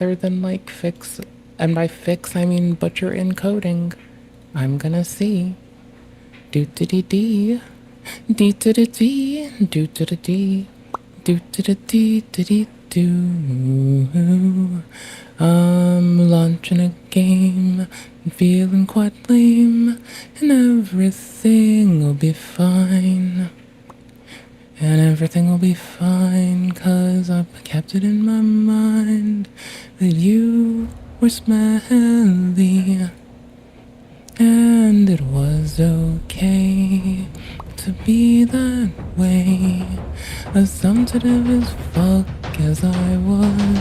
Other than like fix, and by fix I mean butcher encoding. I'm gonna see. Do do do do. Do do do do. Do do do do. Do do do do do do. I'm launching a game, feeling quite lame, and everything will be fine. And everything will be fine, 'cause I've kept it in my mind that you were smelly. And it was okay to be that way, as sensitive as fuck as I was.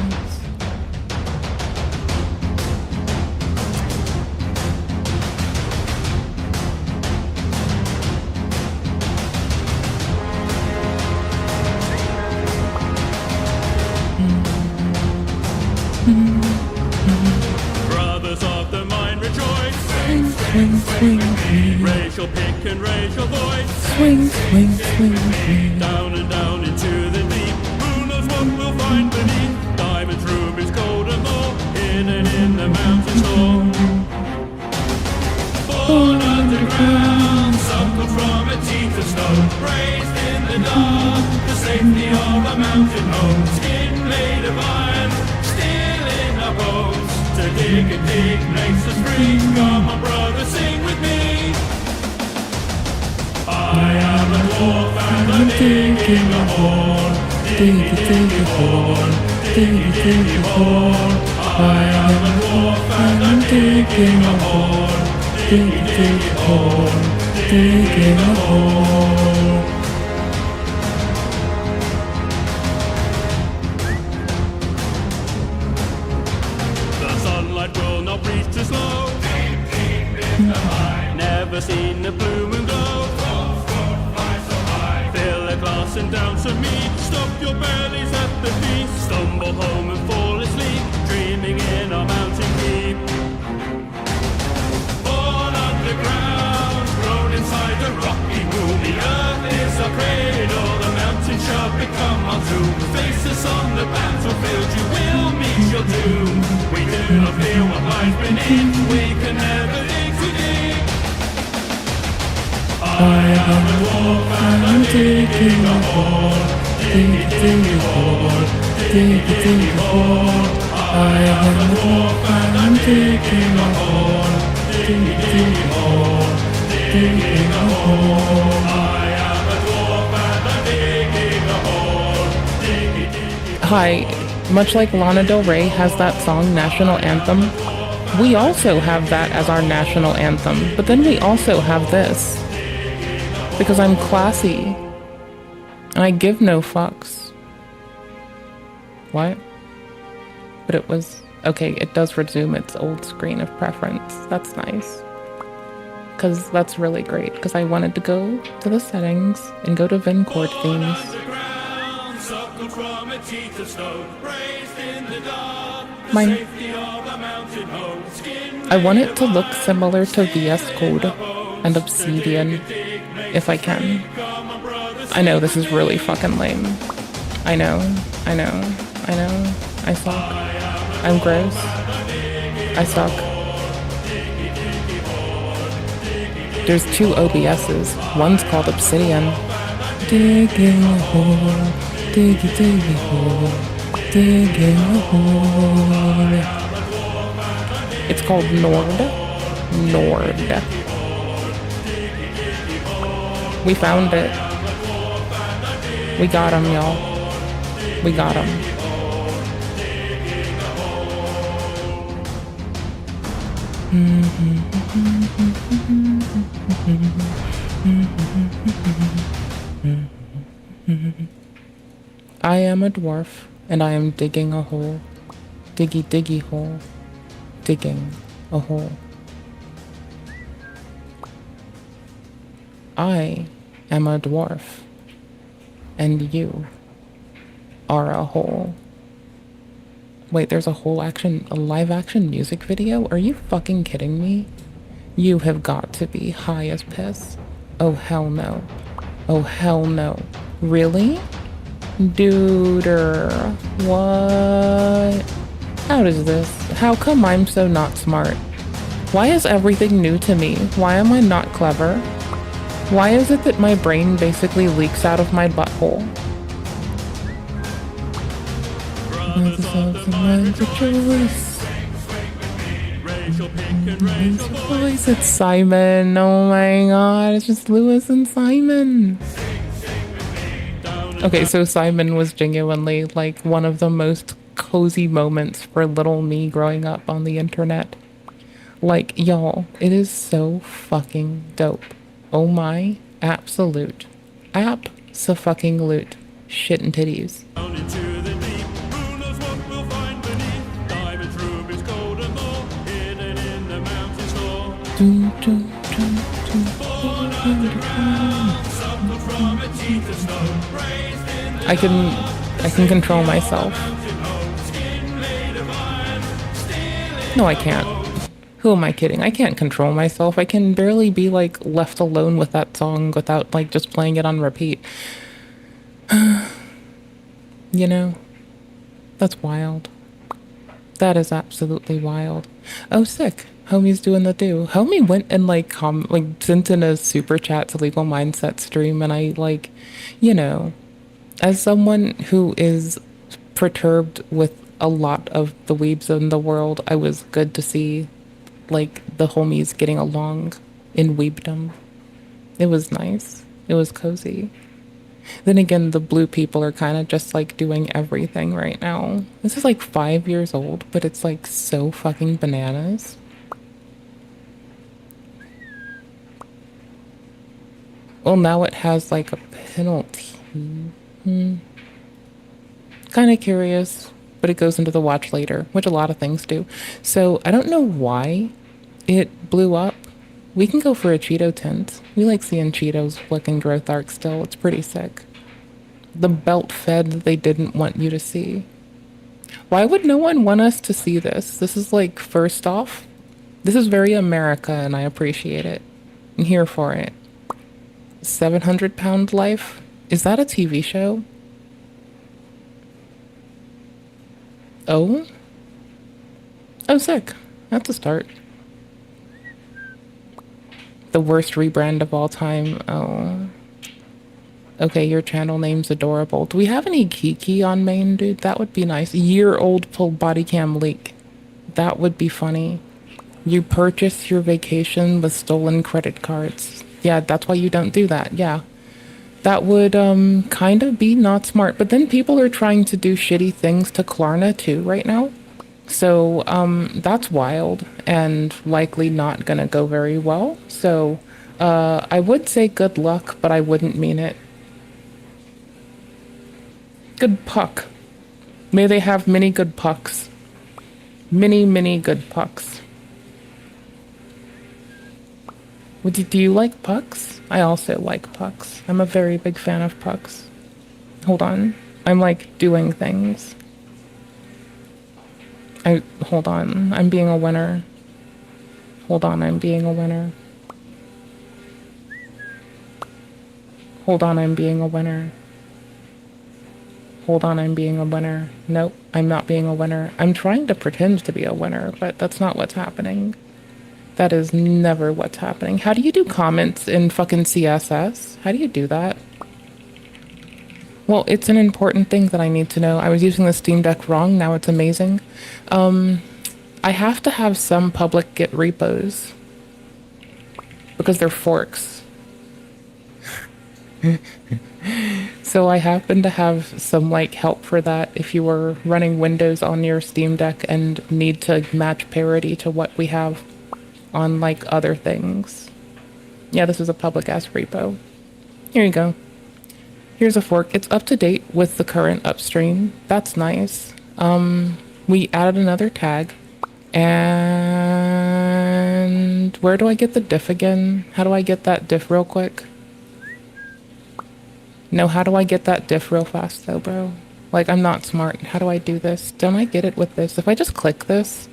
Brothers of the mind rejoice. Swing, swing, swing, swing. Raise your pick and raise your voice. Swing, swing, swing, swing. Down and down into the deep. Who knows what we'll find beneath? Diamonds, rubies, gold and more, hidden in the mountain's door. Born underground, suckled from a teeth of stone, raised in the dark, the safety of a mountain home. Skin made of iron, still in our bones. To dig and dig makes us free. Come on, brother, sing with me. I am a dwarf and I'm digging a hole. Diggy, diggy, horn. Diggy, diggy, horn. I am a dwarf and I'm digging a hole. Diggy, diggy, horn. Digging a hole. The sunlight will not reach too slow. Never seen a blue moon glow. Fill a glass and down some meat. Stop your bellies at the feast. Stumble home and fall asleep, dreaming in our mountain keep. Born underground, grown inside a rocky womb. The earth is our cradle, the mountain shall become our tomb. Face us on the battlefield, you will meet your doom. We do not fear what lies beneath, we can never dig too deep. I am a dwarf and I'm digging a hole. Diggy, diggy, horn. Diggy, diggy, horn. I am a dwarf and I'm digging a hole. Diggy, diggy, horn. Digging a hole. I am a dwarf and I'm digging a hole. Diggy, diggy. Hi, much like Lana Del Rey has that song National Anthem, we also have that as our national anthem, but then we also have this. Because I'm classy. And I give no fucks. What? But it was... Okay, it does resume its old screen of preference. That's nice. Because that's really great. Because I wanted to go to the settings and go to VinCord themes. Underground, suckled from a teeth of stone, raised in the dark, the Mine. safety of a mountain home. Skin I want it to look similar to VS Code and Obsidian, if I can. I know this is really fucking lame. I know, I know, I know. I suck. I'm gross. I suck. There's two OBSs. One's called Obsidian. Digging a hole, diggy diggy hole, digging a hole. It's called Nord. Nord. We found it. We got him, y'all. We got him. I am a dwarf, and I am digging a hole. Diggy diggy hole. Digging a hole. I am a dwarf, and you are a hole. Wait, there's a live action music video? Are you fucking kidding me? You have got to be high as piss. Oh hell no. Oh hell no. Really? Duder. What? How does this? How come I'm so not smart? Why is everything new to me? Why am I not clever? Why is it that my brain basically leaks out of my butthole? Brothers of the mind rejoice. Racial pink and raise your voice. It's Simon. Oh my god, it's just Lewis and Simon. Okay, so Simon was genuinely like one of the most cozy moments for little me growing up on the internet. Like, y'all, it is so fucking dope. Oh my absolute abso-fucking-lute shit and titties. Down into the deep, who knows what we'll find beneath? Diamonds, rubies, gold and more, hidden in the mountain's floor. Suckled from a teeth of snow, raised in the I can control myself. mountain home, skin made of iron, still No, I can't. Who am I kidding? I can't control myself. I can barely be like left alone with that song without like just playing it on repeat. You know, that's wild. That is absolutely wild. Oh, sick. Homie's doing the do. Homie went and like sent in a super chat to Legal Mindset stream, and I like, you know, as someone who is perturbed with a lot of the weebs in the world, I was good to see like the homies getting along in weebdom. It was nice. It was cozy. Then again, the blue people are kind of just like doing everything right now. This is like 5 years old, but it's like so fucking bananas. Well, now it has like a penalty. Kind of curious, but it goes into the watch later, which a lot of things do. So I don't know why it blew up. We can go for a Cheeto tint. We like seeing Cheetos flicking growth arc still. It's pretty sick. The belt fed that they didn't want you to see. Why would no one want us to see this? This is like, first off, this is very America and I appreciate it. I'm here for it. 700-pound life? Is that a TV show? Oh? Oh, sick. That's a start. The worst rebrand of all time. Oh. Okay, your channel name's adorable. Do we have any Kiki on main, dude? That would be nice. Year-old full body cam leak. That would be funny. You purchase your vacation with stolen credit cards. Yeah, that's why you don't do that. Yeah. That would kind of be not smart. But then people are trying to do shitty things to Klarna too right now. So that's wild and likely not gonna go very well. So I would say good luck, but I wouldn't mean it. Good puck. May they have many good pucks. Many good pucks. Do you like pucks? I also like pucks. I'm a very big fan of pucks. Hold on. I'm like doing things. Hold on. I'm being a winner. Hold on, I'm being a winner. Hold on, I'm being a winner. Hold on, I'm being a winner. Nope, I'm not being a winner. I'm trying to pretend to be a winner, but that's not what's happening. That is never what's happening. How do you do comments in fucking CSS? How do you do that? Well, it's an important thing that I need to know. I was using the Steam Deck wrong, now it's amazing. I have to have some public Git repos because they're forks. So I happen to have some like help for that if you were running Windows on your Steam Deck and need to match parity to what we have on like other things. Yeah, this is a public ass repo. Here you go. Here's a fork. It's up to date with the current upstream. That's nice. We added another tag. And where do I get the diff again? How do I get that diff real quick? No, how do I get that diff real fast though, bro? Like, I'm not smart. How do I do this? Don't I get it with this? If I just click this,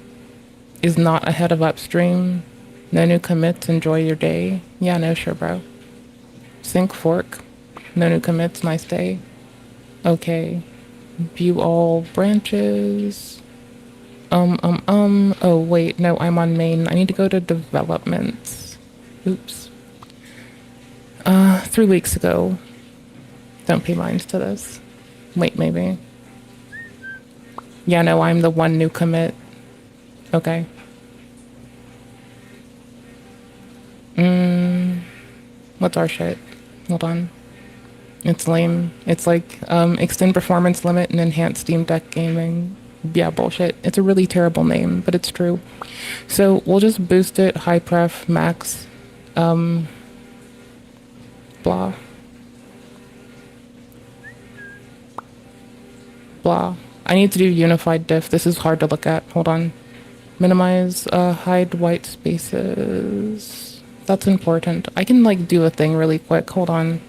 is not ahead of upstream. No new commits, enjoy your day. Yeah, no, sure, bro. Sync fork. No new commits, nice day. Okay. View all branches. Oh, wait, no, I'm on main. I need to go to developments. Oops. 3 weeks ago. Don't pay mind to this. Wait, maybe. Yeah, no, I'm the one new commit. Okay. What's our shit? Hold on. It's lame. It's like, extend performance limit and enhance Steam Deck gaming. Yeah, bullshit. It's a really terrible name, but it's true. So we'll just boost it, high pref, max, blah. Blah. I need to do unified diff. This is hard to look at. Hold on. Minimize, hide white spaces. That's important. I can, like, do a thing really quick. Hold on.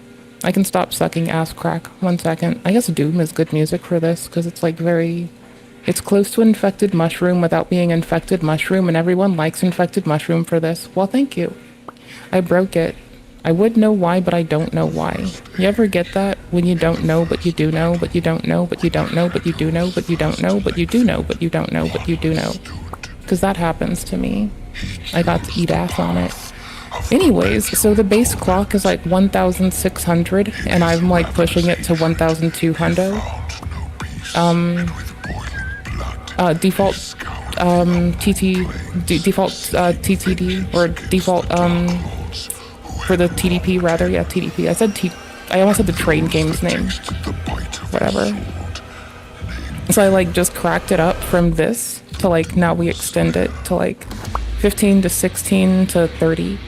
I can stop sucking ass crack. 1 second. I guess Doom is good music for this, because it's, like, very... It's close to Infected Mushroom without being Infected Mushroom, and everyone likes Infected Mushroom for this. Well, thank you. I broke it. I would know why, but I don't know why. You ever get that? When you don't know, but you do know, but you don't know, but you don't know, but you do know, but you don't know, but you do know, but you don't know, but you do know. Because that happens to me. I got to eat ass on it. Anyways, so the base clock is like 1,600, and I'm like pushing it to 1,200. Default TTD, or default for the TDP rather. Yeah, TDP. I almost said the train game's name. Whatever. So I like just cracked it up from this to like, now we extend it to like 15 to 16 to 30,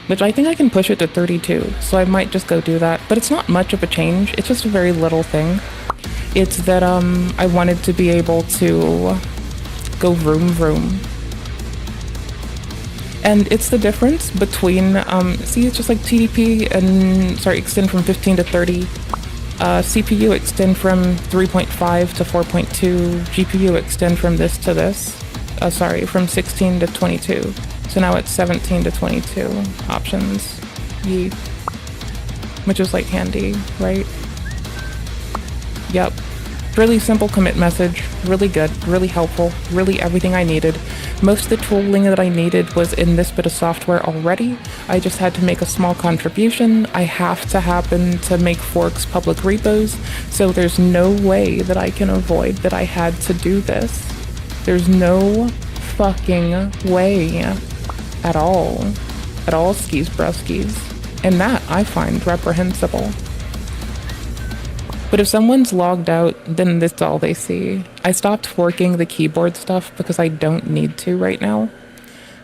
which I think I can push it to 32. So I might just go do that, but it's not much of a change. It's just a very little thing. It's that I wanted to be able to go vroom vroom. And it's the difference between, see, it's just like TDP and, sorry, extend from 15 to 30. CPU extend from 3.5 to 4.2. GPU extend from this to this. From 16 to 22. So now it's 17 to 22 options. Yeet. Which is like handy, right? Yep. Really simple commit message, really good, really helpful, really everything I needed. Most of the tooling that I needed was in this bit of software already. I just had to make a small contribution. I have to happen to make forks public repos, so there's no way that I can avoid that I had to do this. There's no fucking way at all. At all, skis bruskies. And that I find reprehensible. But if someone's logged out, then this is all they see. I stopped forking the keyboard stuff because I don't need to right now.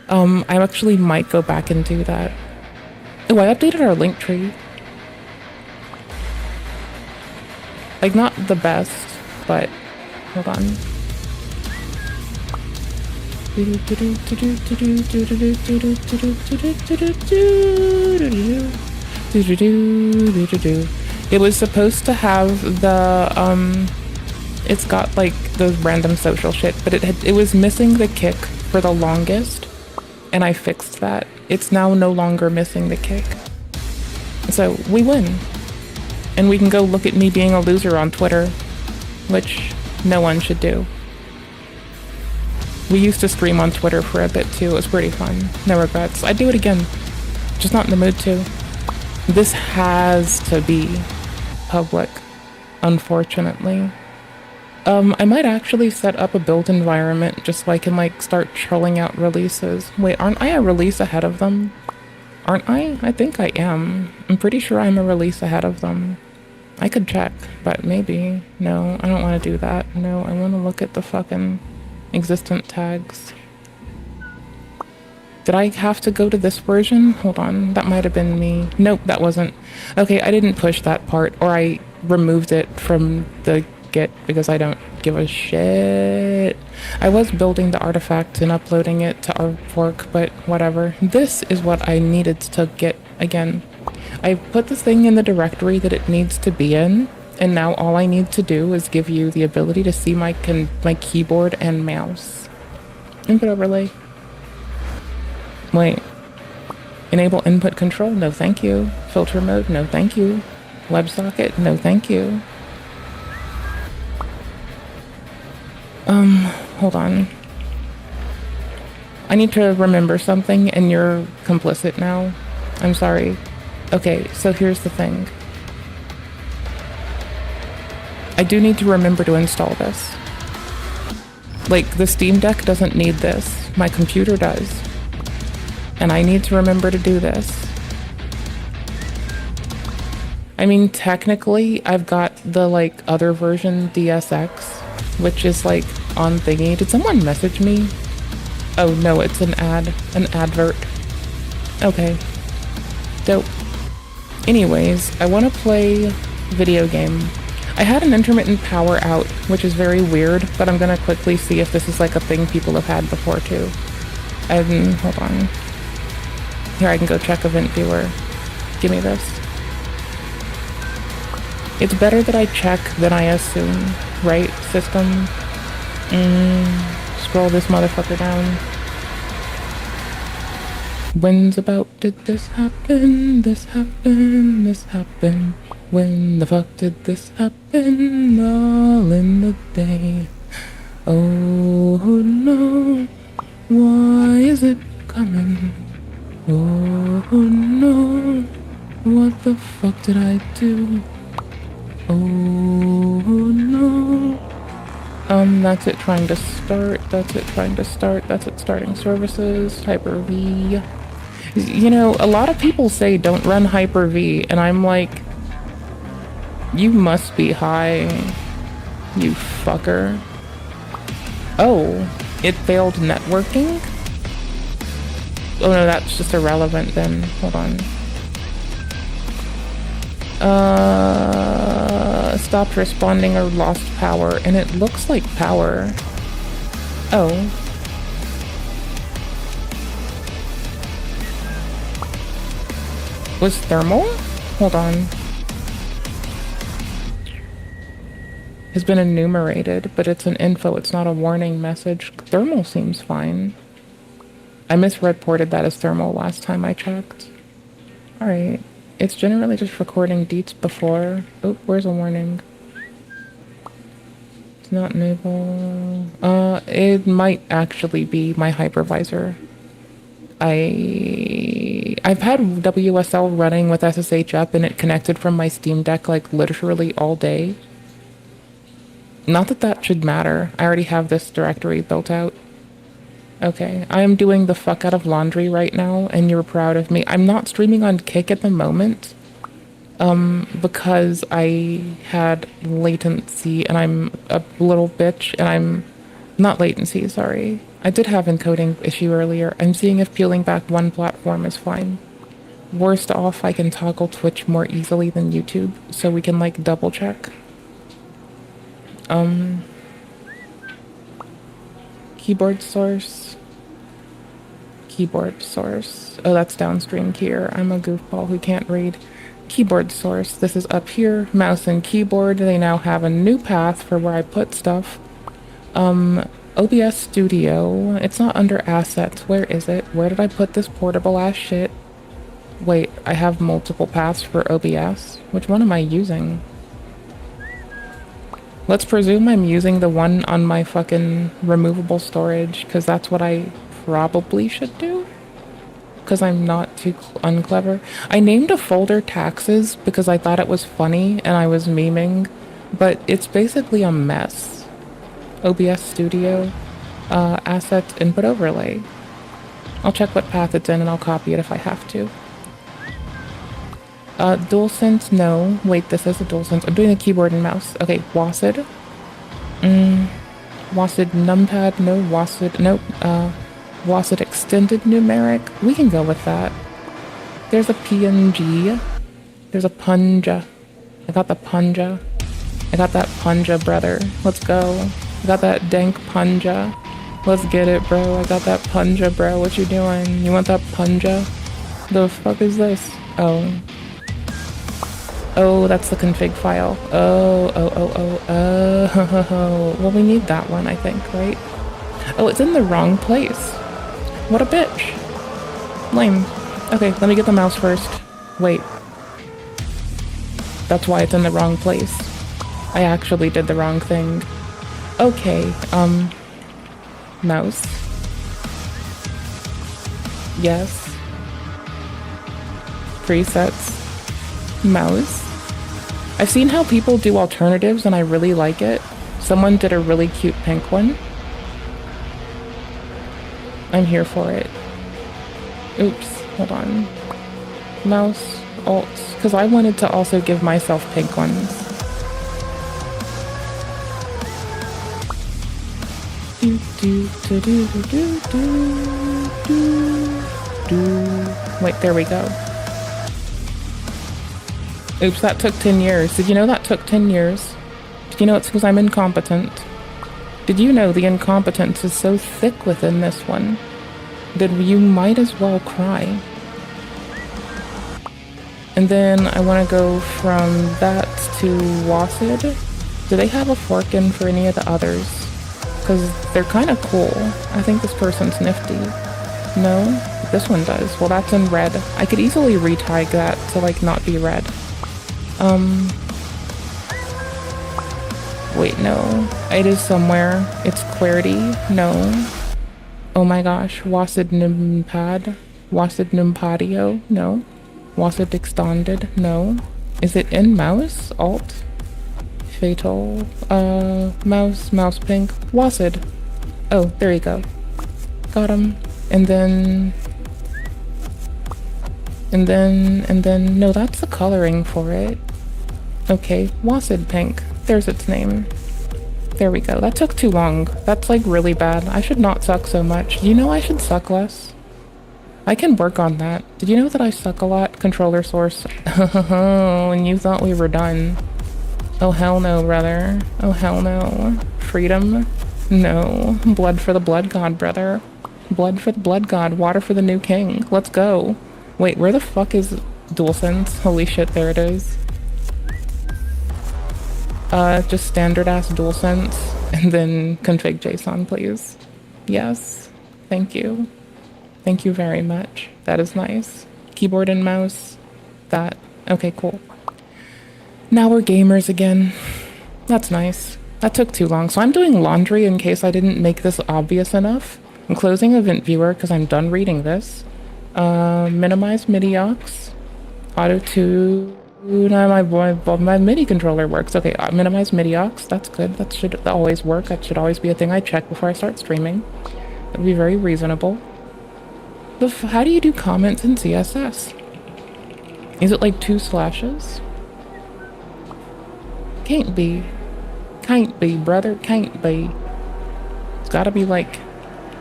I actually might go back and do that. Oh, I updated our link tree. Like, not the best, but hold on. It was supposed to have the, it's got like the random social shit, but it was missing the kick for the longest, and I fixed that. It's now no longer missing the kick. So we win. And we can go look at me being a loser on Twitter, which no one should do. We used to stream on Twitter for a bit too. It was pretty fun. No regrets. I'd do it again. Just not in the mood to. This has to be public, unfortunately. I might actually set up a build environment just so I can like start trolling out releases. Wait, aren't I a release ahead of them? Aren't I? I think I am. I'm pretty sure I'm a release ahead of them. I could check, but maybe. No, I don't want to do that. No, I want to look at the fucking existent tags. Did I have to go to this version? Hold on, that might have been me. Nope, that wasn't. Okay, I didn't push that part, or I removed it from the Git because I don't give a shit. I was building the artifact and uploading it to our fork, but whatever. This is what I needed to get again. I put the thing in the directory that it needs to be in, and now all I need to do is give you the ability to see my keyboard and mouse. Input overlay. Wait. Enable input control? No, thank you. Filter mode? No, thank you. WebSocket? No, thank you. Hold on. I need to remember something and you're complicit now. I'm sorry. Okay, so here's the thing. I do need to remember to install this. Like, the Steam Deck doesn't need this. My computer does. And I need to remember to do this. I mean, technically, I've got the, like, other version, DSX, which is, like, on thingy. Did someone message me? Oh, no, it's an advert. Okay. Dope. Anyways, I want to play video game. I had an intermittent power out, which is very weird, but I'm gonna quickly see if this is like a thing people have had before too. Hold on. Here, I can go check event viewer. Give me this. It's better that I check than I assume, right, system? Scroll this motherfucker down. When's about did this happen? This happened, this happened. When the fuck did this happen? All in the day. Oh no, why is it coming? Oh no, what the fuck did I do? Oh no. That's it trying to start, that's it trying to start, that's it starting services, Hyper-V. You know, a lot of people say don't run Hyper-V, and I'm like, you must be high, you fucker. Oh, it failed networking? Oh no, that's just irrelevant then. Hold on. Stopped responding or lost power, and it looks like power. Oh. Was thermal? Hold on. Has been enumerated, but it's an info, it's not a warning message. Thermal seems fine. I misreported that as thermal last time I checked. Alright. It's generally just recording deets before. Oh, where's a warning? It's not enable. It might actually be my hypervisor. I've had WSL running with SSH up and it connected from my Steam Deck like literally all day. Not that that should matter. I already have this directory built out. Okay, I am doing the fuck out of laundry right now, and you're proud of me. I'm not streaming on Kick at the moment, because I had latency, and I'm a little bitch, and I'm... Not latency, sorry. I did have encoding issue earlier. I'm seeing if peeling back one platform is fine. Worst off, I can toggle Twitch more easily than YouTube, so we can, like, double check. Keyboard source. Keyboard source. Oh, that's downstream here. I'm a goofball who can't read. Keyboard source. This is up here. Mouse and keyboard. They now have a new path for where I put stuff. OBS Studio. It's not under assets. Where is it? Where did I put this portable ass shit? Wait, I have multiple paths for OBS. Which one am I using? Let's presume I'm using the one on my fucking removable storage, because that's what I probably should do. Because I'm not too unclever. I named a folder taxes because I thought it was funny and I was memeing, but it's basically a mess. OBS Studio, assets, input overlay. I'll check what path it's in and I'll copy it if I have to. DualSense, no. Wait, this is a DualSense. I'm doing a keyboard and mouse. Okay, WASD. WASD numpad, no. WASD, nope. WASD extended numeric. We can go with that. There's a PNG. There's a Punja. I got the Punja. I got that Punja, brother. Let's go. I got that dank Punja. Let's get it, bro. I got that Punja, bro. What you doing? You want that Punja? The fuck is this? Oh. Oh, that's the config file. Oh. Well, we need that one, I think, right? Oh, it's in the wrong place. What a bitch. Lame. Okay, let me get the mouse first. Wait. That's why it's in the wrong place. I actually did the wrong thing. Okay, mouse. Yes. Presets. Mouse. I've seen how people do alternatives and I really like it. Someone did a really cute pink one. I'm here for it. Oops, hold on. Mouse, alt, because I wanted to also give myself pink ones. Do, do, do, do, do, do, do, do. Wait, there we go. Oops, that took 10 years. Did you know that took 10 years? Did you know it's because I'm incompetent? Did you know the incompetence is so thick within this one that you might as well cry? And then I want to go from that to Wassid. Do they have a fork in for any of the others? Because they're kind of cool. I think this person's nifty. No? This one does. Well, that's in red. I could easily retag that to, like, not be red. Wait, no. It is somewhere. It's Clarity. No. Oh my gosh. Wassid Nimpad. Wassid Nimpadio. No. Wassid Extended. No. Is it in mouse? Alt. Fatal. Mouse pink. Wassid. Oh, there you go. Got him. And then, no, that's the coloring for it. Okay, Wassid pink. There's its name. There we go. That took too long. That's like really bad. I should not suck so much. Do you know I should suck less? I can work on that. Did you know that I suck a lot? Controller source. And you thought we were done. Oh hell no, brother. Oh hell no. Freedom? No. Blood for the blood god, brother. Blood for the blood god. Water for the new king. Let's go. Wait, where the fuck is DualSense? Holy shit, there it is. Just standard ass DualSense, and then config JSON, please. Yes. Thank you. Thank you very much. That is nice. Keyboard and mouse. That. Okay, cool. Now we're gamers again. That's nice. That took too long. So I'm doing laundry in case I didn't make this obvious enough. I'm closing Event Viewer because I'm done reading this. Minimize MIDI aux. Auto to... Now my MIDI controller works. Okay, minimize MIDI aux. That's good. That should always work. That should always be a thing I check before I start streaming. That would be very reasonable. How do you do comments in CSS? Is it like 2 slashes? Can't be. Can't be, brother. Can't be. It's gotta be like...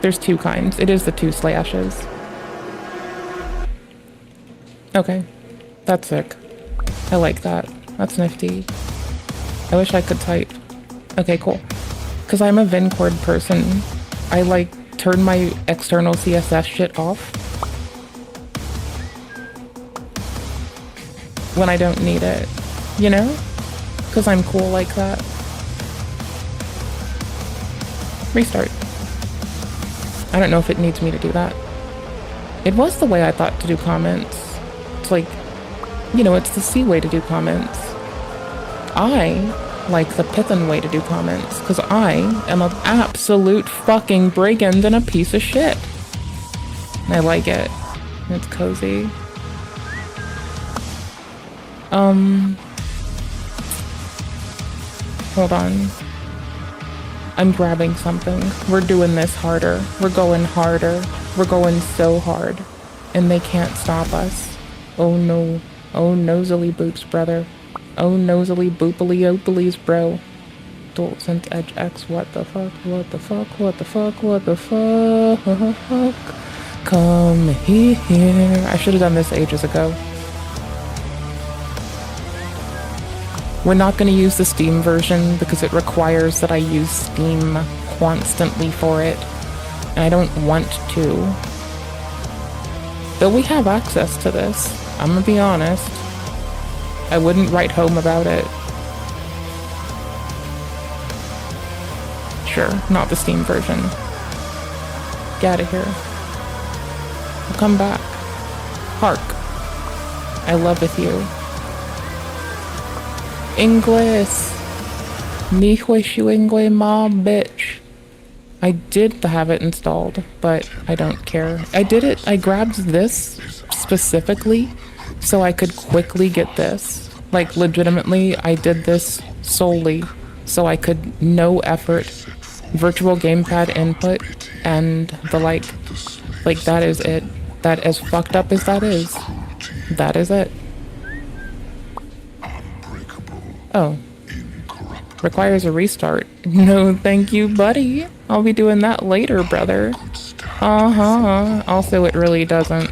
There's 2 kinds. It is the 2 slashes. Okay. That's sick. I like that. That's nifty. I wish I could type. Okay, cool. Because I'm a VinCord person, I like turn my external CSS shit off when I don't need it, you know? Because I'm cool like that. Restart. I don't know if it needs me to do that. It was the way I thought to do comments. It's like, you know, it's the C way to do comments. I like the Python way to do comments, because I am an absolute fucking brigand and a piece of shit. I like it. It's cozy. Hold on. I'm grabbing something. We're doing this harder. We're going harder. We're going so hard. And they can't stop us. Oh no. Oh nosily boops, brother. Oh nosily boopily opalies, bro. DualSense Edge X, what the fuck, what the fuck, what the fuck, what the fuck? Come here. I should have done this ages ago. We're not going to use the Steam version because it requires that I use Steam constantly for it. And I don't want to. Though we have access to this. I'm gonna be honest. I wouldn't write home about it. Sure, not the Steam version. Get out of here. I'll come back. Hark. I loveth you. English. Ni wishu ingwe ma bitch. I did have it installed, but I don't care. I grabbed this specifically so I could quickly get this. Like, legitimately, I did this solely so I could, no effort, virtual gamepad input, and the like, that is it. That, as fucked up as that is it. Oh. Requires a restart. No, thank you, buddy. I'll be doing that later, brother. Also, it really doesn't.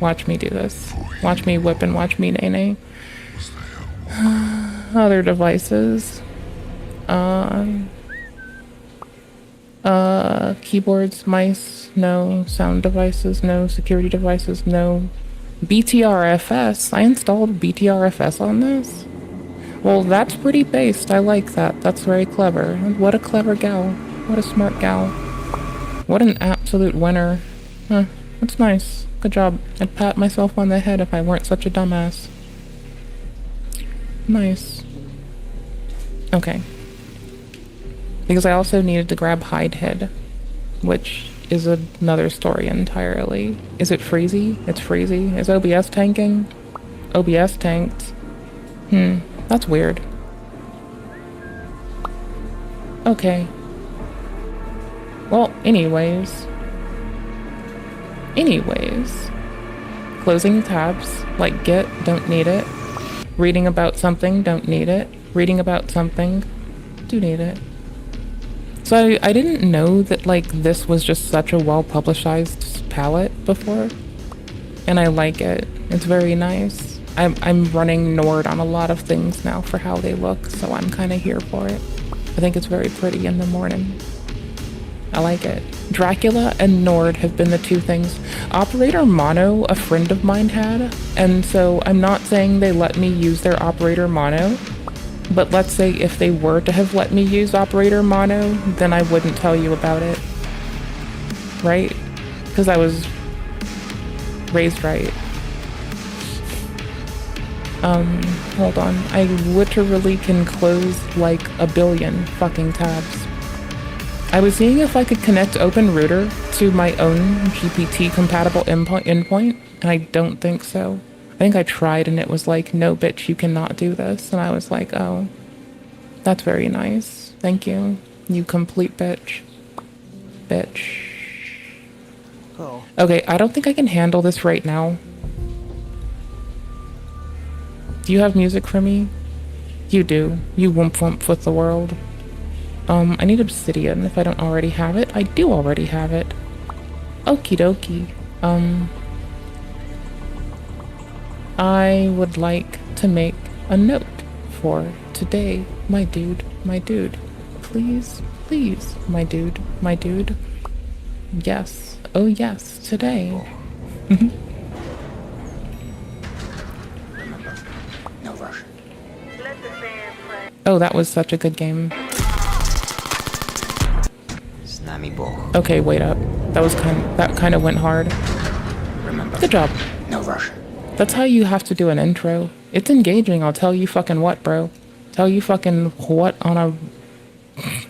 Watch me do this. Watch me whip and watch me nay-nay. Other devices. Keyboards, mice, no. Sound devices, no. Security devices, no. BTRFS. I installed BTRFS on this. Well, that's pretty based. I like that. That's very clever. What a clever gal. What a smart gal. What an absolute winner. Huh. That's nice. Good job. I'd pat myself on the head if I weren't such a dumbass. Nice. Okay. Because I also needed to grab hide head, which is another story entirely. Is it freezy? It's freezy. Is OBS tanking? OBS tanked. That's weird. Okay. Well, anyways. Closing tabs, like get, don't need it. Reading about something, don't need it. Reading about something, do need it. So I didn't know that, like, this was just such a well-publicized palette before. And I like it. It's very nice. I'm running Nord on a lot of things now for how they look, so I'm kind of here for it. I think it's very pretty in the morning. I like it. Dracula and Nord have been the two things. Operator Mono, a friend of mine had, and so I'm not saying they let me use their Operator Mono, but let's say if they were to have let me use Operator Mono, then I wouldn't tell you about it. Right? Because I was raised right. Hold on. I literally can close like a billion fucking tabs. I was seeing if I could connect OpenRouter to my own GPT-compatible endpoint, and I don't think so. I think I tried and it was like, no, bitch, you cannot do this. And I was like, oh, that's very nice. Thank you, you complete bitch. Bitch. Oh. Okay, I don't think I can handle this right now. Do you have music for me? You do. You whoomp whoomp with the world. I need obsidian if I don't already have it. I do already have it. Okie dokie. I would like to make a note for today, my dude, my dude. Please, please, my dude, my dude. Yes. Oh yes, today. No rush. Oh, that was such a good game. Okay, wait up. That kind of went hard. Remember. Good job. No rush. That's how you have to do an intro. It's engaging, I'll tell you fucking what, bro. Tell you fucking what on a...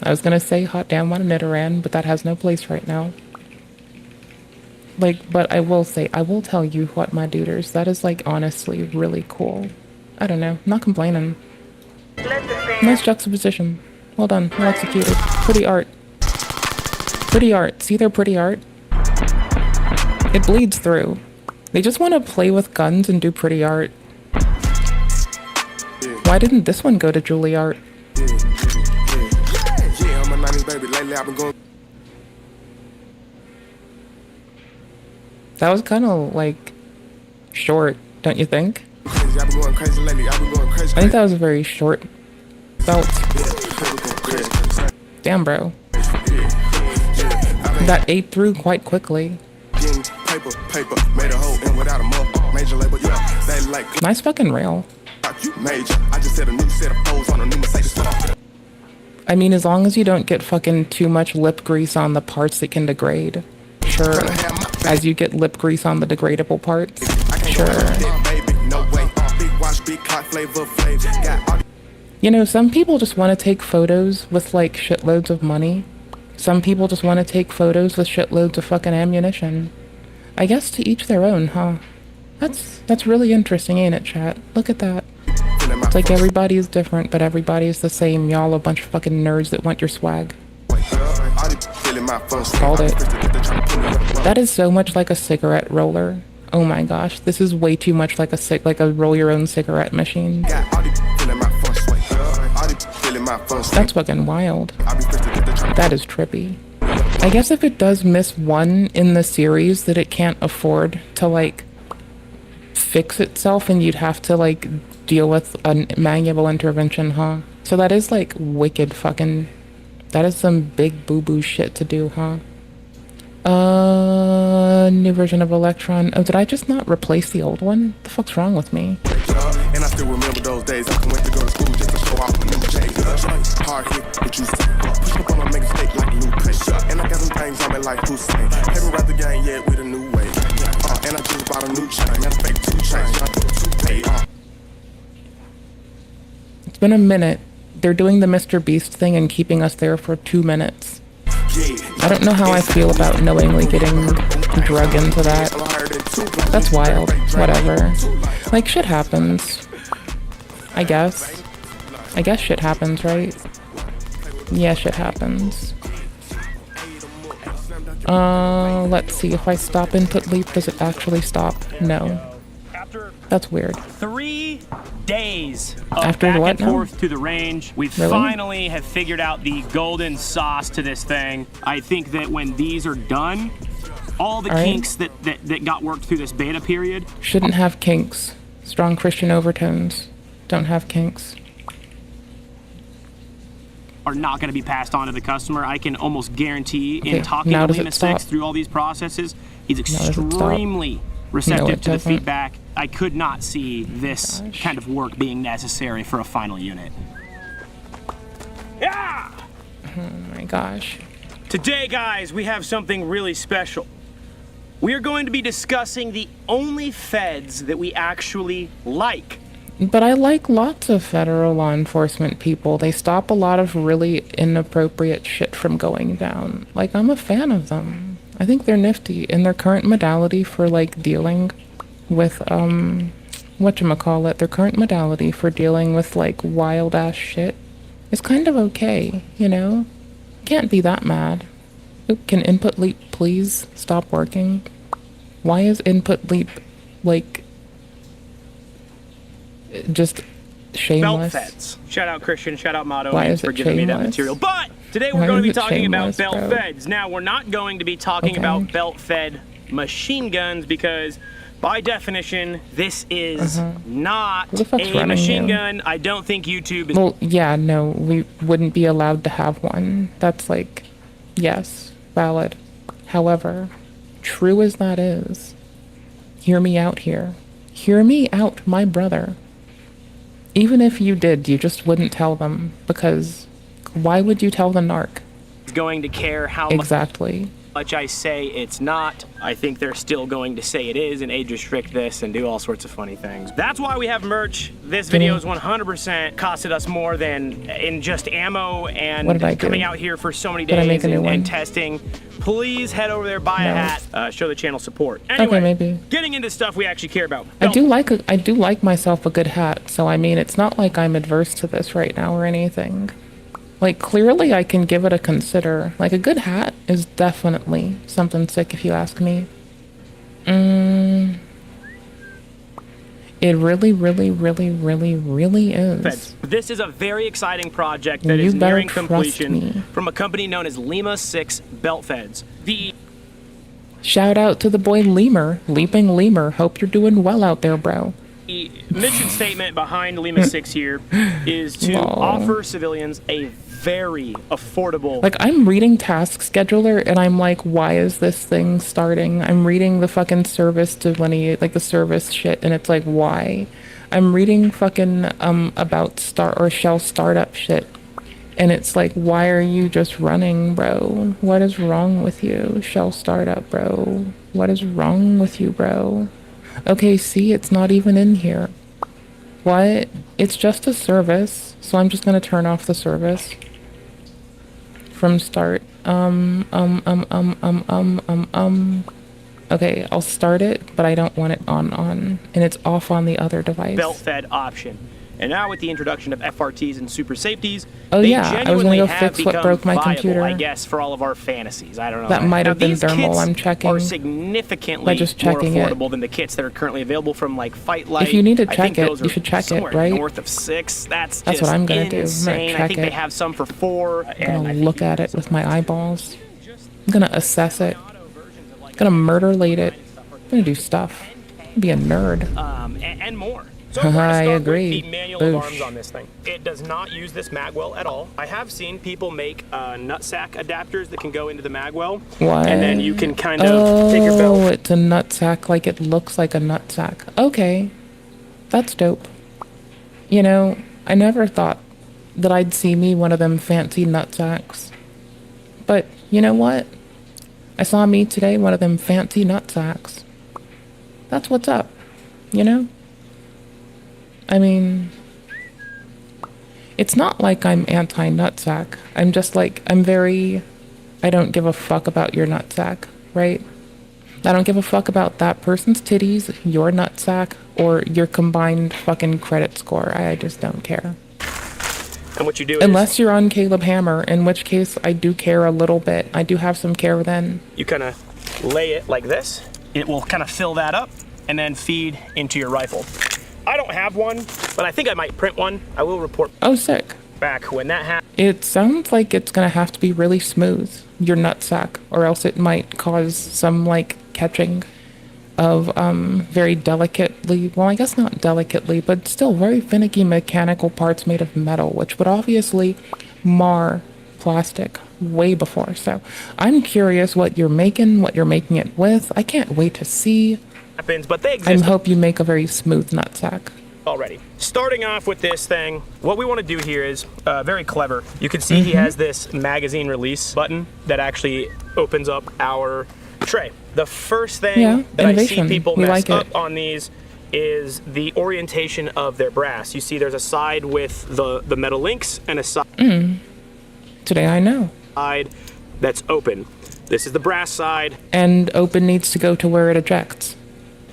I was gonna say hot damn on a Nidoran, but that has no place right now. Like, but I will say, I will tell you what, my duders. That is, like, honestly really cool. I don't know. I'm not complaining. Nice juxtaposition. Well done. Well executed. Pretty art. Pretty art. See their pretty art? It bleeds through. They just want to play with guns and do pretty art. Why didn't this one go to Juilliard? That was kind of, like, short, don't you think? I think that was a very short belt. Damn, bro. That ate through quite quickly. Nice fucking rail. I mean, as long as you don't get fucking too much lip grease on the parts that can degrade. Sure. As you get lip grease on the degradable parts. Sure. You know, some people just want to take photos with like shitloads of money. Some people just want to take photos with shitloads of fucking ammunition. I guess to each their own, huh? That's really interesting, ain't it, chat? Look at that. It's like everybody's different, but everybody's the same. Y'all a bunch of fucking nerds that want your swag. Called it. That is so much like a cigarette roller. Oh my gosh, this is way too much like a roll your own cigarette machine. That's fucking wild. That is trippy. I guess if it does miss one in the series that it can't afford to like fix itself and you'd have to like deal with a manual intervention, huh? So that is like wicked fucking, that is some big boo-boo shit to do, huh? New version of Electron. Oh, did I just not replace the old one? The fuck's wrong with me? And I still remember those days. I can wait to go to school just to show off a new J. Hard hit, but you push up on my make a steak like Luke. And I got some things on me like Hussein. Haven't read the game yet with a new way. And I just bought a new chain. And I fake 2 chains. It's been a minute. They're doing the Mr. Beast thing and keeping us there for 2 minutes. I don't know how I feel about knowingly getting drug into that. That's wild. Whatever. Like, shit happens. I guess. I guess shit happens, right? Yeah, shit happens. Let's see. If I stop input leap, does it actually stop? No. That's weird. 3 days of After back what and now? forth to the range. We Really? finally have figured out the golden sauce to this thing. I think that when these are done, all the All right. kinks that got worked through this beta period Shouldn't have kinks. Strong Christian overtones. Don't have kinks. are not going to be passed on to the customer. I can almost guarantee Okay, in talking now to does it Lima 6 stop? through all these processes, he's does it stop? extremely receptive No, it to the doesn't. feedback. I could not see this kind of work being necessary for a final unit. Yeah! Oh my gosh. Today, guys, we have something really special. We are going to be discussing the only feds that we actually like. But I like lots of federal law enforcement people. They stop a lot of really inappropriate shit from going down. Like, I'm a fan of them. I think they're nifty. In their current modality for, like, dealing with, whatchamacallit, their current modality for dealing with, like, wild-ass shit is kind of okay, you know? Can't be that mad. Oop, can input leap please stop working? Why is input leap, like, just Belt shameless? feds. Shout out Christian, shout out Motto Why is for it giving me that shameless? material. But today we're Why going to is be it talking about shameless, belt bro? feds. Now, we're not going to be talking Okay. about belt fed machine guns because by definition, this is not Who the fuck's a running machine you? gun. I don't think YouTube is Well, yeah, no, we wouldn't be allowed to have one. That's like, yes, valid. However, true as that is, hear me out here. Hear me out, my brother. Even if you did, you just wouldn't tell them, because why would you tell the narc? going to care how Exactly. much I say it's not. I think they're still going to say it is and age restrict this and do all sorts of funny things. That's why we have merch. This video is 100% costed us more than in just ammo and What did I do? coming out here for so many Did I make days a new and one? testing. Please head over there, buy a No. hat, show the channel support. Anyway, maybe. getting into stuff we actually care about. I do like myself a good hat, so I mean, it's not like I'm adverse to this right now or anything. Like, clearly I can give it a consider. Like, a good hat is definitely something sick if you ask me. It really, really, really, really, really is. Feds. This is a very exciting project that You is better nearing trust completion me. from a company known as Lima 6 Belt Feds. The Shout out to the boy Lemur, Leaping Lemur. Hope you're doing well out there, bro. The mission statement behind Lima 6 here is to Lol. offer civilians a very affordable Like, I'm reading Task Scheduler, and I'm like, why is this thing starting? I'm reading the fucking service delineate, like the service shit, and it's like, why? I'm reading fucking, about shell startup shit, and it's like, why are you just running, bro? What is wrong with you? Shell startup, bro. What is wrong with you, bro? Okay, see, it's not even in here. What? It's just a service, so I'm just gonna turn off the service from start. Okay, I'll start it, but I don't want it on, and it's off on the other device. Belt-fed option. And now with the introduction of FRTs and super safeties, Oh they yeah, I was gonna genuinely go have fix what become broke my viable, computer. I guess, for all of our fantasies. I don't know. That might Now, have been these thermal, kits I'm checking. are significantly By just checking more it. affordable than the kits that are currently available from like Fight Light. If you need to I check think it, those you are should check it, somewhere right? north of 6. That's That's just what I'm gonna do. I'm gonna insane. I check think they it. have some for 4. I'm and I gonna think look you at can it with my eyeballs. I'm gonna assess it. I'm gonna murder late it. I'm gonna do stuff. Be a nerd. and more. So we're gonna I start agree. with the manual of Boosh. arms on this thing. It does not use this magwell at all. I have seen people make nutsack adapters that can go into the magwell. What? And then you can kind of take your Oh, belt. it's a nutsack, like it looks like a nutsack. Okay, that's dope. You know, I never thought that I'd see me one of them fancy nutsacks. But you know what? I saw me today, one of them fancy nutsacks. That's what's up, you know? I mean, it's not like I'm anti-nutsack. I'm just like, I don't give a fuck about your nutsack, right? I don't give a fuck about that person's titties, your nutsack, or your combined fucking credit score. I just don't care. And what you do Unless you're on Caleb Hammer, in which case I do care a little bit. I do have some care then. is you kind of lay it like this. It will kind of fill that up and then feed into your rifle. I don't have one, but I think I might print one. I will report Oh, sick. back when that happens. It sounds like it's gonna have to be really smooth, your nutsack, or else it might cause some, like, catching of, very delicately, well, I guess not delicately, but still very finicky mechanical parts made of metal, which would obviously mar plastic way before. So I'm curious what you're making it with. I can't wait to see. But they I exist hope you make a very smooth nutsack. already. Starting off with this thing, what we want to do here is very clever. You can see he has this magazine release button that actually opens up our tray. The first thing that innovation. I see people We mess like up it. on these is the orientation of their brass. You see there's a side with the metal links and a side Today I know. that's open. This is the brass side. And open needs to go to where it ejects.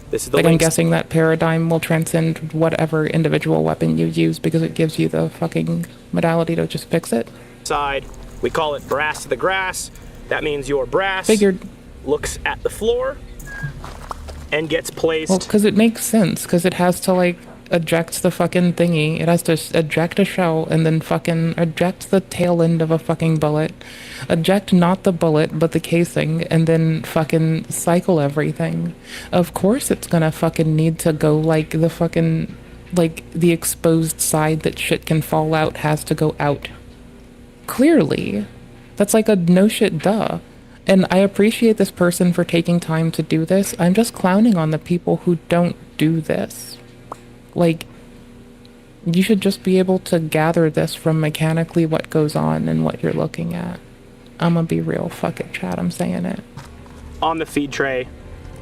This is the Like, I'm links guessing that paradigm will transcend whatever individual weapon you use because it gives you the fucking modality to just fix it. side. We call it brass to the grass. That means your brass Figured. looks at the floor and gets placed. Well, because it makes sense, because it has to, like, eject the fucking thingy. It has to eject a shell and then fucking eject the tail end of a fucking bullet. Eject not the bullet, but the casing, and then fucking cycle everything. Of course it's gonna fucking need to go, like, the fucking, like, the exposed side that shit can fall out has to go out. Clearly. That's like a no shit duh. And I appreciate this person for taking time to do this. I'm just clowning on the people who don't do this. Like, you should just be able to gather this from mechanically what goes on and what you're looking at. I'm gonna be real. Fuck it, chat. I'm saying it. On the feed tray,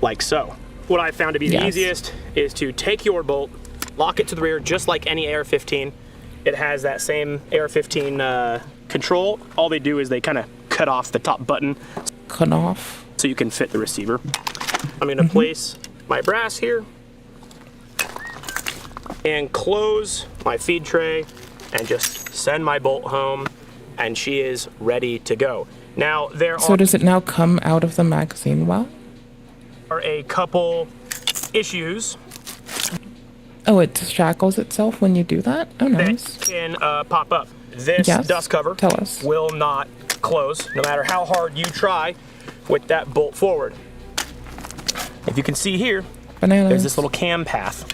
like so. What I found to be the Yes. easiest is to take your bolt, lock it to the rear just like any AR-15. It has that same AR-15 control. All they do is they kind of cut off the top button Cut off. so you can fit the receiver. I'm gonna place my brass here and close my feed tray and just send my bolt home, and she is ready to go. Now, there So does it now come out of the magazine well? are a couple issues Oh, it shackles itself when you do that? Oh, nice. that can pop up. This Yes, dust cover tell us. will not close no matter how hard you try with that bolt forward. If you can see here, Bananas. there's this little cam path,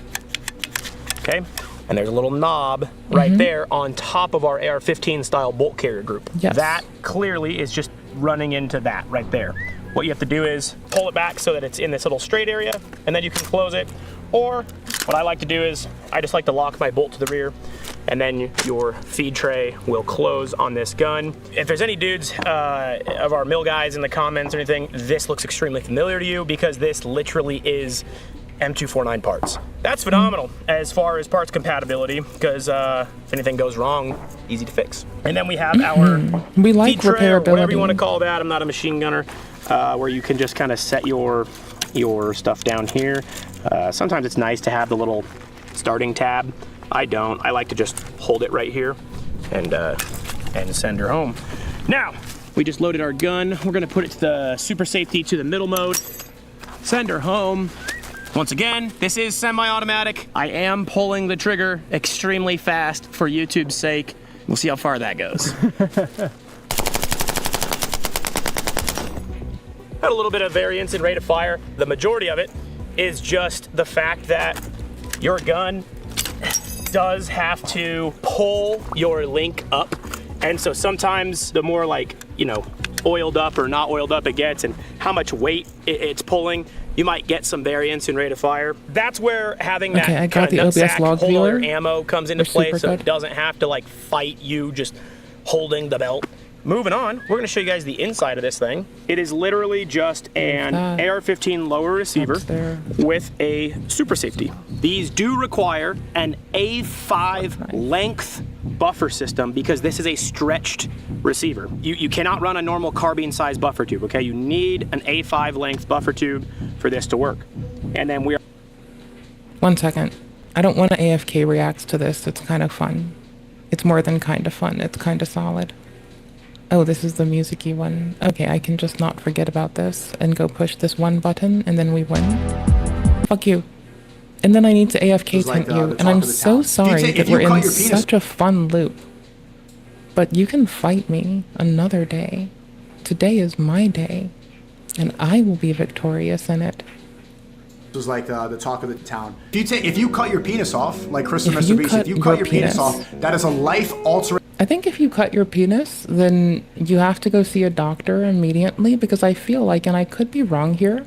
okay? And there's a little knob right there on top of our AR-15 style bolt carrier group. Yes. That clearly is just running into that right there. What you have to do is pull it back so that it's in this little straight area, and then you can close it. Or what I like to do is I just like to lock my bolt to the rear, and then your feed tray will close on this gun. If there's any dudes of our mill guys in the comments or anything, this looks extremely familiar to you because this literally is M249 parts. That's phenomenal as far as parts compatibility, because if anything goes wrong, easy to fix. And then we have our We like feed tray, or whatever you repairability. want to call that. I'm not a machine gunner, where you can just kind of set your stuff down here. Sometimes it's nice to have the little starting tab. I don't. I like to just hold it right here and send her home. Now, we just loaded our gun. We're gonna put it to the super safety to the middle mode, send her home. Once again, this is semi-automatic. I am pulling the trigger extremely fast for YouTube's sake. We'll see how far that goes. Had a little bit of variance in rate of fire. The majority of it is just the fact that your gun does have to pull your link up. And so sometimes the more like, you know, oiled up or not oiled up it gets and how much weight it's pulling, you might get some variance in rate of fire. That's where having that Okay, I got kind the of OBS nutsack log puller viewer. ammo comes into They're play, super so it good. doesn't have to like fight you just holding the belt. Moving on, we're gonna show you guys the inside of this thing. It is literally just an that? AR-15 lower receiver That's there. with a super safety. These do require an A5 length buffer system because this is a stretched receiver. You cannot run a normal carbine size buffer tube, okay? You need an A5 length buffer tube for this to work. And then we are 1 second. I don't want to AFK react to this. It's kind of fun. It's more than kind of fun. It's kind of solid. Oh, this is the music-y one. Okay, I can just not forget about this and go push this one button and then we win. Fuck you. And then I need to AFK It's like, tent you, the and talk I'm of the so town. sorry If that you we're cut in your penis- such a fun loop. But you can fight me another day. Today is my day, and I will be victorious in it. This was like the talk of the town. If you cut your penis off, like Chris and If Mr. you Beast, cut if you cut your your penis penis- off, that is a life-altering. I think if you cut your penis, then you have to go see a doctor immediately, because I feel like, and I could be wrong here,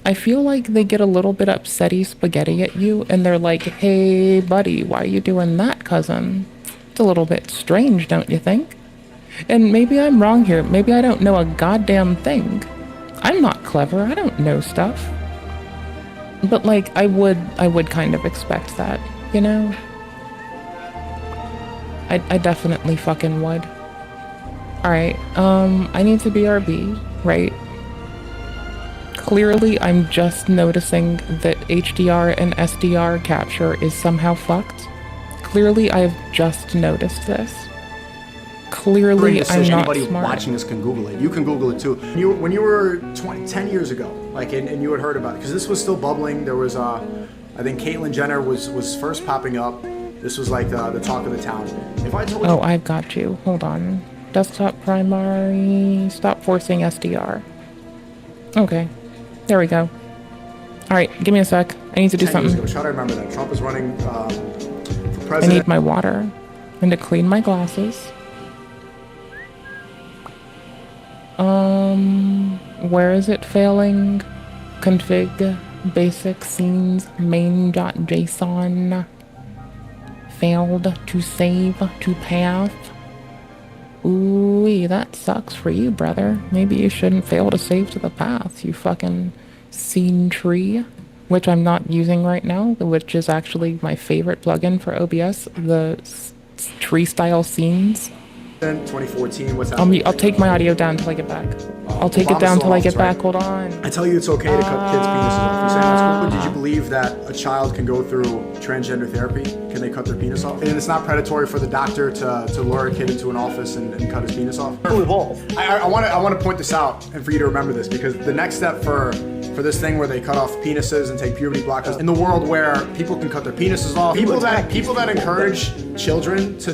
I feel like they get a little bit upsetty spaghetti at you and they're like, hey buddy, why are you doing that, cousin? It's a little bit strange, don't you think? And maybe I'm wrong here. Maybe I don't know a goddamn thing. I'm not clever. I don't know stuff. But like, I would kind of expect that, you know? I definitely fucking would. Alright, I need to BRB, right? Clearly, I'm just noticing that HDR and SDR capture is somehow fucked. Clearly, I've just noticed this. Clearly, I'm not Anybody smart. watching this can Google it. You can Google it too. When you were 10 years ago, like, and you had heard about it, because this was still bubbling. There was, I think Caitlyn Jenner was first popping up. This was like the talk of the town. If I told you, Oh, I've got you. Hold on. Desktop primary. Stop forcing SDR. Okay. There we go. Alright, give me a sec. I need to do 10 years ago, something. try to remember that Trump is running for I president. need my water. And to clean my glasses. Where is it failing? Config basic scenes main.json. Failed to save to path. Ooh, that sucks for you, brother. Maybe you shouldn't fail to save to the path, you fucking scene tree, which I'm not using right now, which is actually my favorite plugin for OBS, the tree style scenes. 2014, what's happening? I'll take my audio down till I get back. I'll take it Obama's down still till I office, get back. right? Hold on. I tell you it's okay to cut kids' penises off. You're saying that's cool? Did you believe that a child can go through transgender therapy? Can they cut their penis off? And it's not predatory for the doctor to lure a kid into an office and cut his penis off? I want to point this out and for you to remember this, because the next step for this thing where they cut off penises and take puberty blockers, in the world where people can cut their penises off, people that encourage children to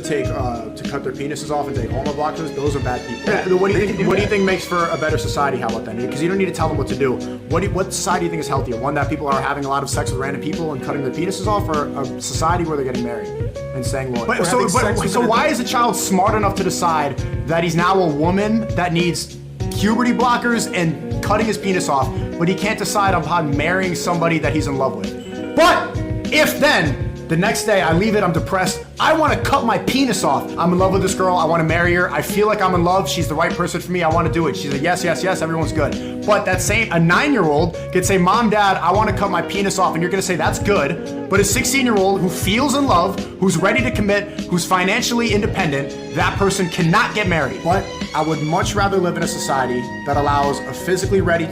cut their penises off and take hormone blockers, those are bad people. What do you think makes for a better society? How about that? Because you don't need to tell them what to do. What society do you think is healthier? One that people are having a lot of sex with random people and cutting their penises off, or a society where they're getting married and staying loyal? So why is a child smart enough to decide that he's now a woman that needs puberty blockers and cutting his penis off, but he can't decide upon marrying somebody that he's in love with? But if then The next day, I leave it, I'm depressed. I want to cut my penis off. I'm in love with this girl, I want to marry her. I feel like I'm in love, she's the right person for me, I want to do it. She's like, yes, yes, yes, everyone's good. But that same, a 9-year-old could say, Mom, Dad, I want to cut my penis off, and you're going to say, that's good. But a 16-year-old who feels in love, who's ready to commit, who's financially independent, that person cannot get married. But I would much rather live in a society that allows a physically ready,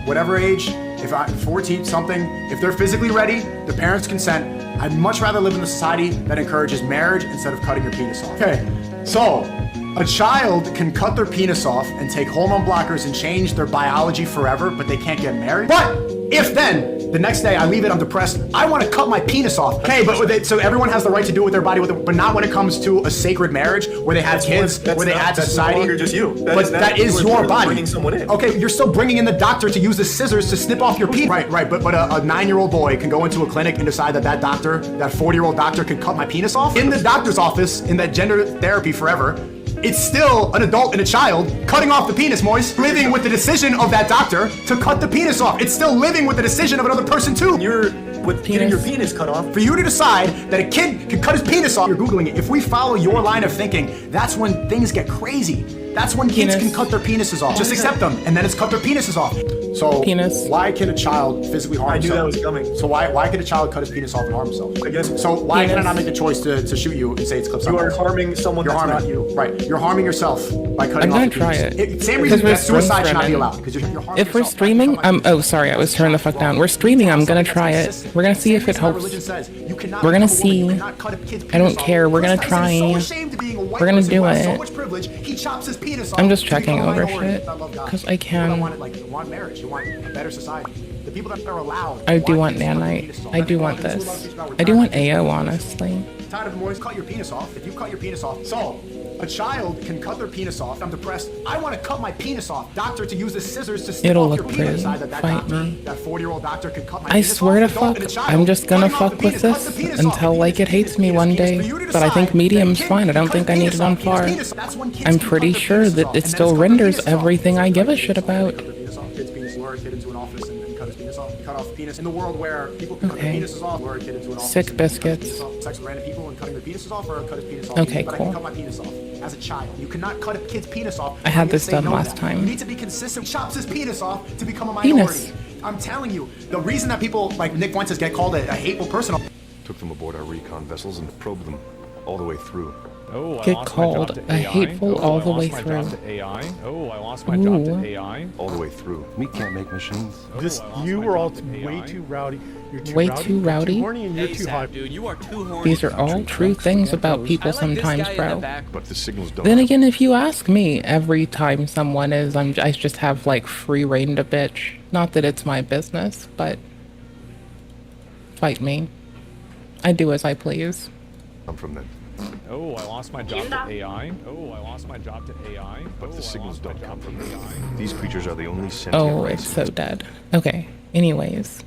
whatever age, if I'm 14 something, if they're physically ready, the parents consent. I'd much rather live in a society that encourages marriage instead of cutting your penis off. Okay, so a child can cut their penis off and take hormone blockers and change their biology forever, but they can't get married. But if then, the next day I leave it, I'm depressed, I want to cut my penis off. Okay, but so everyone has the right to do it with their body, but not when it comes to a sacred marriage where they have kids, where they add to society. That's no longer just you. That is your body. Bringing someone in. Okay, you're still bringing in the doctor to use the scissors to snip off your penis. Right, but a 9-year-old boy can go into a clinic and decide that doctor, that 40-year-old doctor can cut my penis off? In the doctor's office, in that gender therapy forever, it's still an adult and a child cutting off the penis, Moise, living with the decision of that doctor to cut the penis off. It's still living with the decision of another person too. You're with getting your penis cut off. For you to decide that a kid can cut his penis off, you're Googling it. If we follow your line of thinking, that's when things get crazy. That's when kids can cut their penises off. Just accept them, and then it's cut their penises off. So why can a child physically harm himself? I knew that was coming. So why can a child cut his penis off and harm himself? I guess. So why can I not make the choice to shoot you and say it's clip? You are harming someone that's not you. Right. You're harming yourself by cutting off. I'm gonna try it. Same reason that suicide should not be allowed. Because you're harming if we're yourself. streaming, oh sorry, I was turning the fuck down. We're streaming, I'm gonna try it. We're gonna see if it helps. We're gonna see. I don't care. We're gonna try. We're gonna do it. I'm just checking over shit because I can. You want marriage. You want a better society. The people that are allowed. I do want nanite. I do want this. I do want AO, honestly. Tired of Moise, cut your penis off. If you cut your penis off, so a child can cut their penis off. I'm depressed. I want to cut my penis off. Doctor, to use the scissors to snip off your penis. That 40-year-old doctor can cut my penis off. I swear to fuck, I'm just gonna fuck with this until like it hates me one day. But I think medium's fine. I don't think I need it on far. I'm pretty sure that it still renders everything I give a shit about. In the world where people can cut their penises off, lure a kid into an office. Sick biscuits. Sex with random people and cutting their penises off, or cut his penis off. Okay, but cool. I can cut my penis off as a child. You cannot cut a kid's penis off. I had this done last time. You need to be consistent. He chops his penis off to become a minority. I'm telling you, the reason that people like Nick Fuentes get called a hateful person. Took them aboard our recon vessels and probed them all the way through. Oh, get called a hateful all the way through. Oh, I lost my job to AI. All the way through. We can't make machines. You were all way too rowdy. You're too way rowdy, too rowdy? Too horny, and you're too hot. Dude, you are too horny. These are all true things about people sometimes, bro. But the signals don't. Then again, if you ask me, every time someone is, I just have like free reign to bitch. Not that it's my business, but fight me. I do as I please. I'm from them. Oh, I lost my job to AI. Oh, I lost my job to AI. But the signals don't come from them. These creatures are the only sentient Oh, race. it's so dead. Okay, anyways.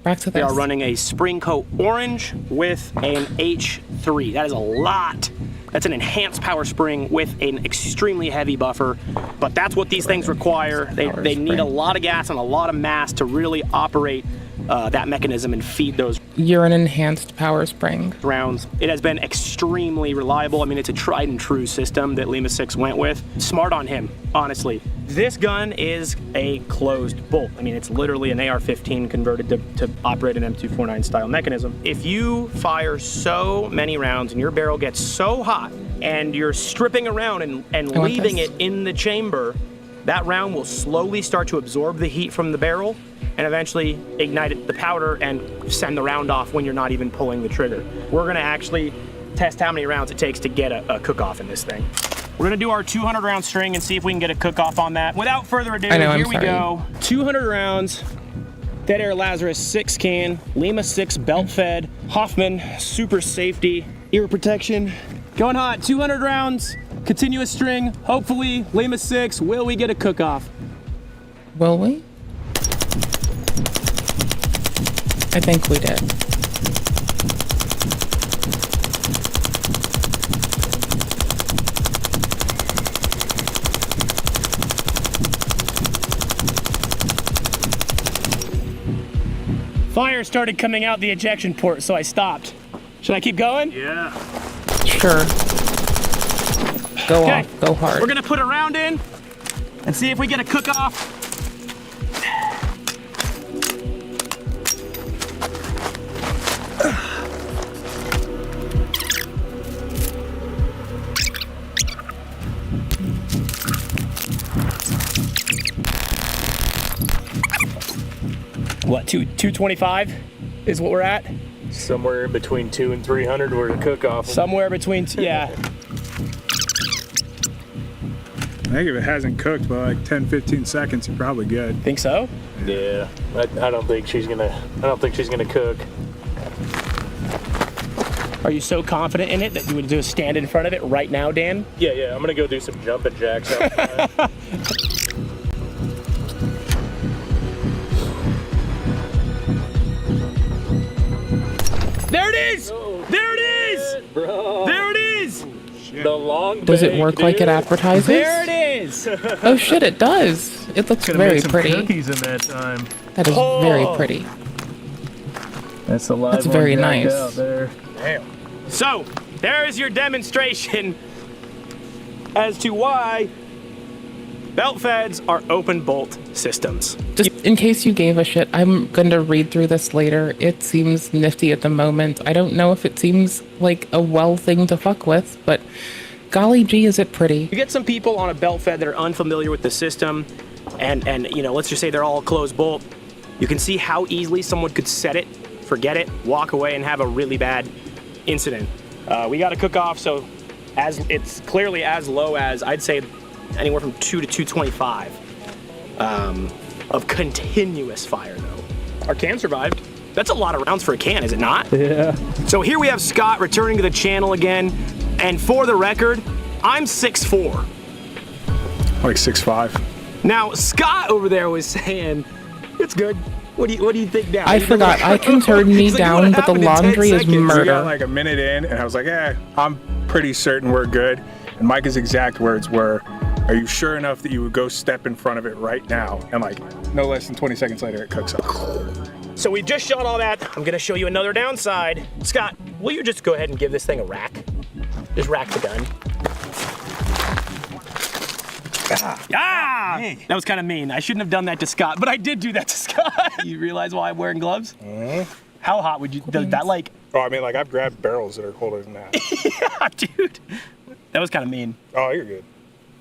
Back to this. They are running a Spring Coat Orange with an H3. That is a lot. That's an enhanced power spring with an extremely heavy buffer. But that's what these things require. They need a lot of gas and a lot of mass to really operate that mechanism and feed those. You're an enhanced power spring. Rounds. It has been extremely reliable. I mean, it's a tried and true system that Lima 6 went with. Smart on him, honestly. This gun is a closed bolt. I mean, it's literally an AR-15 converted to operate an M249 style mechanism. If you fire so many rounds and your barrel gets so hot and you're stripping around and leaving it in the chamber, that round will slowly start to absorb the heat from the barrel and eventually ignite the powder and send the round off when you're not even pulling the trigger. We're gonna actually test how many rounds it takes to get a cook-off in this thing. We're gonna do our 200 round string and see if we can get a cook-off on that. Without further ado, here we go. 200 rounds, Dead Air Lazarus 6 can, Lima 6 belt fed, Hoffman super safety, ear protection. Going hot, 200 rounds, continuous string, hopefully Lima 6, will we get a cook-off? Will we? I think we did. Fire started coming out the ejection port, so I stopped. Should I keep going? Yeah. Sure. Go Okay. off. Go hard. We're gonna put a round in and see if we get a cook-off. What, 225 is what we're at? Somewhere in between 200 and 300 were to cook off. Somewhere between, yeah. I think if it hasn't cooked by like 10-15 seconds, you're probably good. Think so? Yeah, I don't think she's gonna cook. Are you so confident in it that you would just stand in front of it right now, Dan? Yeah, I'm gonna go do some jumping jacks outside. There it is! There it is! Bro. There it is! The long Does it bake, work like it dude. advertises? There it is! Oh shit, it does. It looks Gonna very make some pretty. cookies in that time. That is very pretty. That's a live That's one very jacked nice. out there. So, there is your demonstration as to why belt feds are open bolt systems. Just in case you gave a shit, I'm going to read through this later. It seems nifty at the moment. I don't know if it seems like a well thing to fuck with, but golly gee, is it pretty. You get some people on a belt fed that are unfamiliar with the system, and you know, let's just say they're all closed bolt. You can see how easily someone could set it, forget it, walk away, and have a really bad incident. We got to cook off, so as it's clearly as low as, I'd say, anywhere from 2 to 225 of continuous fire, though. Our can survived. That's a lot of rounds for a can, is it not? Yeah. So here we have Scott returning to the channel again, and for the record, I'm 6'4". Like 6'5". Now, Scott over there was saying, it's good. What do you think now? I forgot, I can turn me He's like, down, "What but the happened in 10 laundry is seconds?" We murder. got like a minute in, and I was like, I'm pretty certain we're good. And Micah's exact words were, "Are you sure enough that you would go step in front of it right now?" And like, no less than 20 seconds later, it cooks up. So we just shot all that. I'm gonna show you another downside. Scott, will you just go ahead and give this thing a rack? Just rack the gun. Ah! That was kind of mean. I shouldn't have done that to Scott, but I did do that to Scott. You realize why I'm wearing gloves? How hot would you, that like? Oh, I mean, like I've grabbed barrels that are colder than that. Yeah, dude. That was kind of mean. Oh, you're good.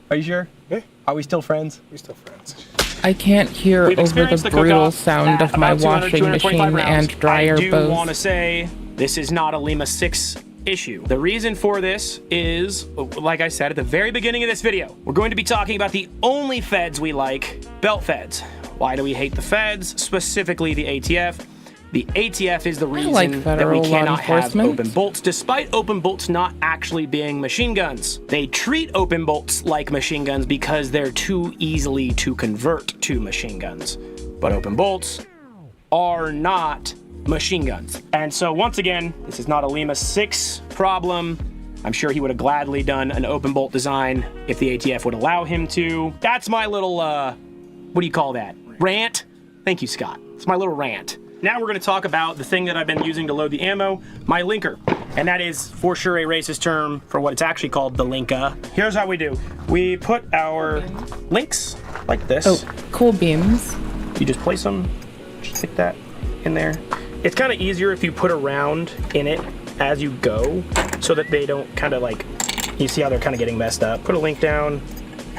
Are you sure? Yeah. Are we still friends? We're still friends. I can't hear We've over experienced the the brutal cook-off sound at of my about 200, washing 225 machine rounds. and dryer I do both. want to say this is not a Lima 6 issue. The reason for this is, like I said at the very beginning of this video, we're going to be talking about the only feds we like, belt feds. Why do we hate the feds, specifically the ATF? The ATF is the reason like that we federal law cannot have enforcement. open bolts, despite open bolts not actually being machine guns. They treat open bolts like machine guns because they're too easily to convert to machine guns. But open bolts are not machine guns. And so once again, this is not a Lima 6 problem. I'm sure he would have gladly done an open bolt design if the ATF would allow him to. That's my little, what do you call that? Rant? Thank you, Scott. It's my little rant. Now we're gonna talk about the thing that I've been using to load the ammo, my linker. And that is for sure a racist term for what it's actually called, the linka. Here's how we do. We put our links like this. Oh, cool beans. You just place them, just stick that in there. It's kind of easier if you put a round in it as you go so that they don't kind of like, you see how they're kind of getting messed up. Put a link down,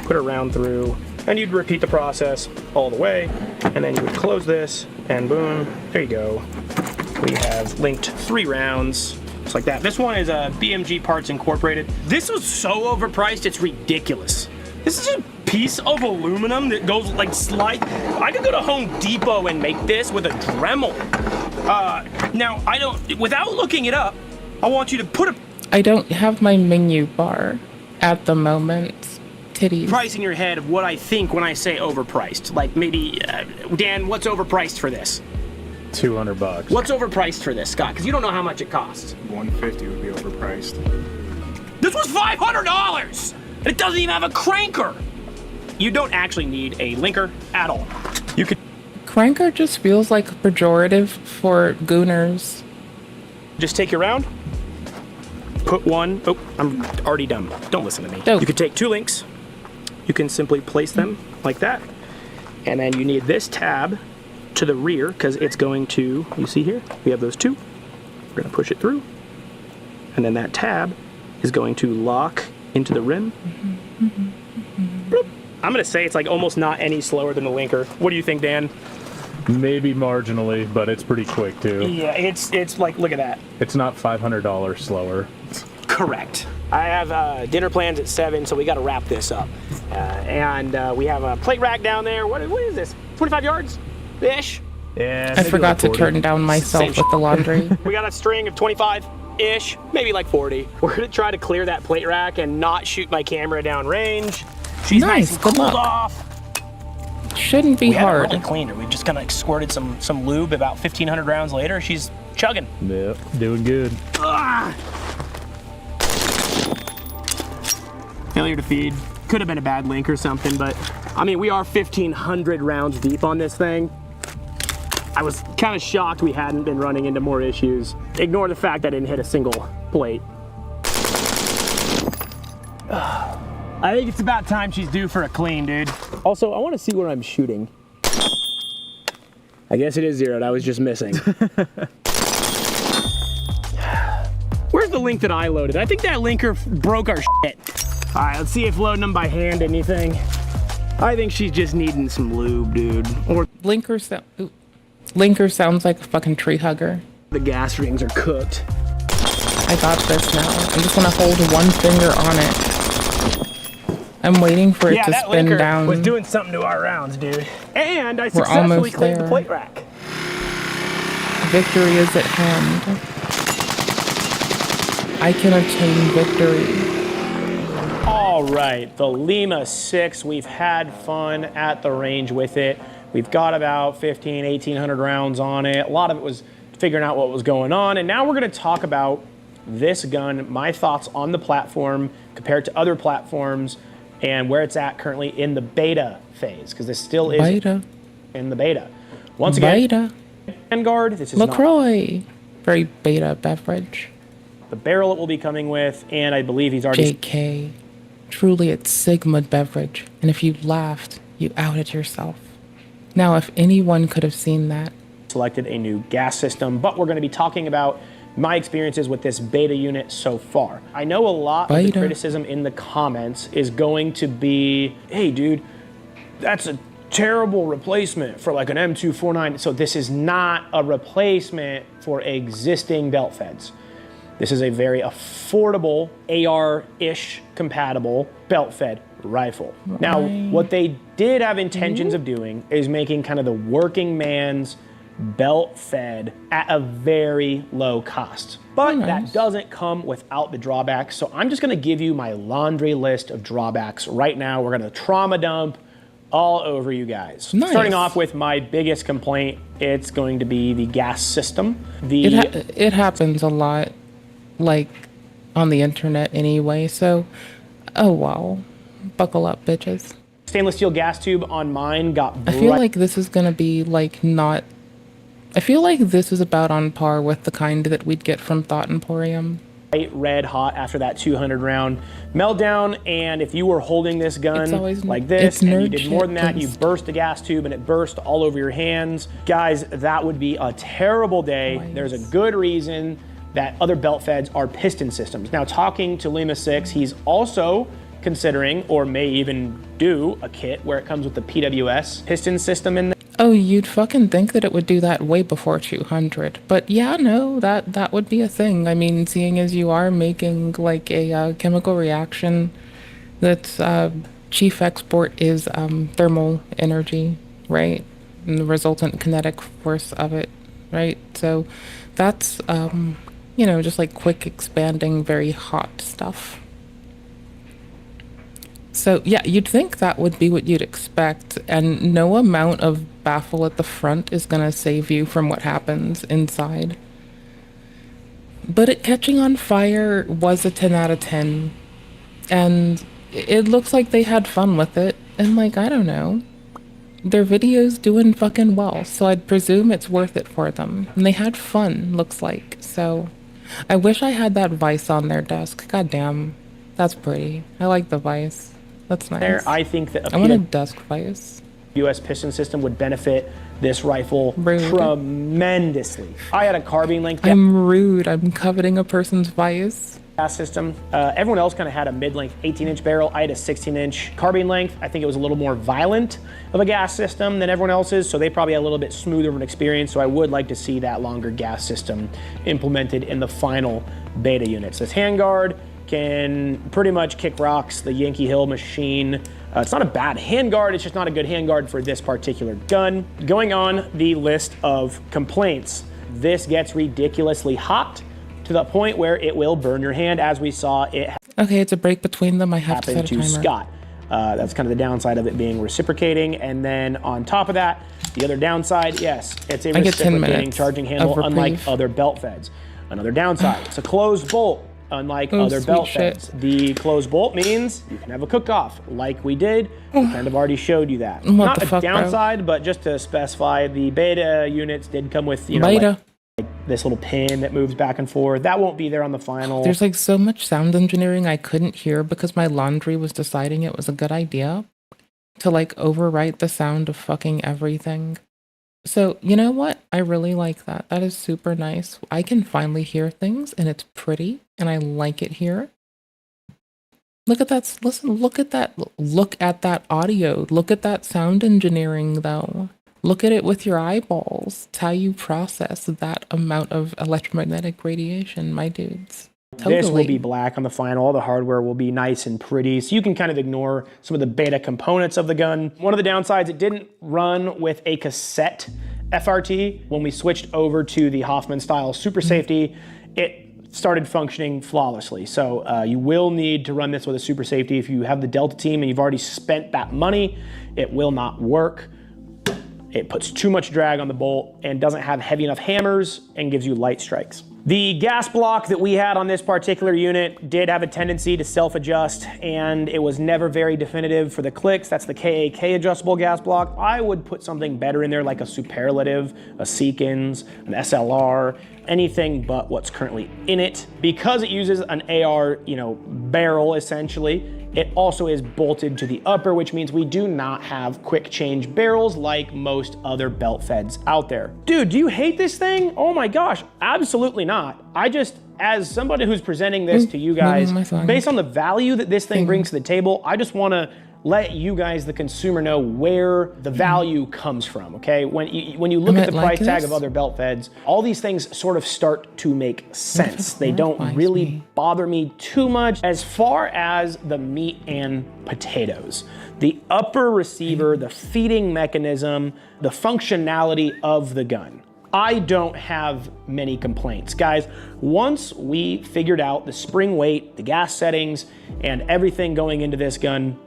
put a round through, and you'd repeat the process all the way, and then you would close this, and boom, there you go. We have linked 3 rounds, just like that. This one is a BMG Parts Incorporated. This was so overpriced, it's ridiculous. This is a piece of aluminum that goes like slide. I could go to Home Depot and make this with a Dremel. Now, I don't, without looking it up, I want you to put a I don't have my menu bar at the moment. Titties. price in your head of what I think when I say overpriced. Like maybe, Dan, what's overpriced for this? $200. What's overpriced for this, Scott? Because you don't know how much it costs. $150 would be overpriced. This was $500! And it doesn't even have a cranker! You don't actually need a linker at all. You could Cranker just feels like a pejorative for gooners. just take your round, put one, oh, I'm already dumb. Don't listen to me. Dope. You could take 2 links. You can simply place them like that. And then you need this tab to the rear because it's going to, you see here, we have those 2. We're gonna push it through. And then that tab is going to lock into the rim. Bloop. I'm gonna say it's like almost not any slower than the linker. What do you think, Dan? Maybe marginally, but it's pretty quick too. Yeah, it's like, look at that. It's not $500 slower. Correct. I have dinner plans at 7, so we got to wrap this up. And we have a plate rack down there. What is this? 25 yards ish? Yeah. I forgot to turn down myself with the laundry. We got a string of 25-ish, maybe like 40. We're gonna try to clear that plate rack and not shoot my camera down range. She's nice and good cooled luck. off. Shouldn't be We haven't hard. really cleaned her. We've just kind of squirted some lube. About 1,500 rounds later, she's chugging. Yep, doing good. Ah! Failure to feed. Could have been a bad link or something, but I mean, we are 1,500 rounds deep on this thing. I was kind of shocked we hadn't been running into more issues. Ignore the fact I didn't hit a single plate. I think it's about time she's due for a clean, dude. Also, I want to see where I'm shooting. I guess it is zeroed. I was just missing. Where's the link that I loaded? I think that linker broke our shit. All right, let's see if loading them by hand anything. I think she's just needing some lube, dude. Or Linker sounds like a fucking tree hugger. the gas rings are cooked. I got this now. I'm just gonna hold one finger on it. I'm waiting for it Yeah, to that spin linker down. was doing something to our rounds, dude. And I We're successfully almost cleaned the there. plate rack. Victory is at hand. I can attain victory. All right, the Lima 6, we've had fun at the range with it. We've got about 1,800 rounds on it. A lot of it was figuring out what was going on. And now we're gonna talk about this gun, my thoughts on the platform compared to other platforms and where it's at currently in the beta phase, because this still is Beta. in the beta. Once again, Beta. Vanguard, this is not LaCroix. Very beta beverage. the barrel it will be coming with, and I believe he's already JK. Truly, it's Sigma beverage. And if you laughed, you outed yourself. Now, if anyone could have seen that. selected a new gas system, but we're going to be talking about my experiences with this beta unit so far. I know a lot of the Beta. criticism in the comments is going to be, hey dude, that's a terrible replacement for like an M249. So this is not a replacement for existing belt feds. This is a very affordable AR-ish compatible belt fed rifle. Now, what they did have intentions of doing is making kind of the working man's belt fed at a very low cost. But that doesn't come without the drawbacks. So I'm just gonna give you my laundry list of drawbacks right now. We're gonna trauma dump all over you guys. Nice. Starting off with my biggest complaint, it's going to be the gas system. It happens a lot, like, on the internet anyway, so, oh wow. Buckle up, bitches. Stainless steel gas tube on mine got I feel like this is gonna be, like, not... I feel like this is about on par with the kind that we'd get from Thought Emporium. bright red hot after that 200 round meltdown, and if you were holding this gun like this and you did more than that, you burst the gas tube and it burst all over your hands. Guys, that would be a terrible day. There's a good reason that other belt feds are piston systems. Now, talking to Lima 6, he's also considering, or may even do, a kit where it comes with the PWS piston system in there. Oh, you'd fucking think that it would do that way before 200. But yeah, no, that would be a thing. I mean, seeing as you are making like a chemical reaction that's chief export is thermal energy, right? And the resultant kinetic force of it, right? So that's, you know, just like quick expanding, very hot stuff. So yeah, you'd think that would be what you'd expect, and no amount of baffle at the front is gonna save you from what happens inside. But it catching on fire was a 10 out of 10, and it looks like they had fun with it, and like, I don't know, their video's doing fucking well, so I'd presume it's worth it for them. And they had fun, looks like, so I wish I had that vise on their desk. God damn. That's pretty. I like the vise. That's nice. There, I think that I want a desk vise. US piston system would benefit this rifle Rude. tremendously. I had a carbine length I'm rude. I'm coveting a person's vise. gas system. Everyone else kind of had a mid-length 18-inch barrel. I had a 16-inch carbine length. I think it was a little more violent of a gas system than everyone else's, so they probably had a little bit smoother of an experience. So I would like to see that longer gas system implemented in the final beta units. This handguard can pretty much kick rocks. The Yankee Hill machine. It's not a bad handguard, it's just not a good handguard for this particular gun. Going on the list of complaints, this gets ridiculously hot to the point where it will burn your hand, as we saw it Okay, it's a break between them. I have to set happen a to timer. Scott. That's kind of the downside of it being reciprocating. And then on top of that, the other downside, yes, it's a I get 10 reciprocating minutes charging handle, of unlike reprieve. other belt feds. Another downside, it's a closed bolt. Unlike Oh, other sweet belt shit. feds, the closed bolt means you can have a cook-off, like we did. We kind of already showed you that. What Not the a fuck, bro? downside, but just to specify, the beta units did come with, you know, Beta. like this little pin that moves back and forth. That won't be there on the final. There's like so much sound engineering I couldn't hear because my laundry was deciding it was a good idea to like overwrite the sound of fucking everything. So, you know what? I really like that. That is super nice. I can finally hear things and it's pretty and I like it here. Look at that. Listen, look at that. Look at that audio. Look at that sound engineering though. Look at it with your eyeballs. It's how you process that amount of electromagnetic radiation, my dudes. Totally. This will be black on the final. All the hardware will be nice and pretty. So you can kind of ignore some of the beta components of the gun. One of the downsides, it didn't run with a cassette FRT. When we switched over to the Hoffman style Super Safety, it started functioning flawlessly. So you will need to run this with a Super Safety. If you have the Delta team and you've already spent that money, it will not work. It puts too much drag on the bolt and doesn't have heavy enough hammers and gives you light strikes. The gas block that we had on this particular unit did have a tendency to self-adjust, and it was never very definitive for the clicks. That's the KAK adjustable gas block. I would put something better in there, like a Superlative, a Seekins, an SLR, anything but what's currently in it. Because it uses an AR, barrel essentially, it also is bolted to the upper, which means we do not have quick change barrels like most other belt feds out there. Dude, do you hate this thing? Oh my gosh, absolutely not. I just, as somebody who's presenting this to you guys, based on the value that this thing brings to the table, I just want to let you guys, the consumer, know where the value comes from, okay? When you look at the price tag of other belt feds, all these things sort of start to make sense. They don't really bother me too much as far as the meat and potatoes. The upper receiver, the feeding mechanism, the functionality of the gun. I don't have many complaints. Guys, once we figured out the spring weight, the gas settings, and everything going into this gun,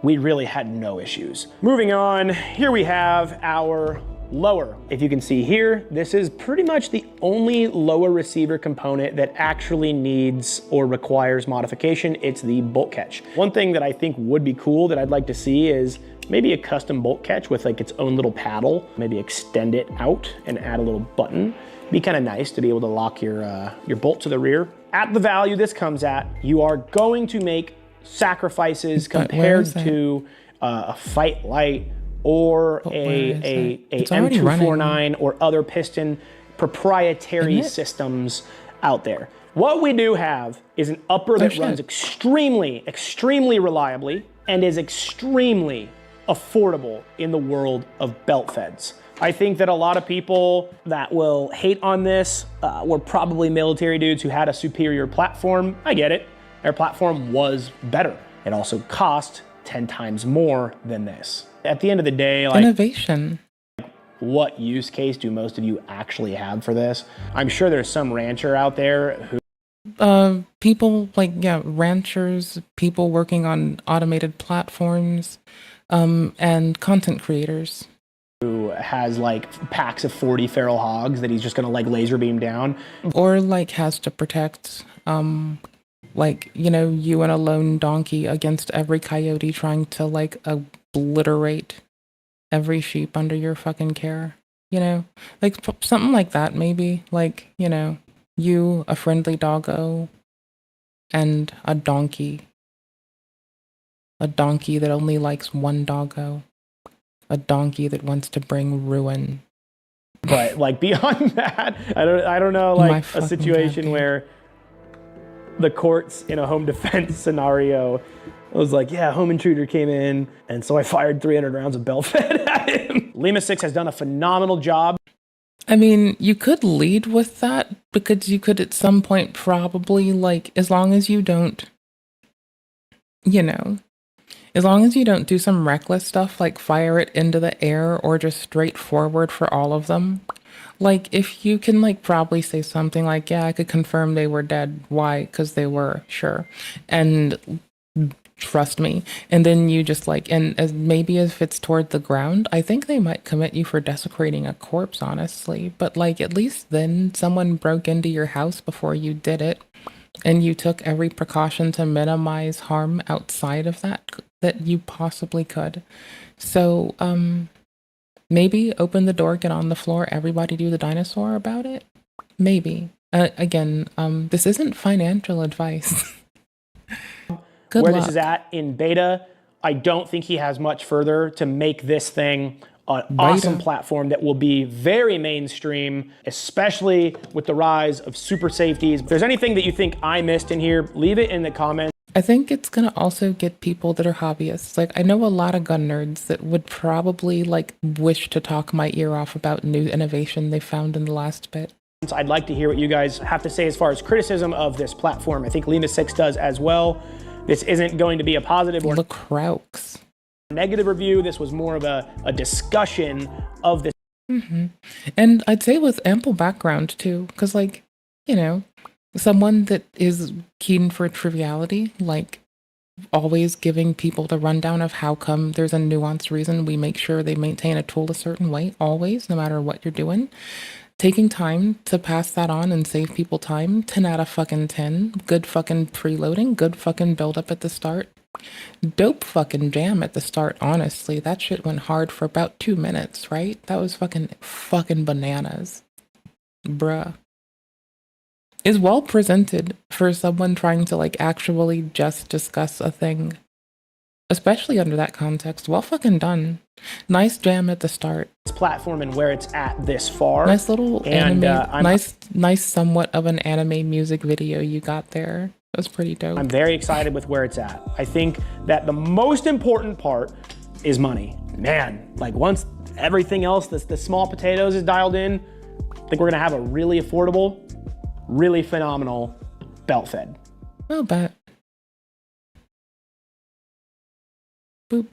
we really had no issues. Moving on, here we have our lower. If you can see here, this is pretty much the only lower receiver component that actually needs or requires modification. It's the bolt catch. One thing that I think would be cool that I'd like to see is maybe a custom bolt catch with like its own little paddle, maybe extend it out and add a little button. Be kind of nice to be able to lock your bolt to the rear. At the value this comes at, you are going to make sacrifices compared to a Fight Light or a M249 or other piston proprietary systems out there. What we do have is an upper that runs extremely, extremely reliably and is extremely affordable in the world of belt feds. I think that a lot of people that will hate on this were probably military dudes who had a superior platform. I get it. Their platform was better. It also cost 10 times more than this. At the end of the day, like, innovation. What use case do most of you actually have for this? I'm sure there's some rancher out there who... people ranchers, people working on automated platforms, and content creators. Who has like packs of 40 feral hogs that he's just gonna like laser beam down. Or like has to protect, you and a lone donkey against every coyote trying to like obliterate every sheep under your fucking care. Like something like that maybe, You, a friendly doggo, and a donkey. A donkey that only likes one doggo. A donkey that wants to bring ruin. But like beyond that, I don't know, like a situation where the courts in a home defense scenario was like, yeah, home intruder came in, and so I fired 300 rounds of bell-fed at him. Lima 6 has done a phenomenal job. I mean, you could lead with that, because you could at some point probably, like, as long as you don't, you know, as long as you don't do some reckless stuff, like fire it into the air or just straight forward for all of them. Like, if you can, like, probably say something like, yeah, I could confirm they were dead. Why? Because they were, sure. And trust me. And then you just, like, and as maybe if it's toward the ground, I think they might commit you for desecrating a corpse, honestly. But, like, at least then someone broke into your house before you did it. And you took every precaution to minimize harm outside of that you possibly could. So, maybe open the door, get on the floor, everybody do the dinosaur about it? Maybe. Again, this isn't financial advice. Good Where luck. this is at in beta, I don't think he has much further to make this thing an awesome platform that will be very mainstream, especially with the rise of super safeties. If there's anything that you think I missed in here, leave it in the comments. I think it's going to also get people that are hobbyists. Like, I know a lot of gun nerds that would probably, like, wish to talk my ear off about new innovation they found in the last bit. I'd like to hear what you guys have to say as far as criticism of this platform. I think Lima 6 does as well. This isn't going to be a positive or negative review. This was more of a discussion of this. And I'd say with ample background, too, because, like, you know, someone that is keen for triviality, like always giving people the rundown of how come there's a nuanced reason we make sure they maintain a tool a certain way, always, no matter what you're doing. Taking time to pass that on and save people time, 10 out of fucking 10. Good fucking preloading, good fucking build up at the start. Dope fucking jam at the start, honestly. That shit went hard for about 2 minutes, right? That was fucking bananas. Bruh. Is well presented for someone trying to, like, actually just discuss a thing. Especially under that context. Well fucking done. Nice jam at the start. This platform and where it's at this far. Nice little anime, nice somewhat of an anime music video you got there. That was pretty dope. I'm very excited with where it's at. I think that the most important part is money. Man, like once everything else, the small potatoes is dialed in, I think we're gonna have a really affordable, really phenomenal belt fed. I'll bet. Boop.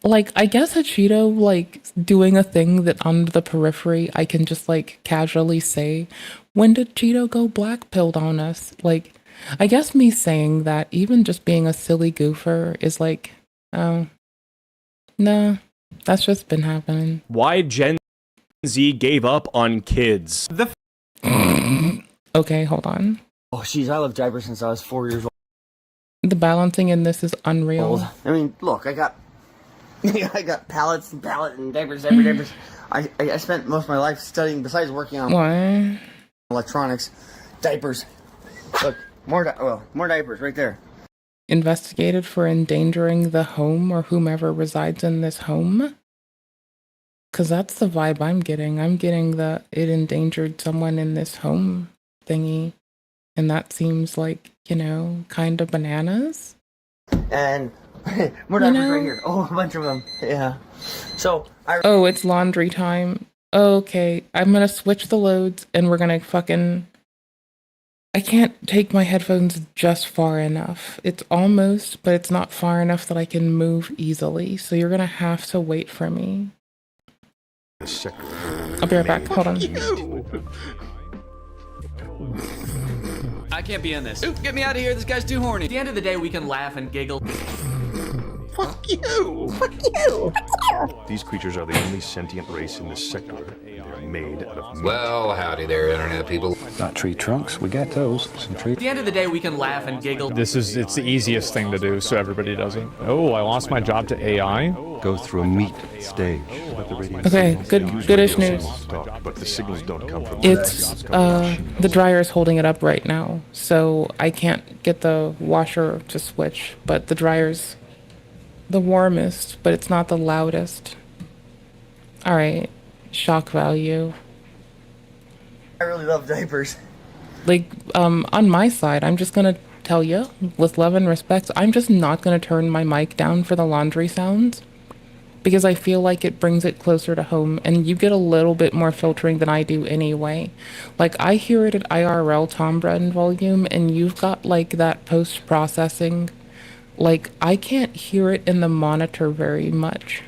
Like, I guess a Cheeto, like, doing a thing that on the periphery I can just, like, casually say, when did Cheeto go black-pilled on us? Like, I guess me saying that, even just being a silly goofer, is like, oh, nah, that's just been happening. Why Gen Z gave up on kids. Okay, hold on. Oh, jeez, I loved diapers since I was 4 years old. The balancing in this is unreal. I mean, look, I got pallets and diapers, diapers. I spent most of my life studying, besides working on electronics, diapers. Look, more diapers right there. Investigated for endangering the home or whomever resides in this home? Because that's the vibe I'm getting. I'm getting that it endangered someone in this home thingy. And that seems like, you know, kind of bananas. And more diapers right here. Oh, a bunch of them. Yeah. So, oh, it's laundry time. Okay, I'm gonna switch the loads and we're gonna fucking... I can't take my headphones just far enough. It's almost, but it's not far enough that I can move easily. So you're gonna have to wait for me. I'll be right back. Hold on. I can't be in this. Oop, get me out of here. This guy's too horny. At the end of the day, we can laugh and giggle. Fuck you! Fuck you! These creatures are the only sentient race in this sector. They're made out of meat. Well, howdy there, internet people. Got tree trunks. We got those. Some tree. At the end of the day, we can laugh and giggle. It's the easiest thing to do, so everybody does it. Oh, I lost my job to AI. Go through a meat stage. Okay, goodish news. But the signals don't come from It's, the dryer is holding it up right now, so I can't get the washer to switch, but the dryer's the warmest, but it's not the loudest. Alright, shock value. I really love diapers. Like, on my side, I'm just gonna tell you, with love and respect, I'm just not gonna turn my mic down for the laundry sounds, because I feel like it brings it closer to home, and you get a little bit more filtering than I do anyway. Like, I hear it at IRL timbre and volume, and you've got, like, that post-processing. Like, I can't hear it in the monitor very much.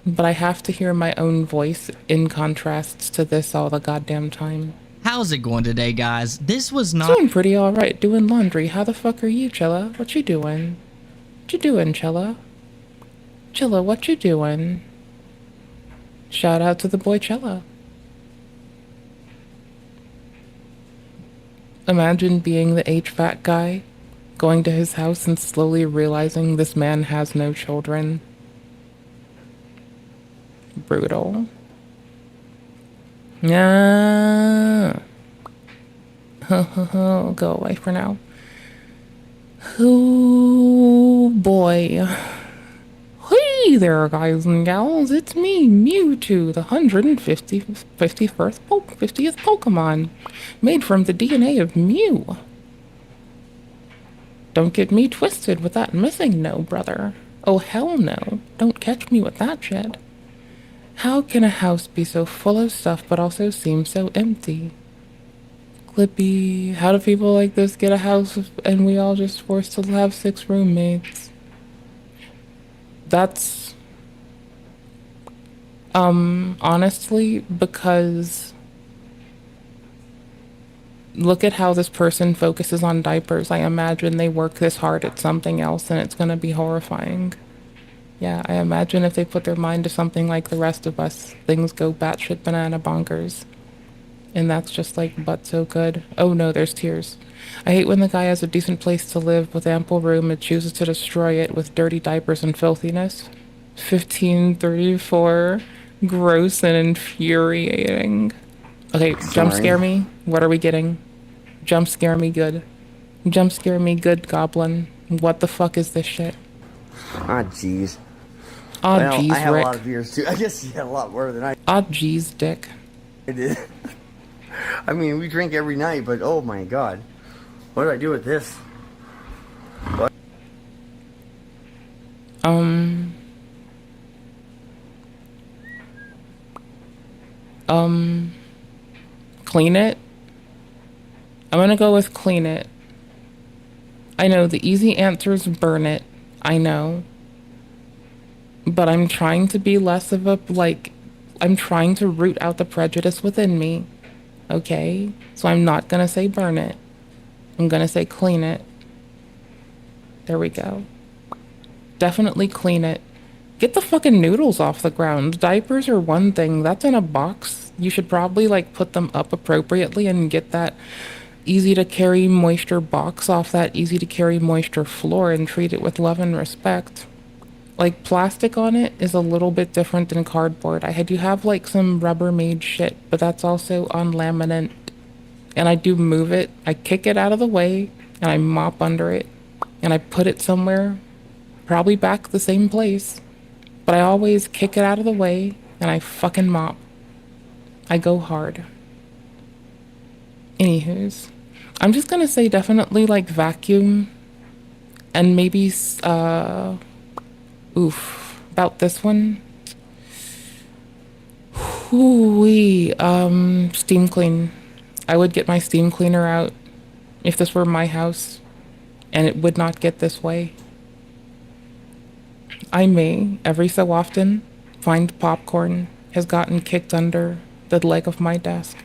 But I have to hear my own voice in contrasts to this all the goddamn time. How's it going today, guys? This was not... Doing pretty alright, doing laundry. How the fuck are you, Chilla? What you doing? What you doing, Chilla? Chilla, what you doing? Shout out to the boy Chilla. Imagine being the HVAC guy, going to his house and slowly realizing this man has no children. Brutal. Yeah. Go away for now. Oh boy. Hey there, guys and gals. It's me, Mewtwo, the 50th Pokemon, made from the DNA of Mew. Don't get me twisted with that missing no, brother. Oh, hell no. Don't catch me with that shit. How can a house be so full of stuff but also seem so empty? Clippy, how do people like this get a house and we all just forced to have 6 roommates? That's... honestly, because... Look at how this person focuses on diapers. I imagine they work this hard at something else and it's gonna be horrifying. Yeah, I imagine if they put their mind to something like the rest of us, things go batshit banana bonkers. And that's just like, but so good. Oh no, there's tears. I hate when the guy has a decent place to live with ample room and chooses to destroy it with dirty diapers and filthiness. 1534. Gross and infuriating. Okay, jump scare me. What are we getting? Jump scare me good. Jump scare me good, goblin. What the fuck is this shit? Ah, jeez. Aw, well, jeez, I have Rick. a lot of beers too. I guess you had a lot more than I. Aw, jeez, Dick. I did. I mean, we drink every night, but oh my god. What do I do with this? What? Clean it? I'm gonna go with clean it. I know the easy answer is burn it. I know. But I'm trying to be less of a, like, I'm trying to root out the prejudice within me. Okay? So I'm not gonna say burn it. I'm gonna say clean it. There we go. Definitely clean it. Get the fucking noodles off the ground. Diapers are one thing. That's in a box. You should probably, like, put them up appropriately and get that easy to carry moisture box off that easy to carry moisture floor and treat it with love and respect. Like, plastic on it is a little bit different than cardboard. I do have like some Rubbermaid shit, but that's also on laminate. And I do move it, I kick it out of the way, and I mop under it. And I put it somewhere, probably back the same place. But I always kick it out of the way, and I fucking mop. I go hard. Anywho's. I'm just gonna say definitely like vacuum. And maybe, oof. About this one. Hoo-wee. Steam clean. I would get my steam cleaner out if this were my house. And it would not get this way. I may, every so often, find popcorn has gotten kicked under the leg of my desk.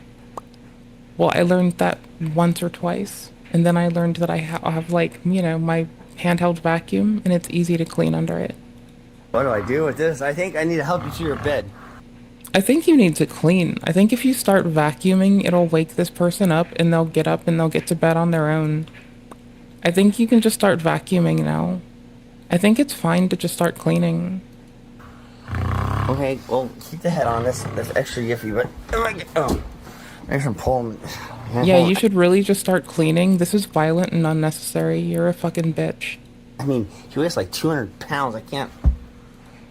Well, I learned that once or twice. And then I learned that I have like, you know, my handheld vacuum, and it's easy to clean under it. What do I do with this? I think I need to help you to your bed. I think you need to clean. I think if you start vacuuming, it'll wake this person up, and they'll get up and they'll get to bed on their own. I think you can just start vacuuming now. I think it's fine to just start cleaning. Okay, well, keep the head on. That's extra yiffy, but there's some pulling. Yeah, you should really just start cleaning. This is violent and unnecessary. You're a fucking bitch. I mean, he weighs like 200 pounds. I can't.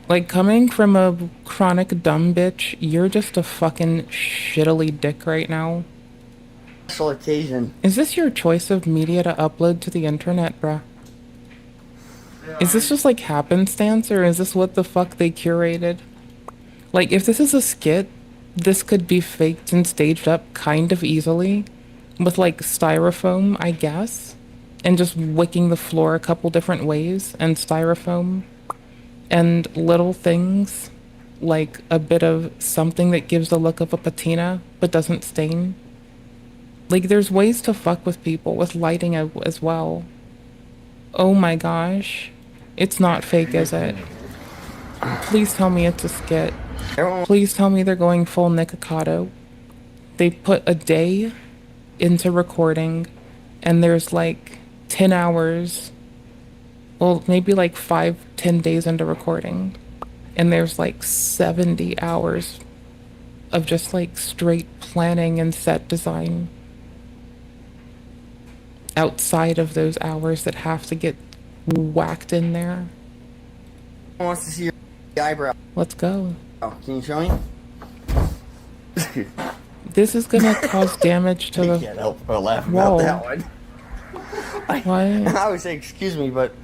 Like, coming from a chronic dumb bitch, you're just a fucking shittily dick right now. Special occasion. Is this your choice of media to upload to the internet, bruh? Is this just like happenstance, or is this what the fuck they curated? Like, if this is a skit, this could be faked and staged up kind of easily with like styrofoam, I guess, and just wicking the floor a couple different ways, and styrofoam, and little things like a bit of something that gives the look of a patina but doesn't stain. Like, there's ways to fuck with people with lighting as well. Oh my gosh. It's not fake, is it? Please tell me it's a skit. Please tell me they're going full Nikocado. They put a day into recording, and there's like 10 hours, well, maybe like 5-10 days into recording, and there's like 70 hours of just like straight planning and set design outside of those hours that have to get whacked in there. Who wants to see your eyebrow? Let's go. Oh, can you show me? This is gonna cause damage to the can't help but laugh wall. about that one. Why? I would say excuse me, but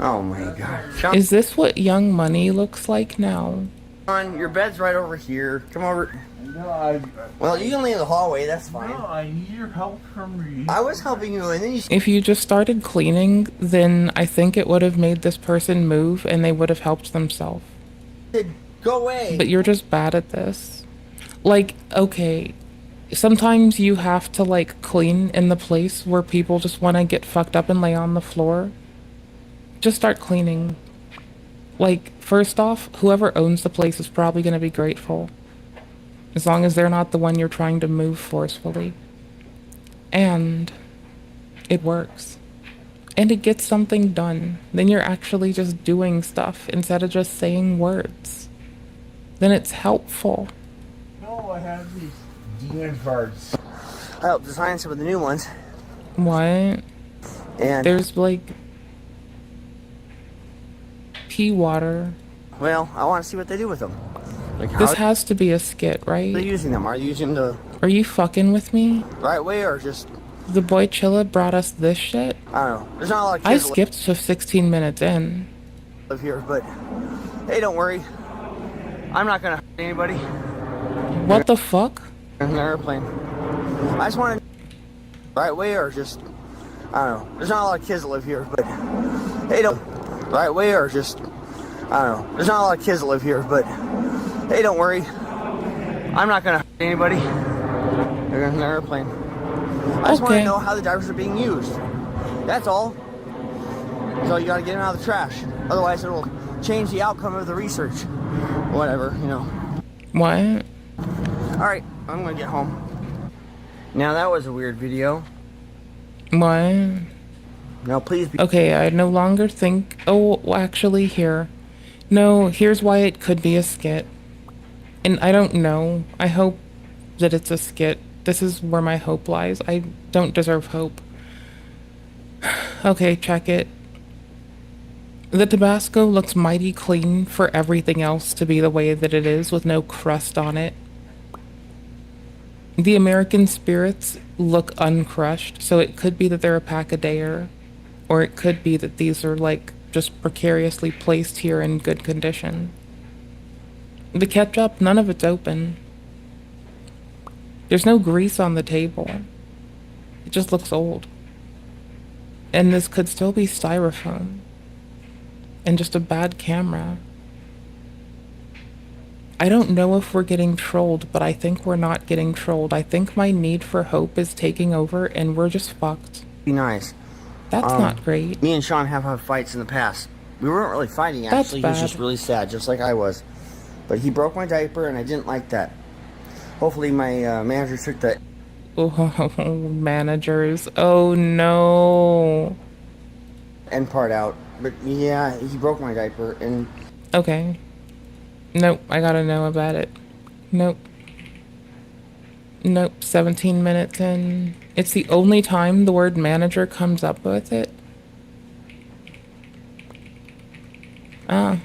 oh my god. Is this what Young Money looks like now? Sean, your bed's right over here. Come over. No, well, you can leave the hallway. That's fine. No, I need your help from me. I was helping you, and then you. If you just started cleaning, then I think it would have made this person move, and they would have helped themselves. Go away. But you're just bad at this. Like, okay, sometimes you have to like clean in the place where people just want to get fucked up and lay on the floor. Just start cleaning. Like, first off, whoever owns the place is probably going to be grateful. As long as they're not the one you're trying to move forcefully. And it works. And it gets something done. Then you're actually just doing stuff instead of just saying words. Then it's helpful. No, I have these DN cards. I helped design some of the new ones. What? And there's like pea water. Well, I want to see what they do with them. Like this has to be a skit, right? They're using them. Are they using them the Are you fucking with me? right way or just? The boy Chilla brought us this shit. I don't know. There's not a lot of I kids skipped to 16 minutes in. live here, but hey, don't worry. I'm not gonna hurt anybody. What the fuck? In an airplane. I just want to right way or just? I don't know. There's not a lot of kids that live here, but hey, don't right way or just? I don't know. There's not a lot of kids that live here, but hey, don't worry. I'm not gonna hurt anybody. They're in an airplane. I just want to know how the diapers are being used. That's all. So you gotta get them out of the trash. Otherwise, it'll change the outcome of the research. Whatever, you know. What? Alright, I'm gonna get home. Now, that was a weird video. What? Now, please be. Okay, I no longer think. Oh, well, actually, here. No, here's why it could be a skit. And I don't know. I hope that it's a skit. This is where my hope lies. I don't deserve hope. Okay, check it. The Tabasco looks mighty clean for everything else to be the way that it is, with no crust on it. The American spirits look uncrushed, so it could be that they're a pack-a-dayer, or it could be that these are like just precariously placed here in good condition. The ketchup, none of it's open. There's no grease on the table. It just looks old. And this could still be styrofoam. And just a bad camera. I don't know if we're getting trolled, but I think we're not getting trolled. I think my need for hope is taking over and we're just fucked. Be nice. That's not great. Me and Sean have had fights in the past. We weren't really fighting, That's actually. He was bad. just really sad, just like I was. But he broke my diaper, and I didn't like that. Hopefully my manager took the Oh, managers. Oh no. end part out. But yeah, he broke my diaper, and... Okay. Nope, I gotta know about it. Nope. Nope, 17 minutes in. It's the only time the word manager comes up with it. Ah.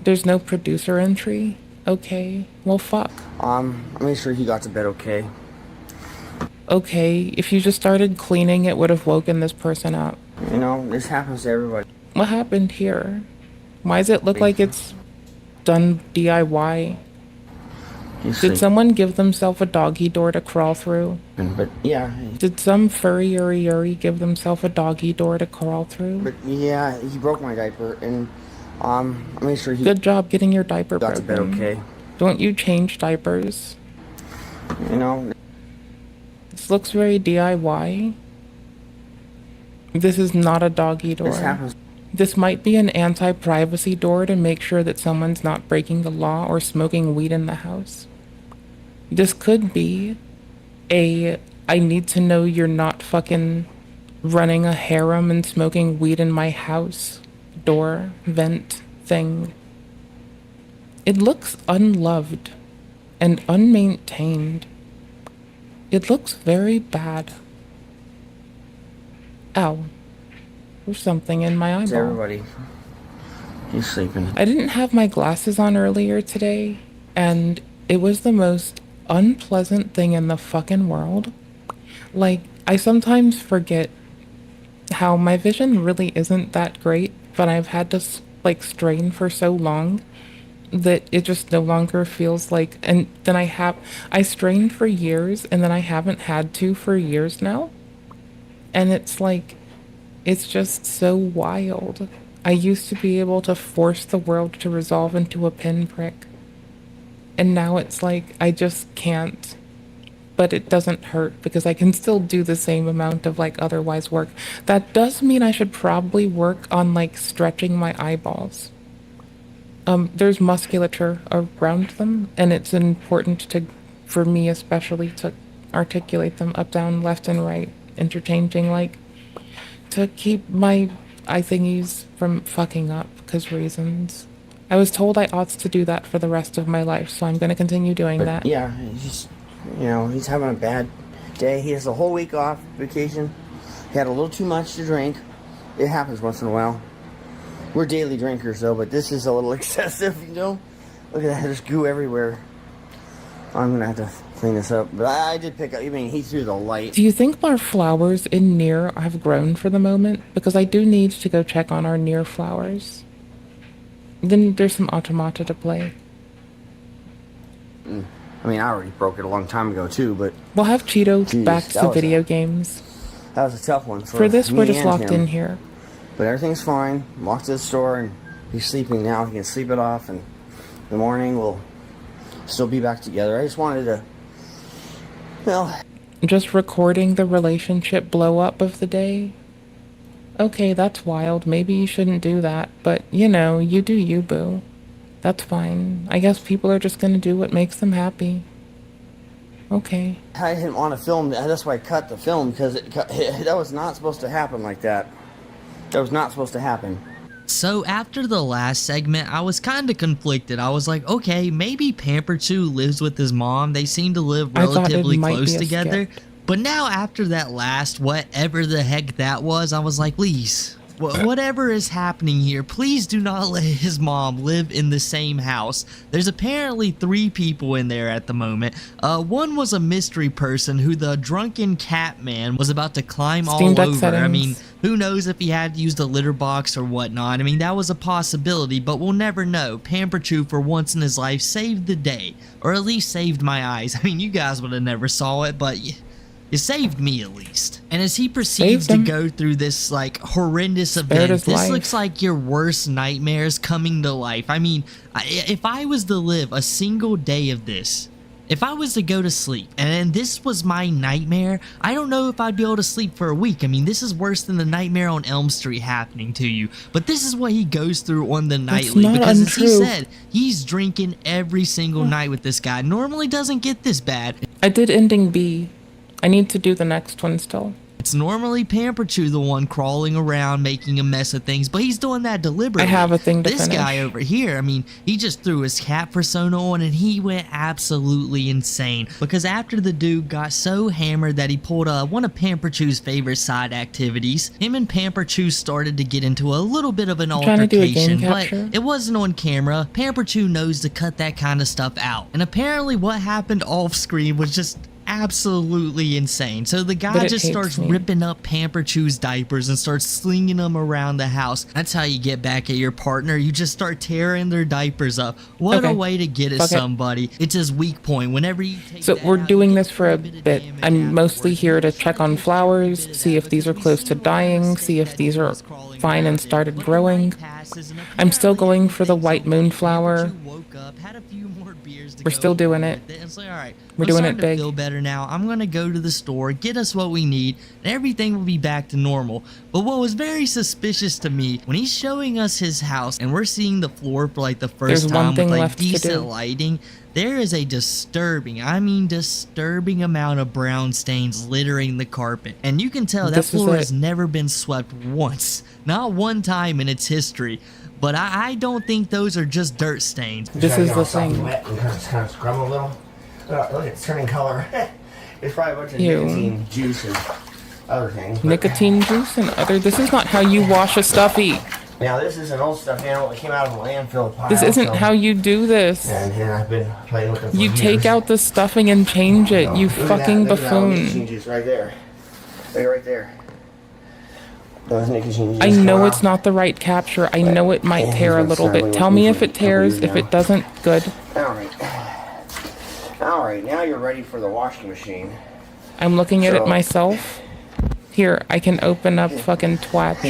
There's no producer entry? Okay, well fuck. I made sure he got to bed okay. Okay, if you just started cleaning, it would have woken this person up. You know, this happens to everybody. What happened here? Why does it look like it's done DIY? Did someone give themselves a doggy door to crawl through? But yeah. Did some furry yuri give themselves a doggy door to crawl through? But yeah, he broke my diaper, and I made sure he Good job getting your diaper got to broken. bed okay. Don't you change diapers? You know, This looks very DIY. This is not a doggy door. this happens. This might be an anti-privacy door to make sure that someone's not breaking the law or smoking weed in the house. This could be a I need to know you're not fucking running a harem and smoking weed in my house door vent thing. It looks unloved and unmaintained. It looks very bad. Ow. There's something in my It's eyeball. everybody. He's sleeping. I didn't have my glasses on earlier today, and it was the most unpleasant thing in the fucking world. Like, I sometimes forget how my vision really isn't that great, but I've had to, like, strain for so long that it just no longer feels like, and then I strained for years, and then I haven't had to for years now. And it's like, it's just so wild. I used to be able to force the world to resolve into a pinprick. And now it's like, I just can't. But it doesn't hurt because I can still do the same amount of like otherwise work. That does mean I should probably work on like stretching my eyeballs. There's musculature around them, and it's important for me especially, to articulate them up, down, left, and right, interchanging, like, to keep my eye thingies from fucking up because reasons. I was told I ought to do that for the rest of my life, so I'm going to continue doing that. Yeah, he's, you know, he's having a bad day. He has a whole week off, vacation. He had a little too much to drink. It happens once in a while. We're daily drinkers, though, but this is a little excessive, you know? Look at that, there's goo everywhere. I'm going to have to clean this up. But I did pick up, I mean, he threw the light. Do you think our flowers in near have grown for the moment? Because I do need to go check on our near flowers. Then there's some automata to play. I mean, I already broke it a long time ago, too, but... We'll have Cheeto Jeez, back that to was video games. That was a tough one. For this, we're me just and locked him. in here. But everything's fine. Walked to the store, and he's sleeping now. He can sleep it off, and in the morning we'll still be back together. I just wanted to... Well... Just recording the relationship blow-up of the day? Okay, that's wild. Maybe you shouldn't do that. But, you know, you do you, boo. That's fine. I guess people are just gonna do what makes them happy. Okay. I didn't want to film. That's why I cut the film, because that was not supposed to happen like that. That was not supposed to happen. So after the last segment, I was kind of conflicted. I was like, okay, maybe Pamperchu lives with his mom. They seem to live relatively close together. But now after that last, whatever the heck that was, I was like, please, whatever is happening here, please do not let his mom live in the same house. There's apparently 3 people in there at the moment. One was a mystery person who the drunken cat man was about to climb all over. Settings. I mean, who knows if he had used a litter box or whatnot. I mean, that was a possibility, but we'll never know. Pamperchu, for once in his life, saved the day. Or at least saved my eyes. I mean, you guys would have never saw it, but... You saved me, at least. And as he proceeds to go through this, like, horrendous event, this looks like your worst nightmares coming to life. I mean, if I was to live a single day of this, If I was to go to sleep, and this was my nightmare, I don't know if I'd be able to sleep for a week. I mean, this is worse than the Nightmare on Elm Street happening to you. But this is what he goes through on the nightly. Because as he said, he's drinking every single night with this guy. Normally doesn't get this bad. I did ending B. I need to do the next one still. It's normally Pamperchu the one crawling around making a mess of things, but he's doing that deliberately. I have a thing to This finish. guy over here, I mean, he just threw his cat persona on and he went absolutely insane. Because after the dude got so hammered that he pulled one of Pamperchu's favorite side activities, him and Pamperchu started to get into a little bit of an altercation, but it wasn't on camera. Pamperchu knows to cut that kind of stuff out. And apparently what happened off screen was just absolutely insane. So the guy just starts ripping up Pamperchu's diapers and starts slinging them around the house. That's how you get back at your partner. You just start tearing their diapers up. What a way to get at somebody. It's his weak point. Whenever you take So we're doing this for a bit. I'm mostly here to check on flowers, see if these are close to dying, see if these are fine and started growing. I'm still going for the white moonflower. We're still doing it. It's like, all right, we're doing it big. Feel better now. I'm gonna go to the store, get us what we need, and everything will be back to normal. But what was very suspicious to me when he's showing us his house and we're seeing the floor for like the first time with like decent lighting, there is a disturbing, I mean disturbing amount of brown stains littering the carpet. And you can tell that floor has never been swept once. Not one time in its history. But I don't think those are just dirt stains. This is the thing. Wet and kind of scrub a little. Look, it's turning color. It's probably a bunch of nicotine juice and other things. Nicotine juice and other. This is not how you wash a stuffy. Now this is an old stuffed animal that came out of a landfill pile. This isn't how you do this. And I've been playing with it for You years. take out the stuffing and change it. You fucking buffoon. Nicotine juice right there. Look right there. I know it's not the right capture. I know it might tear a little bit. Tell me if it tears. If it doesn't, good. Alright, now you're ready for the washing machine. I'm looking at it myself. Here, I can open up fucking Twatch.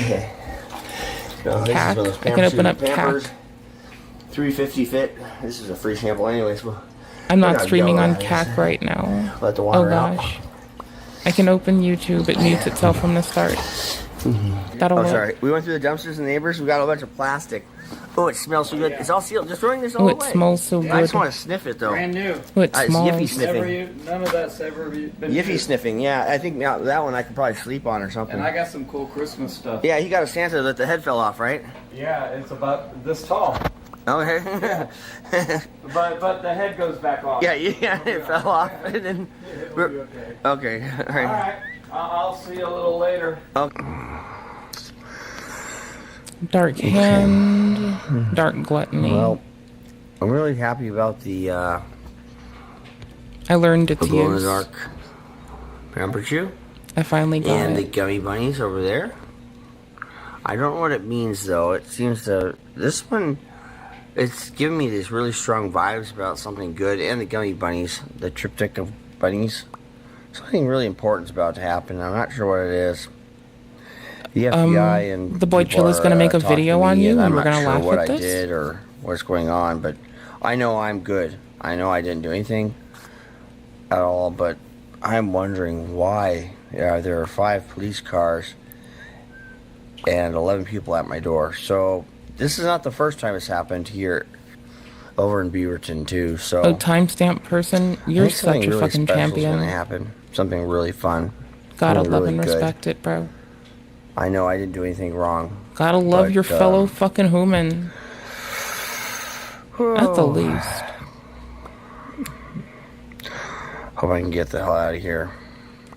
Cack. I can open up Cack. 350 fit. This is a free sample anyways. I'm not streaming on Cack right now. Let the water gosh. I can open YouTube. It mutes itself from the start. That'll work. Sorry. We went through the dumpsters and neighbors. We got a bunch of plastic. Oh, it smells so good. It's all sealed. Just throwing this all away. It smells so good. I just want to sniff it though. Brand new. It smells. Yiffy sniffing. None of that's ever been Yiffy sniffing. Yeah, I think now that one I could probably sleep on or something. And I got some cool Christmas stuff. Yeah, he got a Santa that the head fell off, right? Yeah, it's about this tall. Okay. Yeah. but the head goes back off. Yeah, it fell off. And then okay. All right. All right. I'll see you a little later. Okay. Dark hand, dark gluttony. Well, I'm really happy about the I learned its use. glow-in-the-dark Pamperchu. I finally got and it. the gummy bunnies over there. I don't know what it means though. It seems to this one. It's giving me these really strong vibes about something good, and the gummy bunnies, the triptych of bunnies. Something really important is about to happen. I'm not sure what it is. The FBI and the boy Chilla's gonna make a video on you, and we're gonna laugh what at I this. did or what's going on, but I know I'm good. I know I didn't do anything at all, but I'm wondering why there are 5 police cars and 11 people at my door. So this is not the first time it's happened here over in Beaverton too. So timestamp person, you're such a really fucking champion. Gonna happen. Something really fun. Gotta love really and good. respect it, bro. I know I didn't do anything wrong. Gotta love your fellow fucking human. At the least. Hope I can get the hell out of here.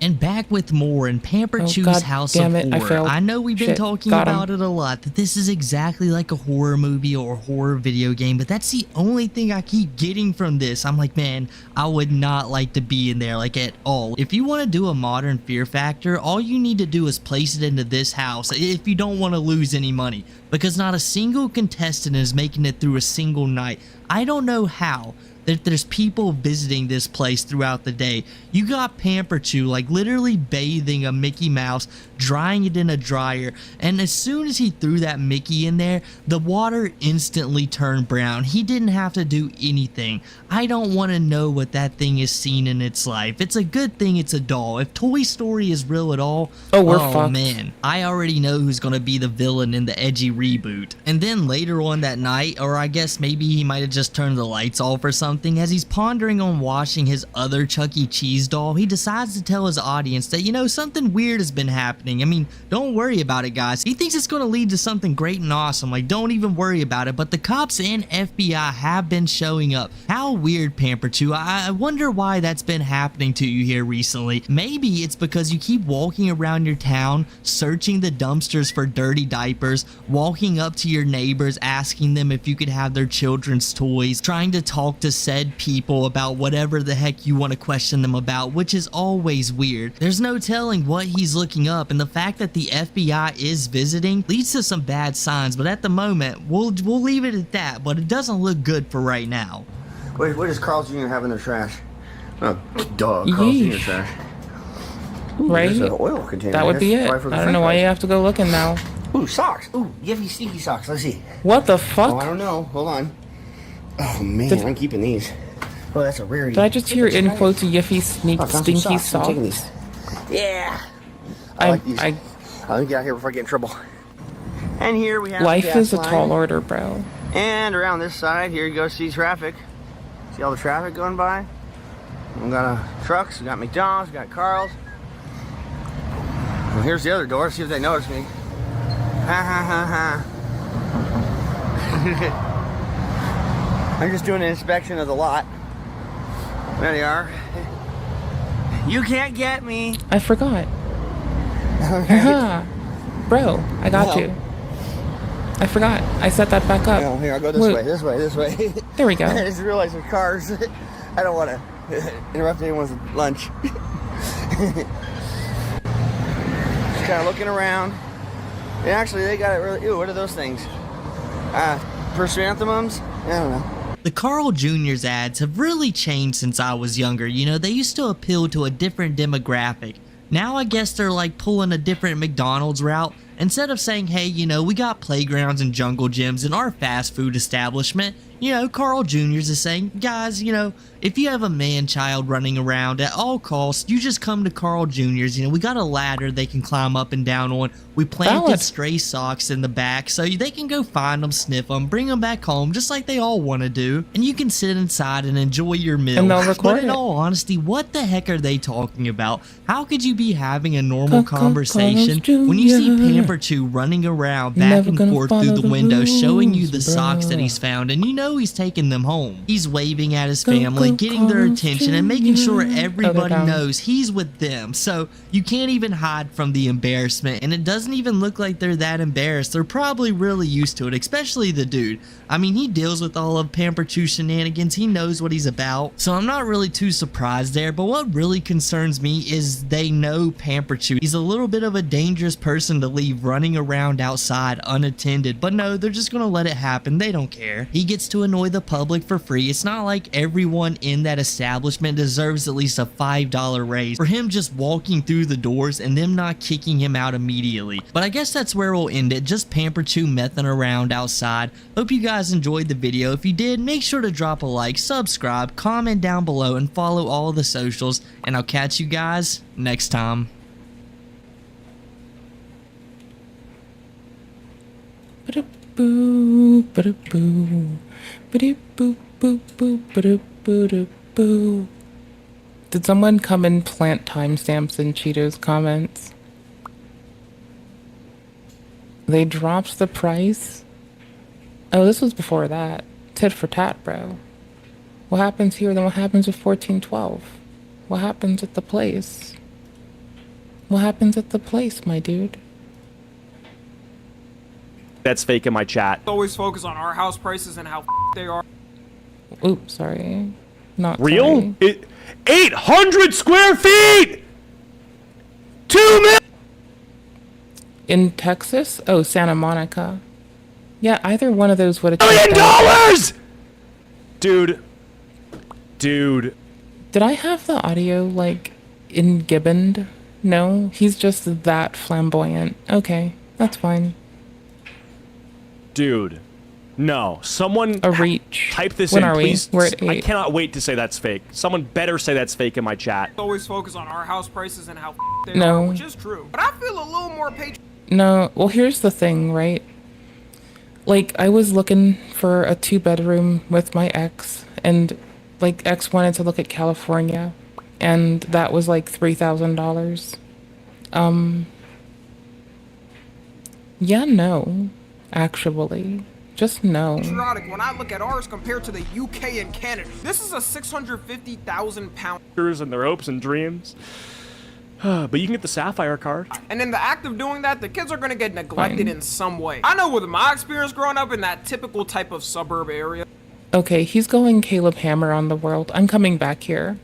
And back with more in Pamperchu's House of Horror. I know we've been talking about it a lot, that this is exactly like a horror movie or a horror video game, but that's the only thing I keep getting from this. I'm like, man, I would not like to be in there, like, at all. If you want to do a modern fear factor, all you need to do is place it into this house if you don't want to lose any money, because not a single contestant is making it through a single night. I don't know how, that there's people visiting this place throughout the day. You got Pamper Chew like literally bathing a Mickey Mouse, drying it in a dryer, and as soon as he threw that Mickey in there, the water instantly turned brown. He didn't have to do anything. I don't want to know what that thing has seen in its life. It's a good thing it's a doll. If Toy Story is real at all, we're fucked. Man, I already know who's gonna be the villain in the edgy reboot. And then later on that night, or I guess maybe he might have just turned the lights off or something, as he's pondering on washing his other Chuck E. Cheese doll, he decides to tell his audience that, you know, something weird has been happening. I mean, don't worry about it, guys. He thinks it's gonna lead to something great and awesome. Like, don't even worry about it. But the cops and FBI have been showing up. How weird, Pamper Chew. I wonder why that's been happening to you here recently. Maybe it's because you keep walking around your town, searching the dumpsters for dirty diapers, walking up to your neighbors, asking them if you could have their children's toys, trying to talk to said people about whatever the heck you want to question them about, which is always weird. There's no telling what he's looking up, and the fact that the FBI is visiting leads to some bad signs, but at the moment, we'll leave it at that, but it doesn't look good for right now. What does Carl Jr. have in their trash? Oh, duh, Carl Jr. trash. Ooh, right? There's an oil container. That would be it. I don't know why you have to go looking now. Ooh, socks. Ooh, Yiffy stinky socks. Let's see. What the fuck? Oh, I don't know. Hold on. Oh, man, I'm keeping these. Oh, that's a rarity. Did I just hear in quotes Yiffy stinky socks? I'm taking these. Yeah. I like these. Let me get out here before I get in trouble. And here we have life is a tall order, bro. And around this side, here you go see traffic. See all the traffic going by? We got trucks, we got McDonald's, we got Carl's. Well, here's the other door, see if they notice me. Ha ha ha ha. I'm just doing an inspection of the lot. There they are. You can't get me. I forgot. Bro, I got you. I forgot. I set that back up. No, here, I'll go this way. There we go. I just realized with cars, I don't want to interrupt anyone's lunch. Just kind of looking around. And actually, they got it really... Ew, what are those things? Chrysanthemums? I don't know. The Carl Jr.'s ads have really changed since I was younger. You know, they used to appeal to a different demographic. Now I guess they're like pulling a different McDonald's route. Instead of saying, hey, you know, we got playgrounds and jungle gyms in our fast food establishment, you know, Carl Jr.'s is saying, guys, you know, if you have a man-child running around at all costs, you just come to Carl Jr.'s. You know, we got a ladder they can climb up and down on. We planted stray socks in the back so they can go find them, sniff them, bring them back home, just like they all want to do. And you can sit inside and enjoy your meal. And they'll record but in all honesty, what the heck are they talking about? How could you be having a normal conversation when you see Pamper Chew running around back and forth through the window showing you the socks that he's found, and you know he's taking them home. He's waving at his family, getting their attention, and making sure everybody knows he's with them. So you can't even hide from the embarrassment, and it doesn't even look like they're that embarrassed. They're probably really used to it, especially the dude. I mean, he deals with all of Pamper Chew shenanigans. He knows what he's about. So I'm not really too surprised there, but what really concerns me is they know Pamper Chew. He's a little bit of a dangerous person to leave running around outside unattended, but no, they're just gonna let it happen. They don't care. He gets to annoy the public for free. It's not like everyone in that establishment deserves at least a $5 raise for him just walking through the doors and them not kicking him out immediately. But I guess that's where we'll end it. Just Pamper Chew messing around outside. Hope you guys enjoyed the video. If you did, make sure to drop a like, subscribe, comment down below, and follow all the socials, and I'll catch you guys next time. Boo, boo, boo, boo, boo, boo, boo, boo. Did someone come and plant timestamps in Cheeto's comments? They dropped the price? Oh, this was before that. Tit for tat, bro. What happens here, then what happens with 1412? What happens at the place? What happens at the place, my dude? That's fake in my chat. Always focus on our house prices and how they are. Oops, sorry. Not real? Sorry. 800 square feet! 2 million! In Texas? Oh, Santa Monica. Yeah, either one of those would have... $1 million! Dude, Dude. Did I have the audio, like, in-gibboned? No, he's just that flamboyant. Okay, that's fine. Dude. No. Someone a reach. Type this when in, are please. We? We're at 8. I cannot wait to say that's fake. Someone better say that's fake in my chat. Always focus on our house prices and how they No. are, which is true. But I feel a little more No, well, here's the thing, right? Like, I was looking for a 2-bedroom with my ex, and, like, ex wanted to look at California, and that was, like, $3,000. Yeah, no, actually. Just no. patriotic when I look at ours compared to the UK and Canada. This is a 650,000 pound. And their hopes and dreams. But you can get the Sapphire card. And in the act of doing that, the kids are gonna get neglected in some way. I know with my experience growing up in that typical type of suburb area. Okay, he's going Caleb Hammer on the world. I'm coming back here.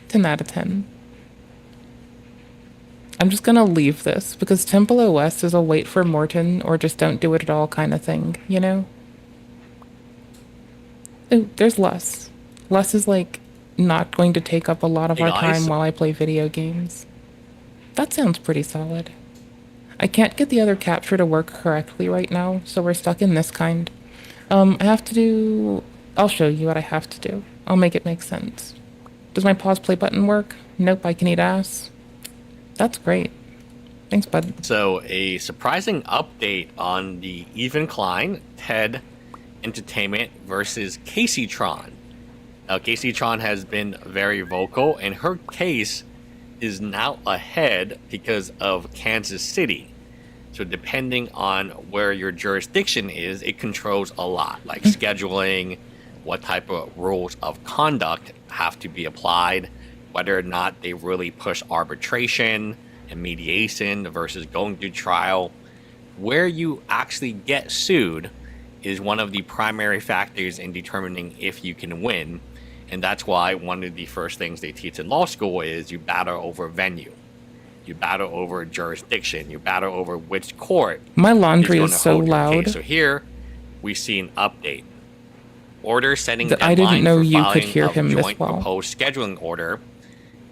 10 out of 10. I'm just gonna leave this, because Temple OS is a wait for Morton, or just don't do it at all kind of thing, you know? Ooh, there's Les. Les is, like, not going to take up a lot of our time while I play video games. That sounds pretty solid. I can't get the other capture to work correctly right now, so we're stuck in this kind. I have to do... I'll show you what I have to do. I'll make it make sense. Does my pause play button work? Nope, I can eat ass. That's great. Thanks, bud. So, a surprising update on the Even Klein, TED Entertainment versus Casey Tron. Now, Casey Tron has been very vocal, and her case is now ahead because of Kansas City. So, depending on where your jurisdiction is, it controls a lot, like scheduling, what type of rules of conduct have to be applied, whether or not they really push arbitration and mediation versus going to trial. Where you actually get sued is one of the primary factors in determining if you can win. And that's why one of the first things they teach in law school is you battle over venue. You battle over jurisdiction. You battle over which court. My laundry is so loud. So here we see an update. Order setting I deadline didn't know for you could filing hear of him this joint well. proposed scheduling order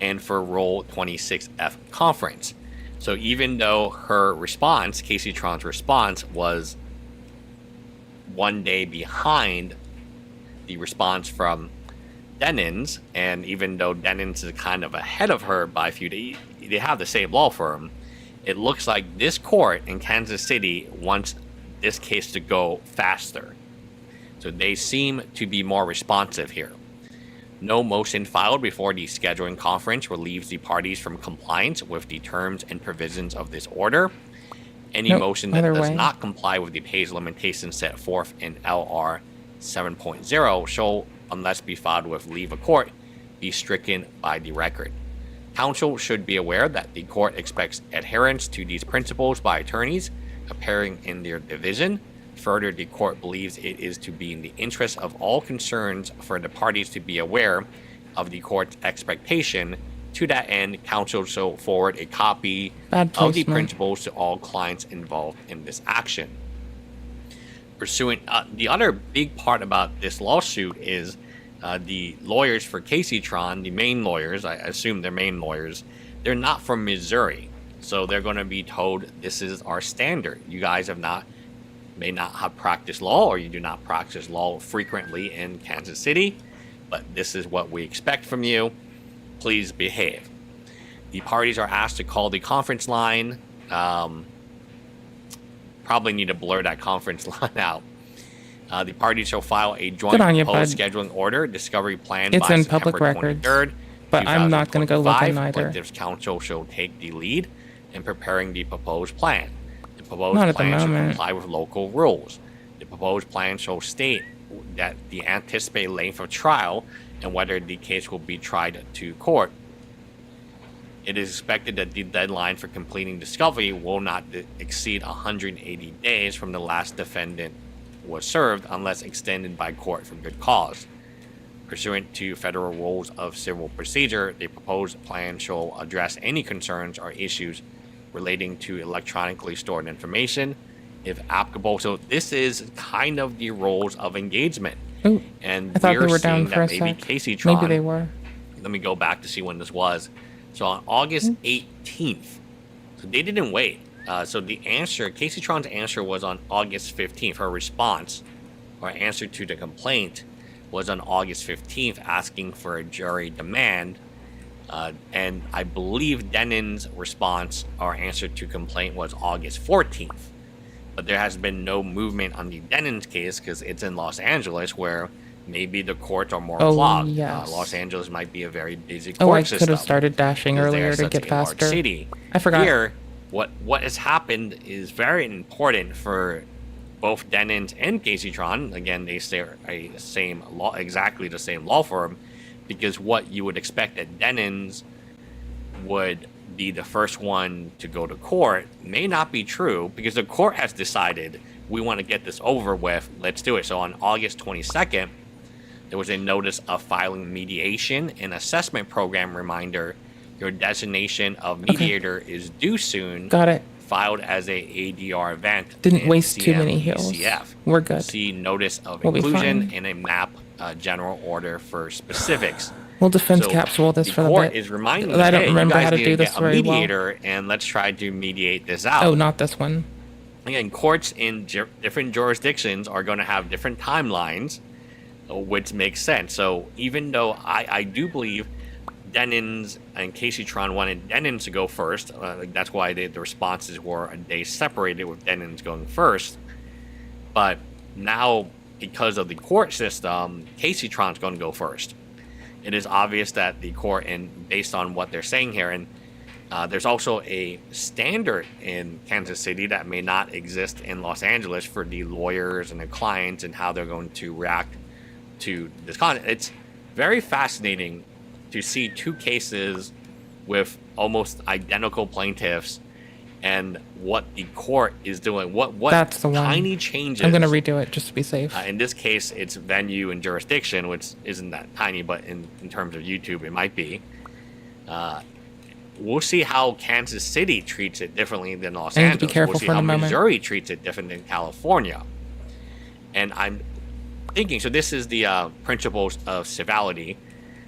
and for Rule 26F conference. So even though her response, Casey Tron's response, was 1 day behind the response from Denon's, and even though Denon's is kind of ahead of her by a few days, they have the same law firm, it looks like this court in Kansas City wants this case to go faster. So they seem to be more responsive here. No motion filed before the scheduling conference relieves the parties from compliance with the terms and provisions of this order. Any motion that does not comply with the page limitations set forth in LR 7.0 shall, unless be filed with leave of court, be stricken by the record. Counsel should be aware that the court expects adherence to these principles by attorneys appearing in their division. Further, the court believes it is to be in the interest of all concerns for the parties to be aware of the court's expectation. To that end, counsel shall forward a copy of the principles to all clients involved in this action. Pursuant, the other big part about this lawsuit is the lawyers for Casey Tron, the main lawyers, I assume they're main lawyers, they're not from Missouri. So they're going to be told, this is our standard. You guys may not have practiced law, or you do not practice law frequently in Kansas City, but this is what we expect from you. Please behave. The parties are asked to call the conference line. Probably need to blur that conference line out. The parties shall file a joint proposed scheduling order, discovery plan by in September public records, 23rd, but I'm not going to go looking either. Plaintiff's counsel shall take the lead in preparing the proposed plan. The proposed Not at the plan shall moment. comply with local rules. The proposed plan shall state that the anticipated length of trial and whether the case will be tried to court. It is expected that the deadline for completing discovery will not exceed 180 days from the last defendant was served unless extended by court for good cause. Pursuant to federal rules of civil procedure, the proposed plan shall address any concerns or issues relating to electronically stored information, if applicable. So this is kind of the rules of engagement. Ooh, And I thought they we're were down seeing for a that maybe sec. Casey Tron. Maybe they were. Let me go back to see when this was. So on August 18th, so they didn't wait. So the answer, Casey Tron's answer was on August 15th. Her response or answer to the complaint was on August 15th, asking for a jury demand. And I believe Denon's response or answer to complaint was August 14th. But there has been no movement on the Denon's case because it's in Los Angeles, where maybe the courts are more clogged. Yes. Los Angeles might be a very busy court I system. could have started dashing because they are earlier to such get a large faster. City. I forgot. Here, what has happened is very important for both Denon's and Casey Tron. Again, they say a same law, exactly the same law firm, because what you would expect that Denon's would be the first one to go to court may not be true, because the court has decided we want to get this over with. Let's do it. So on August 22nd, there was a notice of filing mediation and assessment program reminder. Your designation of mediator is due soon. Got it. Filed as a ADR event. Didn't in waste too many hills. CMECF. We're good. See notice of We'll be inclusion fine. and a map general order for specifics. We'll defense So capsule this the for the court bit. is reminding I us, don't hey, remember you guys how to need do this get a very well. mediator, and let's try to mediate this out. Oh, not this one. Again, courts in different jurisdictions are going to have different timelines, which makes sense. So even though I do believe Denon's and Casey Tron wanted Denon's to go first, that's why the responses were a day separated, with Denon's going first. But now, because of the court system, Casey Tron's going to go first. It is obvious that the court, and based on what they're saying here, and there's also a standard in Kansas City that may not exist in Los Angeles for the lawyers and the clients and how they're going to react to this content. It's very fascinating to see two cases with almost identical plaintiffs and what the court is doing. What That's the one. tiny changes. I'm going to redo it just to be safe. In this case, it's venue and jurisdiction, which isn't that tiny, but in terms of YouTube, it might be. We'll see how Kansas City treats it differently than Los I need to Angeles. be careful We'll see for how the moment. Missouri treats it different than California. And I'm thinking, so this is the principles of civility.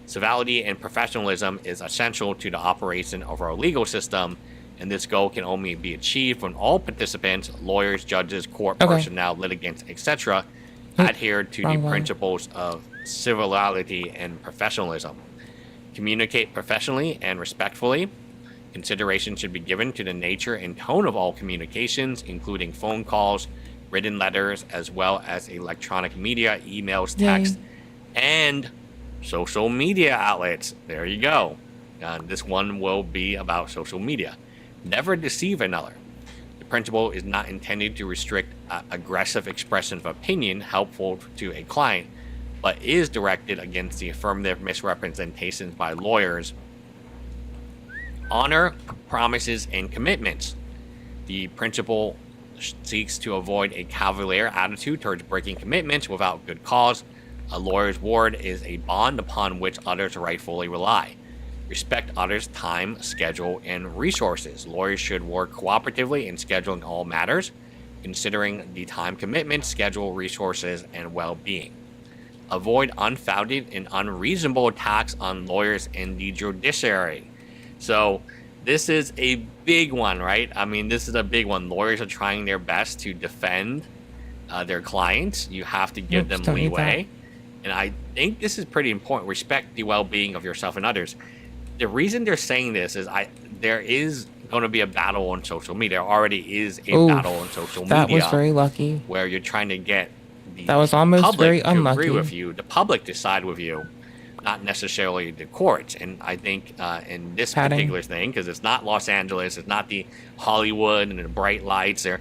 Civility and professionalism is essential to the operation of our legal system, and this goal can only be achieved when all participants, lawyers, judges, court personnel, litigants, etc., adhere to the principles of civility and professionalism. Communicate professionally and respectfully. Consideration should be given to the nature and tone of all communications, including phone calls, written letters, as well as electronic media, emails, text, and social media outlets. There you go. This one will be about social media. Never deceive another. The principle is not intended to restrict aggressive expression of opinion helpful to a client, but is directed against the affirmative misrepresentations by lawyers. Honor promises and commitments. The principle seeks to avoid a cavalier attitude towards breaking commitments without good cause. A lawyer's word is a bond upon which others rightfully rely. Respect others' time, schedule, and resources. Lawyers should work cooperatively in scheduling all matters, considering the time commitment, schedule, resources, and well-being. Avoid unfounded and unreasonable attacks on lawyers and the judiciary. So this is a big one, right? I mean, this is a big one. Lawyers are trying their best to defend their clients. You have to give them leeway. And I think this is pretty important. Respect the well-being of yourself and others. The reason they're saying this is there is going to be a battle on social media. There already is a battle on social media. That was very lucky. Where you're trying to get the That was almost public very to unlucky. agree with you, the public to side with you, not necessarily the courts. And I think in this particular thing, because it's not Los Angeles, it's not the Hollywood and the bright lights. This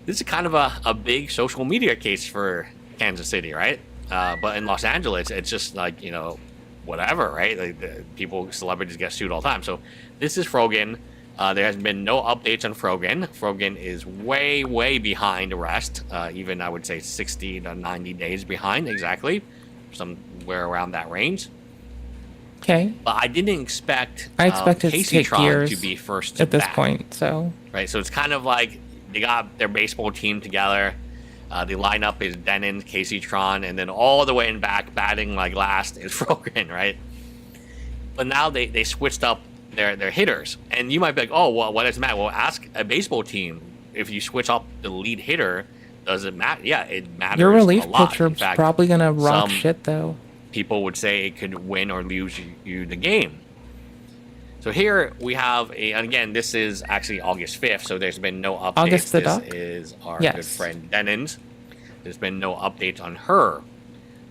is kind of a big social media case for Kansas City, right? But in Los Angeles, it's just like, whatever, right? Like celebrities get sued all the time. So this is Frogan. There has been no updates on Frogan. Frogan is way, way behind the rest. Even I would say 60 to 90 days behind, exactly. Somewhere around that range. Okay. But I didn't expect I expected Casey to take Tron years to be first to at this bat. point, so. Right, so it's kind of like they got their baseball team together. The lineup is Denon, Casey Tron, and then all the way in back, batting like last, is Frogren, right? But now they switched up their hitters. And you might be like, oh, well, what does it matter? Well, ask a baseball team. If you switch up the lead hitter, does it matter? Yeah, it matters. Your relief a lot. pitcher's probably gonna rock shit though. People would say it could win or lose you the game. So here we have and again, this is actually August 5th, so there's been no updates. August the this duck? is our good friend Denon's. There's been no updates on her.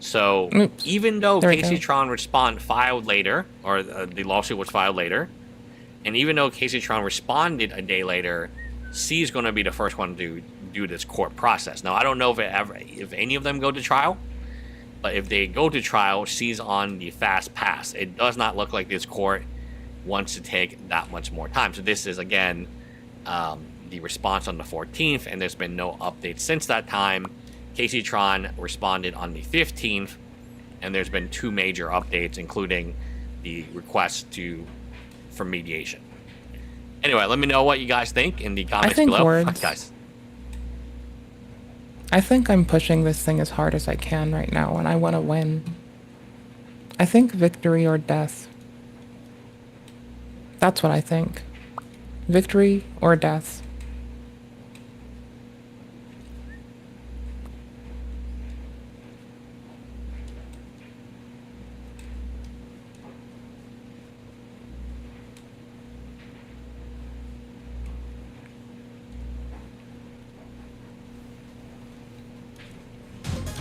So even though Casey Tron filed later, or the lawsuit was filed later, and even though Casey Tron responded a day later, C is going to be the first one to do this court process. Now I don't know if any of them go to trial, but if they go to trial, C's on the fast pass. It does not look like this court wants to take that much more time. So this is again the response on the 14th, and there's been no updates since that time. Casey Tron responded on the 15th, and there's been 2 major updates, including the request for mediation. Anyway, let me know what you guys think in the comments below. Words. Guys. I think I'm pushing this thing as hard as I can right now, and I want to win. I think victory or death. That's what I think. Victory or death.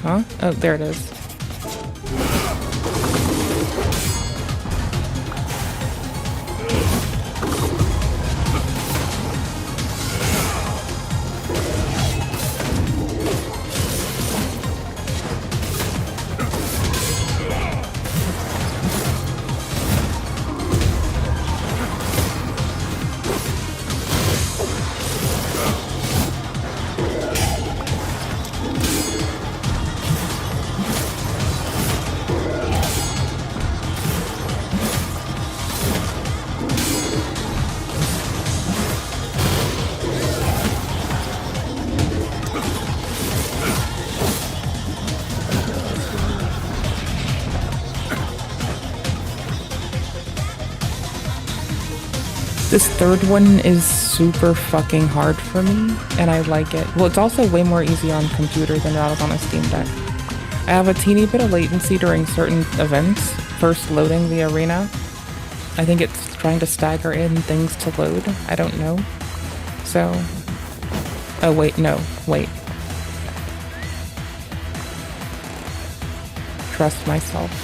Huh? Oh, there it is. This third one is super fucking hard for me, and I like it. Well, it's also way more easy on computer than it is on a Steam Deck. I have a teeny bit of latency during certain events, first loading the arena. I think it's trying to stagger in things to load. I don't know. So... Oh, wait, no. Wait. Trust myself.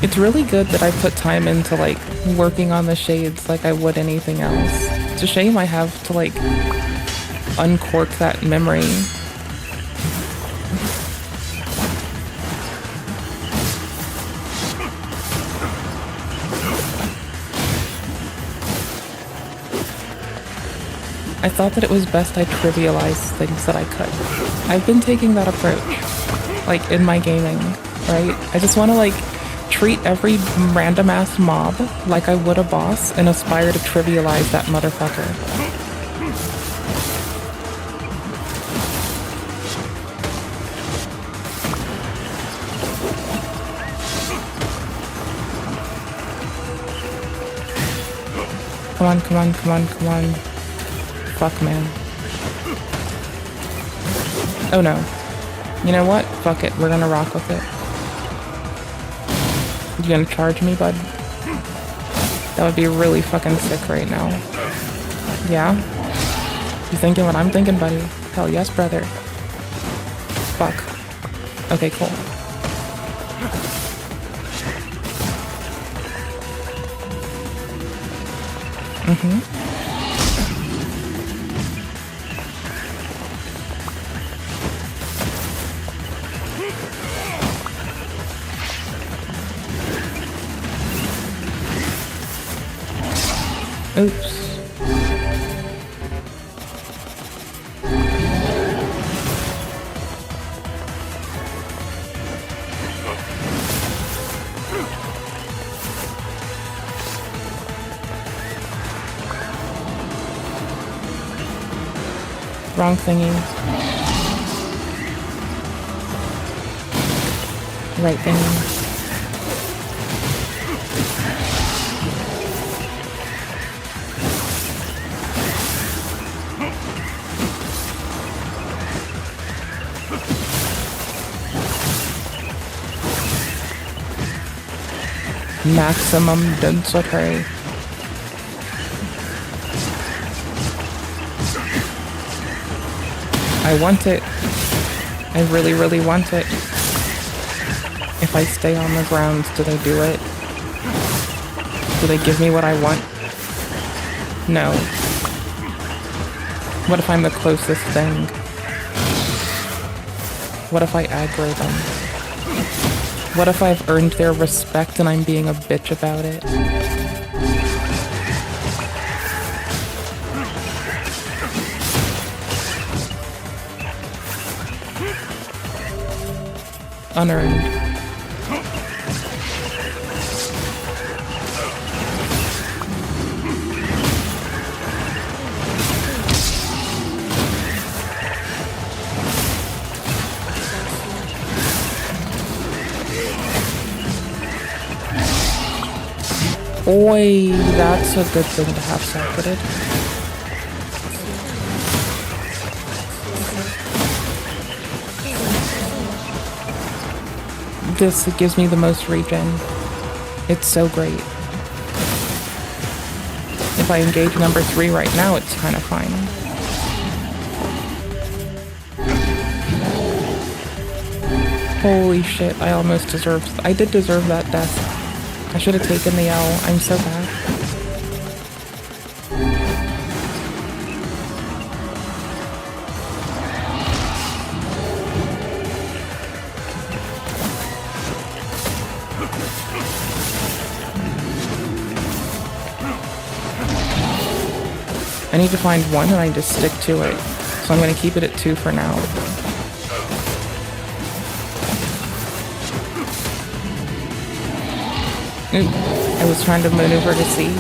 It's really good that I put time into, like, working on the shades like I would anything else. It's a shame I have to, like, uncork that memory. I thought that it was best I trivialize things that I could. I've been taking that approach, like, in my gaming, right? I just want to, like, treat every random ass mob like I would a boss and aspire to trivialize that motherfucker. Come on, come on, come on, come on. Fuck, man. Oh no. You know what? Fuck it. We're gonna rock with it. You gonna charge me, bud? That would be really fucking sick right now. Yeah? You thinking what I'm thinking, buddy? Hell yes, brother. Fuck. Okay, cool. Mm-hmm. Oops. Wrong thingy. Right thingy. Maximum density. I want it. I really, really want it. If I stay on the ground, do they do it? Do they give me what I want? No. What if I'm the closest thing? What if I aggro them? What if I've earned their respect and I'm being a bitch about it? Unearned. Oi, that's a good thing to have socketed. This gives me the most regen. It's so great. If I engage number 3 right now, it's kind of fine. Holy shit, I almost deserved... I did deserve that death. I should have taken the L. I'm so bad. I need to find 1 and I just stick to it. So I'm going to keep it at 2 for now. Ooh, I was trying to maneuver to see.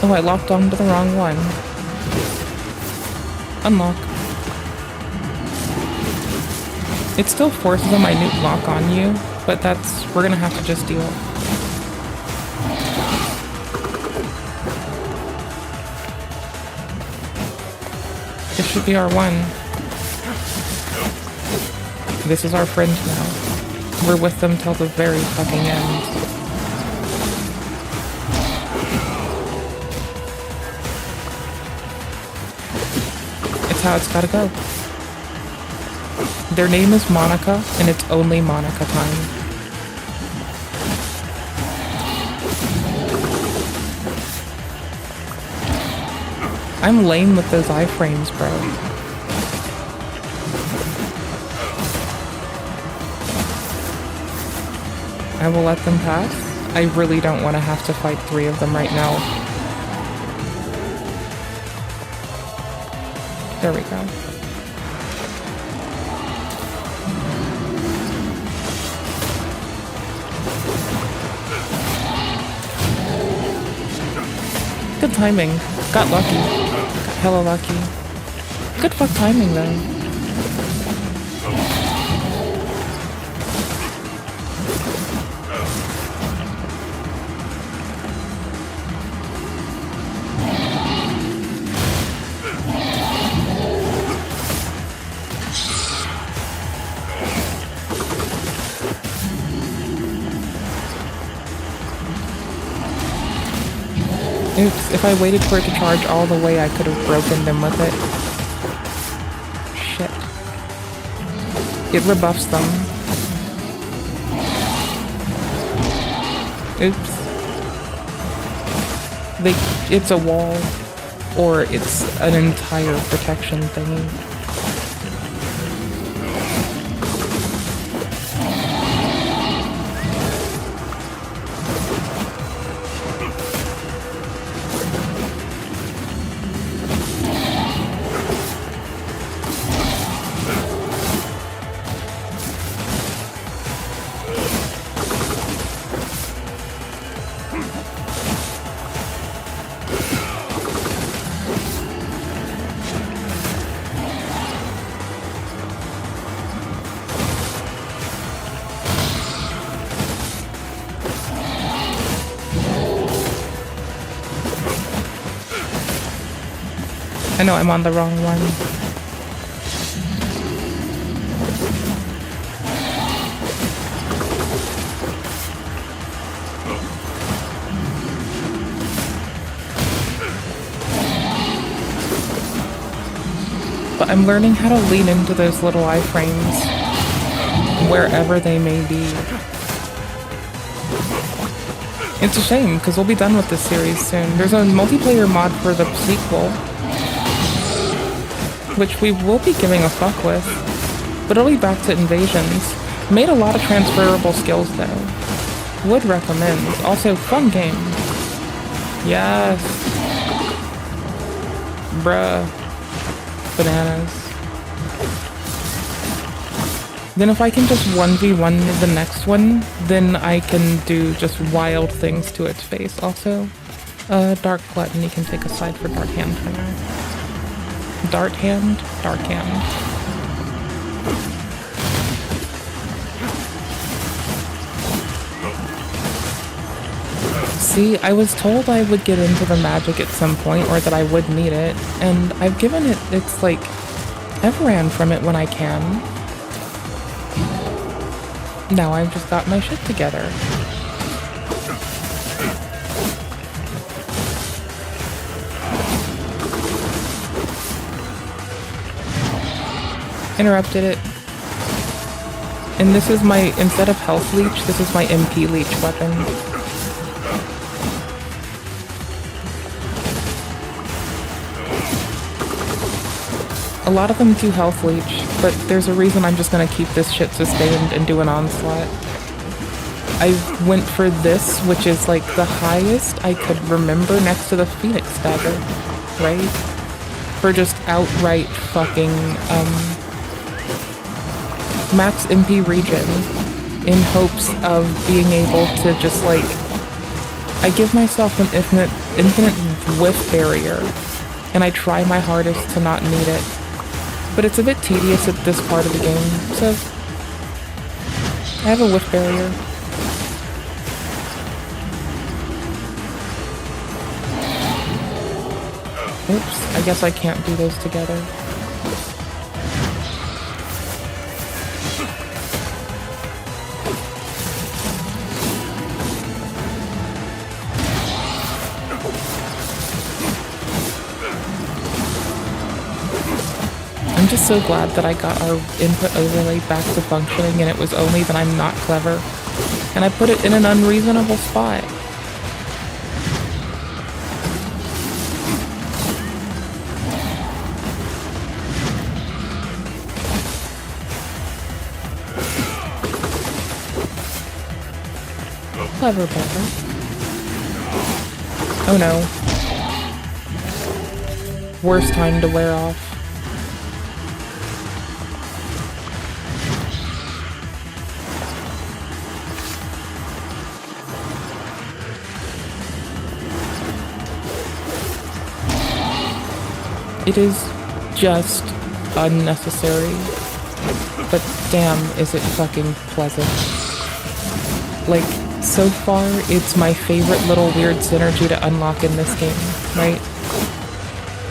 Oh, I locked onto the wrong one. Unlock. It still forces a minute lock on you, but we're gonna have to just deal. This should be our one. This is our friend now. We're with them till the very fucking end. How it's gotta go. Their name is Monica, and it's only Monica time. I'm lame with those iframes, bro. I will let them pass. I really don't want to have to fight 3 of them right now. There we go. Good timing. Got lucky. Got hella lucky. Good fuck timing though. Oops, if I waited for it to charge all the way, I could have broken them with it. Shit. It rebuffs them. Oops. It's a wall, or it's an entire protection thingy. I know I'm on the wrong one. But I'm learning how to lean into those little iframes, wherever they may be. It's a shame, because we'll be done with this series soon. There's a multiplayer mod for the sequel, which we will be giving a fuck with, but it'll be back to invasions. Made a lot of transferable skills though. Would recommend. Also, fun game. Yes. Bruh. Bananas. Then if I can just 1v1 the next one, then I can do just wild things to its face. Also, Dark Gluttony can take a side for Dark Hand for now. Dart Hand? Dark Hand. See, I was told I would get into the magic at some point, or that I would need it, and I've given it, it's like, I've ran from it when I can. Now I've just got my shit together. Interrupted it. And this is my, instead of health leech, this is my MP leech weapon. A lot of them do health leech, but there's a reason I'm just gonna keep this shit sustained and do an onslaught. I went for this, which is like the highest I could remember next to the Phoenix Dagger, right? For just outright fucking, max MP regen in hopes of being able to just like, I give myself an infinite whiff barrier, and I try my hardest to not need it, but it's a bit tedious at this part of the game, so I have a whiff barrier. Oops, I guess I can't do those together. I'm just so glad that I got our input overlay back to functioning, and it was only that I'm not clever, and I put it in an unreasonable spot. Clever better. Oh no. Worst time to wear off. It is just unnecessary, but damn is it fucking pleasant. Like, so far, it's my favorite little weird synergy to unlock in this game, right?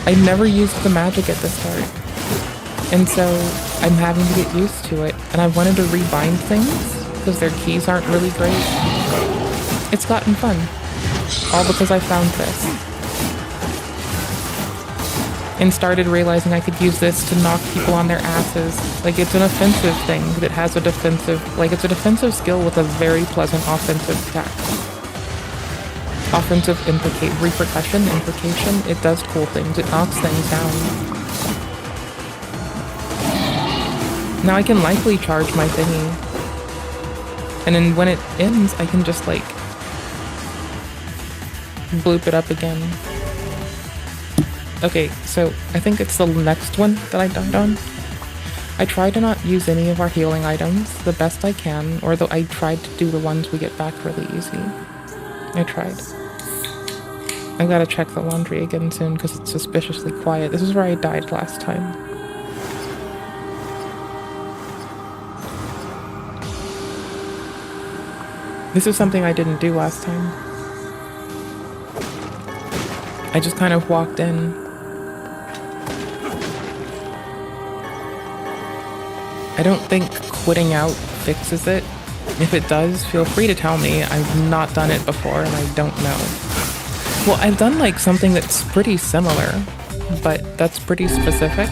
I never used the magic at the start, and so I'm having to get used to it, and I wanted to rebind things, because their keys aren't really great. It's gotten fun, all because I found this. and started realizing I could use this to knock people on their asses. Like, it's an offensive thing that has a defensive, like, it's a defensive skill with a very pleasant offensive attack. Offensive repercussion, implication, it does cool things, it knocks things down. Now I can likely charge my thingy. And then when it ends, I can just, like, bloop it up again. Okay, so I think it's the next one that I died on. I try to not use any of our healing items the best I can, or though I tried to do the ones we get back really easy. I tried. I gotta check the laundry again soon because it's suspiciously quiet. This is where I died last time. This is something I didn't do last time. I just kind of walked in. I don't think quitting out fixes it. If it does, feel free to tell me. I've not done it before and I don't know. Well, I've done like something that's pretty similar, but that's pretty specific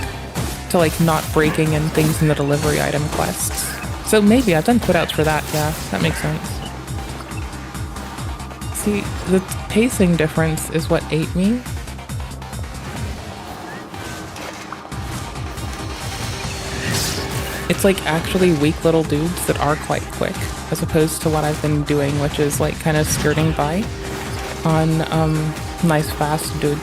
to like not breaking in things in the delivery item quests. So maybe I've done quit outs for that, yeah, that makes sense. See, the pacing difference is what ate me. It's like actually weak little dudes that are quite quick, as opposed to what I've been doing, which is like kind of skirting by on nice fast dudes.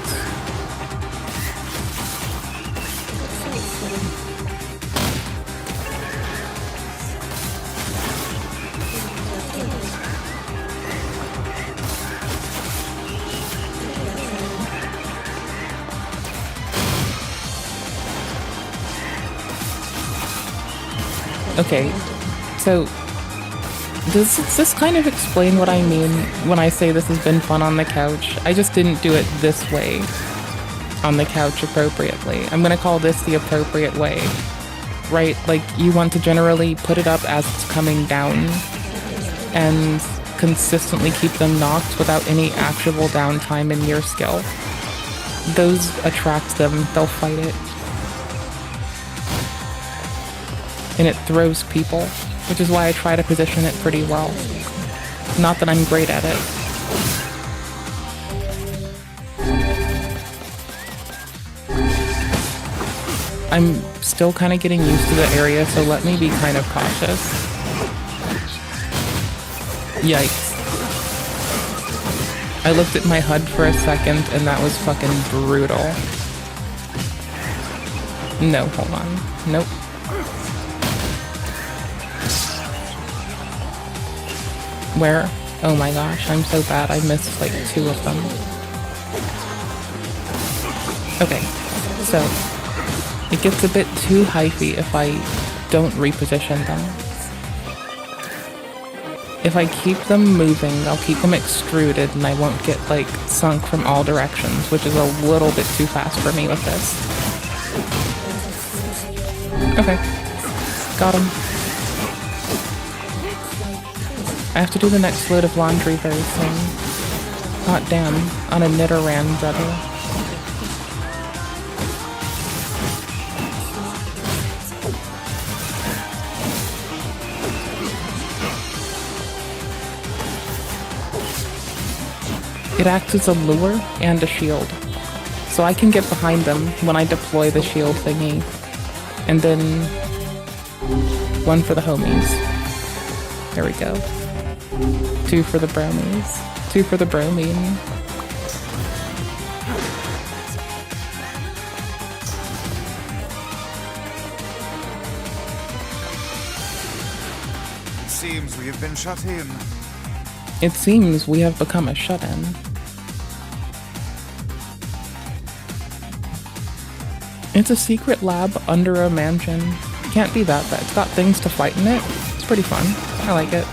Okay, so does this kind of explain what I mean when I say this has been fun on the couch? I just didn't do it this way on the couch appropriately. I'm gonna call this the appropriate way, right? Like, you want to generally put it up as it's coming down and consistently keep them knocked without any actual downtime in your skill. Those attract them, they'll fight it. And it throws people, which is why I try to position it pretty well. Not that I'm great at it. I'm still kind of getting used to the area, so let me be kind of cautious. Yikes. I looked at my HUD for a second, and that was fucking brutal. No, hold on. Nope. Where? Oh my gosh, I'm so bad. I missed like 2 of them. Okay, so it gets a bit too hyphy if I don't reposition them. If I keep them moving, I'll keep them extruded and I won't get like sunk from all directions, which is a little bit too fast for me with this. Okay, got him. I have to do the next load of laundry very soon. Hot damn, on a Nidoran, brother. It acts as a lure and a shield. So I can get behind them when I deploy the shield thingy. And then one for the homies. There we go. 2 for the bromies. 2 for the bromine. It seems we have been shut in. It seems we have become a shut-in. It's a secret lab under a mansion. Can't be that bad. It's got things to fight in it. It's pretty fun. I like it.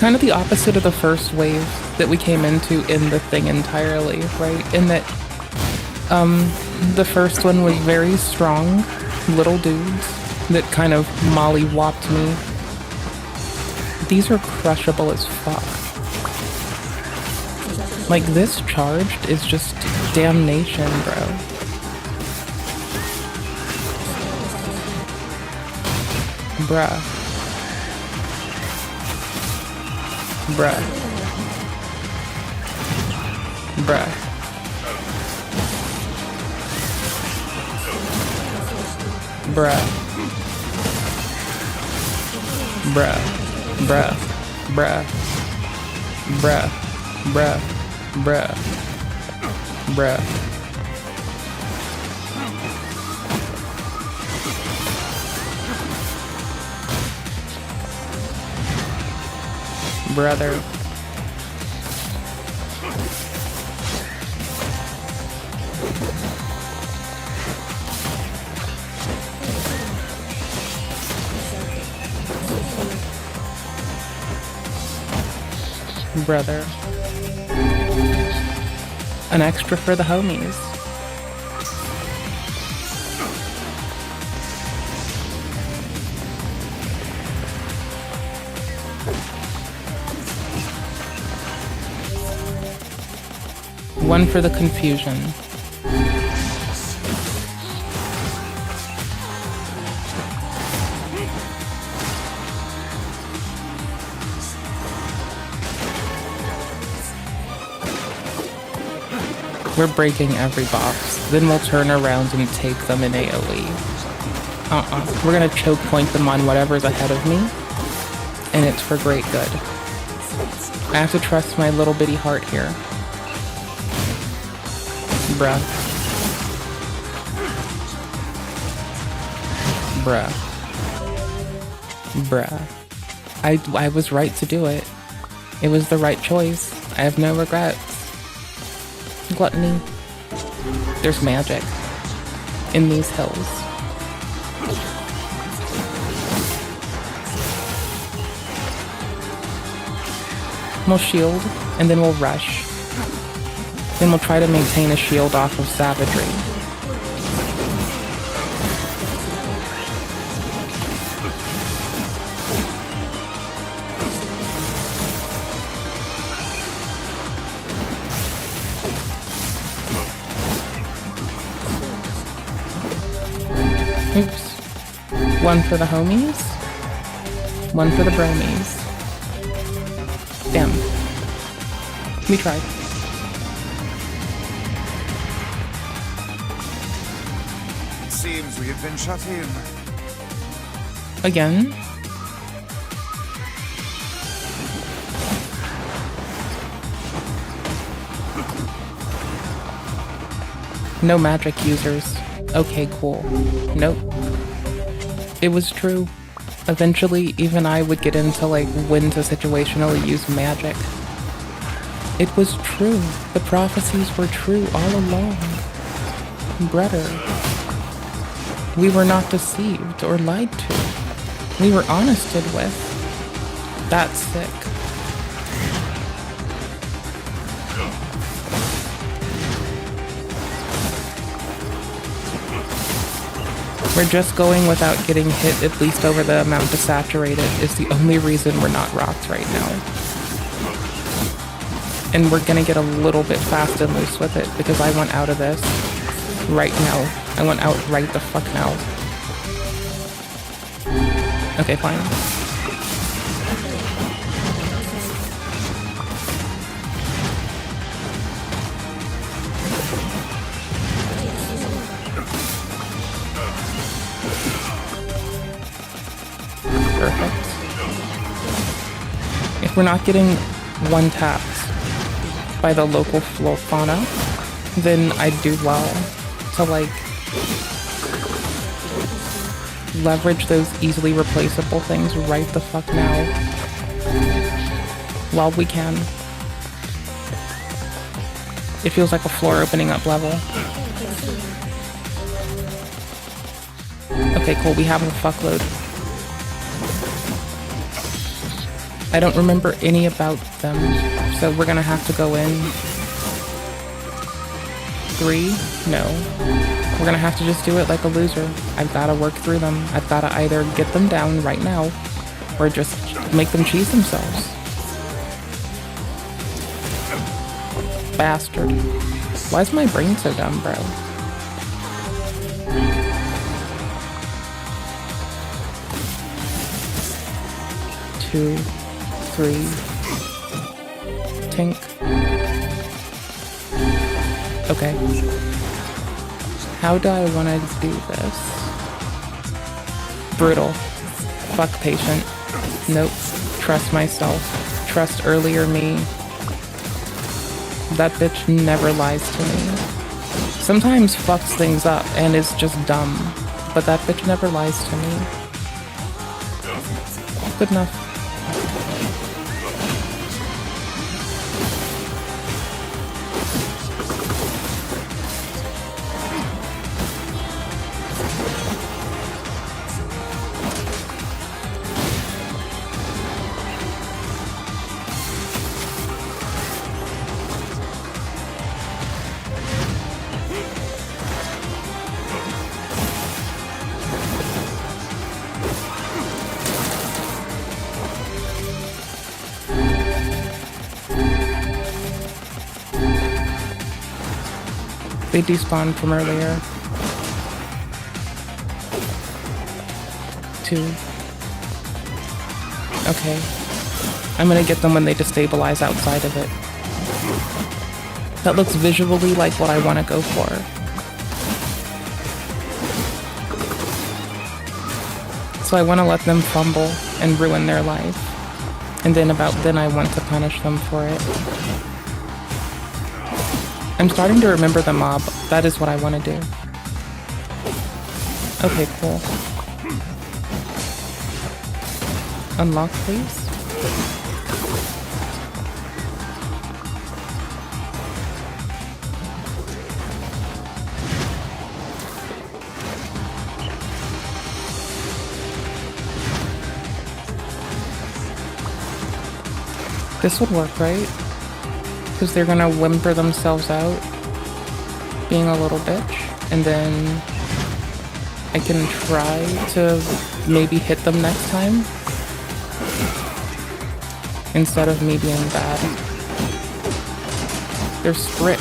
kind of the opposite of the first wave that we came into in the thing entirely, right? In that, the first one was very strong, little dudes that kind of molly-whopped me. These are crushable as fuck. Like, this charged is just damnation, bro. Bruh. Bruh. Bruh. Bruh. Bruh. Bruh. Bruh. Bruh. Bruh. Bruh. Bruh. Brother. Brother. An extra for the homies. One for the confusion. We're breaking every box, then we'll turn around and take them in AoE. We're gonna choke point them on whatever's ahead of me, and it's for great good. I have to trust my little bitty heart here. Bruh. Bruh. Bruh. I was right to do it. It was the right choice. I have no regrets. Gluttony. There's magic in these hills. We'll shield, and then we'll rush. Then we'll try to maintain a shield off of savagery. Oops. One for the homies. One for the bromies. Damn. We tried. Seems we have been shut in. Again. No magic users. Okay, cool. Nope. It was true. Eventually, even I would get into, like, when to situationally use magic. It was true. The prophecies were true all along. Brother. We were not deceived or lied to. We were honested with. That's sick. We're just going without getting hit at least over the amount to saturate it is the only reason we're not rocked right now. And we're gonna get a little bit fast and loose with it because I want out of this right now. I want out right the fuck now. Okay, fine. Perfect. If we're not getting one tapped by the local fauna, then I do well to, like, leverage those easily replaceable things right the fuck now while we can. It feels like a floor opening up level. Okay, cool, we have a fuckload. I don't remember any about them, so we're gonna have to go in. 3? No. We're gonna have to just do it like a loser. I've gotta work through them. I've gotta either get them down right now, or just make them cheese themselves. Bastard. Why is my brain so dumb, bro? Two, 3. Tink. Okay. How do I want to do this? Brutal. Fuck patient. Nope. Trust myself. Trust earlier me. That bitch never lies to me. Sometimes fucks things up and is just dumb, but that bitch never lies to me. Good enough. They despawned from earlier. 2. Okay. I'm gonna get them when they destabilize outside of it. That looks visually like what I want to go for. So I want to let them fumble and ruin their life. And then I want to punish them for it. I'm starting to remember the mob. That is what I want to do. Okay, cool. Unlock, please. This would work, right? Because they're gonna whimper themselves out, being a little bitch, and then I can try to maybe hit them next time, instead of me being bad. They're strict.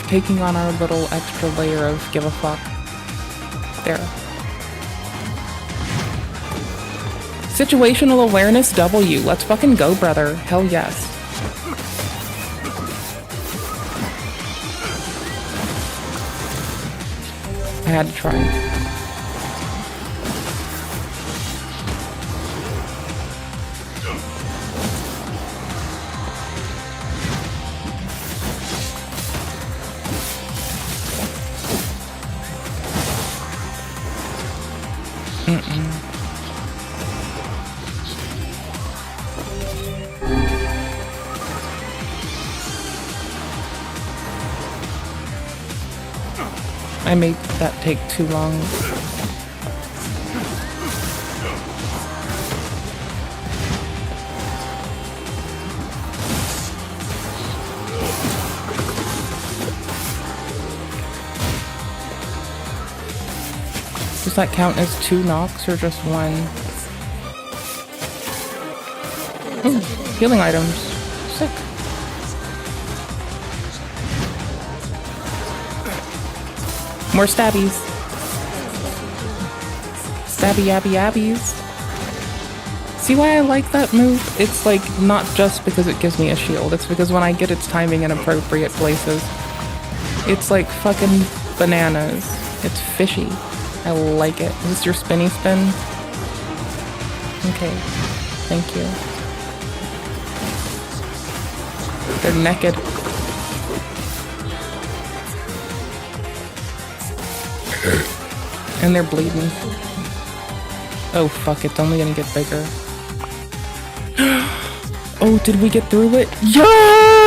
Taking on our little extra layer of give a fuck. There. Situational awareness W. Let's fucking go, brother. Hell yes. I had to try. I made that take too long. Does that count as 2 knocks or just 1? Ooh, healing items. Sick. More stabbies. Stabby yabby yabbies. See why I like that move? It's like not just because it gives me a shield, it's because when I get its timing in appropriate places, it's like fucking bananas. It's fishy. I like it. Is this your spinny spin? Okay. Thank you. They're naked. And they're bleeding. Oh fuck, it's only gonna get bigger. Oh, did we get through it? Yeah!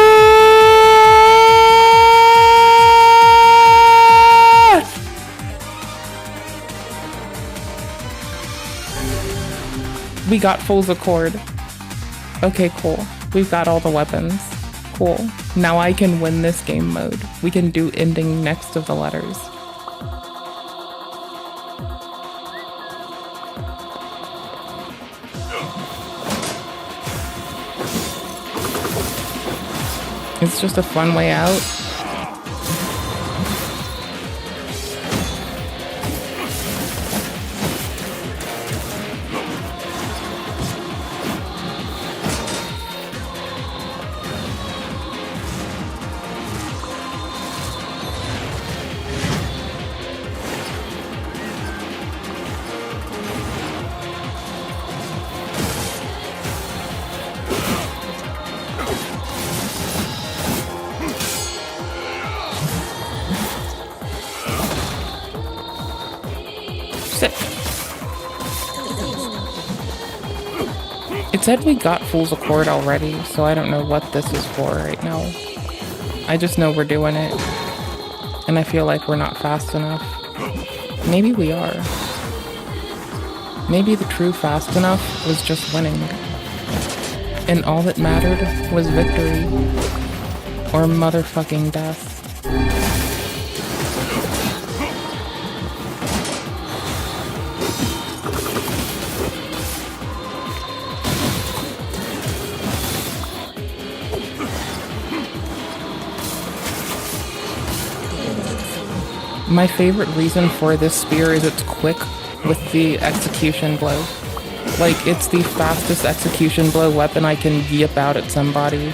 We got Fool's Accord. Okay, cool. We've got all the weapons. Cool. Now I can win this game mode. We can do ending next to the letters. It's just a fun way out. It said we got Fool's Accord already, so I don't know what this is for right now. I just know we're doing it, and I feel like we're not fast enough. Maybe we are. Maybe the true fast enough was just winning. And all that mattered was victory. Or motherfucking death. My favorite reason for this spear is it's quick with the execution blow. Like, it's the fastest execution blow weapon I can yip out at somebody.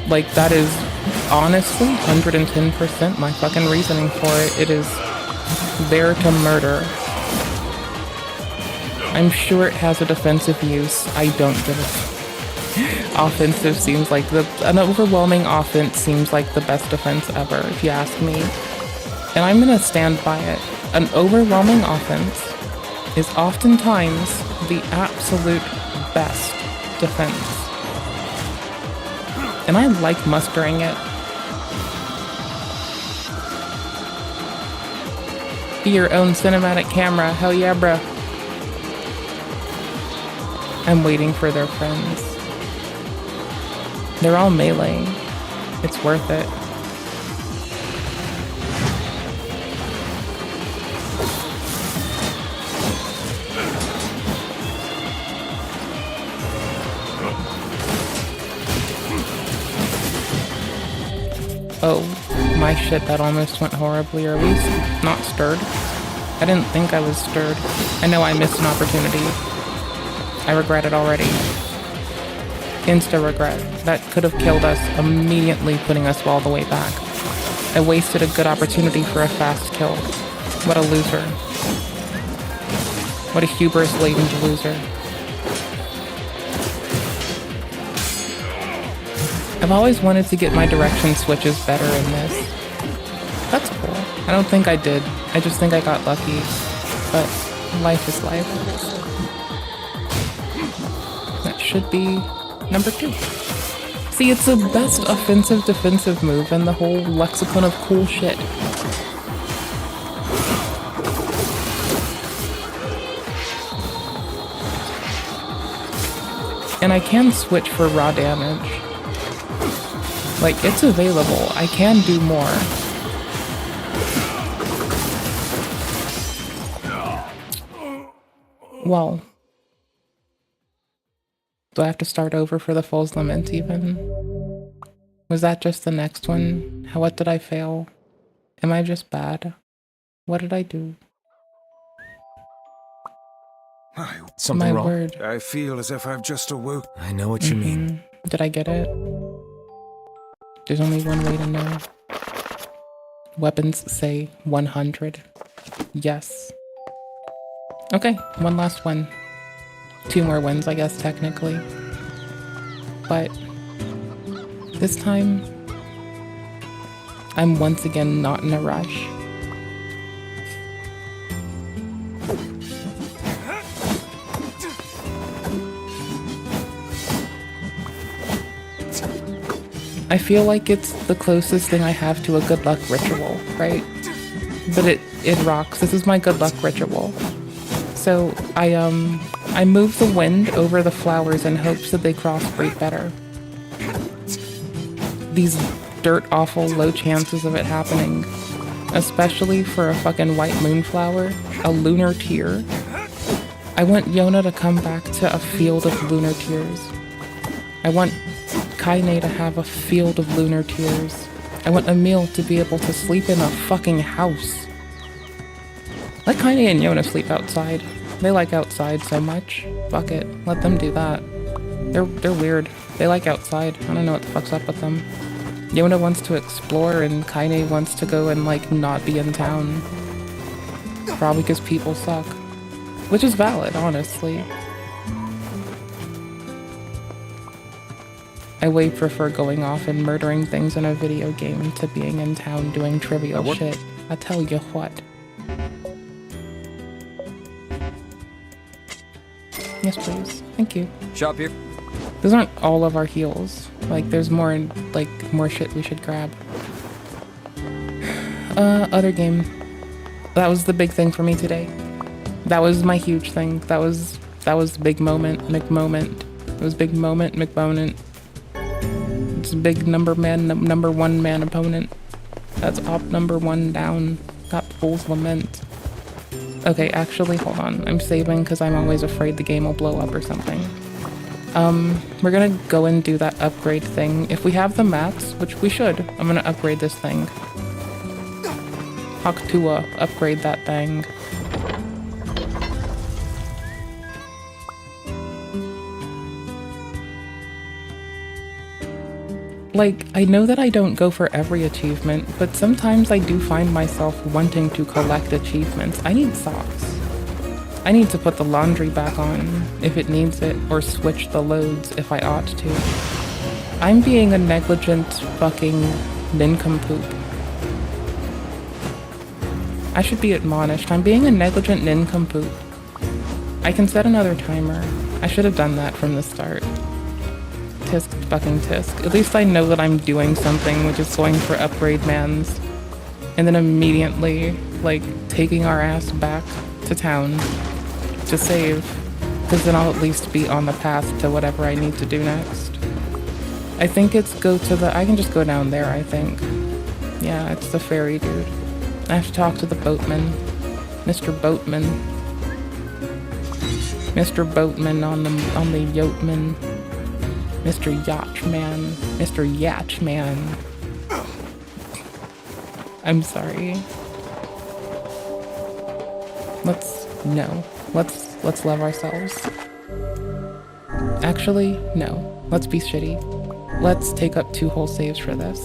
Like, that is honestly 110% my fucking reasoning for it. It is there to murder. I'm sure it has a defensive use. I don't give a offensive seems like an overwhelming offense seems like the best defense ever, if you ask me. And I'm gonna stand by it. An overwhelming offense is oftentimes the absolute best defense. And I like mustering it. Be your own cinematic camera, hell yeah, bruh. I'm waiting for their friends. They're all melee. It's worth it. Oh, my shit, that almost went horribly, or at least not stirred. I didn't think I was stirred. I know I missed an opportunity. I regret it already. Insta regret. That could have killed us, immediately putting us all the way back. I wasted a good opportunity for a fast kill. What a loser. What a hubris-laden loser. I've always wanted to get my direction switches better in this. That's cool. I don't think I did. I just think I got lucky. But life is life. That should be number 2. See, it's the best offensive defensive move in the whole lexicon of cool shit. And I can switch for raw damage. Like, it's available. I can do more. Well. Do I have to start over for the Fool's Lament even? Was that just the next one? What did I fail? Am I just bad? What did I do? Something My wrong? word. I feel as if I've just awoke. I know what you mean. Did I get it? There's only one way to know. Weapons say 100. Yes. Okay, one last one. 2 more wins, I guess, technically. But this time, I'm once again not in a rush. I feel like it's the closest thing I have to a good luck ritual, right? But it rocks. This is my good luck ritual. So I move the wind over the flowers in hopes that they crossbreed better. These dirt awful low chances of it happening, especially for a fucking white moonflower, a lunar tear. I want Yona to come back to a field of lunar tears. I want Kaine to have a field of lunar tears. I want Emil to be able to sleep in a fucking house. Let Kaine and Yona sleep outside. They like outside so much. Fuck it. Let them do that. They're weird. They like outside. I don't know what the fuck's up with them. Yona wants to explore and Kaine wants to go and like not be in town. Probably because people suck. Which is valid, honestly. I way prefer going off and murdering things in a video game to being in town doing trivial shit. I tell you what. Yes, please. Thank you. Shop here. Those aren't all of our heals. Like, there's more, like, more shit we should grab. Other game. That was the big thing for me today. That was my huge thing. That was the big moment, McMoment. It was big moment, McMoment. It's big number one man opponent. That's op number 1 down. Got Fool's Lament. Okay, actually, hold on. I'm saving because I'm always afraid the game will blow up or something. We're gonna go and do that upgrade thing. If we have the mats, which we should, I'm gonna upgrade this thing. Haktua, upgrade that thing. Like, I know that I don't go for every achievement, but sometimes I do find myself wanting to collect achievements. I need socks. I need to put the laundry back on if it needs it, or switch the loads if I ought to. I'm being a negligent fucking nincompoop. I should be admonished. I'm being a negligent nincompoop. I can set another timer. I should have done that from the start. Tisk fucking tisk. At least I know that I'm doing something, which is going for upgrade mans. And then immediately, like, taking our ass back to town to save. Because then I'll at least be on the path to whatever I need to do next. I think it's go to the... I can just go down there, I think. Yeah, it's the ferry dude. I have to talk to the boatman. Mr. Boatman. Mr. Boatman on the Yotman. Mr. Yachtman. Mr. Yachtman. I'm sorry. Let's love ourselves. Actually, no. Let's be shitty. Let's take up 2 whole saves for this.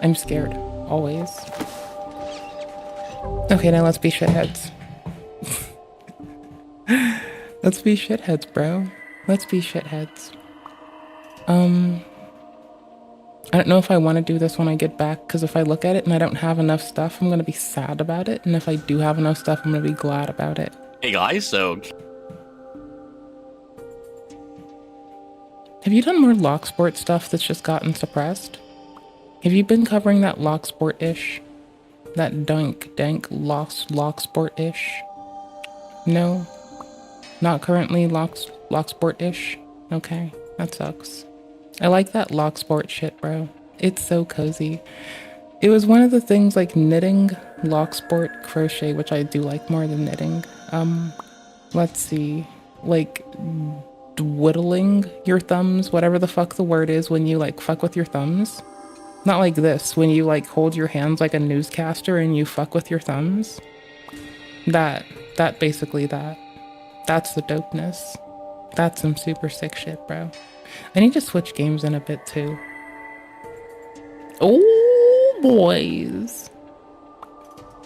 I'm scared. Always. Okay, now let's be shitheads. Let's be shitheads, bro. Let's be shitheads. I don't know if I want to do this when I get back, because if I look at it and I don't have enough stuff, I'm going to be sad about it. And if I do have enough stuff, I'm going to be glad about it. Hey guys, so... Have you done more Locksport stuff that's just gotten suppressed? Have you been covering that Locksport-ish? That dank Locksport-ish? No? Not currently Locksport-ish? Okay, that sucks. I like that Locksport shit, bro. It's so cozy. It was one of the things like knitting, Locksport, crochet, which I do like more than knitting. Let's see. Like, whittling your thumbs, whatever the fuck the word is when you like fuck with your thumbs. Not like this, when you like hold your hands like a newscaster and you fuck with your thumbs. That's basically that. That's the dopeness. That's some super sick shit, bro. I need to switch games in a bit too. Oh, boys.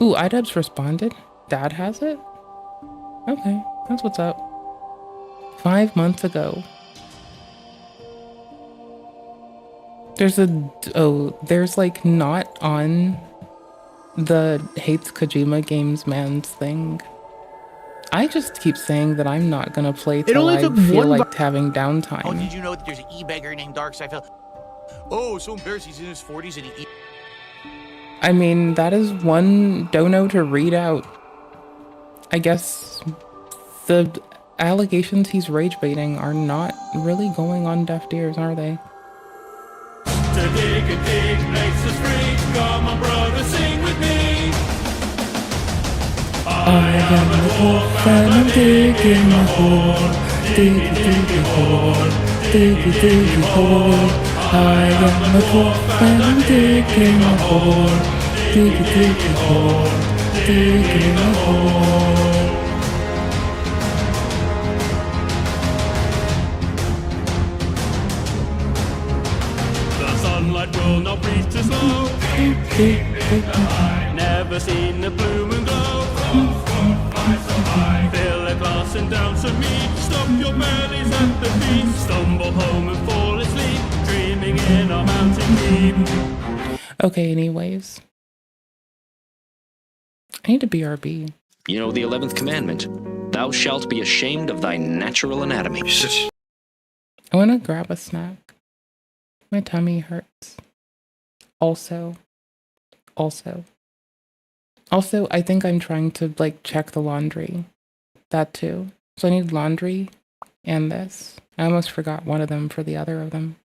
Ooh, iDubbbz responded. Dad has it? Okay, that's what's up. 5 months ago. There's like not on the hates Kojima games man's thing. I just keep saying that I'm not gonna play till I feel like having downtime. Oh, did you know that there's an e-beggar named Darkseid? Oh, so embarrassed. He's in his 40s and he. I mean, that is one dono to read out. I guess the allegations he's rage baiting are not really going on deaf ears, are they? To dig a dig makes us free. Come on, brother, sing with me. I am the wolf and I'm digging a hole. Diggy, diggy hole. Diggy, diggy hole. I am the wolf and I'm digging a hole. Diggy, diggy hole. Digging a hole. The sunlight will not reach too slow. Never seen the blue moon glow. Fill a glass and down some meat. Stop your bellies at the feet. Stumble home and fall asleep, dreaming in our mountain deep. Okay, anyways. I need to BRB. You know the 11th commandment. Thou shalt be ashamed of thy natural anatomy. I want to grab a snack. My tummy hurts. Also, I think I'm trying to, like, check the laundry. That too. So I need laundry and this. I almost forgot one of them for the other of them.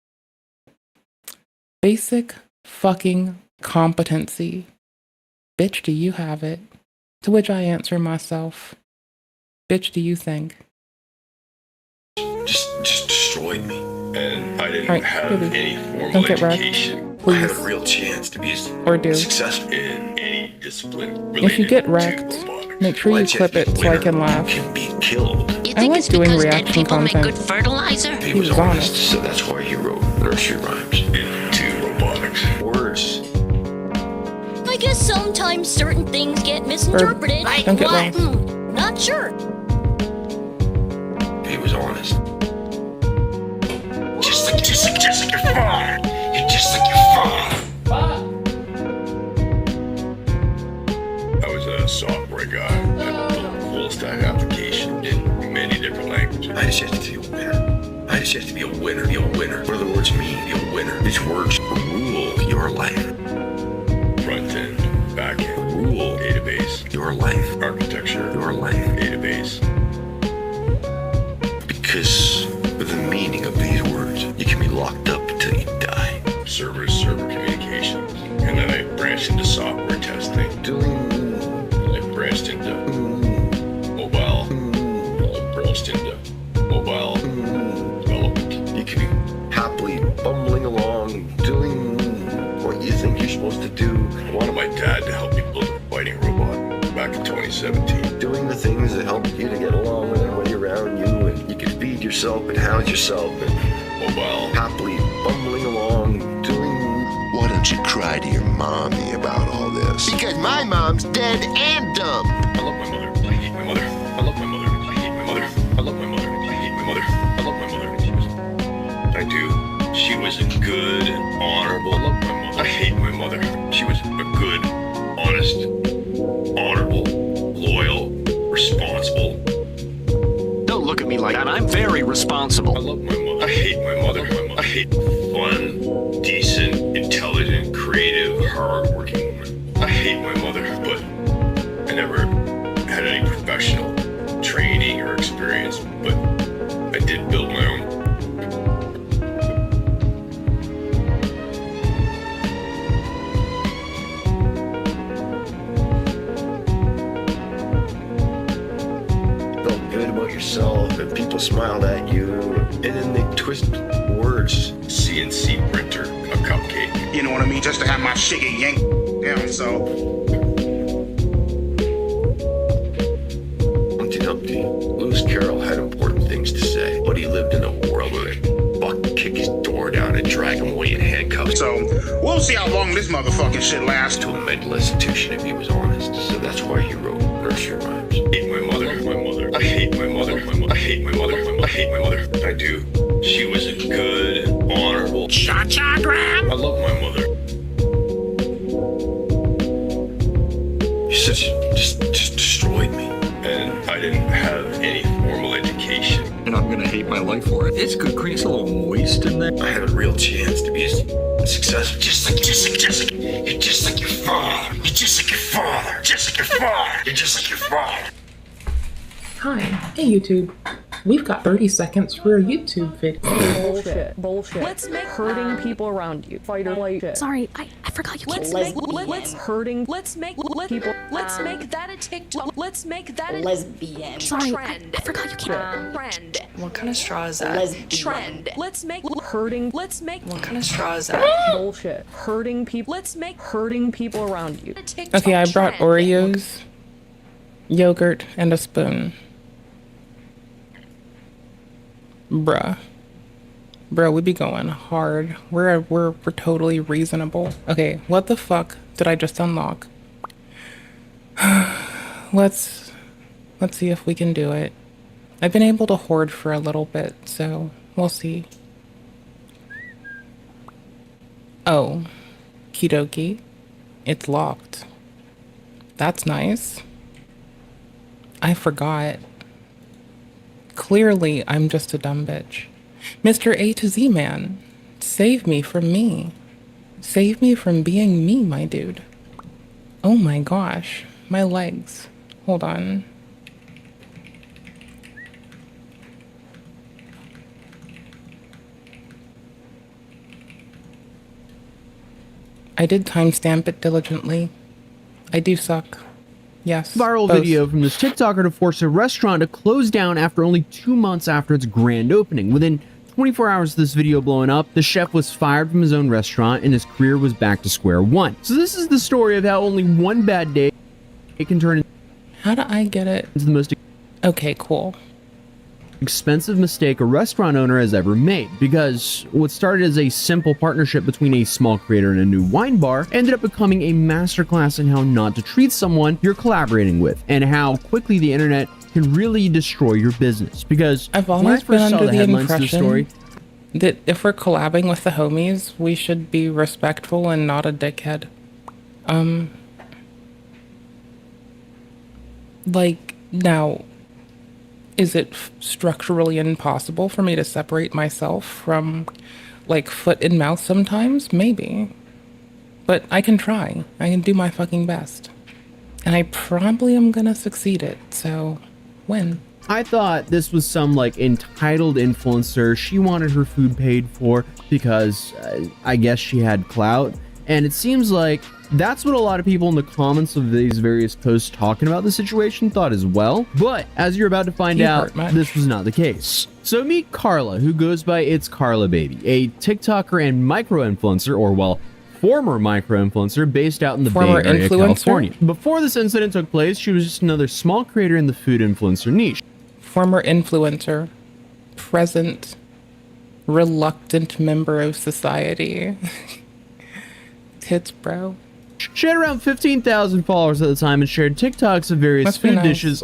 Basic fucking competency. Bitch, do you have it? To which I answer myself, bitch, do you think? Just destroyed me. And I didn't Right, have baby. any formal Don't get wrecked, education. I please. had a real chance to be Or do. successful in any discipline. If you get wrecked, make sure you clip it so I can laugh. I like doing reaction content. Fertilizer? He He was was honest, honest. so that's why he wrote nursery rhymes into robotics. Words. I guess sometimes certain things get misinterpreted. Like don't get what? lost. Not sure. He was honest. Just like your father. You're just like your father. I was a software guy that built a full stack application in many different languages. I just have to be a winner. I just have to be a winner. Be a winner. What do the words mean? Be a winner. These words rule your life. Front end, back end, rule, database, your life, architecture, your life, database. Because of the meaning of these words, you can be locked up until you die. Server communication. And then I branched into software testing. I branched into mobile. I branched into mobile development. You can be happily bumbling along, doing what you think you're supposed to do. I wanted my dad to help me build a fighting robot back in 2017. Doing the things that help you to get along with everybody around you, and you can feed yourself and house yourself, and mobile happily bumbling along, doing. Why don't you cry to your mommy about all this? Because my mom's dead and dumb. I love my mother. I hate my mother. I love my mother. I hate my mother. I love my mother. I hate my mother. I love my mother. I do. She was a good, honorable. I love my mother. I hate my mother. She was a good, honest, honorable, loyal, responsible. Don't look at me like that. I'm very responsible. I love my mother. I hate my mother. I hate fun, decent, intelligent, creative, hardworking woman. I hate my mother, but I never had any professional training or experience, but I did build my own. Felt good about yourself, and people smiled at you, and then they twist words. CNC printer, a cupcake. You know what I mean? Just to have my shit get yanked down, so. Humpty Dumpty. Lewis Carroll had important things to say, but he lived in a world where Buck could kick his door down and drag him away in handcuffs. So, we'll see how long this motherfucking shit lasts. To a mental institution if he was honest. So that's why he wrote nursery rhymes. I hate my mother. My mother. I hate my mother. I hate my mother. I hate my mother. I do. She was a good, honorable. Cha-cha gram. I love my mother. You just destroyed me. and I didn't have any formal education. And I'm gonna hate my life for it. It's good cream, it's a little moist in there. I had a real chance to be successful, just like you're just like your father. You're just like your father. Just like your father. You're just like your father. Hi. Hey, YouTube. We've got 30 seconds for a YouTube video. Bullshit. Let's make hurting people around you. Fight or flight shit. Sorry, I forgot you can't Let's hurting. Let's make people. Let's make that a TikTok. Let's make that a lesbian. Sorry, trend. I forgot you can't. Trend. What kind of straw is that? Lesbian. Trend. Let's make hurting. Let's make. What kind of straw is that? Bullshit. Hurting people. Let's make hurting people around you. Okay, I brought Oreos, yogurt, and a spoon. Bruh, we be going hard. We're totally reasonable. Okay, what the fuck did I just unlock? Let's see if we can do it. I've been able to hoard for a little bit, so we'll see. Oh, kidoki, it's locked. That's nice. I forgot. Clearly, I'm just a dumb bitch. Mr. A to Z man, save me from me. Save me from being me, my dude. Oh my gosh, my legs. Hold on. I did timestamp it diligently. I do suck. Yes. Viral both. video from this TikToker to force a restaurant to close down after only 2 months after its grand opening. Within 24 hours of this video blowing up, the chef was fired from his own restaurant and his career was back to square one. So this is the story of how only one bad day can turn How do I get it? into the most okay, cool. expensive mistake a restaurant owner has ever made, because what started as a simple partnership between a small creator and a new wine bar ended up becoming a masterclass in how not to treat someone you're collaborating with, and how quickly the internet can really destroy your business. Because I've when I always been first saw under the the headlines to the impression story, that if we're collabing with the homies, we should be respectful and not a dickhead. Like, now, is it structurally impossible for me to separate myself from, like, foot and mouth sometimes? Maybe. But I can try. I can do my fucking best. And I probably am gonna succeed it, so win. I thought this was some like entitled influencer. She wanted her food paid for because I guess she had clout. And it seems like that's what a lot of people in the comments of these various posts talking about the situation thought as well. But as you're about to find out, this was not the case. So meet Carla, who goes by It's Carla Baby, a TikToker and micro-influencer, or well, former micro-influencer based out in the Bay Area, California. Before this incident took place, she was just another small creator in the food influencer niche. Former influencer, present, reluctant member of society. Tits, bro. She had around 15,000 followers at the time and shared TikToks of various food dishes.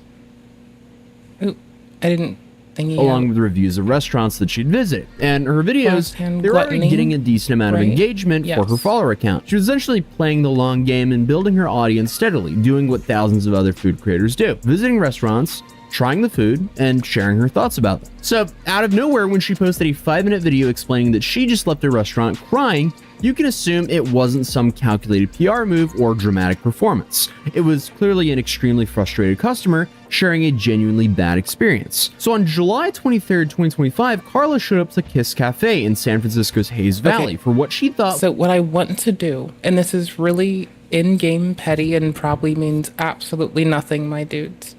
Ooh, I didn't think along with reviews of restaurants that she'd visit. And her videos, they were already getting a decent amount of engagement for her follower account. She was essentially playing the long game and building her audience steadily, doing what thousands of other food creators do. Visiting restaurants, trying the food, and sharing her thoughts about them. So, out of nowhere, when she posted a 5-minute video explaining that she just left a restaurant crying, you can assume it wasn't some calculated PR move or dramatic performance. It was clearly an extremely frustrated customer sharing a genuinely bad experience. So on July 23rd, 2025, Carla showed up to Kiss Cafe in San Francisco's Hayes Valley for what she thought. So what I want to do, and this is really in-game petty and probably means absolutely nothing, my dudes.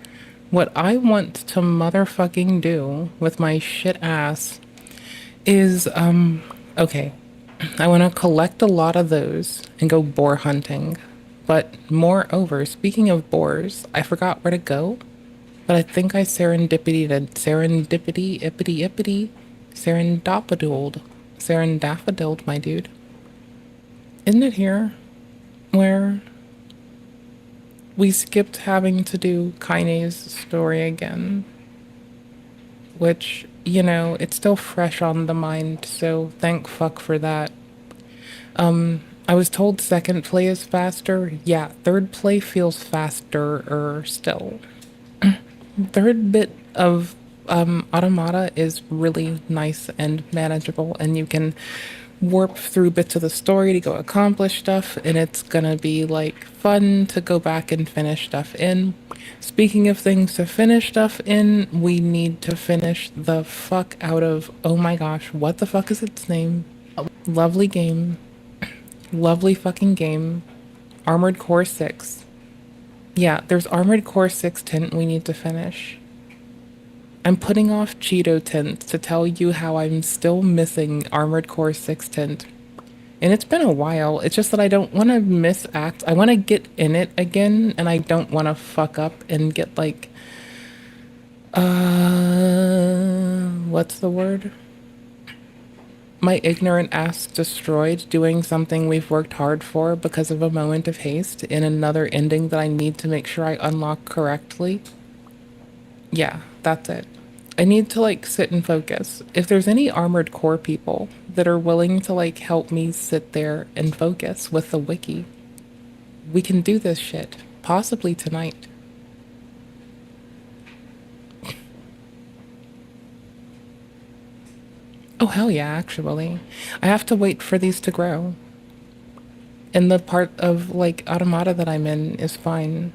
What I want to motherfucking do with my shit ass is, okay. I want to collect a lot of those and go boar hunting. But moreover, speaking of boars, I forgot where to go, but I think I serendipitydiled, my dude. Isn't it here where we skipped having to do Kaine's story again? Which, you know, it's still fresh on the mind, so thank fuck for that. I was told second play is faster. Yeah, third play feels faster still. third bit of Automata is really nice and manageable, and you can warp through bits of the story to go accomplish stuff, and it's gonna be like fun to go back and finish stuff in. Speaking of things to finish stuff in, we need to finish the fuck out of, oh my gosh, what the fuck is its name? Lovely game. Lovely fucking game. Armored Core 6. Yeah, there's Armored Core 6 tint we need to finish. I'm putting off Cheeto tint to tell you how I'm still missing Armored Core 6 tint. And it's been a while. It's just that I don't want to miss acts. I want to get in it again, and I don't want to fuck up and get like... what's the word? My ignorant ass destroyed doing something we've worked hard for because of a moment of haste in another ending that I need to make sure I unlock correctly. Yeah, that's it. I need to like sit and focus. If there's any Armored Core people that are willing to like help me sit there and focus with the wiki, we can do this shit. Possibly tonight. Oh, hell yeah, actually. I have to wait for these to grow. And the part of, like, Automata that I'm in is fine.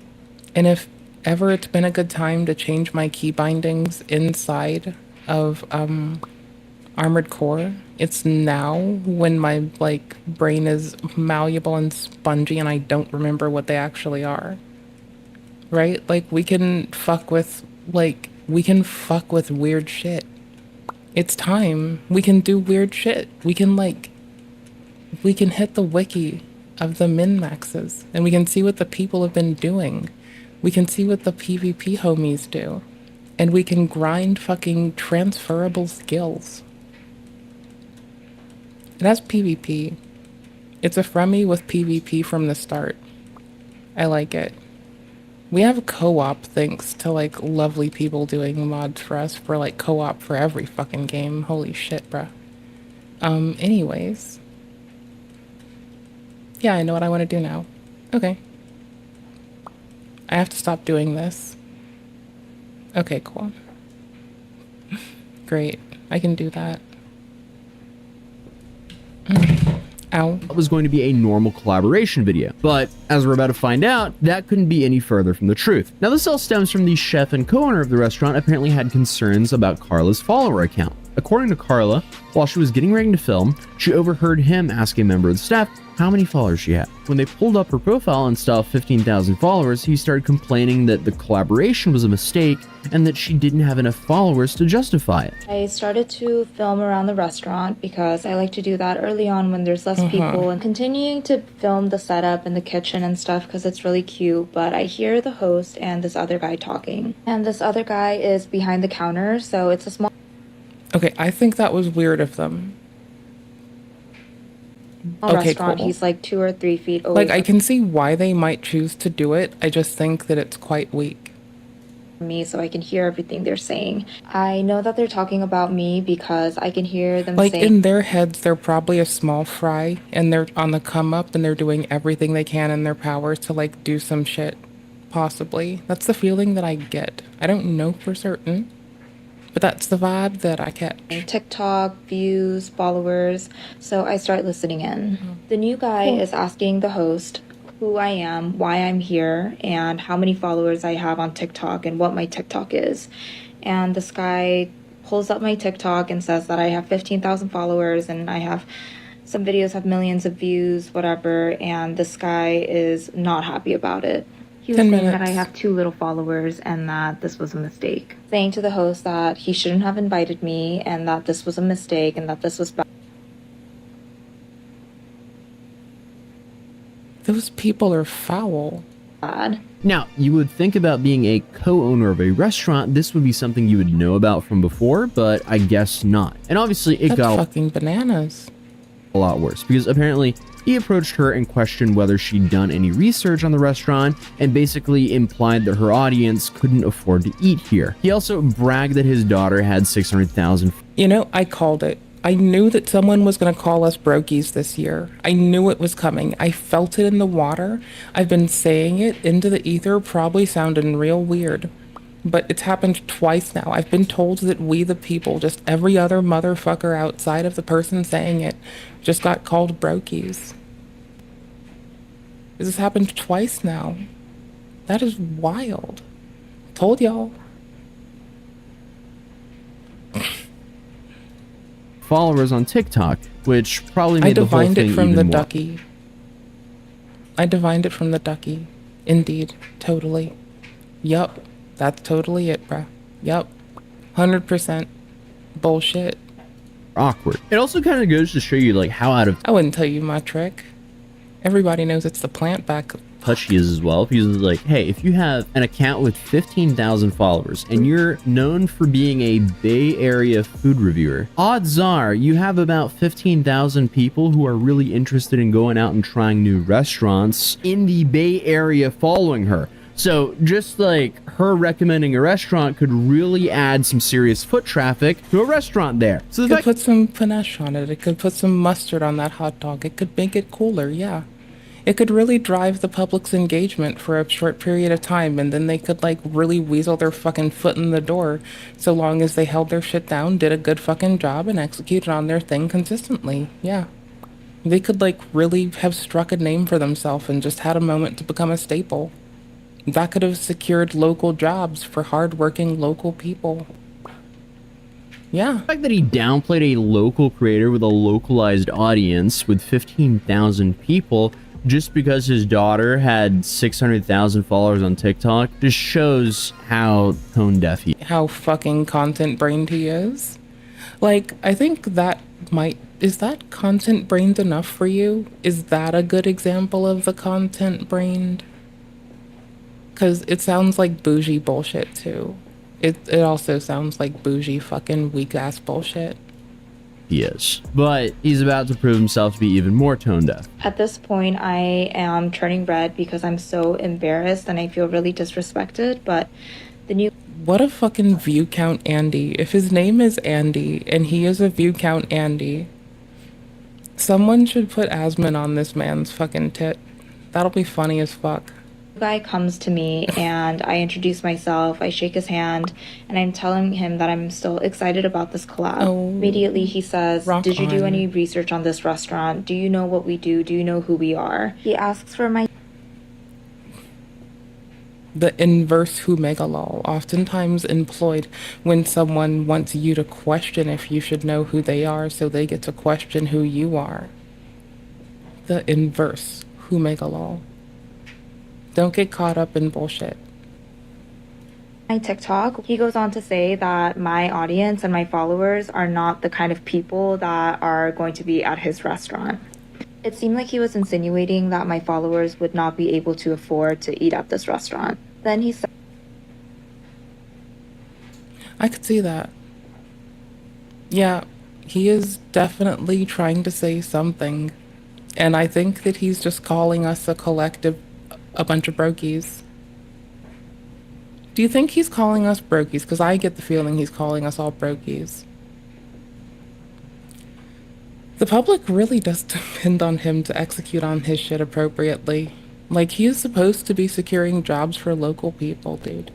And if ever it's been a good time to change my key bindings inside of, Armored Core, it's now when my, like, brain is malleable and spongy and I don't remember what they actually are. Right? Like, we can fuck with weird shit. It's time. We can do weird shit. We can hit the wiki of the min-maxes, and we can see what the people have been doing. We can see what the PvP homies do. And we can grind fucking transferable skills. It has PvP. It's a Frummy with PvP from the start. I like it. We have co-op thanks to, like, lovely people doing mods for us for, like, co-op for every fucking game. Holy shit, bruh. Anyways. Yeah, I know what I want to do now. Okay. I have to stop doing this. Okay, cool. Great. I can do that. Ow. It was going to be a normal collaboration video, but as we're about to find out, that couldn't be any further from the truth. Now this all stems from the chef and co-owner of the restaurant apparently had concerns about Carla's follower account. According to Carla, while she was getting ready to film, she overheard him ask a member of the staff how many followers she had. When they pulled up her profile and saw 15,000 followers, he started complaining that the collaboration was a mistake and that she didn't have enough followers to justify it. I started to film around the restaurant because I like to do that early on when there's less people, and continuing to film the setup in the kitchen and stuff because it's really cute. But I hear the host and this other guy talking, and this other guy is behind the counter, so it's a small... Okay, I think that was weird of them. Restaurant. Cool. He's like 2 or 3 feet away. Like, I can see why they might choose to do it. I just think that it's quite weak. Me, so I can hear everything they're saying. I know that they're talking about me because I can hear them like saying... in their heads, they're probably a small fry, and they're on the come up, and they're doing everything they can in their powers to, like, do some shit. Possibly. That's the feeling that I get. I don't know for certain. But that's the vibe that I catch. TikTok, views, followers, so I start listening in. The new guy is asking the host who I am, why I'm here, and how many followers I have on TikTok and what my TikTok is. And this guy pulls up my TikTok and says that I have 15,000 followers and I have some videos have millions of views, whatever, and this guy is not happy about it. He was saying that I have too little followers and that this was a mistake. Saying to the host that he shouldn't have invited me and that this was a mistake and that this was bad. Those people are foul. Now, you would think about being a co-owner of a restaurant, this would be something you would know about from before, but I guess not. And obviously it got fucking bananas. A lot worse, because apparently he approached her and questioned whether she'd done any research on the restaurant and basically implied that her audience couldn't afford to eat here. He also bragged that his daughter had 600,000. You know, I called it. I knew that someone was going to call us brokies this year. I knew it was coming. I felt it in the water. I've been saying it into the ether, probably sounding real weird. But it's happened twice now. I've been told that we the people, just every other motherfucker outside of the person saying it, just got called brokies. This has happened twice now. That is wild. Told y'all. Followers on TikTok, which probably made the whole thing even more. I divined it from the ducky. I divined it from the ducky. Indeed. Totally. Yup. That's totally it, bruh. Yup. 100% bullshit. Awkward. It also kind of goes to show you like how out of I wouldn't tell you my trick. Everybody knows it's the plant back. Touch she is as well, because it's like, hey, if you have an account with 15,000 followers and you're known for being a Bay Area food reviewer, odds are you have about 15,000 people who are really interested in going out and trying new restaurants in the Bay Area following her. So just like her recommending a restaurant could really add some serious foot traffic to a restaurant there. So it could put some panache on it. It could put some mustard on that hot dog. It could make it cooler, yeah. It could really drive the public's engagement for a short period of time, and then they could like really weasel their fucking foot in the door so long as they held their shit down, did a good fucking job, and executed on their thing consistently. Yeah. They could like really have struck a name for themselves and just had a moment to become a staple. That could have secured local jobs for hardworking local people. Yeah. The fact that he downplayed a local creator with a localized audience with 15,000 people just because his daughter had 600,000 followers on TikTok just shows how tone deaf he is. How fucking content brained he is. Like, I think that is that content brained enough for you? Is that a good example of the content brained? Because it sounds like bougie bullshit too. It also sounds like bougie fucking weak ass bullshit. He is. But he's about to prove himself to be even more tone deaf. At this point, I am turning red because I'm so embarrassed and I feel really disrespected, but the new... What a fucking view count Andy. If his name is Andy and he is a view count Andy, someone should put Asmin on this man's fucking tit. That'll be funny as fuck. Guy comes to me and I introduce myself, I shake his hand, and I'm telling him that I'm still excited about this collab. Oh, immediately he says, did you do any research on this restaurant? Do you know what we do? Do you know who we are? He asks for my... The inverse who megalol, oftentimes employed when someone wants you to question if you should know who they are, so they get to question who you are. The inverse who megalol. Don't get caught up in bullshit. My TikTok, he goes on to say that my audience and my followers are not the kind of people that are going to be at his restaurant. It seemed like he was insinuating that my followers would not be able to afford to eat at this restaurant. Then he said... I could see that. Yeah, he is definitely trying to say something. And I think that he's just calling us a collective a bunch of brokies. Do you think he's calling us brokies? Because I get the feeling he's calling us all brokies. The public really does depend on him to execute on his shit appropriately. Like, he is supposed to be securing jobs for local people, dude.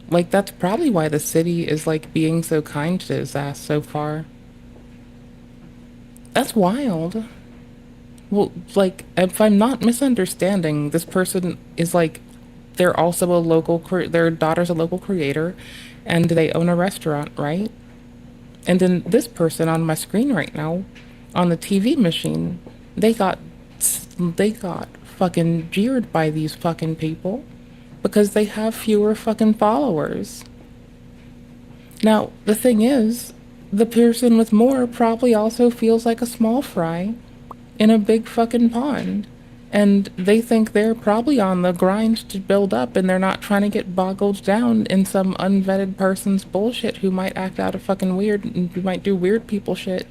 Like, that's probably why the city is, like, being so kind to his ass so far. That's wild. Well, like, if I'm not misunderstanding, this person is like, they're also a local, their daughter's a local creator, and they own a restaurant, right? And then this person on my screen right now, on the TV machine, they got fucking jeered by these fucking people because they have fewer fucking followers. Now, the thing is, the person with more probably also feels like a small fry in a big fucking pond, and they think they're probably on the grind to build up, and they're not trying to get boggled down in some unvetted person's bullshit who might act out of fucking weird and who might do weird people shit.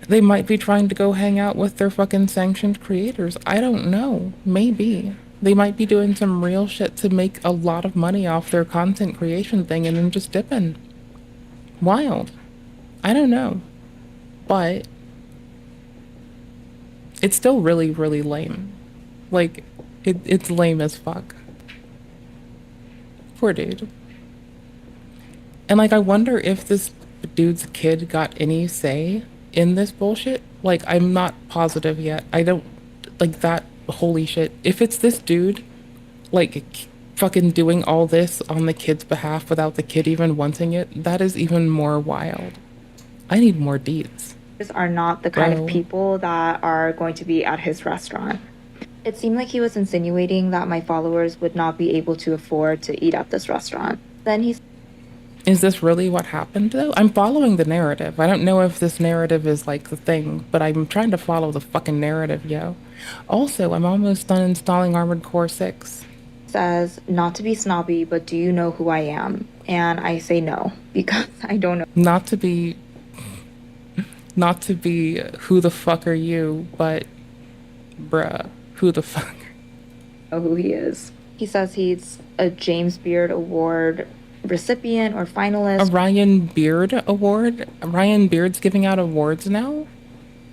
They might be trying to go hang out with their fucking sanctioned creators. I don't know. Maybe. They might be doing some real shit to make a lot of money off their content creation thing and then just dipping. Wild. I don't know. But it's still really, really lame. Like, it's lame as fuck. Poor dude. And like, I wonder if this dude's kid got any say in this bullshit. Like, I'm not positive yet. I don't, like, that, holy shit. If it's this dude, like, fucking doing all this on the kid's behalf without the kid even wanting it, that is even more wild. I need more deeds. Are not the kind of people that are going to be at his restaurant. It seemed like he was insinuating that my followers would not be able to afford to eat at this restaurant. Then he... Is this really what happened, though? I'm following the narrative. I don't know if this narrative is, like, the thing, but I'm trying to follow the fucking narrative, yo. Also, I'm almost done installing Armored Core 6. Says, not to be snobby, but do you know who I am? And I say no, because I don't know. Not to be, who the fuck are you, but, bruh, who the fuck? Know who he is. He says he's a James Beard Award recipient or finalist. A Ryan Beard Award? Ryan Beard's giving out awards now?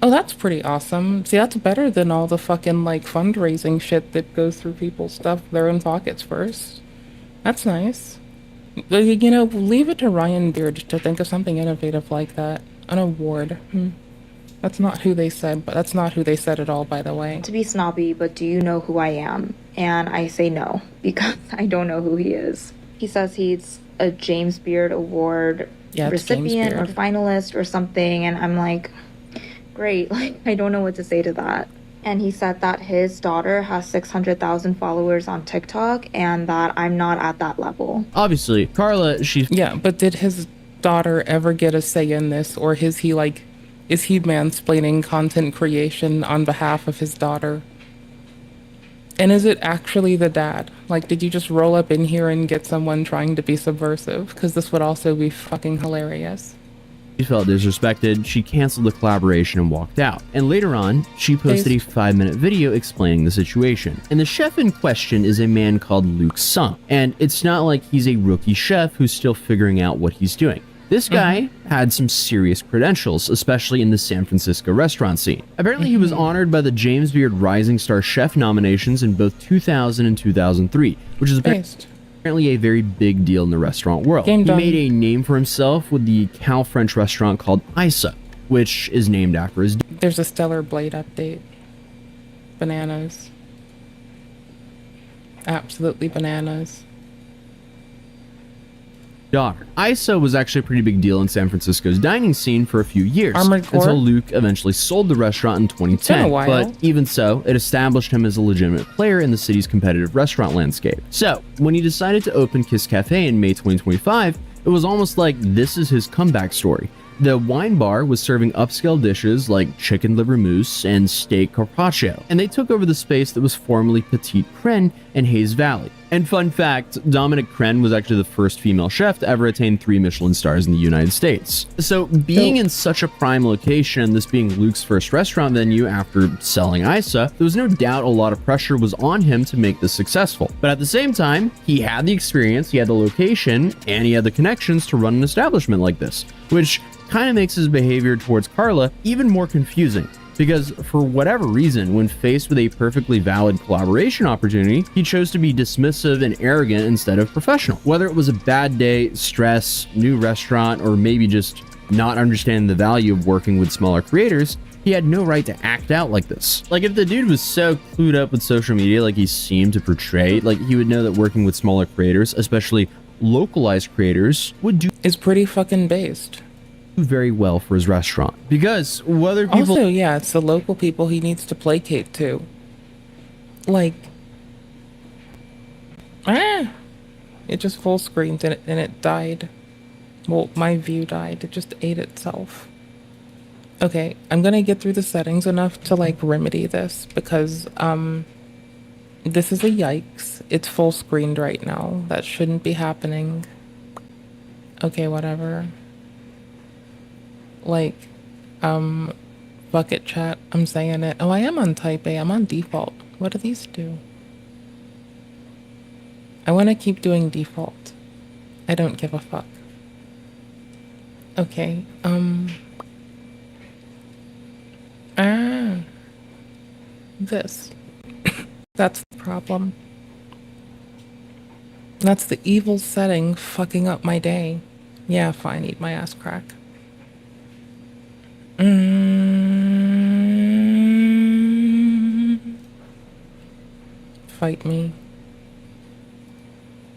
Oh, that's pretty awesome. See, that's better than all the fucking, like, fundraising shit that goes through people's stuff, their own pockets first. That's nice. You know, leave it to Ryan Beard to think of something innovative like that. An award. That's not who they said, but that's not who they said at all, by the way. To be snobby, but do you know who I am? And I say no, because I don't know who he is. He says he's a James Beard Award recipient or finalist or something, and I'm like, great, like, I don't know what to say to that. And he said that his daughter has 600,000 followers on TikTok and that I'm not at that level. Obviously, Carla, she's... Yeah, but did his daughter ever get a say in this, or is he mansplaining content creation on behalf of his daughter? And is it actually the dad? Like, did you just roll up in here and get someone trying to be subversive? Because this would also be fucking hilarious. She felt disrespected, she canceled the collaboration and walked out. And later on, she posted a 5-minute video explaining the situation. And the chef in question is a man called Luke Sung. And it's not like he's a rookie chef who's still figuring out what he's doing. This guy had some serious credentials, especially in the San Francisco restaurant scene. Apparently, he was honored by the James Beard Rising Star Chef nominations in both 2000 and 2003, which is apparently a very big deal in the restaurant world. He made a name for himself with the Cal French restaurant called EDSA, which is named after his... There's a Stellar Blade update. Bananas. Absolutely bananas. daughter. EDSA was actually a pretty big deal in San Francisco's dining scene for a few years, until Luke eventually sold the restaurant in 2010. But even so, it established him as a legitimate player in the city's competitive restaurant landscape. So, when he decided to open Kiss Cafe in May 2025, it was almost like this is his comeback story. The wine bar was serving upscale dishes like chicken liver mousse and steak carpaccio, and they took over the space that was formerly Petite Crenne in Hayes Valley. And fun fact, Dominique Crenne was actually the first female chef to ever attain 3 Michelin stars in the United States. So being in such a prime location, this being Luke's first restaurant venue after selling EDSA, there was no doubt a lot of pressure was on him to make this successful. But at the same time, he had the experience, he had the location, and he had the connections to run an establishment like this, which kind of makes his behavior towards Carla even more confusing. Because for whatever reason, when faced with a perfectly valid collaboration opportunity, he chose to be dismissive and arrogant instead of professional. Whether it was a bad day, stress, new restaurant, or maybe just not understanding the value of working with smaller creators, he had no right to act out like this. Like, if the dude was so clued up with social media like he seemed to portray, like, he would know that working with smaller creators, especially localized creators, is pretty fucking based very well for his restaurant. Because whether people... Also, yeah, it's the local people he needs to placate to. Like... It just full screened and it died. Well, my view died. It just ate itself. Okay, I'm gonna get through the settings enough to, like, remedy this, because, this is a yikes. It's full screened right now. That shouldn't be happening. Okay, whatever. Like, bucket chat, I'm saying it. Oh, I am on type A, I'm on default. What do these do? I want to keep doing default. I don't give a fuck. Okay, this. That's the problem. That's the evil setting fucking up my day. Yeah, fine, eat my ass crack. Fight me.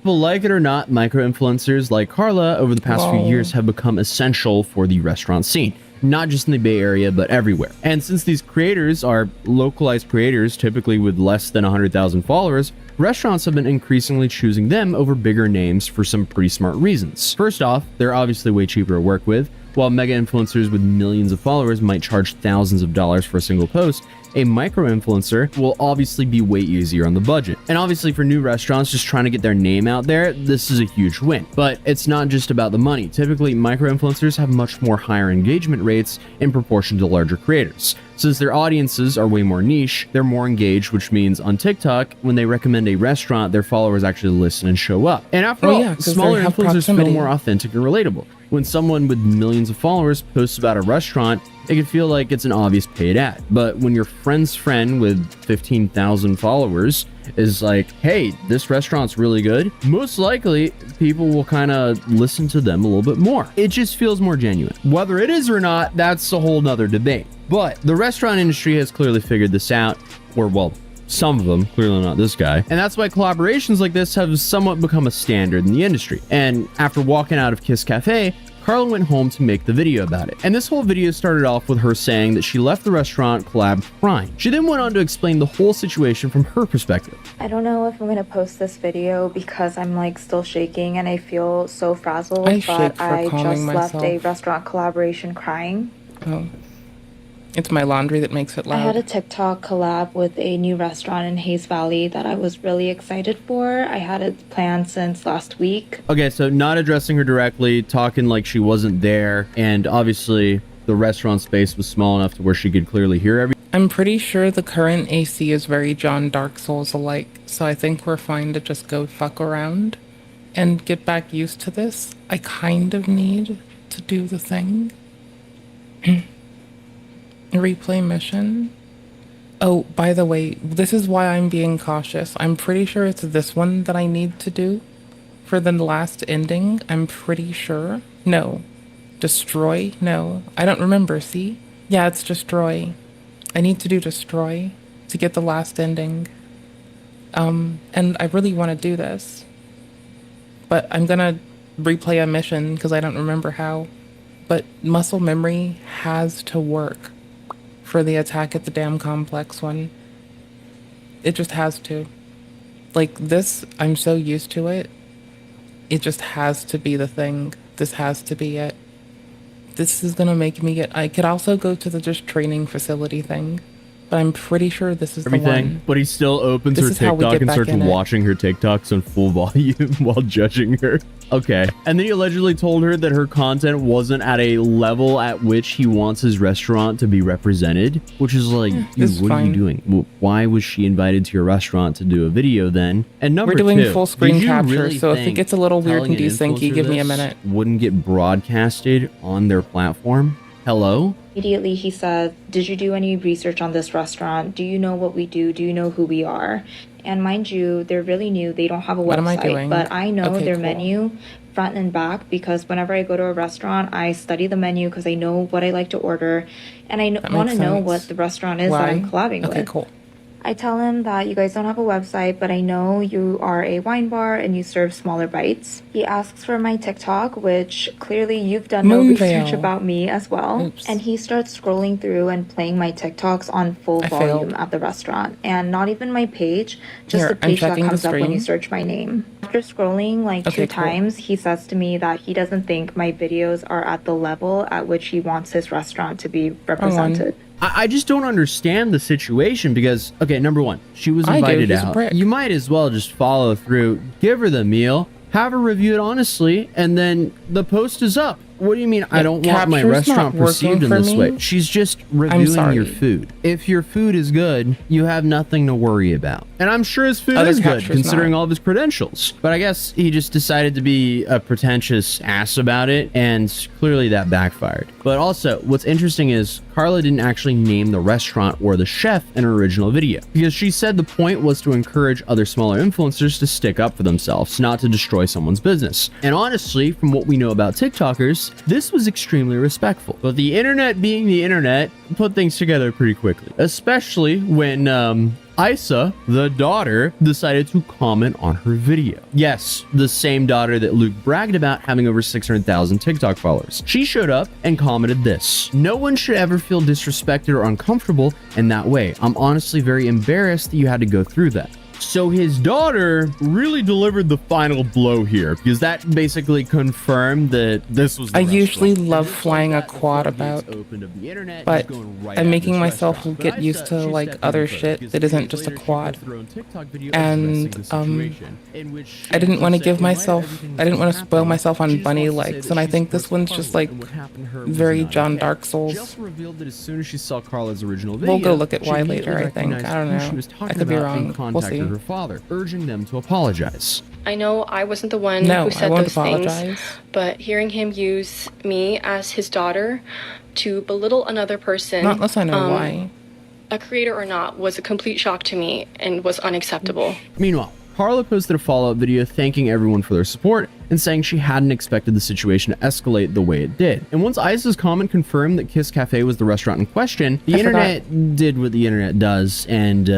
Well, like it or not, micro-influencers like Carla over the past few years have become essential for the restaurant scene. Not just in the Bay Area, but everywhere. And since these creators are localized creators, typically with less than 100,000 followers, restaurants have been increasingly choosing them over bigger names for some pretty smart reasons. First off, they're obviously way cheaper to work with. While mega influencers with millions of followers might charge thousands of dollars for a single post, a micro-influencer will obviously be way easier on the budget. And obviously for new restaurants just trying to get their name out there, this is a huge win. But it's not just about the money. Typically, micro-influencers have much more higher engagement rates in proportion to larger creators. Since their audiences are way more niche, they're more engaged, which means on TikTok, when they recommend a restaurant, their followers actually listen and show up. And after all, smaller influencers feel more authentic and relatable. When someone with millions of followers posts about a restaurant, it can feel like it's an obvious paid ad. But when your friend's friend with 15,000 followers is like, hey, this restaurant's really good, most likely people will kind of listen to them a little bit more. It just feels more genuine. Whether it is or not, that's a whole nother debate. But the restaurant industry has clearly figured this out, or well, some of them, clearly not this guy. And that's why collaborations like this have somewhat become a standard in the industry. And after walking out of Kiss Cafe, Carla went home to make the video about it. And this whole video started off with her saying that she left the restaurant collab crying. She then went on to explain the whole situation from her perspective. I don't know if I'm gonna post this video because I'm like still shaking and I feel so frazzled, but I just left a restaurant collaboration crying. Oh. It's my laundry that makes it loud. I had a TikTok collab with a new restaurant in Hayes Valley that I was really excited for. I had it planned since last week. Okay, so not addressing her directly, talking like she wasn't there, and obviously the restaurant space was small enough to where she could clearly hear everything. I'm pretty sure the current AC is very John Dark Souls alike, so I think we're fine to just go fuck around and get back used to this. I kind of need to do the thing. Replay mission. Oh, by the way, this is why I'm being cautious. I'm pretty sure it's this one that I need to do for the last ending. I'm pretty sure. No. Destroy? No. I don't remember, see? Yeah, it's destroy. I need to do destroy to get the last ending. And I really want to do this. But I'm gonna replay a mission because I don't remember how. But muscle memory has to work for the attack at the damn complex one. It just has to. Like this, I'm so used to it. It just has to be the thing. This has to be it. This is gonna make me get... I could also go to the just training facility thing, but I'm pretty sure this is the one. But he still opens her TikTok and starts watching her TikToks on full volume while judging her. Okay. And then he allegedly told her that her content wasn't at a level at which he wants his restaurant to be represented, which is like, dude, what are you doing? Well, why was she invited to your restaurant to do a video then? And number two, we're doing full screen capture, so if it gets a little weird and desyncy, give me a minute. Wouldn't get broadcasted on their platform? Hello? Immediately he said, did you do any research on this restaurant? Do you know what we do? Do you know who we are? And mind you, they're really new. They don't have a website, but I know their menu front and back because whenever I go to a restaurant, I study the menu because I know what I like to order and I want to know what the restaurant is that I'm collabing with. Okay, cool. I tell him that you guys don't have a website, but I know you are a wine bar and you serve smaller bites. He asks for my TikTok, which clearly you've done no research about me as well. Oops. And he starts scrolling through and playing my TikToks on full volume at the restaurant. And not even my page, just the page that comes up when you search my name. After scrolling like two times, he says to me that he doesn't think my videos are at the level at which he wants his restaurant to be represented. I just don't understand the situation because, okay, number one, she was invited out. You might as well just follow through, give her the meal, have her review it honestly, and then the post is up. What do you mean I don't want my restaurant perceived in this way? She's just reviewing your food. If your food is good, you have nothing to worry about. And I'm sure his food is good, considering all of his credentials. But I guess he just decided to be a pretentious ass about it, and clearly that backfired. But also, what's interesting is Carla didn't actually name the restaurant or the chef in her original video, because she said the point was to encourage other smaller influencers to stick up for themselves, not to destroy someone's business. And honestly, from what we know about TikTokers, this was extremely respectful. But the internet being the internet, put things together pretty quickly, especially when EDSA, the daughter, decided to comment on her video. Yes, the same daughter that Luke bragged about having over 600,000 TikTok followers. She showed up and commented this: "No one should ever feel disrespected or uncomfortable in that way. I'm honestly very embarrassed that you had to go through that." So his daughter really delivered the final blow here, because that basically confirmed that this was the restaurant. usually love flying a quad about, but I'm making myself get used to like other shit that isn't just a quad. And I didn't want to I didn't want to spoil myself on bunny legs, and I think this one's just like very John Dark Souls. Just revealed that as soon as she saw Carla's original video, We'll go look at why later, I think. I don't know. I could be wrong. We'll see. Her father, urging them to apologize. I know I wasn't the one No, who I said won't those apologize. things, but hearing him use me as his daughter to belittle another person, Not unless I know why. a creator or not, was a complete shock to me and was unacceptable. Meanwhile, Carla posted a follow-up video thanking everyone for their support and saying she hadn't expected the situation to escalate the way it did. And once EDSA's comment confirmed that Kiss Cafe was the restaurant in question, the internet did what the internet does, and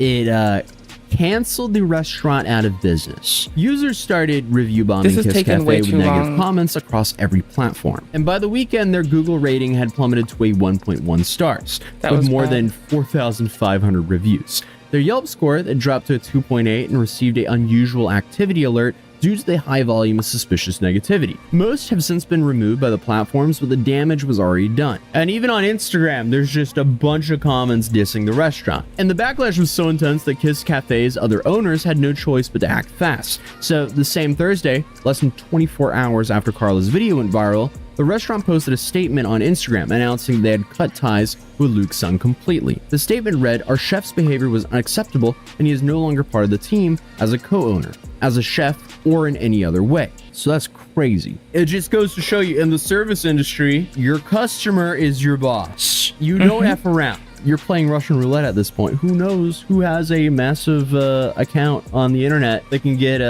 it canceled the restaurant out of business. Users started review bombing Kiss Cafe with negative comments across every platform. And by the weekend, their Google rating had plummeted to a 1.1 stars, with more than 4,500 reviews. Their Yelp score that dropped to a 2.8 and received an unusual activity alert due to the high volume of suspicious negativity. Most have since been removed by the platforms, but the damage was already done. And even on Instagram, there's just a bunch of comments dissing the restaurant. And the backlash was so intense that Kiss Cafe's other owners had no choice but to act fast. So the same Thursday, less than 24 hours after Carla's video went viral, the restaurant posted a statement on Instagram announcing they had cut ties with Luke's son completely. The statement read, "Our chef's behavior was unacceptable and he is no longer part of the team as a co-owner, as a chef, or in any other way." So that's crazy. It just goes to show you, in the service industry, your customer is your boss. You don't F around. You're playing Russian roulette at this point. Who knows who has a massive account on the internet that can get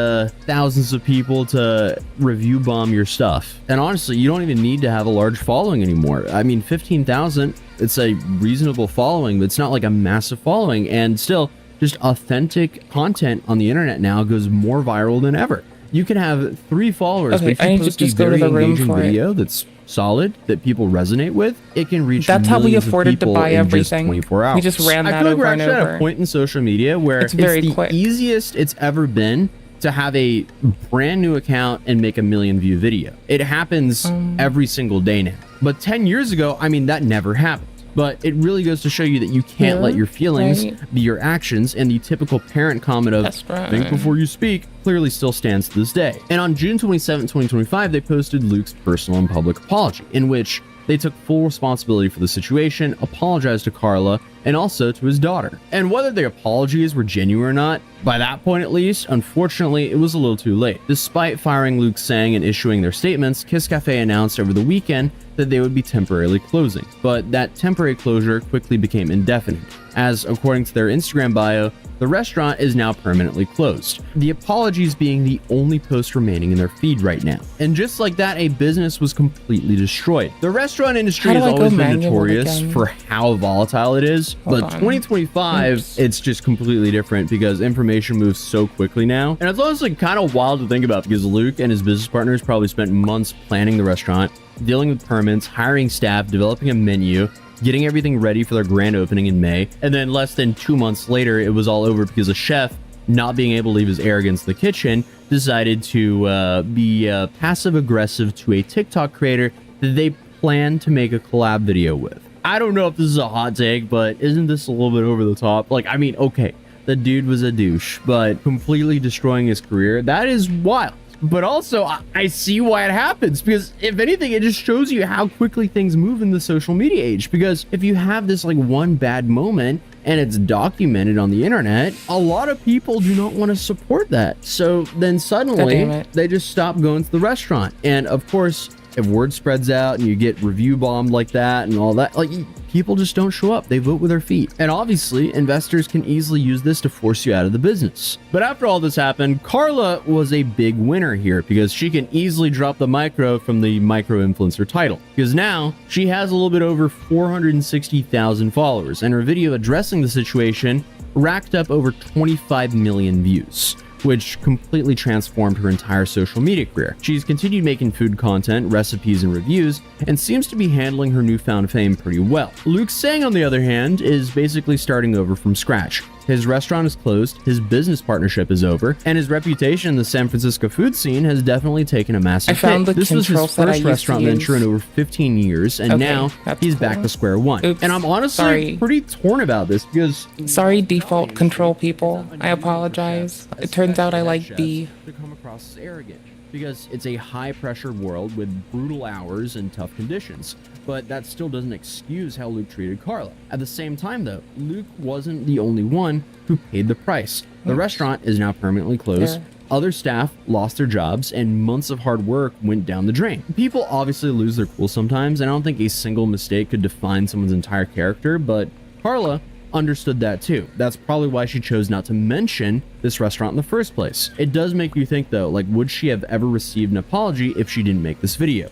thousands of people to review bomb your stuff. And honestly, you don't even need to have a large following anymore. I mean, 15,000, it's a reasonable following, but it's not like a massive following. And still, just authentic content on the internet now goes more viral than ever. You can have 3 followers, but if you post a very engaging video that's solid, that people resonate with, it can reach That's how we afforded to buy in everything. Just 24 hours. We just ran that over and over. I feel like we're actually at a point in social media where it's the easiest it's ever been to have a brand new account and make a 1 million view video. It happens every single day now. But 10 years ago, I mean, that never happened. But it really goes to show you that you can't let your feelings be your actions, and the typical parent comment of think before you speak clearly still stands to this day. And on June 27, 2025, they posted Luke's personal and public apology, in which they took full responsibility for the situation, apologized to Carla, and also to his daughter. And whether their apologies were genuine or not, by that point at least, unfortunately, it was a little too late. Despite firing Luke Sang and issuing their statements, Kiss Cafe announced over the weekend that they would be temporarily closing. But that temporary closure quickly became indefinite, as according to their Instagram bio, the restaurant is now permanently closed. The apologies being the only post remaining in their feed right now. And just like that, a business was completely destroyed. The restaurant industry has always been notorious for how volatile it is, but 2025, it's just completely different because information moves so quickly now. And it's honestly kind of wild to think about because Luke and his business partners probably spent months planning the restaurant, dealing with permits, hiring staff, developing a menu, getting everything ready for their grand opening in May, and then less than 2 months later, it was all over because a chef, not being able to leave his arrogance in the kitchen, decided to be passive-aggressive to a TikTok creator that they plan to make a collab video with. I don't know if this is a hot take, but isn't this a little bit over the top? Like, I mean, okay, the dude was a douche, but completely destroying his career, that is wild. But also, I see why it happens, because if anything, it just shows you how quickly things move in the social media age. Because if you have this like one bad moment and it's documented on the internet, a lot of people do not want to support that. So then suddenly they just stop going to the restaurant. And of course, If word spreads out and you get review bombed like that and all that, like, people just don't show up. They vote with their feet. And obviously, investors can easily use this to force you out of the business. But after all this happened, Carla was a big winner here because she can easily drop the micro from the micro influencer title. Because now she has a little bit over 460,000 followers, and her video addressing the situation racked up over 25 million views, which completely transformed her entire social media career. She's continued making food content, recipes, and reviews, and seems to be handling her newfound fame pretty well. Luke Sang, on the other hand, is basically starting over from scratch. His restaurant is closed, his business partnership is over, and his reputation in the San Francisco food scene has definitely taken a massive hit. This was his first restaurant venture in over 15 years, and now he's back to square one. Oops, and I'm honestly pretty torn about this because... Sorry, default control people. I apologize. It turns out I like B. To come across as arrogant, because it's a high-pressure world with brutal hours and tough conditions. But that still doesn't excuse how Luke treated Carla. At the same time, though, Luke wasn't the only one who paid the price. The restaurant is now permanently closed. Other staff lost their jobs, and months of hard work went down the drain. People obviously lose their cool sometimes, and I don't think a single mistake could define someone's entire character, but Carla understood that too. That's probably why she chose not to mention this restaurant in the first place. It does make you think, though, like, would she have ever received an apology if she didn't make this video?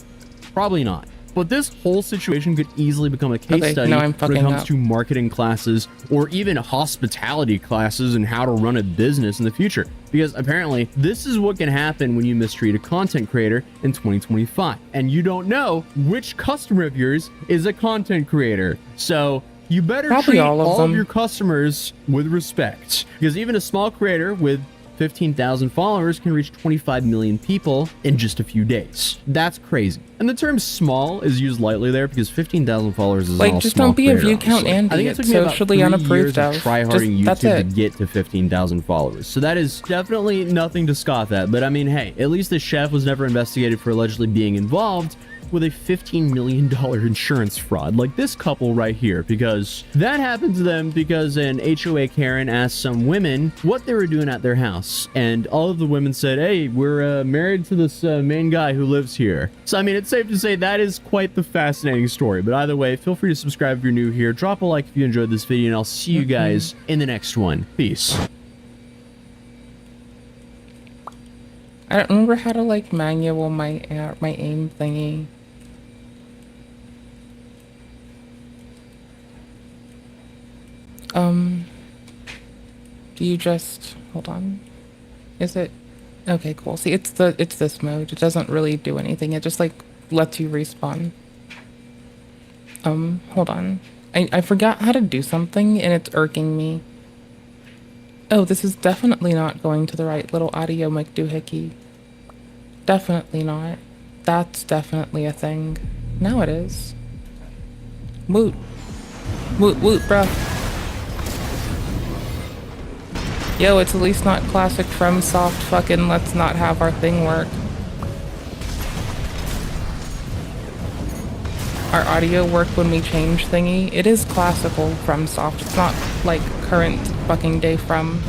Probably not. But this whole situation could easily become a case study when it comes to marketing classes or even hospitality classes and how to run a business in the future. Because apparently this is what can happen when you mistreat a content creator in 2025. And you don't know which customer of yours is a content creator. So you better treat all of your customers with respect. Because even a small creator with 15,000 followers can reach 25 million people in just a few days. That's crazy. And the term small is used lightly there because 15,000 followers is like, just don't be a view count Andy. I think it took me socially about 3 years unapproved of tryharding that's YouTube to it. get to 15,000 followers. So that is definitely nothing to scoff at. But I mean, hey, at least the chef was never investigated for allegedly being involved with a $15 million insurance fraud like this couple right here, because that happened to them because an HOA Karen asked some women what they were doing at their house, and all of the women said, hey, we're married to this main guy who lives here. So I mean, it's safe to say that is quite the fascinating story. But either way, feel free to subscribe if you're new here, drop a like if you enjoyed this video, and I'll see you guys in the next one. Peace. I don't remember how to like manual my aim thingy. Do you just hold on? Is it okay? Cool. See, it's this mode. It doesn't really do anything. It just like lets you respawn. Hold on. I forgot how to do something and it's irking me. Oh, this is definitely not going to the right little audio McDoohickey. Definitely not. That's definitely a thing. Now it is. Woot. Woot woot, bruh. Yo, it's at least not classic FromSoft fucking let's not have our thing work. Our audio work when we change thingy. It is classical FromSoft. It's not like current fucking day from.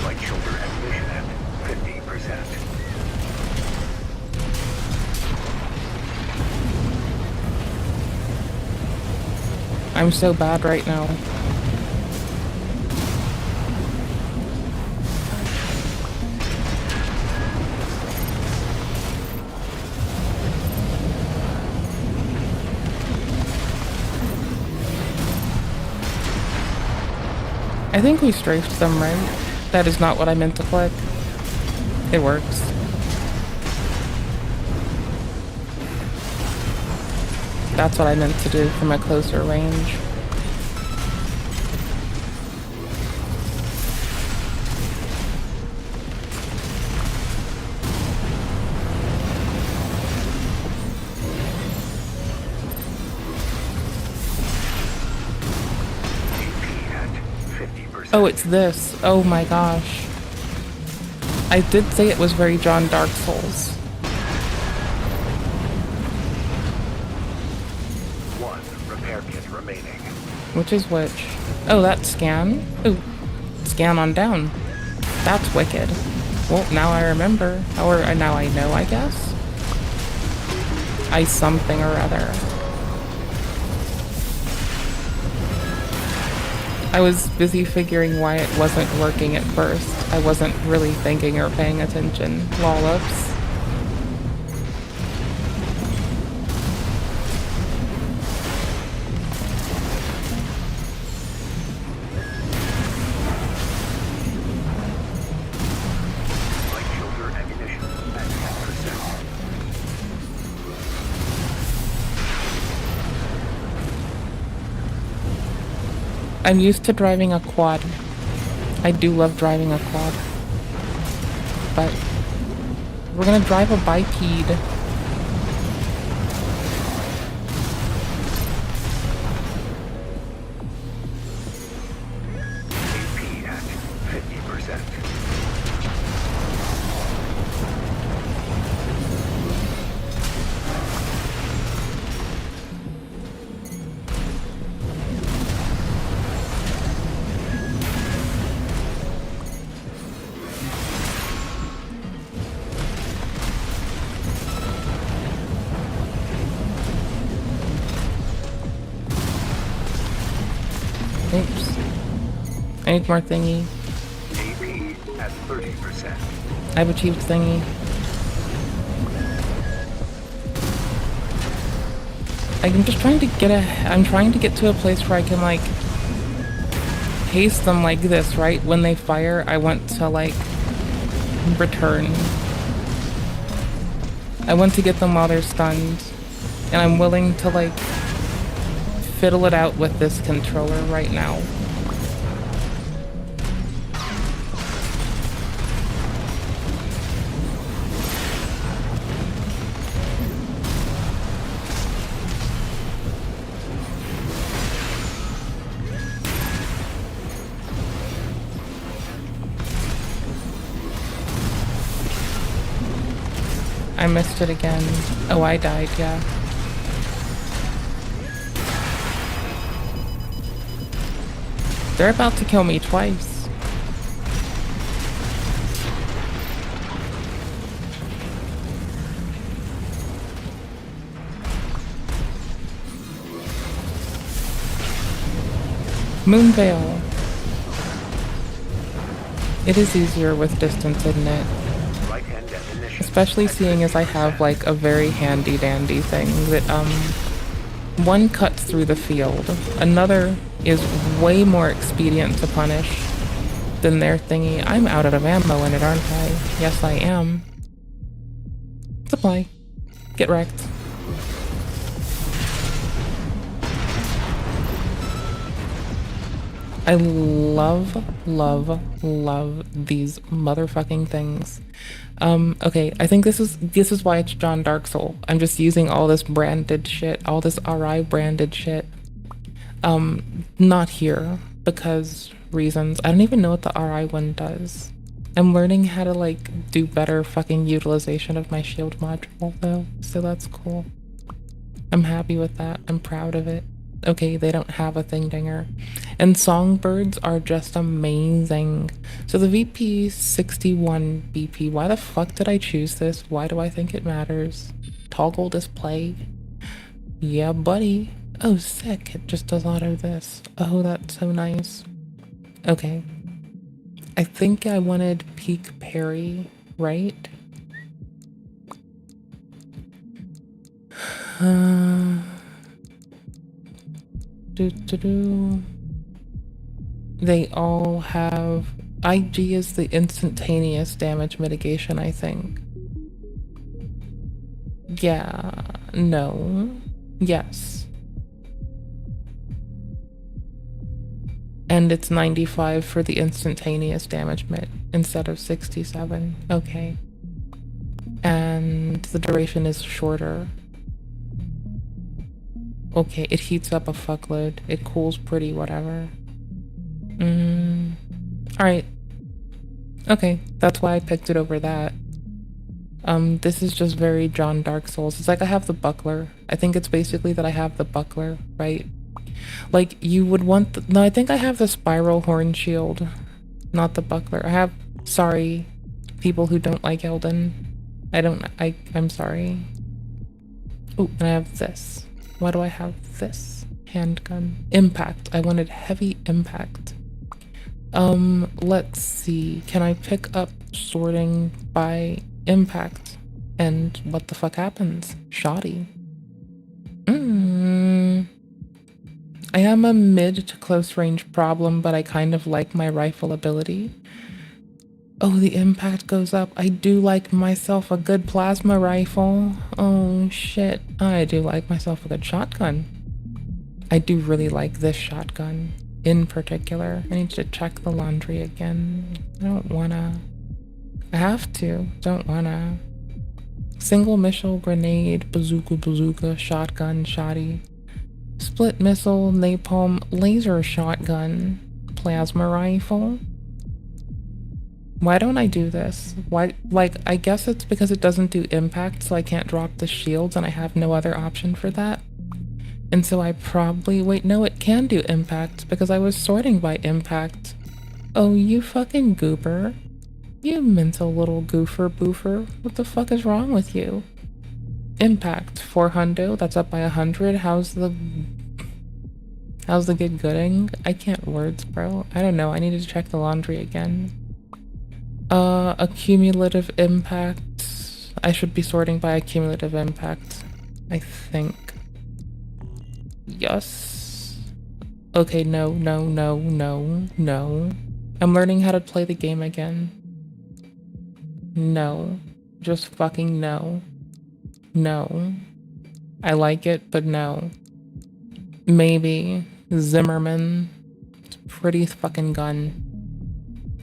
Right shoulder ammunition at 50%. I'm so bad right now. I think we strafed them, right? That is not what I meant to click. It works. That's what I meant to do from a closer range. Oh, it's this. Oh my gosh. I did say it was very John Dark Souls. 1 repair kit remaining. Which is which? Oh, that's scan? Oh, scan on down. That's wicked. Well, now I remember. Or now I know, I guess? I something or other. I was busy figuring why it wasn't working at first. I wasn't really thinking or paying attention. Lollips. I'm used to driving a quad. I do love driving a quad. But we're gonna drive a biped. AP at 50%. Oops. I need more thingy. AP at 30%. I've achieved thingy. I'm just trying to get I'm trying to get to a place where I can like haste them like this, right? When they fire, I want to like return. I want to get them while they're stunned. And I'm willing to like fiddle it out with this controller right now. I missed it again. Oh, I died, yeah. They're about to kill me twice. Moonveil. It is easier with distance, isn't it? Especially seeing as I have like a very handy dandy thing that one cuts through the field, another is way more expedient to punish than their thingy. I'm out of ammo in it, aren't I? Yes, I am. Supply. Get wrecked. I love, love, love these motherfucking things. Okay, I think this is why it's John Dark Soul. I'm just using all this branded shit, all this RI branded shit. Not here, because reasons. I don't even know what the RI one does. I'm learning how to, like, do better fucking utilization of my shield module, though, so that's cool. I'm happy with that. I'm proud of it. Okay, they don't have a thing dinger. And songbirds are just amazing. So the VP61 BP, why the fuck did I choose this? Why do I think it matters? Toggle display. Yeah, buddy. Oh, sick. It just does auto this. Oh, that's so nice. Okay. I think I wanted peak parry, right? They all have... IG is the instantaneous damage mitigation, I think. Yeah. No. Yes. And it's 95 for the instantaneous damage mit instead of 67. Okay. And the duration is shorter. Okay, it heats up a fuckload. It cools pretty whatever. Alright. Okay, that's why I picked it over that. This is just very John Dark Souls. It's like I have the buckler. I think it's basically that I have the buckler, right? Like, you would want the... No, I think I have the spiral horn shield, not the buckler. I have... Sorry, people who don't like Elden. I'm sorry. Oh, and I have this. Why do I have this? Handgun. Impact. I wanted heavy impact. Let's see. Can I pick up sorting by impact? And what the fuck happens? Shoddy. I am a mid to close range problem, but I kind of like my rifle ability. Oh, the impact goes up. I do like myself a good plasma rifle. Oh shit. I do like myself a good shotgun. I do really like this shotgun in particular. I need to check the laundry again. I don't wanna. I have to. Don't wanna. Single missile, grenade, bazooka, shotgun, shoddy. Split missile, napalm, laser shotgun, plasma rifle. Why don't I do this? Why? Like, I guess it's because it doesn't do impact, so I can't drop the shields, and I have no other option for that. And so I probably... Wait, no, it can do impact, because I was sorting by impact. Oh, you fucking goober. You mental little goofer boofer. What the fuck is wrong with you? Impact, 400, that's up by 100. How's the good gooding? I can't words, bro. I don't know, I need to check the laundry again. Accumulative impact. I should be sorting by accumulative impact, I think. Yes. Okay, no. I'm learning how to play the game again. No. Just fucking no. No. I like it, but no. Maybe. Zimmerman. It's a pretty fucking gun.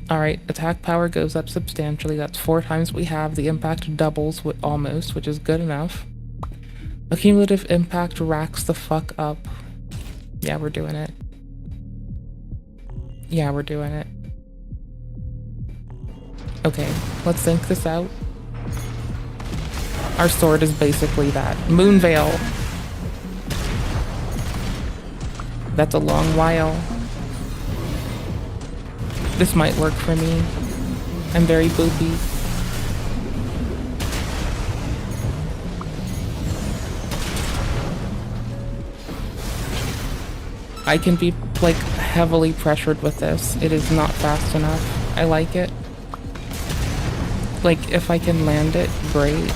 Alright, attack power goes up substantially. That's 4 times we have. The impact doubles with almost, which is good enough. Accumulative impact racks the fuck up. Yeah, we're doing it. Yeah, we're doing it. Okay, let's think this out. Our sword is basically that. Moonveil. That's a long while. This might work for me. I'm very boopy. I can be, like, heavily pressured with this. It is not fast enough. I like it. Like, if I can land it, great.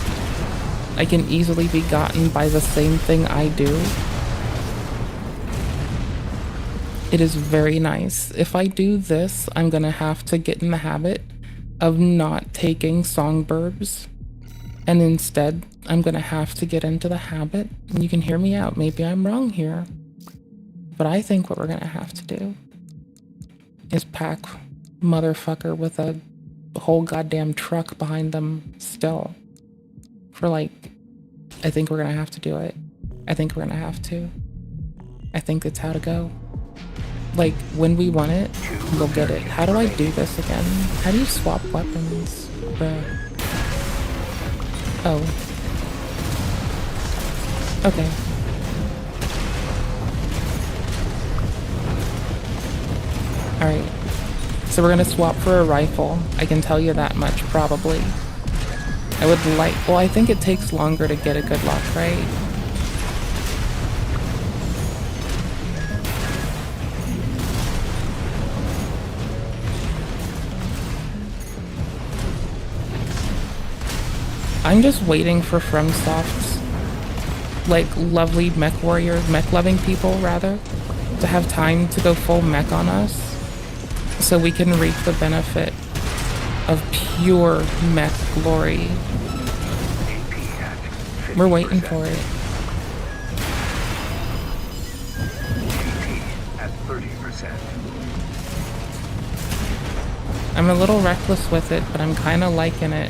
I can easily be gotten by the same thing I do. It is very nice. If I do this, I'm gonna have to get in the habit of not taking songbirds. And instead, I'm gonna have to get into the habit, and you can hear me out, maybe I'm wrong here. But I think what we're gonna have to do is pack motherfucker with a whole goddamn truck behind them still. For like, I think we're gonna have to do it. I think we're gonna have to. I think that's how to go. Like, when we want it, we'll get it. How do I do this again? How do you swap weapons? Bruh. Oh. Okay. Alright. So we're gonna swap for a rifle. I can tell you that much, probably. I would like... Well, I think it takes longer to get a good lock, right? I'm just waiting for FromSoft's, like, lovely mech warriors, mech-loving people, rather, to have time to go full mech on us, so we can reap the benefit of pure mech glory. We're waiting for it. At 30%. I'm a little reckless with it, but I'm kind of liking it.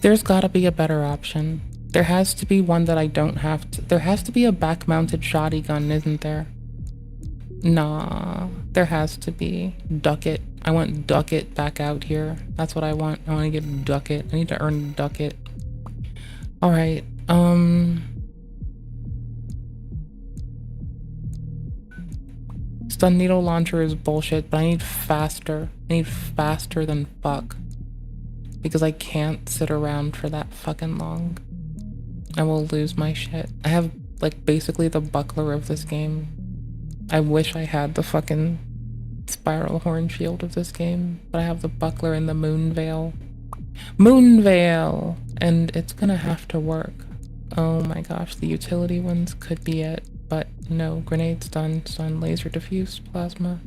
There's gotta be a better option. There has to be one that I don't have to. There has to be a back-mounted shotgun, isn't there? Nah, there has to be. Ducket. I want Ducket back out here. That's what I want. I want to get Ducket. I need to earn Ducket. Alright, Stun needle launcher is bullshit, but I need faster. I need faster than fuck. Because I can't sit around for that fucking long. I will lose my shit. I have, like, basically the buckler of this game. I wish I had the fucking spiral horn shield of this game, but I have the buckler and the moon veil. Moon veil! And it's gonna have to work. Oh my gosh, the utility ones could be it, but no. Grenade, stun, laser diffuse, plasma.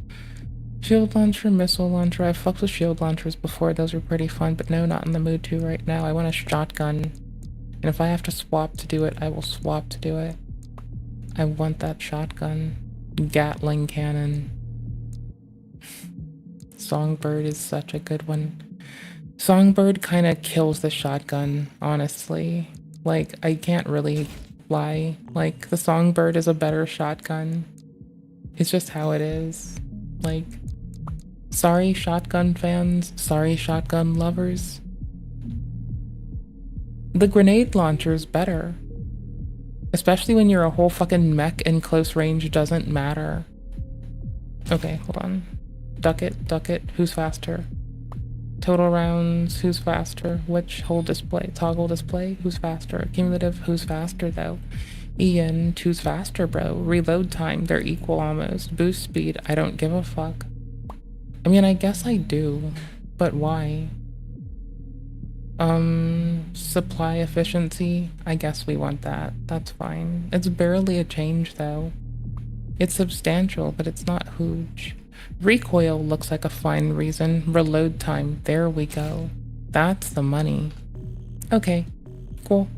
Shield launcher, missile launcher. I've fucked with shield launchers before, those were pretty fun, but no, not in the mood to right now. I want a shotgun. And if I have to swap to do it, I will swap to do it. I want that shotgun. Gatling cannon. Songbird is such a good one. Songbird kind of kills the shotgun, honestly. Like, I can't really lie. Like, the Songbird is a better shotgun. It's just how it is. Like, sorry shotgun fans, sorry shotgun lovers. The grenade launcher's better. Especially when you're a whole fucking mech and close range doesn't matter. Okay, hold on. Ducket, who's faster? Total rounds, who's faster? Which hold display? Toggle display, who's faster? Cumulative, who's faster though? Ian, who's faster, bro? Reload time, they're equal almost. Boost speed, I don't give a fuck. I mean, I guess I do, but why? Supply efficiency, I guess we want that. That's fine. It's barely a change though. It's substantial, but it's not huge. Recoil looks like a fine reason. Reload time, there we go. That's the money. Okay, cool.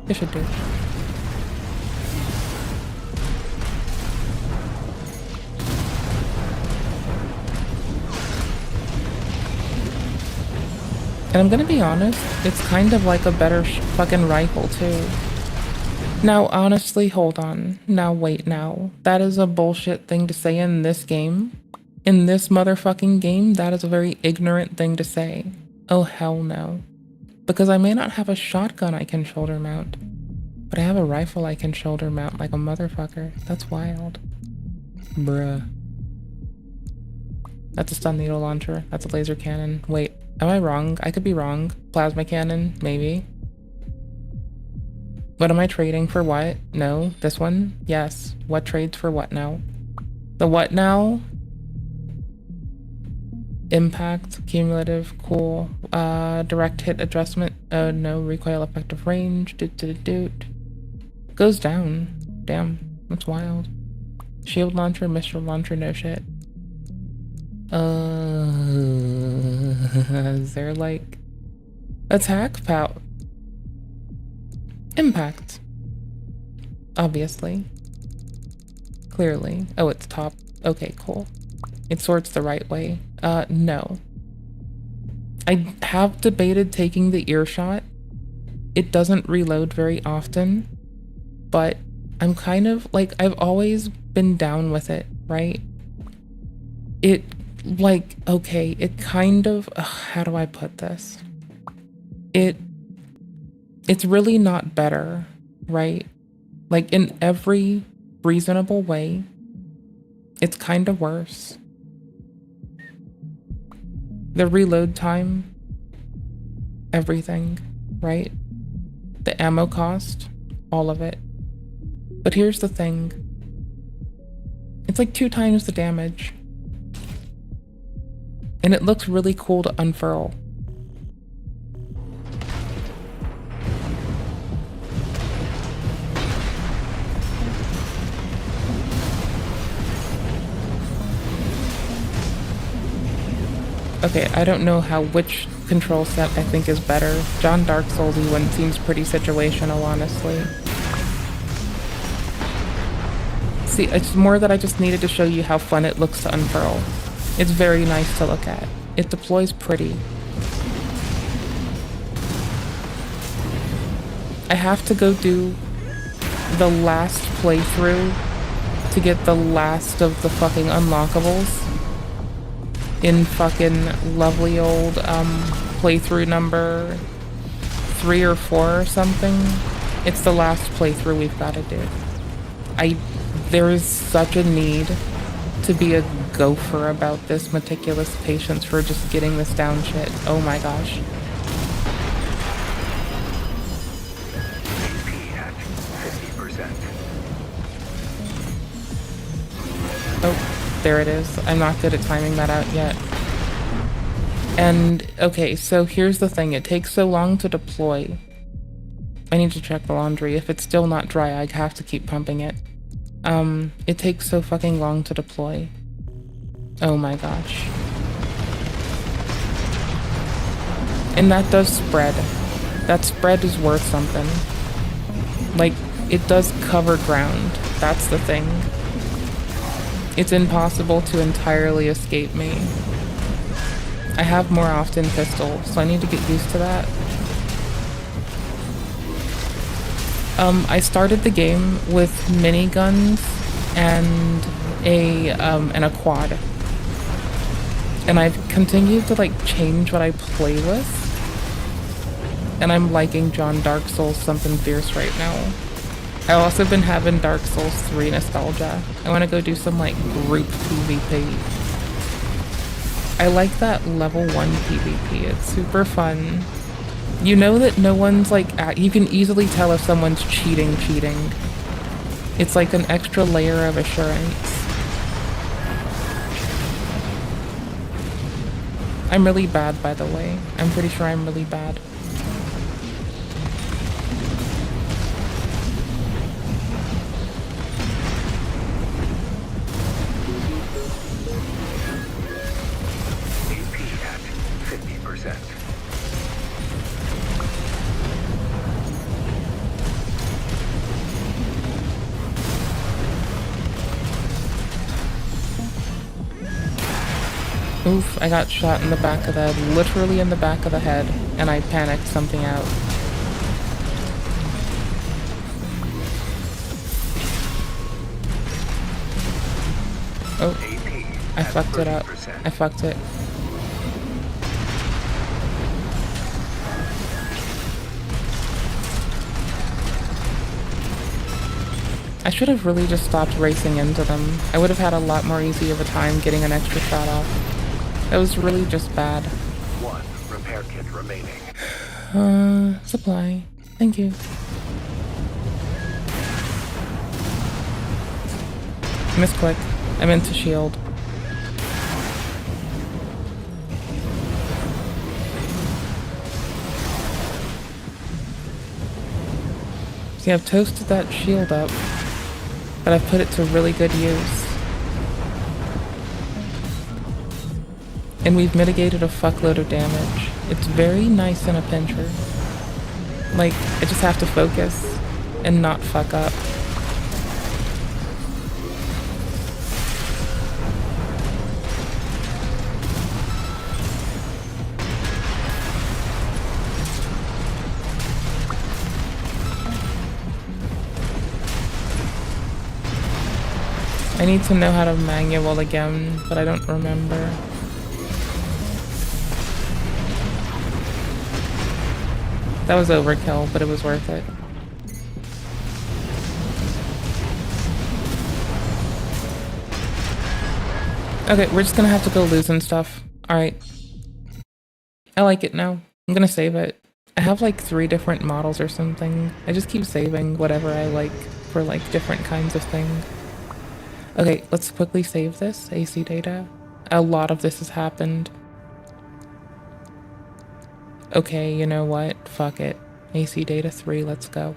It should do. And I'm gonna be honest, it's kind of like a better fucking rifle too. Now, honestly, hold on. Now, wait now. That is a bullshit thing to say in this game. In this motherfucking game, that is a very ignorant thing to say. Oh, hell no. Because I may not have a shotgun I can shoulder mount, but I have a rifle I can shoulder mount like a motherfucker. That's wild. Bruh. That's a stun needle launcher. That's a laser cannon. Wait, am I wrong? I could be wrong. Plasma cannon, maybe. What am I trading for what? No. This one? Yes. What trades for what now? The what now? Impact, cumulative, cool. Direct hit adjustment. No. Recoil effective range. Doot. Goes down. Damn. That's wild. Shield launcher, missile launcher, no shit. Is there like attack power? Impact. Obviously. Clearly. Oh, it's top. Okay, cool. It sorts the right way. No. I have debated taking the earshot. It doesn't reload very often, but I'm kind of like, I've always been down with it, right? It, like, okay, it kind of, how do I put this? It's really not better, right? Like, in every reasonable way, it's kind of worse. The reload time, everything, right? The ammo cost, all of it. But here's the thing. It's like 2 times the damage. And it looks really cool to unfurl. Okay, I don't know which control set I think is better. John Dark Soulsy one seems pretty situational, honestly. See, it's more that I just needed to show you how fun it looks to unfurl. It's very nice to look at. It deploys pretty. I have to go do the last playthrough to get the last of the fucking unlockables in fucking lovely old playthrough number 3 or 4 or something. It's the last playthrough we've got to do. There is such a need to be a gopher about this meticulous patience for just getting this down shit. Oh my gosh. Oh, there it is. I'm not good at timing that out yet. And, okay, so here's the thing. It takes so long to deploy. I need to check the laundry. If it's still not dry, I have to keep pumping it. It takes so fucking long to deploy. Oh my gosh. And that does spread. That spread is worth something. Like, it does cover ground. That's the thing. It's impossible to entirely escape me. I have more often pistol, so I need to get used to that. I started the game with miniguns and a quad. And I've continued to like change what I play with. And I'm liking John Dark Souls something fierce right now. I've also been having Dark Souls 3 nostalgia. I want to go do some like group PvP. I like that level 1 PvP. It's super fun. You know that no one's like, you can easily tell if someone's cheating. It's like an extra layer of assurance. I'm really bad, by the way. I'm pretty sure I'm really bad. Oof, I got shot in the back of the head, literally in the back of the head, and I panicked something out. Oh, I fucked it up. I fucked it. I should have really just stopped racing into them. I would have had a lot more easy of a time getting an extra shot off. That was really just bad. 1 repair kit remaining. Supply. Thank you. Misclick. I meant to shield. See, I've toasted that shield up, but I've put it to really good use. And we've mitigated a fuckload of damage. It's very nice in a pincher. Like, I just have to focus and not fuck up. I need to know how to manual again, but I don't remember. That was overkill, but it was worth it. Okay, we're just gonna have to go losing stuff. Alright. I like it now. I'm gonna save it. I have like 3 different models or something. I just keep saving whatever I like for like different kinds of things. Okay, let's quickly save this. AC data. A lot of this has happened. Okay, you know what? Fuck it. AC data 3, let's go.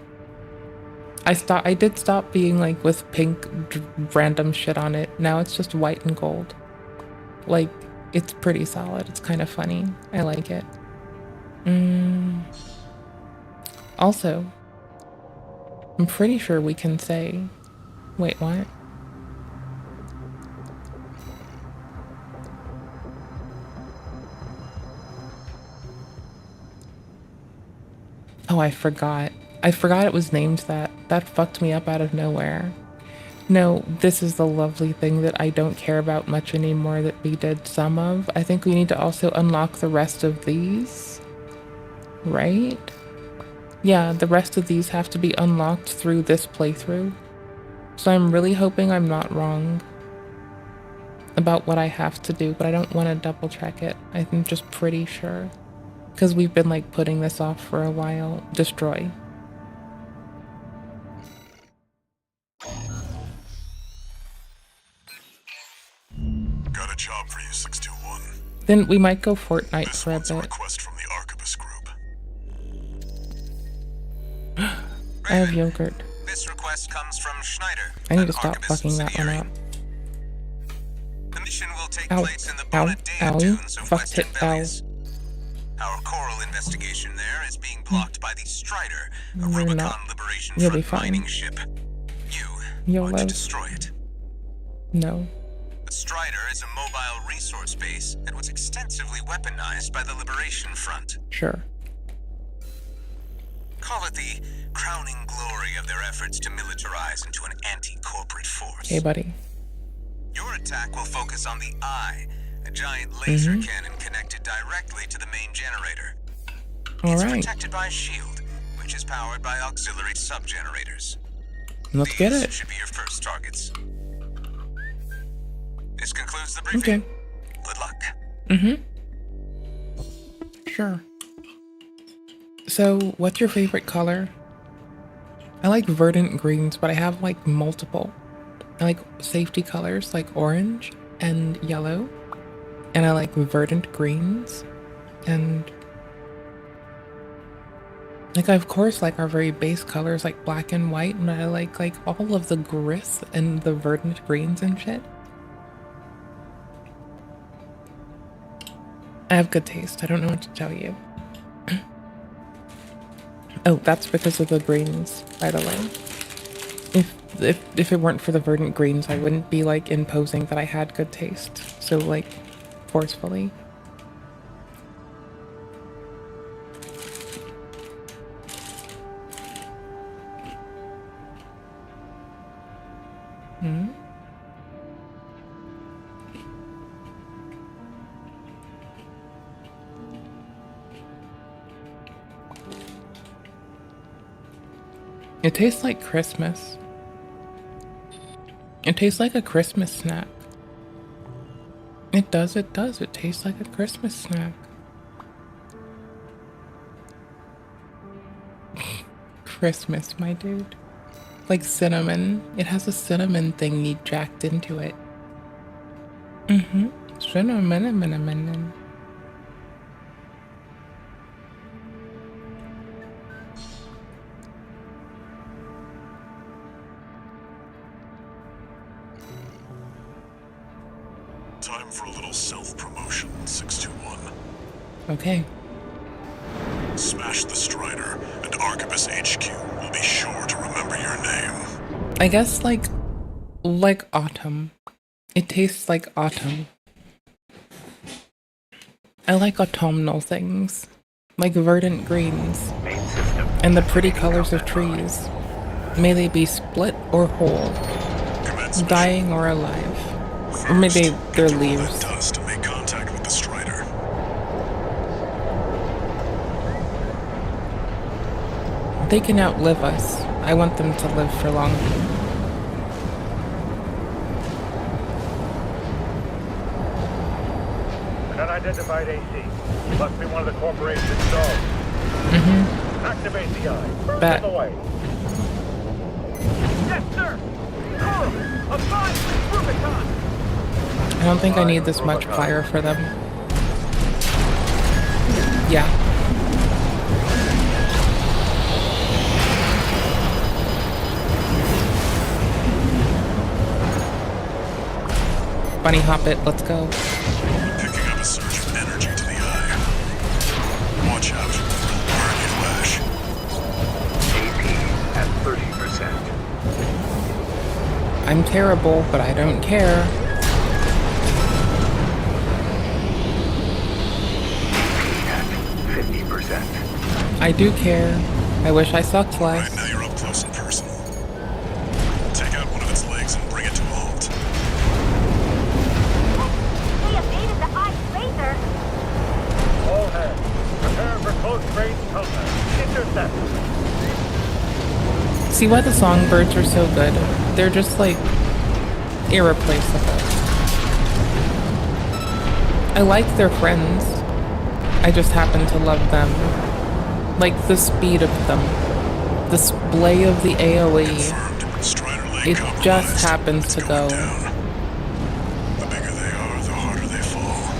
I did stop being like with pink random shit on it. Now it's just white and gold. Like, it's pretty solid. It's kind of funny. I like it. Also, I'm pretty sure we can say... Wait, what? Oh, I forgot. I forgot it was named that. That fucked me up out of nowhere. No, this is the lovely thing that I don't care about much anymore that we did some of. I think we need to also unlock the rest of these. Right? Yeah, the rest of these have to be unlocked through this playthrough. So I'm really hoping I'm not wrong about what I have to do, but I don't want to double check it. I'm just pretty sure. Because we've been like putting this off for a while. Destroy. Got a job for you, 621. Then we might go Fortnite for a bit. Request from the Arquebus group. I have yogurt. This request comes from Schneider. I need to stop fucking that one up. The mission will take Ow. place in the Ow. Bonnet Ow. dunes of Fucked Western it. Ow. Bellies. Our coral investigation there is being blocked by the Strider, a You're Rubicon not. Liberation You'll be Front fine. mining ship. You'll Want to live. destroy it. No. The Strider is a mobile resource base that was extensively weaponized by the Liberation Front. Sure. Call it the crowning glory of their efforts to militarize into an anti-corporate force. Hey, buddy. Your attack will focus on the Eye, a giant laser cannon connected directly to the main generator. It's Alright. protected by a shield, which is powered by auxiliary sub-generators. Let's get These it. should be your first targets. This concludes the briefing. Okay. Good luck. Sure. So, what's your favorite color? I like verdant greens, but I have like multiple. I like safety colors like orange and yellow. And I like verdant greens. And like, I of course like our very base colors like black and white, but I like all of the grist and the verdant greens and shit. I have good taste. I don't know what to tell you. Oh, that's because of the greens, by the way. If it weren't for the verdant greens, I wouldn't be like imposing that I had good taste. So like forcefully. It tastes like Christmas. It tastes like a Christmas snack. It does. It tastes like a Christmas snack. Christmas, my dude. Like cinnamon. It has a cinnamon thingy jacked into it. Cinnamon. Time for a little self-promotion, 621. Okay. Smash the Strider, and Arquebus HQ will be sure to remember your name. I guess like autumn. It tastes like autumn. I like autumnal things. Like verdant greens. And the pretty colors of trees. May they be split or whole. Dying or alive. Or maybe they're leaves. Does to make contact with the Strider. They can outlive us. I want them to live for long. An unidentified AC. Must be one of the corporation's dogs. Activate the Eye. Bet. Away. Yes, sir. A fine Rubicon. I don't think I need this much fire for them. Yeah. Bunny hop it, let's go. Picking up a surge of energy to the Eye. Watch out. Burn your lash. AP at 30%. I'm terrible, but I don't care. AP at 50%. I do care. I wish I sucked less. Right, now you're up close and personal. Take out one of its legs and bring it to a halt. We evaded the ice laser. All hands, prepare for close-range combat. Intercept. See why the songbirds are so good? They're just like irreplaceable. I like their friends. I just happen to love them. Like the speed of them. The splay of the AoE. It just happens to go. The bigger they are, the harder they fall.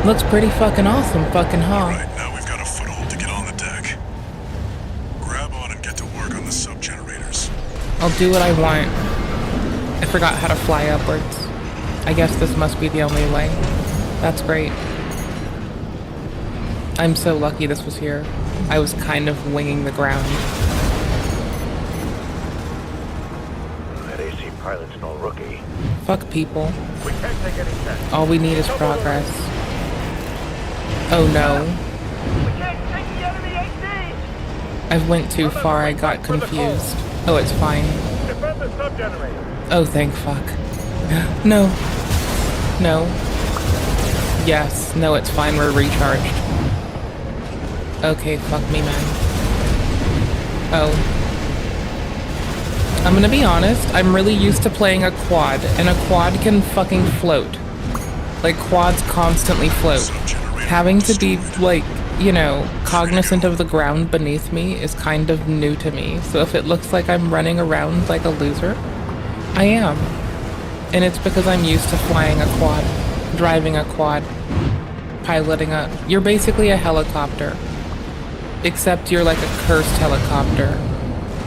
Looks pretty fucking awesome, fucking huh? Right, now we've got a foothold to get on the deck. Grab on and get to work on the sub-generators. I'll do what I want. I forgot how to fly upwards. I guess this must be the only way. That's great. I'm so lucky this was here. I was kind of winging the ground. That AC pilot's no rookie. Fuck people. We can't take any chances. All we need is progress. Oh no. We can't take the enemy AC! I went too far, I got confused. Oh, it's fine. Defend the sub-generator. Oh, thank fuck. No. No. Yes. No, it's fine, we're recharged. Okay, fuck me, man. Oh. I'm gonna be honest, I'm really used to playing a quad, and a quad can fucking float. Like, quads constantly float. Having to be, like, you know, cognizant of the ground beneath me is kind of new to me. So if it looks like I'm running around like a loser, I am. And it's because I'm used to flying a quad, driving a quad, piloting a... You're basically a helicopter. Except you're like a cursed helicopter.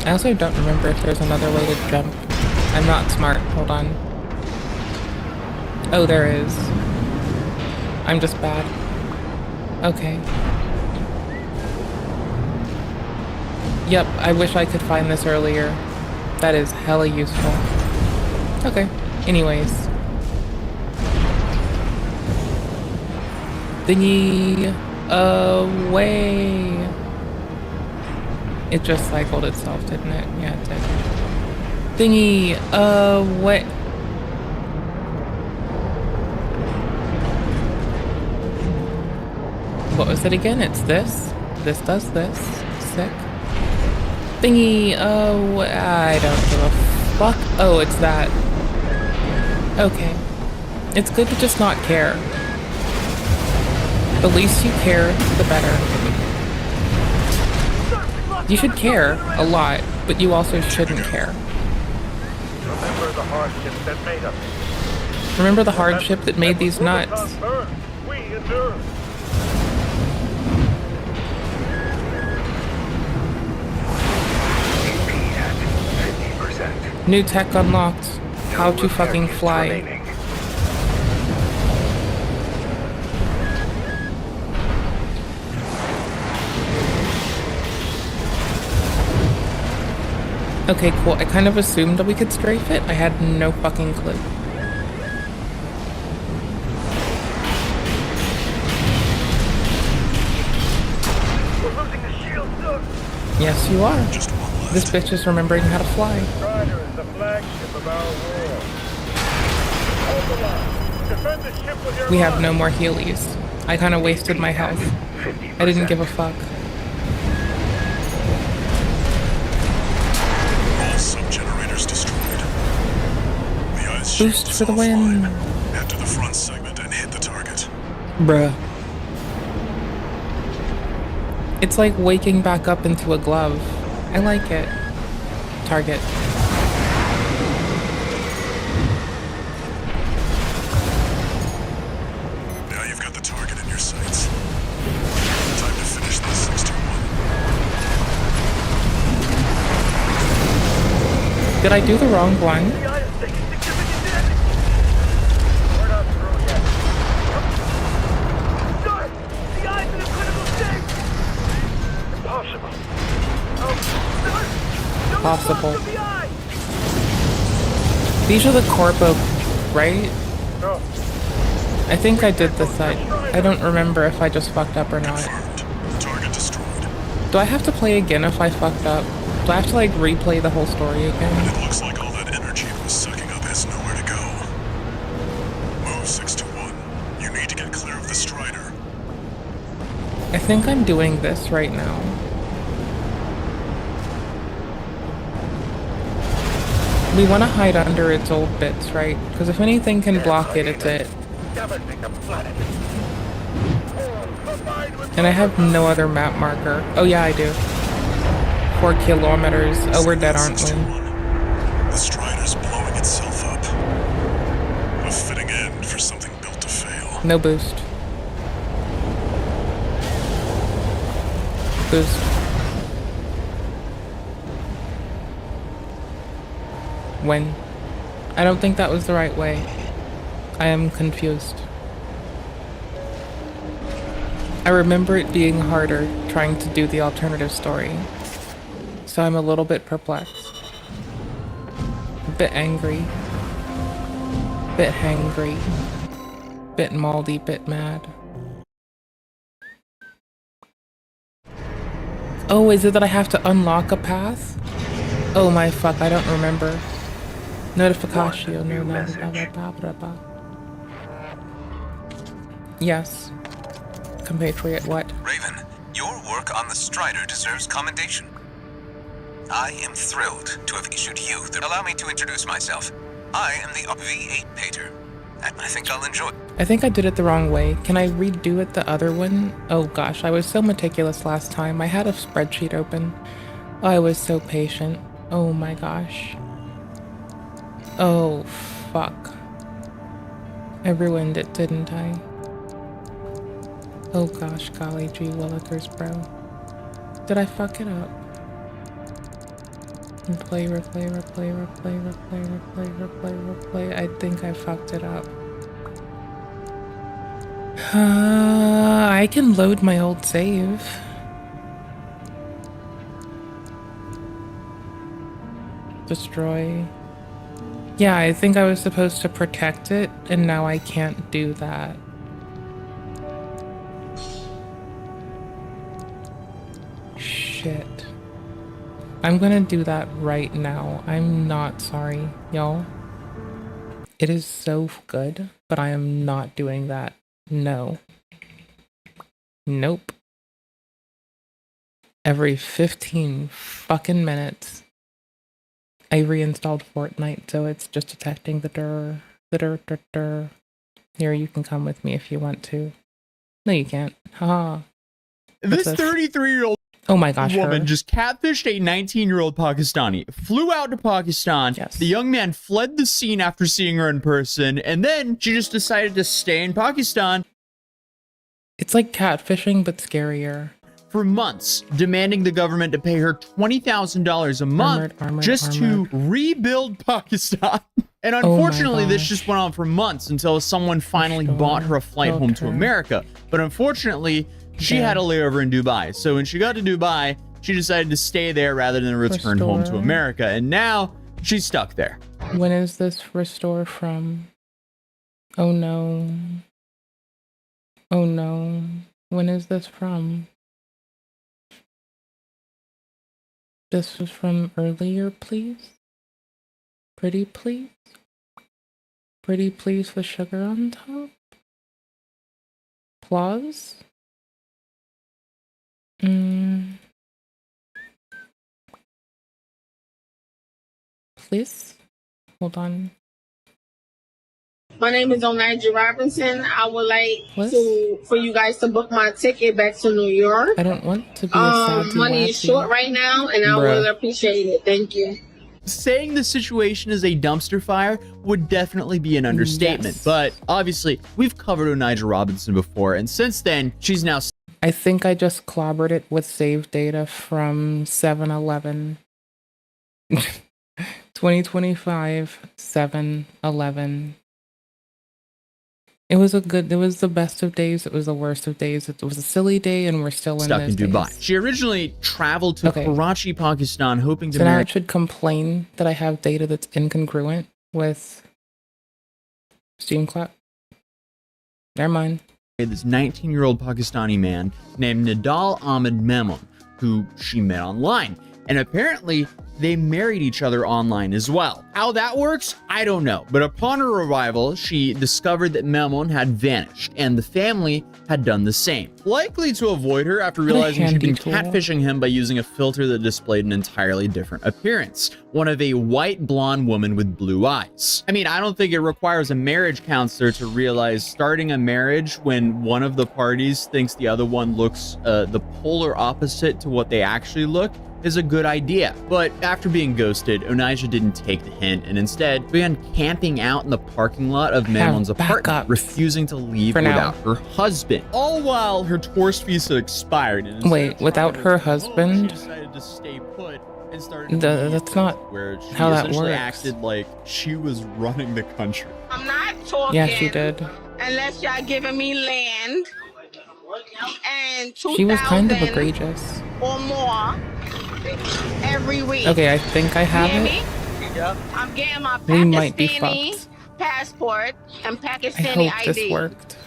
I also don't remember if there's another way to jump. I'm not smart. Hold on. Oh, there is. I'm just bad. Okay. Yep, I wish I could find this earlier. That is hella useful. Okay. Anyways. Thingy away. It just cycled itself, didn't it? Yeah, it did. Thingy away. What was it again? It's this. This does this. Sick. Thingy, oh, I don't give a fuck. Oh, it's that. Okay. It's good to just not care. The least you care, the better. You should care a lot, but you also shouldn't care. Remember the hardship that made us. Remember the hardship that made these nuts. We endure. New tech unlocked. How to fucking fly. Okay, cool. I kind of assumed that we could strafe it. I had no fucking clue. We're losing the shield, sir. Yes, you are. This bitch is remembering how to fly. Strider is the flagship of our war. Hold the line. Defend the ship with your We have no more healies. I kind of wasted my health. I didn't give a fuck. All sub-generators destroyed. The ice Boost for the win. Head to the front segment and hit the target. Bruh. It's like waking back up into a glove. I like it. Target. Now you've got the target in your sights. Time to finish this 621. Did I do the wrong one? We're not through yet. Sir, the eye's in a critical state. Impossible. Possible. These are the corpo, right? No, I think I did this side. I don't remember if I just fucked up or not. Target destroyed. Do I have to play again if I fucked up? Do I have to like replay the whole story again? It looks like all that energy it was sucking up has nowhere to go. Move 621. You need to get clear of the Strider. I think I'm doing this right now. We want to hide under its old bits, right? Because if anything can block it, it's it. And I have no other map marker. Oh yeah, I do. 4 kilometers. Oh, we're dead, aren't we? The Strider's blowing itself up. A fitting end for something built to fail. No boost. Boost. When? I don't think that was the right way. I am confused. I remember it being harder trying to do the alternative story. So I'm a little bit perplexed. A bit angry. Bit hangry. Bit maldy, bit mad. Oh, is it that I have to unlock a path? Oh my fuck, I don't remember. Notification. No. Yes. Compatriot, what? Raven, your work on the Strider deserves commendation. I am thrilled to have issued you the... Allow me to introduce myself. I am the V8 Pater, and I think I'll enjoy... I think I did it the wrong way. Can I redo it the other one? Oh gosh, I was so meticulous last time. I had a spreadsheet open. Oh, I was so patient. Oh my gosh. Oh, fuck. I ruined it, didn't I? Oh gosh, golly gee willikers, bro. Did I fuck it up? Replay. I think I fucked it up. I can load my old save. Destroy. Yeah, I think I was supposed to protect it, and now I can't do that. Shit. I'm gonna do that right now. I'm not sorry, y'all. It is so good, but I am not doing that. No. Nope. Every 15 fucking minutes, I reinstalled Fortnite, so it's just detecting the dir. Here, you can come with me if you want to. No, you can't. Haha. This 33-year-old oh my gosh, woman her. just catfished a 19-year-old Pakistani, flew out to Pakistan. Yes. The young man fled the scene after seeing her in person, and then she just decided to stay in Pakistan. It's like catfishing, but scarier. For months, demanding the government to pay her $20,000 a month to rebuild Pakistan. And unfortunately, this just went on for months until someone finally bought her a flight home to America. But unfortunately, she had a layover in Dubai. So when she got to Dubai, she decided to stay there rather than return home to America. And now she's stuck there. When is this restore from? Oh no. Oh no. When is this from? This was from earlier, please? Pretty please? Pretty please with sugar on top? Applause? Please? Hold on. My name is Onaja Robinson. I would like for you guys to book my ticket back to New York. I don't want to be a sassy money is short right now, and I will appreciate it. Thank you. Saying the situation is a dumpster fire would definitely be an understatement, but obviously we've covered Onaja Robinson before, and since then she's now... I think I just clobbered it with save data from 7-Eleven. 2025 7-Eleven. It was the best of days. It was the worst of days. It was a silly day, and we're still stuck in Dubai. Days. She originally traveled to Karachi, Pakistan, hoping to... So now it should complain that I have data that's incongruent with Steam Clap. Never mind. This 19-year-old Pakistani man named Nidal Ahmed Memon, who she met online. And apparently, they married each other online as well. How that works, I don't know. But upon her arrival, she discovered that Memon had vanished, and the family had done the same. Likely to avoid her after realizing she'd been catfishing him by using a filter that displayed an entirely different appearance. One of a white blonde woman with blue eyes. I mean, I don't think it requires a marriage counselor to realize starting a marriage when one of the parties thinks the other one looks the polar opposite to what they actually look is a good idea. But after being ghosted, Onijah didn't take the hint and instead began camping out in the parking lot of Memon's apartment, refusing to leave without her husband. All while her tourist visa expired. And wait, without her husband? She decided to stay put and started that's not where she how that essentially works. acted like she was running the country. I'm not talking. Yeah, she did. Unless y'all giving me land and She was kind of egregious. or more every week. Okay, I think I have You it. hear me? Yep. I'm getting my We might be Pakistani fucked. passport and I Pakistani hope ID. this worked.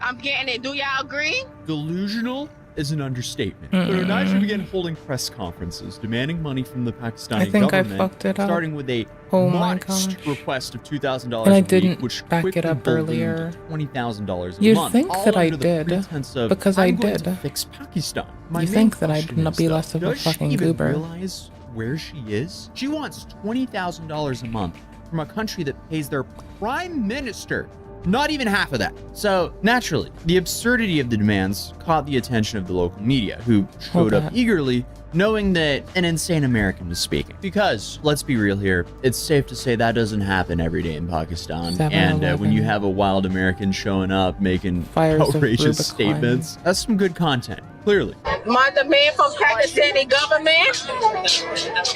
I'm getting it. Do y'all agree? Delusional is an understatement. But Onijah began holding press conferences demanding money from the Pakistani I think I government, fucked it up. starting with a Oh my modest gosh. request of $2,000 And I a week, didn't which back quickly it up ballooned earlier. to $20,000 a You'd month. think all that I under the did, pretense of, because I "I'm going did." to fix Pakistan. My You main think that I'd question not is, be though, less of a does she fucking even goober. realize where she is? She wants $20,000 a month from a country that pays their prime minister not even half of that. So naturally, the absurdity of the demands caught the attention of the local media, who showed up eagerly, knowing that an insane American was speaking. Because, let's be real here, it's safe to say that doesn't happen every day in Pakistan. And when you have a wild American showing up making outrageous statements, that's some good content, clearly. My demand from Pakistani government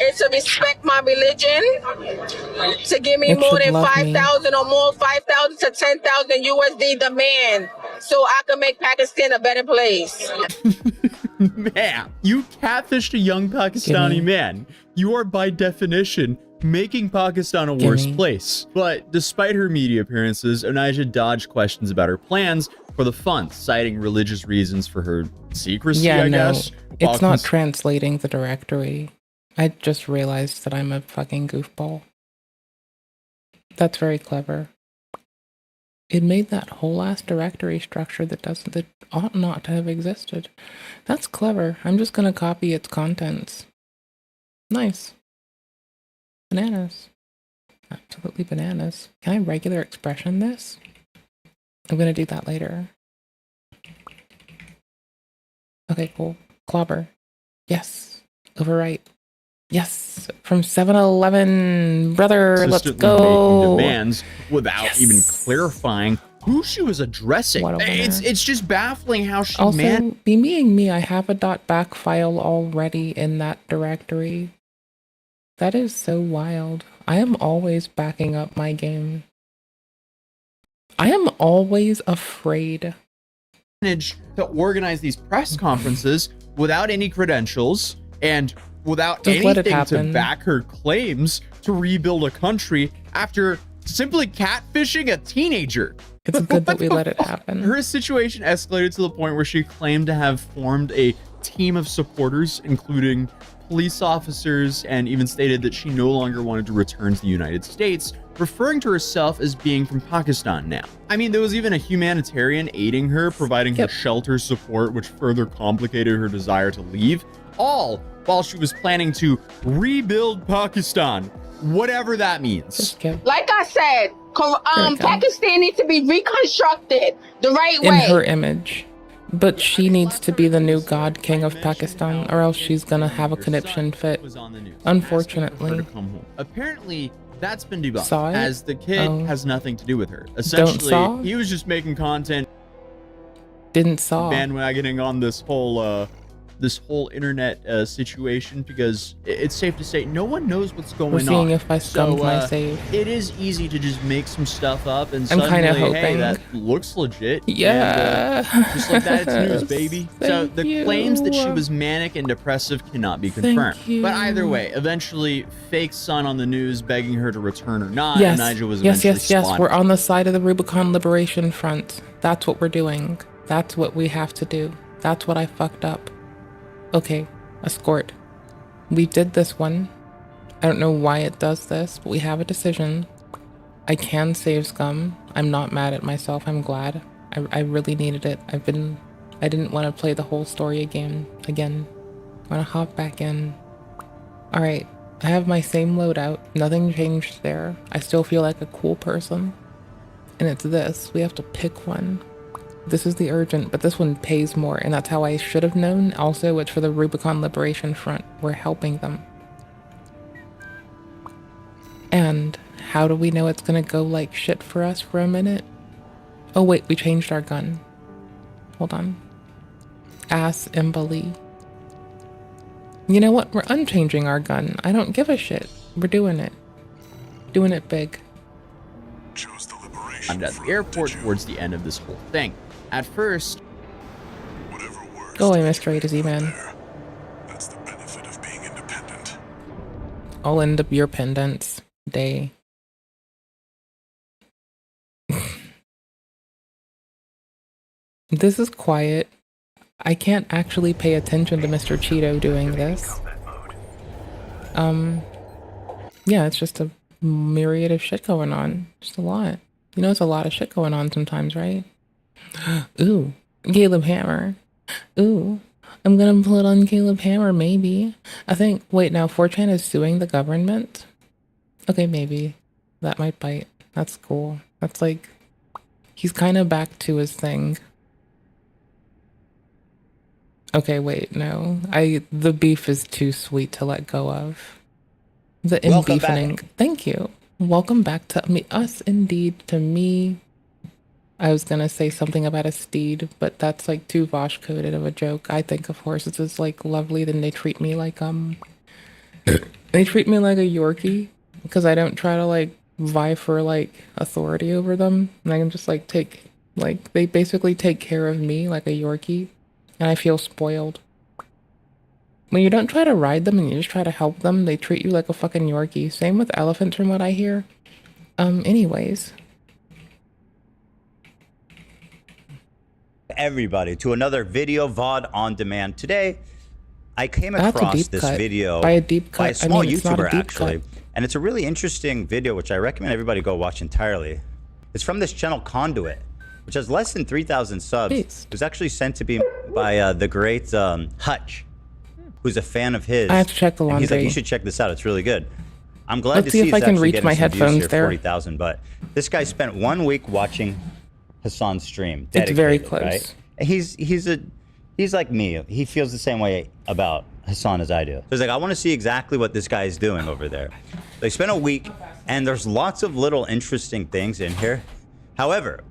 is to respect my religion, to give me It more should than love me. 5,000 or more, 5,000 to 10,000 USD demand, so I can make Pakistan a better place. Man, you catfished a young Pakistani man. You are by definition making Pakistan a worse place. But despite her media appearances, Onijah dodged questions about her plans for the funds, citing religious reasons for her secrecy, I guess. It's not translating the directory. I just realized that I'm a fucking goofball. That's very clever. It made that whole ass directory structure that ought not to have existed. That's clever. I'm just gonna copy its contents. Nice. Bananas. Absolutely bananas. Can I regular expression this? I'm gonna do that later. Okay, cool. Clobber. Yes. Overwrite. Yes. From 7-Eleven. Brother, let's go. Making demands without even clarifying who she was addressing. It's just baffling how she also, being me, I have a .back file already in that directory. That is so wild. I am always backing up my game. I am always afraid. To organize these press conferences without any credentials and without Just let it anything to happen. back her claims to rebuild a country after simply catfishing a teenager. It's good that we let it happen. Her situation escalated to the point where she claimed to have formed a team of supporters, including police officers, and even stated that she no longer wanted to return to the United States, referring to herself as being from Pakistan now. I mean, there was even a humanitarian aiding her, providing her shelter support, which further complicated her desire to leave, all while she was planning to rebuild Pakistan, whatever that means. Like I said, Pakistan needs to be reconstructed the right In way. her image. But she needs to be the new god king of Pakistan, or else she's gonna have a conniption fit. Unfortunately. Apparently, that's been debunked, Saw it? as the kid Oh. has nothing to do with her. Saw? Essentially, he was just making content. Didn't saw. Bandwagoning on this whole this whole internet situation, because it's safe to say no one knows what's going on. We're seeing if I scummed my save. It is easy to just make some stuff up and I'm suddenly, hoping. hey, that looks legit. Yeah. And, just like that, it's news, baby. So the claims that she was manic and depressive cannot be confirmed. But either way, eventually, fake son on the news begging her to return or not, and Nigel was eventually yes. We're on the side of the Rubicon Liberation Front. That's what we're doing. That's what we have to do. That's what I fucked up. Okay, escort. We did this one. I don't know why it does this, but we have a decision. I can save scum. I'm not mad at myself. I'm glad. I really needed it. I didn't want to play the whole story again. I want to hop back in. Alright, I have my same loadout. Nothing changed there. I still feel like a cool person. And it's this. We have to pick one. This is the urgent, but this one pays more, and that's how I should have known. Also, it's for the Rubicon Liberation Front. We're helping them. And how do we know it's gonna go like shit for us for a minute? Oh wait, we changed our gun. Hold on. Ass Emily. You know what? We're unchanging our gun. I don't give a shit. We're doing it. Doing it big. I'm at the airport towards the end of this whole thing. At first, go away, Mr. A to Z man. That's the benefit of being independent. I'll end up your pendants day. This is quiet. I can't actually pay attention to Mr. Cheeto doing this. Yeah, it's just a myriad of shit going on. Just a lot. You know, it's a lot of shit going on sometimes, right? Ooh, Caleb Hammer. Ooh, I'm gonna pull it on Caleb Hammer, maybe. I think, wait, now 4chan is suing the government? Okay, maybe. That might bite. That's cool. That's like, he's kind of back to his thing. Okay, wait, no. The beef is too sweet to let go of. The in-beefening. Thank you. Welcome back to me. Us, indeed. To me. I was gonna say something about a steed, but that's like too Vosh coded of a joke. I think of horses as like lovely, then they treat me like they treat me like a Yorkie, because I don't try to like vie for like authority over them, and I can just like they basically take care of me like a Yorkie, and I feel spoiled. When you don't try to ride them and you just try to help them, they treat you like a fucking Yorkie. Same with elephants from what I hear. Anyways. Everybody to another video VOD on demand. Today I came across this video by a small YouTuber actually, and it's a really interesting video which I recommend everybody go watch entirely. It's from this channel Conduit, which has less than 3,000 subs. It was actually sent to be by the great Hutch, who's a fan of his. I have to check the laundry. He's like, you should check this out, it's really good. I'm glad to see if I can reach my headphones here, there. 40,000, but this guy spent 1 week watching Hassan's stream. It's very close. Right? He's like me. He feels the same way about Hassan as I do. So he's like, I want to see exactly what this guy is doing over there. They spent a week, and there's lots of little interesting things in here. However,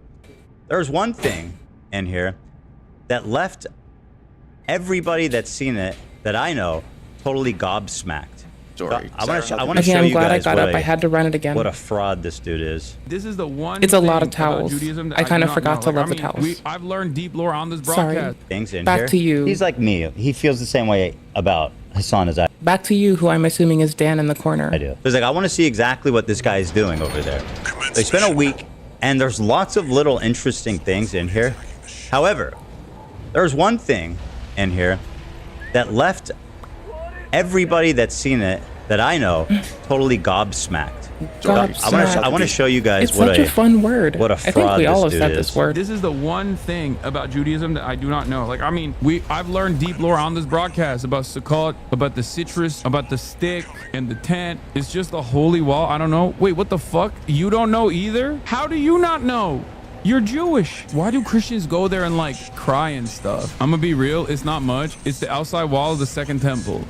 there's one thing in here that left everybody that's seen it, that I know, totally gobsmacked. Sorry. I want to show you guys I had to run it again. What a fraud this dude is. This is the one. It's a lot of towels. I kind of forgot to love the towels. I've learned deep lore on this broadcast. Things in Back here. to you. He's like me. He feels the same way about Hassan as I. Back to you, who I'm assuming is Dan in the corner. I do. So he's like, I want to see exactly what this guy is doing over there. They spent a week, and there's lots of little interesting things in here. However, there's one thing in here that left everybody that's seen it, that I know, totally gobsmacked. I want to show you guys it's such a fun word. What a fraud I think we all have said this word. This is the one thing about Judaism that I do not know. Like, I mean, I've learned deep lore on this broadcast about Sukkot, about the citrus, about the stick and the tent. It's just the holy wall. I don't know. Wait, what the fuck? You don't know either? How do you not know? You're Jewish. Why do Christians go there and like cry and stuff? I'm gonna be real. It's not much. It's the outside wall of the second temple.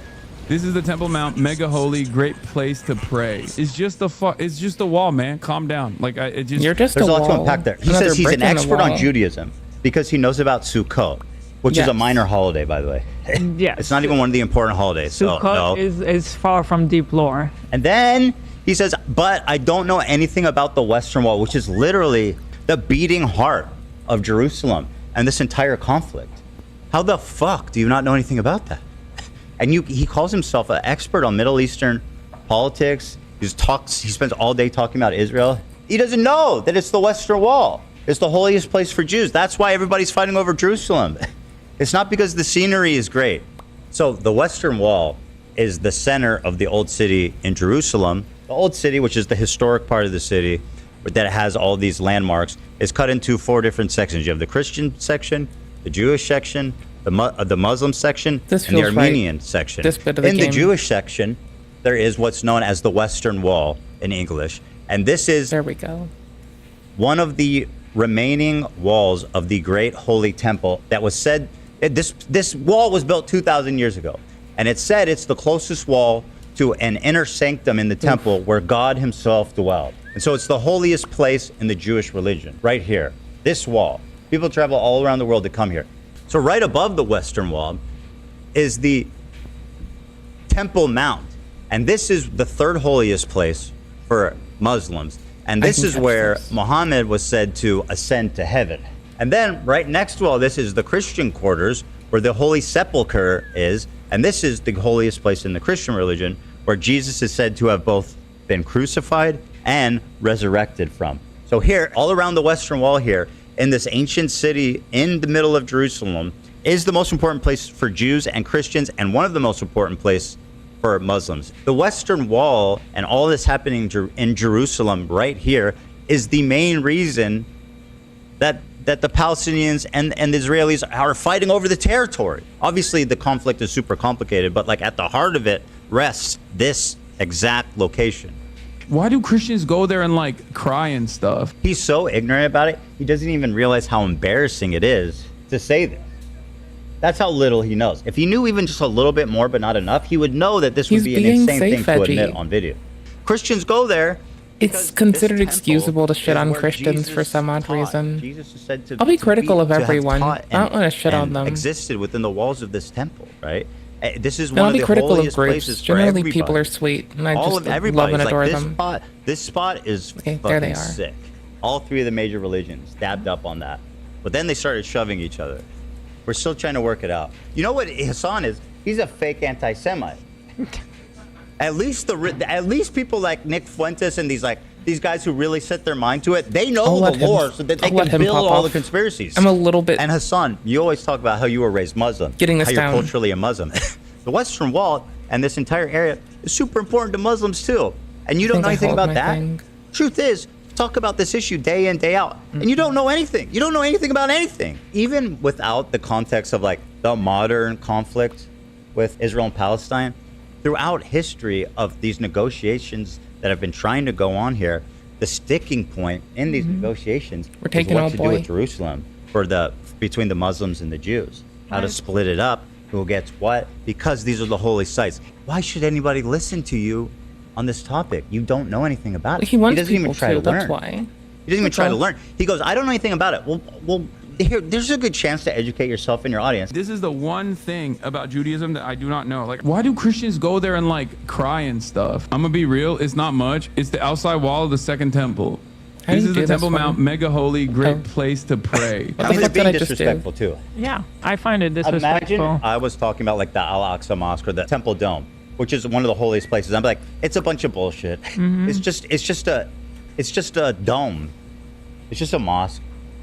This is the Temple Mount, mega holy, great place to pray. It's just the wall, man. Calm down. Like it just. You're just There's a a lot wall. to unpack there. He says he's an expert on Judaism because he knows about Sukkot, which is a minor holiday, by the way. Yeah. It's not even one of the important holidays. So, Sukkot no. is far from deep lore. And then he says, but I don't know anything about the Western Wall, which is literally the beating heart of Jerusalem and this entire conflict. How the fuck do you not know anything about that? And he calls himself an expert on Middle Eastern politics. He spends all day talking about Israel. He doesn't know that it's the Western Wall. It's the holiest place for Jews. That's why everybody's fighting over Jerusalem. It's not because the scenery is great. So the Western Wall is the center of the old city in Jerusalem. The old city, which is the historic part of the city that has all these landmarks, is cut into 4 different sections. You have the Christian section, the Jewish section, the Muslim section, and the Armenian section. In the Jewish section, there is what's known as the Western Wall in English. And this is one of the remaining walls of the great holy temple that was said, this wall was built 2,000 years ago. And it's said it's the closest wall to an inner sanctum in the temple where God himself dwelled. And so it's the holiest place in the Jewish religion, right here. This wall. People travel all around the world to come here. So right above the Western Wall is the Temple Mount. And this is the 3rd holiest place for Muslims. And this is where Muhammad was said to ascend to heaven. And then right next to all this is the Christian quarters where the Holy Sepulchre is. And this is the holiest place in the Christian religion where Jesus is said to have both been crucified and resurrected from. So here, all around the Western Wall here, in this ancient city in the middle of Jerusalem, is the most important place for Jews and Christians and one of the most important places for Muslims. The Western Wall and all this happening in Jerusalem right here is the main reason that the Palestinians and the Israelis are fighting over the territory. Obviously, the conflict is super complicated, but like at the heart of it rests this exact location. Why do Christians go there and like cry and stuff? He's so ignorant about it, he doesn't even realize how embarrassing it is to say this. That's how little he knows. If he knew even just a little bit more, but not enough, he would know that this would be an insane thing to admit on video. Christians go there. It's considered excusable to shit on Christians for some odd reason. Jesus is said to, I'll be critical of everyone. I don't want to shit on them. Existed within the walls of this temple, right? This is And one I'll of be the critical of holiest groups. places for Generally, everybody. people are sweet, and I All just of everybody. love and adore Like them. This spot is Okay, there they fucking are. sick. All 3 of the major religions dabbed up on that, but then they started shoving each other. We're still trying to work it out. You know what Hassan is? He's a fake anti-Semite. At least people like Nick Fuentes and these guys who really set their mind to it, they know the lore so that they can build all the conspiracies. I'm a little bit. And Hassan, you always talk about how you were raised Muslim, Getting this how down. you're culturally a Muslim. The Western Wall and this entire area is super important to Muslims too. And you don't know anything about that. Truth is, talk about this issue day in, day out, and you don't know anything. You don't know anything about anything. Even without the context of like the modern conflict with Israel and Palestine, throughout history of these negotiations that have been trying to go on here, the sticking point in these negotiations is what to do with Jerusalem between the Muslims and the Jews. How to split it up, who gets what, because these are the holy sites. Why should anybody listen to you on this topic? You don't know anything about it. He wants doesn't even people try to learn. That's why. He doesn't even try to learn. He goes, I don't know anything about it. Well, there's a good chance to educate yourself and your audience. This is the one thing about Judaism that I do not know. Like, why do Christians go there and like cry and stuff? I'm gonna be real, it's not much. It's the outside wall of the second temple. This is the Temple Mount, mega holy, great place to pray. He's being disrespectful too. Yeah, I find it disrespectful. Imagine I was talking about like the Al-Aqsa Mosque or the Temple Dome, which is one of the holiest places. I'm like, it's a bunch of bullshit. It's just a dome. It's just a mosque.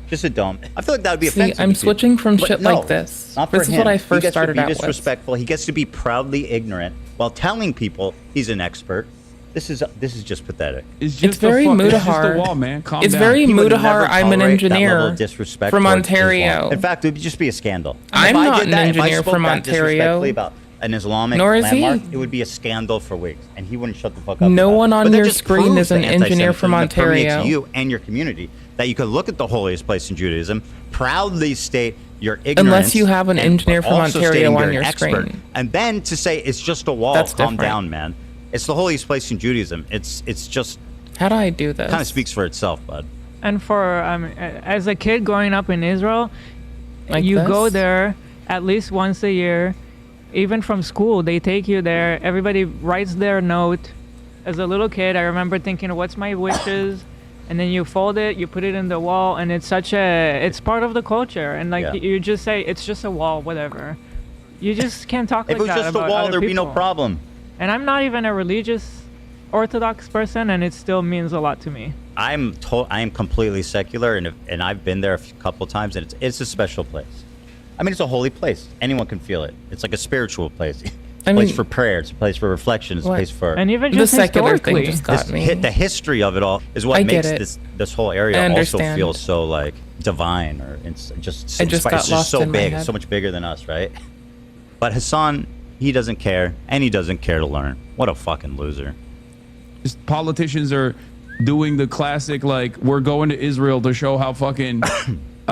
Just a dome. I feel like that would be offensive. I'm switching from shit like this. Not for This is him. what I first started out He with. gets to be disrespectful. He gets to be proudly ignorant while telling people he's an expert. This is just pathetic. It's just very Mudahar. wall, man. Calm It's down. very He would Mudahar. never I'm an tolerate that level engineer of disrespect from towards Ontario. Islam. In fact, it would just be a scandal. I'm If I not did an that, if I engineer spoke from that Ontario. disrespectfully about an Islamic Nor is he. landmark, it would be a scandal for weeks, and he wouldn't shut the fuck up. No about it. one on But that your just screen proves is an the engineer from anti-Semitism that permeates Ontario. You and your community, that you could look at the holiest place in Judaism, proudly state your ignorance, Unless you have an engineer from also Ontario stating on you're an your expert, screen. and then to say it's just a wall. That's Calm different. down, man. It's the holiest place in Judaism. It's just How do I do this? kind of speaks for itself, bud. And for as a kid growing up in Israel, Like you this? go there at least once a year. Even from school, they take you there. Everybody writes their note. As a little kid, I remember thinking, what's my wishes? And then you fold it, you put it in the wall, and it's it's part of the culture. And like you just say, it's just a wall, whatever. You just can't talk like that about other people. If it was just a wall, there'd be no problem. And I'm not even a religious Orthodox person, and it still means a lot to me. I am completely secular, and I've been there a couple times, and it's a special place. I mean, it's a holy place. Anyone can feel it. It's like a spiritual place. It's a place for prayer. It's a place for reflection. It's a place for... And even just the secular thing historically. just got me. The history of it all is what makes this whole area also feel so like divine, or it's just so big. It's so much bigger than us, right? But Hassan, he doesn't care, and he doesn't care to learn. What a fucking loser. Just politicians are doing the classic, like, we're going to Israel to show how fucking...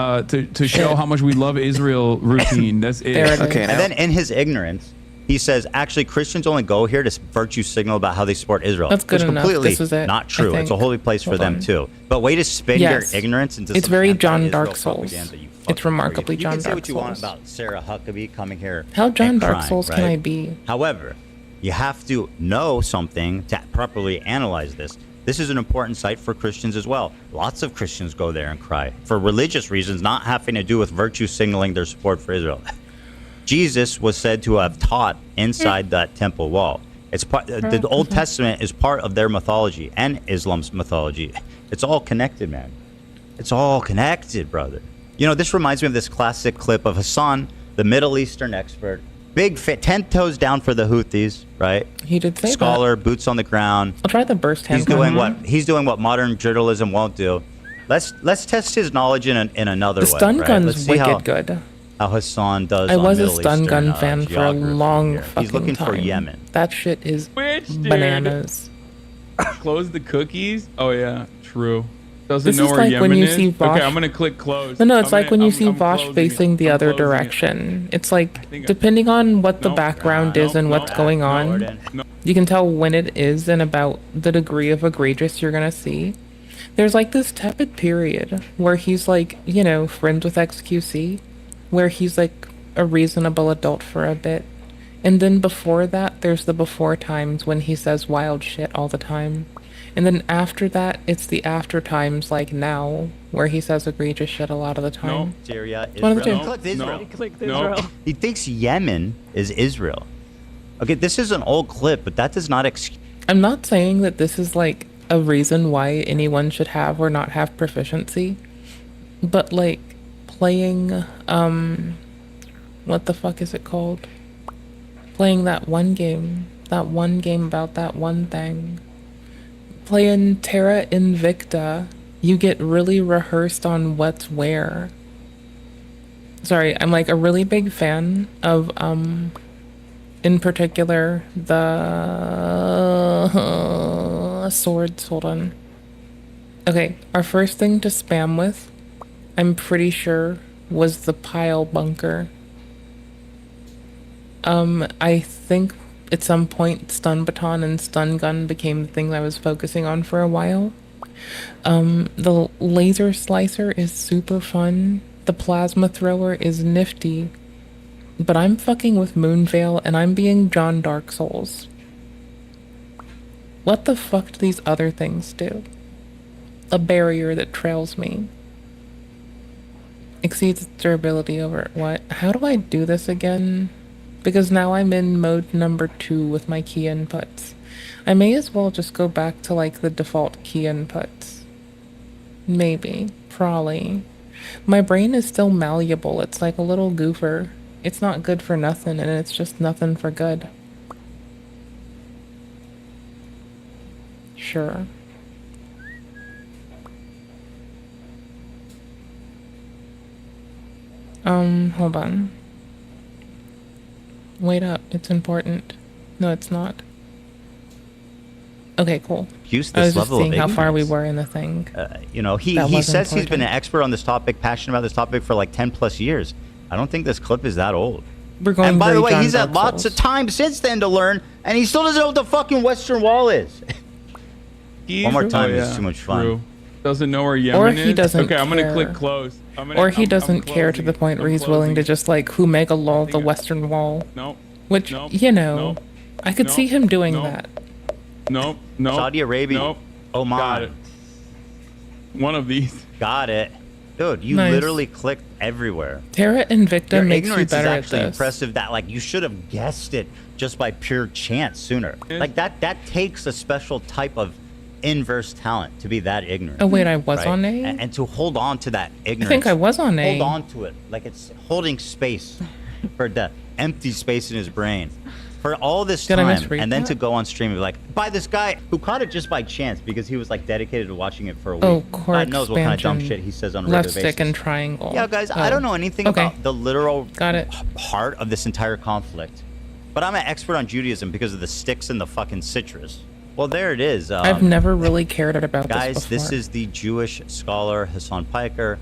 to show how much we love Israel routine. That's it. Okay. And then in his ignorance, he says, actually, Christians only go here to virtue signal about how they support Israel. That's good enough. Completely This is it, not true. It's a holy place for them too. But way to spin your ignorance into it's some very John anti-Israel Dark Souls. propaganda, you It's remarkably John You can say Dark what you Souls. want about Sarah Huckabee coming here. How John and Dark crying, Souls can right? I be? However, you have to know something to properly analyze this. This is an important site for Christians as well. Lots of Christians go there and cry for religious reasons, not having to do with virtue signaling their support for Israel. Jesus was said to have taught inside that temple wall. It's part. The Old Testament is part of their mythology and Islam's mythology. It's all connected, man. It's all connected, brother. You know, this reminds me of this classic clip of Hassan, the Middle Eastern expert. Big fit, 10 toes down for the Houthis, right? He did say Scholar, boots on the ground. I'll try the burst hand. He's doing what modern journalism won't do. Let's test his knowledge in another way. The stun right? gun's Let's see wicked good. How Hassan does. I was on a Middle stun Eastern, gun fan for a long here. fucking He's looking time. for Yemen. That shit is dude? bananas. Close the cookies? Oh yeah, true. Doesn't This know is where like Yemen when you is? see Vosh. Okay, I'm gonna click close. No, it's like when you see I'm Vosh closing facing it. the I'm other closing it. direction. It's like, depending on what the background is and what's going on, you can tell when it is and about the degree of egregious you're gonna see. There's like this tepid period where he's like, you know, friends with XQC, where he's like a reasonable adult for a bit. And then before that, there's the before times when he says wild shit all the time. And then after that, it's the after times like now, where he says egregious shit a lot of the time. Syria, One of the Israel. two. He clicked Israel. He clicked Israel. He thinks Yemen is Israel. Okay, this is an old clip, but that does not excuse. I'm not saying that this is like a reason why anyone should have or not have proficiency, but like playing, what the fuck is it called? Playing that one game about that one thing. Playing Terra Invicta, you get really rehearsed on what's where. Sorry, I'm like a really big fan of, in particular, the swords. Hold on. Okay, our first thing to spam with, I'm pretty sure, was the pile bunker. I think at some point stun baton and stun gun became the thing I was focusing on for a while. The laser slicer is super fun. The plasma thrower is nifty. But I'm fucking with Moonveil and I'm being John Dark Souls. What the fuck do these other things do? A barrier that trails me. Exceeds its durability over what? How do I do this again? Because now I'm in mode number 2 with my key inputs. I may as well just go back to like the default key inputs. Maybe. Probably. My brain is still malleable. It's like a little goofer. It's not good for nothing, and it's just nothing for good. Sure. Hold on. Wait up, it's important. No, it's not. Okay, cool. Use I was this just level seeing of how far we ignorance. were in the thing. You know, he says he's been an expert on this topic, passionate about this topic for like 10 plus years. I don't think this clip is that old. We're going and by the way, John he's had Dark lots Souls. of time since then to learn, and he still doesn't know what the fucking Western Wall is. One more time, Oh, this yeah, is too much fun. true. Doesn't know where Yemen Or is? he doesn't Okay, I'm gonna care. click close. Or he doesn't care to the point where he's willing to just like Humega lol the Western Wall. Nope. Which, Nope. you know, Nope. I could see him doing that. Nope. Nope. Saudi Arabia. Nope. Oman. Got it. One of these. Got it. Dude, you Nice. literally clicked everywhere. Terra Invicta Your makes you ignorance is better at actually this. impressive that like you should have guessed it just by pure chance sooner. Like that takes a special type of inverse talent to be that ignorant. Oh, wait, I was right? on A? And to hold on to that ignorance. I think I was on A. Hold on to it. Like it's holding space for the empty space in his brain. For all this Did I time, misread and then that? to go on stream and be like, by this guy who caught it just by chance because he was like dedicated to watching it for a week. Oh, core God knows what kind of dumb expansion. shit he says on a Left regular basis. stick and triangle. Yeah, guys, I Oh. don't know anything Okay. about the literal Got it. heart of this entire conflict, but I'm an expert on Judaism because of the sticks and the fucking citrus. Well, there it is. I've never really cared about guys, this before. this is the Jewish scholar Hassan Piker,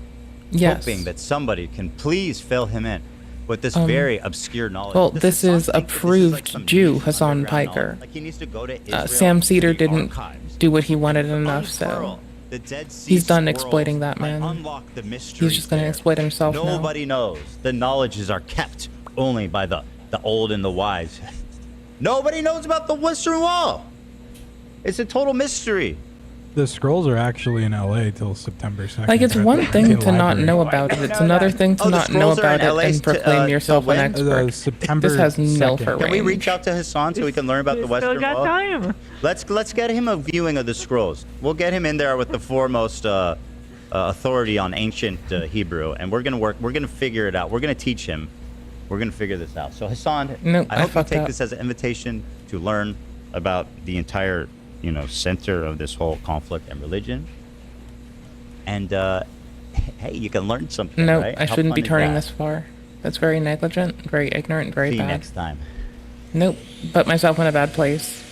Yes. hoping that somebody can please fill him in with this very obscure knowledge. Well, this is approved Jew Hassan Piker. Like he needs to go to Israel. Sam Cedar didn't do what he wanted enough, so Unfurl the Dead Sea he's done Scrolls exploiting that and man. unlock the mysteries He's just going to there. exploit himself now. Nobody knows. The knowledges are kept only by the old and the wise. Nobody knows about the Western Wall. It's a total mystery. The scrolls are actually in LA till September 2nd. Like, it's one thing to not know about it. It's another thing to not know about it and proclaim yourself an expert. September This has no 2nd. for Can we range. reach out to Hassan so we can learn about the Western Still got Wall? time. Let's get him a viewing of the scrolls. We'll get him in there with the foremost authority on ancient Hebrew, and we're gonna figure it out. We're gonna teach him. We're gonna figure this out. So Hassan, Nope, I I hope you fucked take up. this as an invitation to learn about the entire, center of this whole conflict and religion. And hey, you can learn something. No, right? I How shouldn't be fun is turning that? this far. That's very negligent, very ignorant, very See you bad. next time. Nope, put myself in a bad place.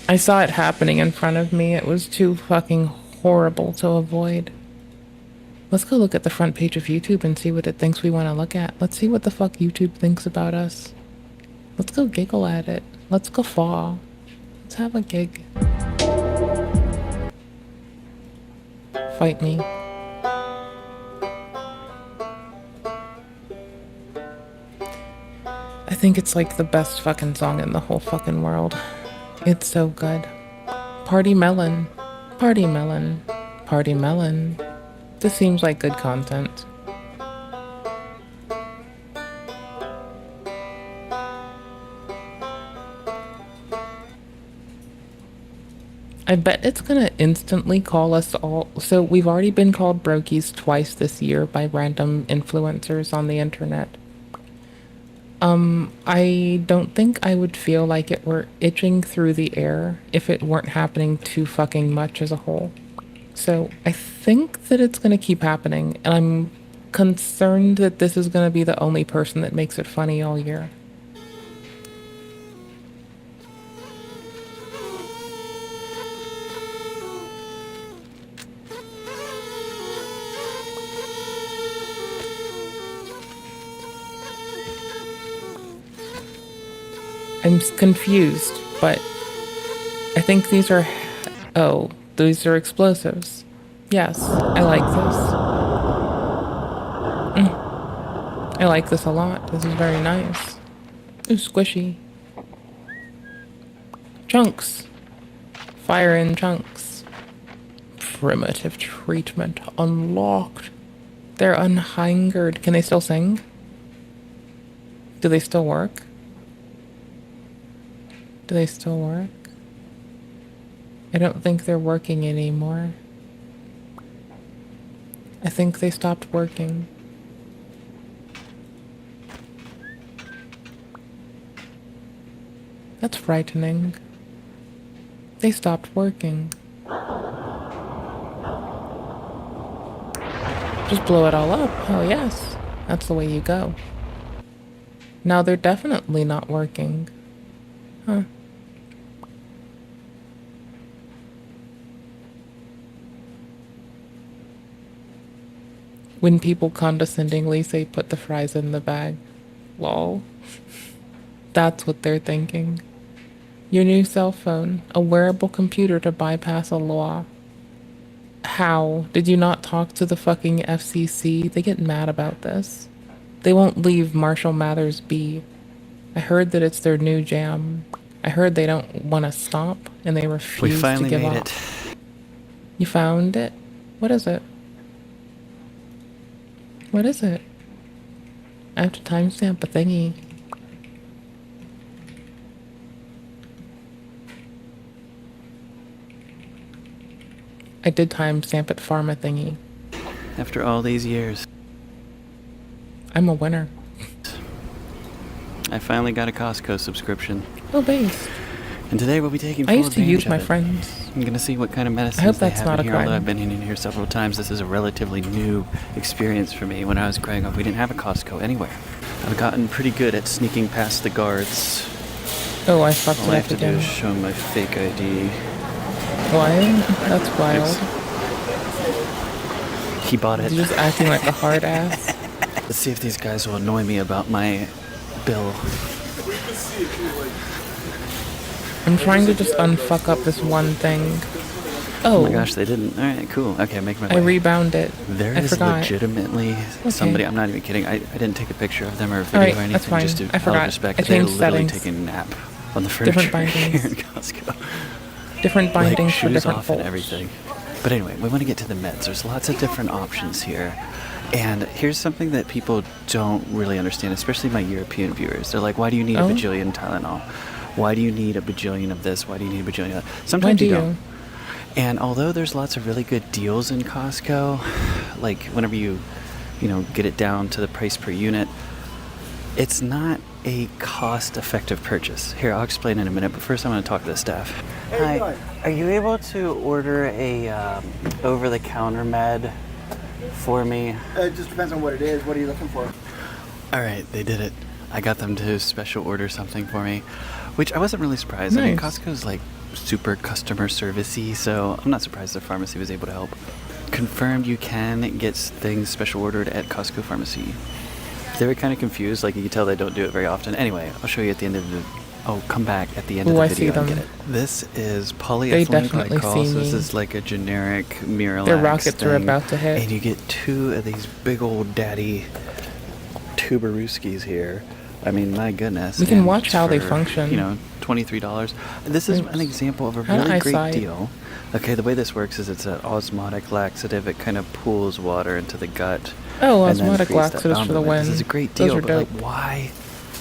I saw it happening in front of me. It was too fucking horrible to avoid. Let's go look at the front page of YouTube and see what it thinks we want to look at. Let's see what the fuck YouTube thinks about us. Let's go giggle at it. Let's guffaw. Let's have a gig. Fight me. I think it's like the best fucking song in the whole fucking world. It's so good. Party melon. Party melon. Party melon. This seems like good content. I bet it's gonna instantly call us all. So we've already been called brokies twice this year by random influencers on the internet. I don't think I would feel like it were itching through the air if it weren't happening too fucking much as a whole. So I think that it's gonna keep happening, and I'm concerned that this is gonna be the only person that makes it funny all year. I'm confused, but I think these are... Oh, these are explosives. Yes, I like this. I like this a lot. This is very nice. Ooh, squishy. Chunks. Fire in chunks. Primitive treatment unlocked. They're unhingered. Can they still sing? Do they still work? Do they still work? I don't think they're working anymore. I think they stopped working. That's frightening. They stopped working. Just blow it all up. Hell yes. That's the way you go. Now they're definitely not working. Huh. When people condescendingly say put the fries in the bag. Lol. That's what they're thinking. Your new cell phone, a wearable computer to bypass a law. How? Did you not talk to the fucking FCC? They get mad about this. They won't leave Marshall Mathers be. I heard that it's their new jam. I heard they don't want to stop, and they refuse to give up. You found it? What is it? What is it? I have to timestamp a thingy. I did timestamp it pharma thingy. After all these years. I'm a winner. I finally got a Costco subscription. Oh, base. And today we'll be taking I full used to use my advantage of it. friends. I'm gonna see what kind of medicines I hope they that's have not in a here. Although crime. I've been in here several times, this is a relatively new experience for me. When I was growing up, we didn't have a Costco anywhere. I've gotten pretty good at sneaking past the guards. Oh, I fucked All it I up have to do again. is show my fake ID. Why? That's wild. He bought it. You're just acting like a hard ass. Let's see if these guys will annoy me about my bill. I'm trying to just unfuck up this one thing. Oh Oh, my gosh, they didn't. All right, cool. Okay, make my I way. rebound it. There I is forgot. legitimately somebody. I'm not even kidding. I didn't take a picture of them or a video Alright, or anything. that's fine. Just to I forgot. respect. I They're changed literally settings. taking a nap on the furniture Different here bindings. in Costco. Different bindings like, for shoes different off and folks. everything. But anyway, we want to get to the meds. There's lots of different options here. And here's something that people don't really understand, especially my European viewers. They're like, why do you need a bajillion Tylenol? Why do you need a bajillion of this? Why do you need a bajillion of that? Sometimes you don't. And although there's lots of really good deals in Costco, like whenever you get it down to the price per unit, it's not a cost-effective purchase. Here, I'll explain in a minute, but first I'm going to talk to the staff. Hi, are you able to order a over-the-counter med for me? It just depends on what it is. What are you looking for? All right, they did it. I got them to special order something for me, which I wasn't really surprised. I mean, Nice. Costco's like super customer servicey, so I'm not surprised the pharmacy was able to help. Confirmed you can get things special ordered at Costco Pharmacy. They were kind of confused, like you can tell they don't do it very often. Anyway, I'll show you at the end of the... Oh, come back at the end of Ooh, the I video see and them. get it. This is They polyethylene definitely glycol, see so this me. is like a generic Miralax Their rockets are thing. about to hit. And you get 2 of these big old daddy tuberooskies here. I mean, my goodness. We can And watch it's how they for, function. $23. This is an example of a How do really I great side? deal. Okay, the way this works is it's an osmotic laxative. It kind of pools water into the gut. Oh, and then osmotic creates that laxatives for the boundary. win. This is a great Those deal, are but dope. like, why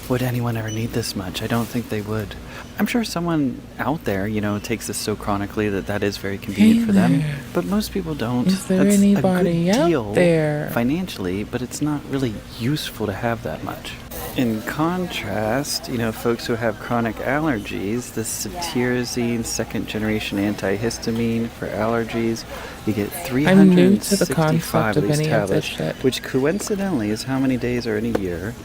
would anyone ever need this much? I don't think they would. I'm sure someone out there, takes this so chronically that is very convenient for them. there. But most people don't. Is there That's anybody a good out deal there? financially, but it's not really useful to have that much. In contrast, folks who have chronic allergies, the cetirizine second-generation antihistamine for allergies, you get I'm new to the 365 concept of of these any of this tablets, shit. which coincidentally is how many days are in a year,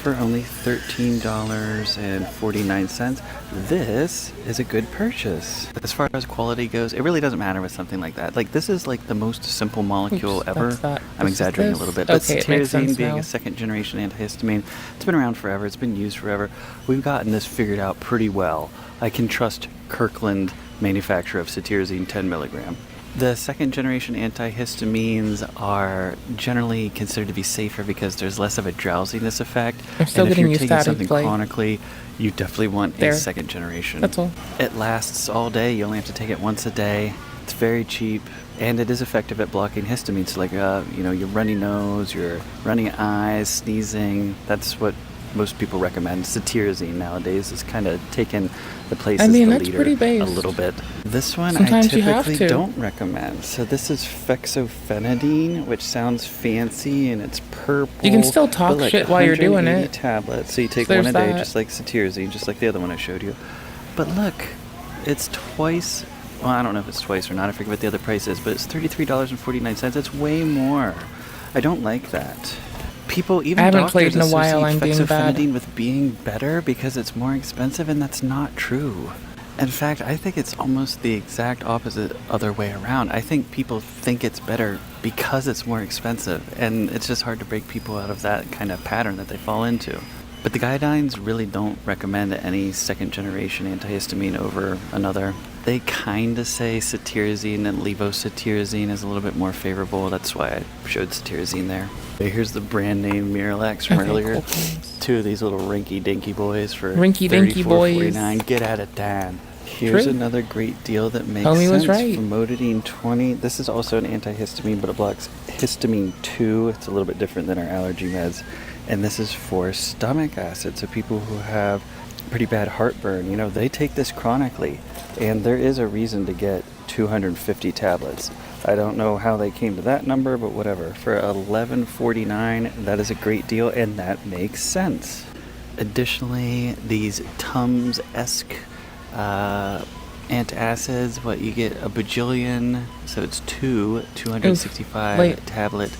for only $13.49. This is a good purchase. As far as quality goes, it really doesn't matter with something like that. Like, this is like the most simple molecule Oops, ever. that's that. I'm This is exaggerating this? a little bit, but Okay, it makes sense cetirizine being now. a second-generation antihistamine, it's been around forever. It's been used forever. We've gotten this figured out pretty well. I can trust Kirkland, manufacturer of cetirizine 10 milligram. The second-generation antihistamines are generally considered to be safer because there's less of a drowsiness effect. I'm still and if getting you're used taking to something play. chronically, you definitely want There. a second generation. That's all. It lasts all day. You only have to take it once a day. It's very cheap, and it is effective at blocking histamine. So, like, your runny nose, your runny eyes, sneezing. That's what most people recommend. Cetirizine nowadays is kind of taken the place I as mean, the that's leader pretty base. a little bit. This one Sometimes I you have typically to. don't recommend. So this is fexofenadine, which sounds fancy, and it's purple. You can still talk but like shit while you're doing 180 it. tablets. So you take There's one a day, that. just like cetirizine, just like the other one I showed you. But look, it's twice. Well, I don't know if it's twice or not. I forget what the other price is, but it's $33.49. It's way more. I don't like that. People, even I haven't doctors, played in a while, associate I'm being bad. fexofenadine with being better because it's more expensive, and that's not true. In fact, I think it's almost the exact opposite other way around. I think people think it's better because it's more expensive, and it's just hard to break people out of that kind of pattern that they fall into. But the guidelines really don't recommend any second generation antihistamine over another. They kind of say cetirizine and levocetirizine is a little bit more favorable. That's why I showed cetirizine there. Okay, here's the brand name Miralax from earlier. Cool. Two of these little rinky-dinky boys for $34.49. Get out of town. Here's another great deal that makes sense. Famotidine 20. This is also an antihistamine, but it blocks histamine 2. It's a little bit different than our allergy meds. And this is for stomach acid. So people who have pretty bad heartburn, you know, they take this chronically. And there is a reason to get 250 tablets. I don't know how they came to that number, but whatever. For $11.49, that is a great deal, and that makes sense. Additionally, these Tums-esque antacids, what you get a bajillion, so it's 265 tablet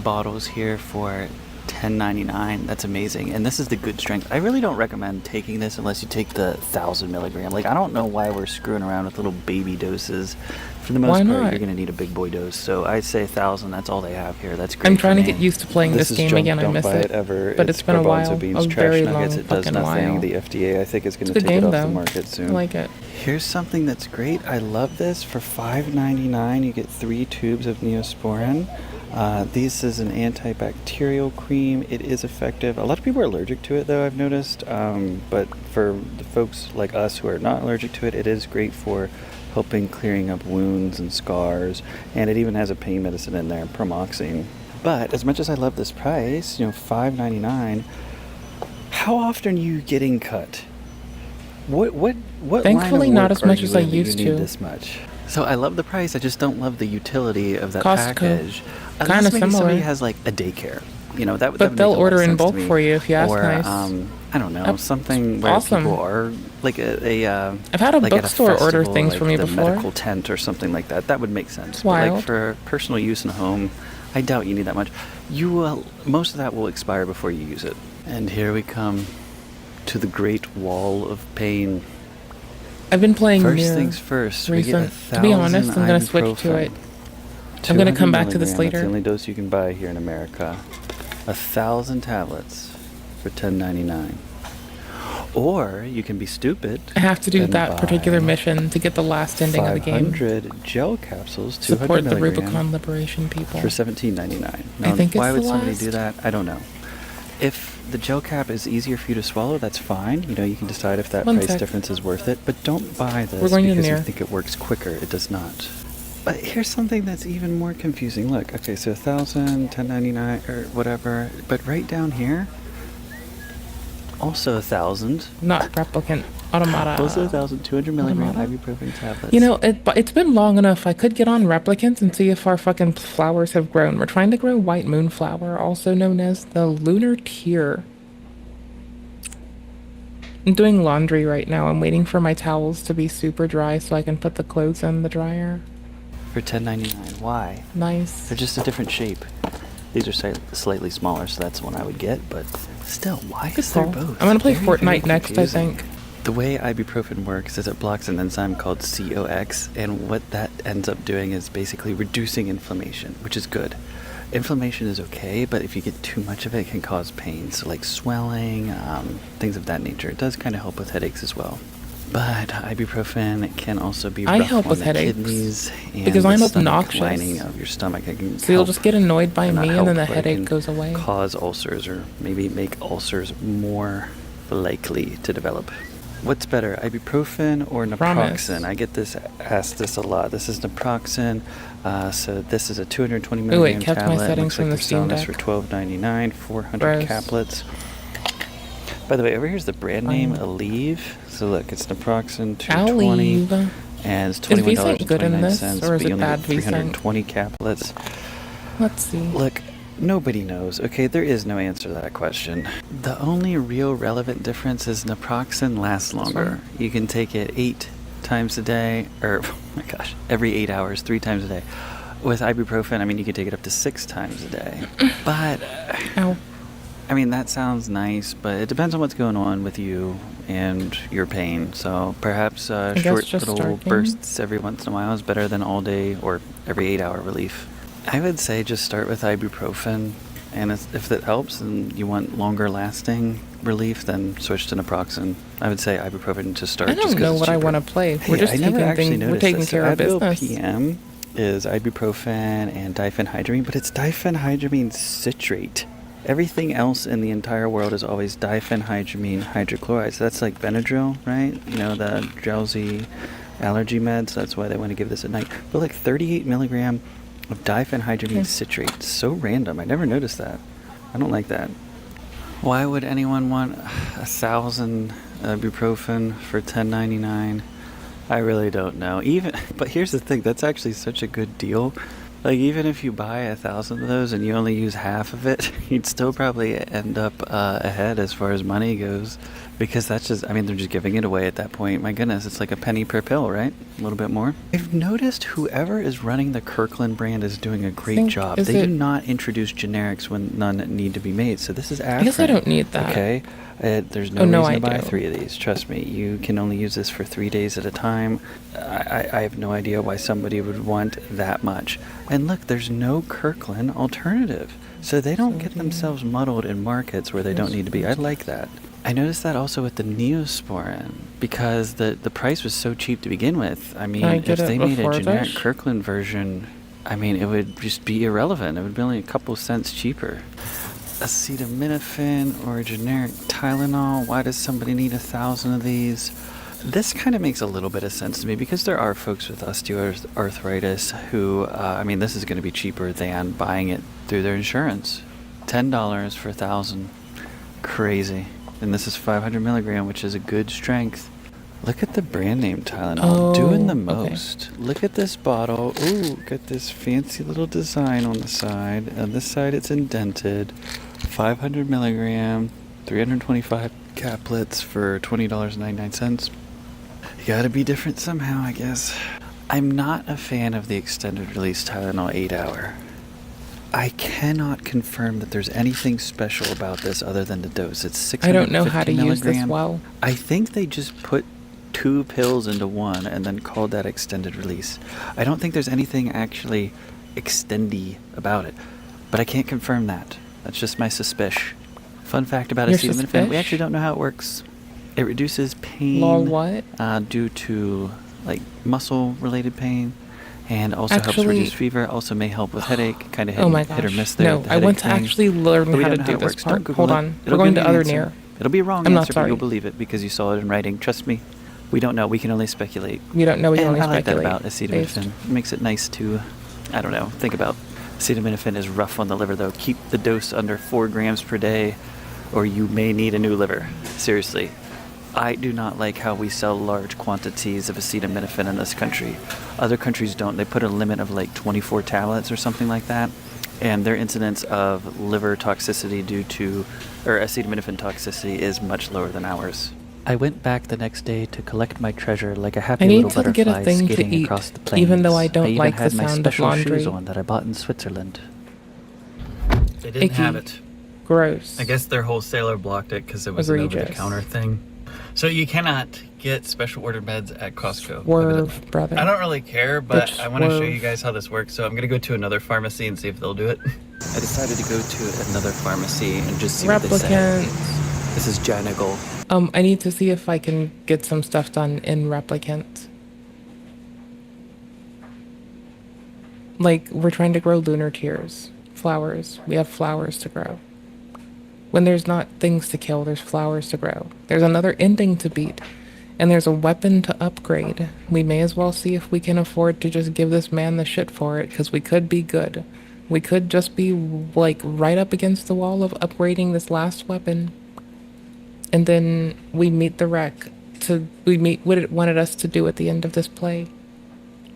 bottles here for $10.99. That's amazing. And this is the good strength. I really don't recommend taking this unless you take the 1,000 milligram. Like, I don't know why we're screwing around with little baby doses. For the most part, you're going to need a big boy dose. So I'd say 1,000. That's all they have here. That's great. I'm trying to get used to playing this game again. I miss it. But it's been a while. A very long fucking while. It does nothing. The FDA, I think, is going to take it off the market soon. I like it. Here's something that's great. I love this. For $5.99, you get 3 tubes of Neosporin. This is an antibacterial cream. It is effective. A lot of people are allergic to it, though, I've noticed. But for the folks like us who are not allergic to it, it is great for helping clearing up wounds and scars. And it even has a pain medicine in there, Promoxine. But as much as I love this price, you know, $5.99, how often are you getting cut? What Thankfully, line of not work as much are you as I in that you used need to. This much? So I love the price. I just don't love the utility of that Costco. package. Kind of similar. Somebody has like a daycare, you know, that would. But they'll order in bulk for you if you ask nice. I don't know, something where people are like I've had a bookstore order things like for me the before. Medical tent or something like that. That would make sense. Wild. But like for personal use in the home, I doubt you need that much. You will. Most of that will expire before you use it. And here we come to the Great Wall of Pain. I've been playing First things first. To be honest, I'm going to switch to it. I'm going to come back to this later. That's the only dose you can buy here in America. 1,000 tablets for $10.99. Or you can be stupid. I have to do that particular mission to get the last ending of the game. 500 gel capsules, 200 Support the milligram Rubicon Liberation people. for $17.99. I think why it's would the somebody last. do that? I don't know. If the gel cap is easier for you to swallow, that's fine. You know, you can decide if that price difference is worth it. But don't buy this because you think it works quicker. It does not. But here's something that's even more confusing. Look, okay, so 1,000, $10.99, or whatever. But right down here, also 1,000. Not replicant. Automata. Also 1,000, 200 milligram ibuprofen tablets. You know, it's been long enough. I could get on replicants and see if our fucking flowers have grown. We're trying to grow white moonflower, also known as the lunar tear. I'm doing laundry right now. I'm waiting for my towels to be super dry so I can put the clothes in the dryer. For $10.99. Why? Nice. They're just a different shape. These are slightly smaller, so that's the one I would get. But still, why is there both? I'm going to play Fortnite next, I think. The way ibuprofen works is it blocks an enzyme called COX, and what that ends up doing is basically reducing inflammation, which is good. Inflammation is okay, but if you get too much of it, it can cause pain. So like swelling, things of that nature. It does kind of help with headaches as well. But ibuprofen can also be rough on the kidneys and because I'm the stomach obnoxious. lining of your stomach. It can So you'll just get annoyed by me and then the but it headache can goes away. Cause ulcers or maybe make ulcers more likely to develop. What's better, ibuprofen or naproxen? I get asked this a lot. This is naproxen. So this is a 220 milligram kept tablet. my settings Looks like from the they're Steam selling this Deck. for $12.99, 400 caplets. By the way, over here's the brand name, Aleve. So look, it's naproxen 220, Aleve. and it's Is VSync good in this, $21.29, or is but you it only bad get VSync? 320 caplets. Let's see. Look, nobody knows. Okay, there is no answer to that question. The only real relevant difference is naproxen lasts longer. You can take it 8 times a day, or oh my gosh, every 8 hours, 3 times a day. With ibuprofen, I mean, you can take it up to 6 times a day. But I mean, that sounds nice, but it depends on what's going on with you and your pain. So perhaps short little bursts every once in a while is better than all day or every 8 hour relief. I would say just start with ibuprofen And if that helps and you want longer lasting relief, then switch to naproxen. I would say ibuprofen to start. I don't know what I want to play. Hey, we're just we're taking care of business. PM is ibuprofen and diphenhydramine, but it's diphenhydramine citrate. Everything else in the entire world is always diphenhydramine hydrochloride. So that's like Benadryl, right? You know, the drowsy allergy meds. That's why they want to give this at night. But like 38 milligram of diphenhydramine citrate. So random. I never noticed that. I don't like that. Why would anyone want 1,000 ibuprofen for $10.99? I really don't know. But here's the thing. That's actually such a good deal. Like, even if you buy 1,000 of those and you only use half of it, you'd still probably end up ahead as far as money goes. Because that's just, I mean, they're just giving it away at that point. My goodness, it's like a penny per pill, right? A little bit more. I've noticed whoever is running the Kirkland brand is doing a great job. They do not introduce generics when none need to be made. So this is Afrin. I guess I don't need that. Okay. There's no reason to buy 3 of these. Trust me, you can only use this for 3 days at a time. I have no idea why somebody would want that much. And look, there's no Kirkland alternative. So they don't get themselves muddled in markets where they don't need to be. I like that. I noticed that also with the Neosporin, because the price was so cheap to begin with. I mean, if they made a generic Kirkland version, I mean, it would just be irrelevant. It would be only a couple cents cheaper. Acetaminophen or a generic Tylenol. Why does somebody need 1,000 of these? This kind of makes a little bit of sense to me because there are folks with osteoarthritis who, I mean, this is going to be cheaper than buying it through their insurance. $10 for 1,000. Crazy. And this is 500 milligram, which is a good strength. Look at the brand name Tylenol, doing the most. Okay. Look at this bottle. Ooh, got this fancy little design on the side. On this side, it's indented. 500 milligram, 325 caplets for $20.99. You gotta be different somehow, I guess. I'm not a fan of the extended release Tylenol 8-hour. I cannot confirm that there's anything special about this other than the dose. It's 650 I don't know how to milligram. use this well. I think they just put 2 pills into one and then called that extended release. I don't think there's anything actually extendy about it, but I can't confirm that. That's just my suspicion. Fun fact about acetaminophen, we actually don't know how it works. It reduces pain due to like muscle-related pain, and also helps reduce fever. Also may help with headache. Kind of hit or miss there. No, I want to actually learn how to do this part. Hold on, we're going to other near. It'll be a wrong I'm answer, not sorry. but you'll believe it because you saw it in writing. Trust me. We don't know. We can only speculate. We don't know. We can only I like speculate. that about acetaminophen. It makes it nice to, I don't know, think about. Acetaminophen is rough on the liver, though. Keep the dose under 4 grams per day, or you may need a new liver. Seriously. I do not like how we sell large quantities of acetaminophen in this country. Other countries don't. They put a limit of like 24 tablets or something like that. And their incidence of liver toxicity or acetaminophen toxicity is much lower than ours. I went back the next day to collect my treasure like a happy little butterfly skating across the plains. Even though I don't like the sound of laundry. I even had my special shoes on that I bought in Switzerland. They didn't have it. Gross. I guess their wholesaler blocked it because it was an over-the-counter thing. So you cannot get special ordered meds at Costco. Swerve, brother. I don't really care, but I want to show you guys how this works. So I'm going to go to another pharmacy and see if they'll do it. I decided to go to another pharmacy and just see what they say. This is Janigal. I need to see if I can get some stuff done in Replicant. Like, we're trying to grow lunar tears. Flowers. We have flowers to grow. When there's not things to kill, there's flowers to grow. There's another ending to beat. And there's a weapon to upgrade. We may as well see if we can afford to just give this man the shit for it, because we could be good. We could just be, like, right up against the wall of upgrading this last weapon. And then we meet the wreck. We meet what it wanted us to do at the end of this play.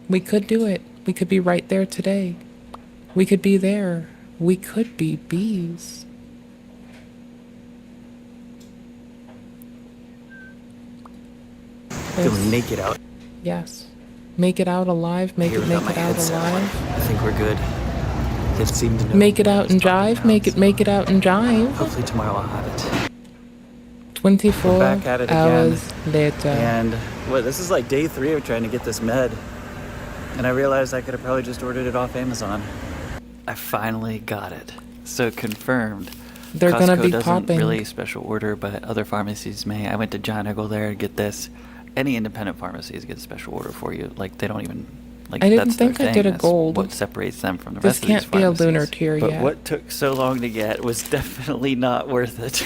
We could do it. We could be right there today. We could be there. We could be bees. We'll make it out. Yes. Make it out alive. Make it out alive. I think we're good. It seemed to know. Make it out and jive. Make it out and jive. Hopefully tomorrow I'll have it. 24 back at it hours later. And this is like day 3 of trying to get this med. And I realized I could have probably just ordered it off Amazon. I finally got it. So confirmed. They're Costco gonna be doesn't popping. really special order, but other pharmacies may. I went to John Eagle there to get this. Any independent pharmacies get a special order for you. Like they don't even like. I didn't that's their think I thing. did a That's gold. what separates them from the This rest of these can't be a pharmacies. lunar tier but yet. what took so long to get was definitely not worth it.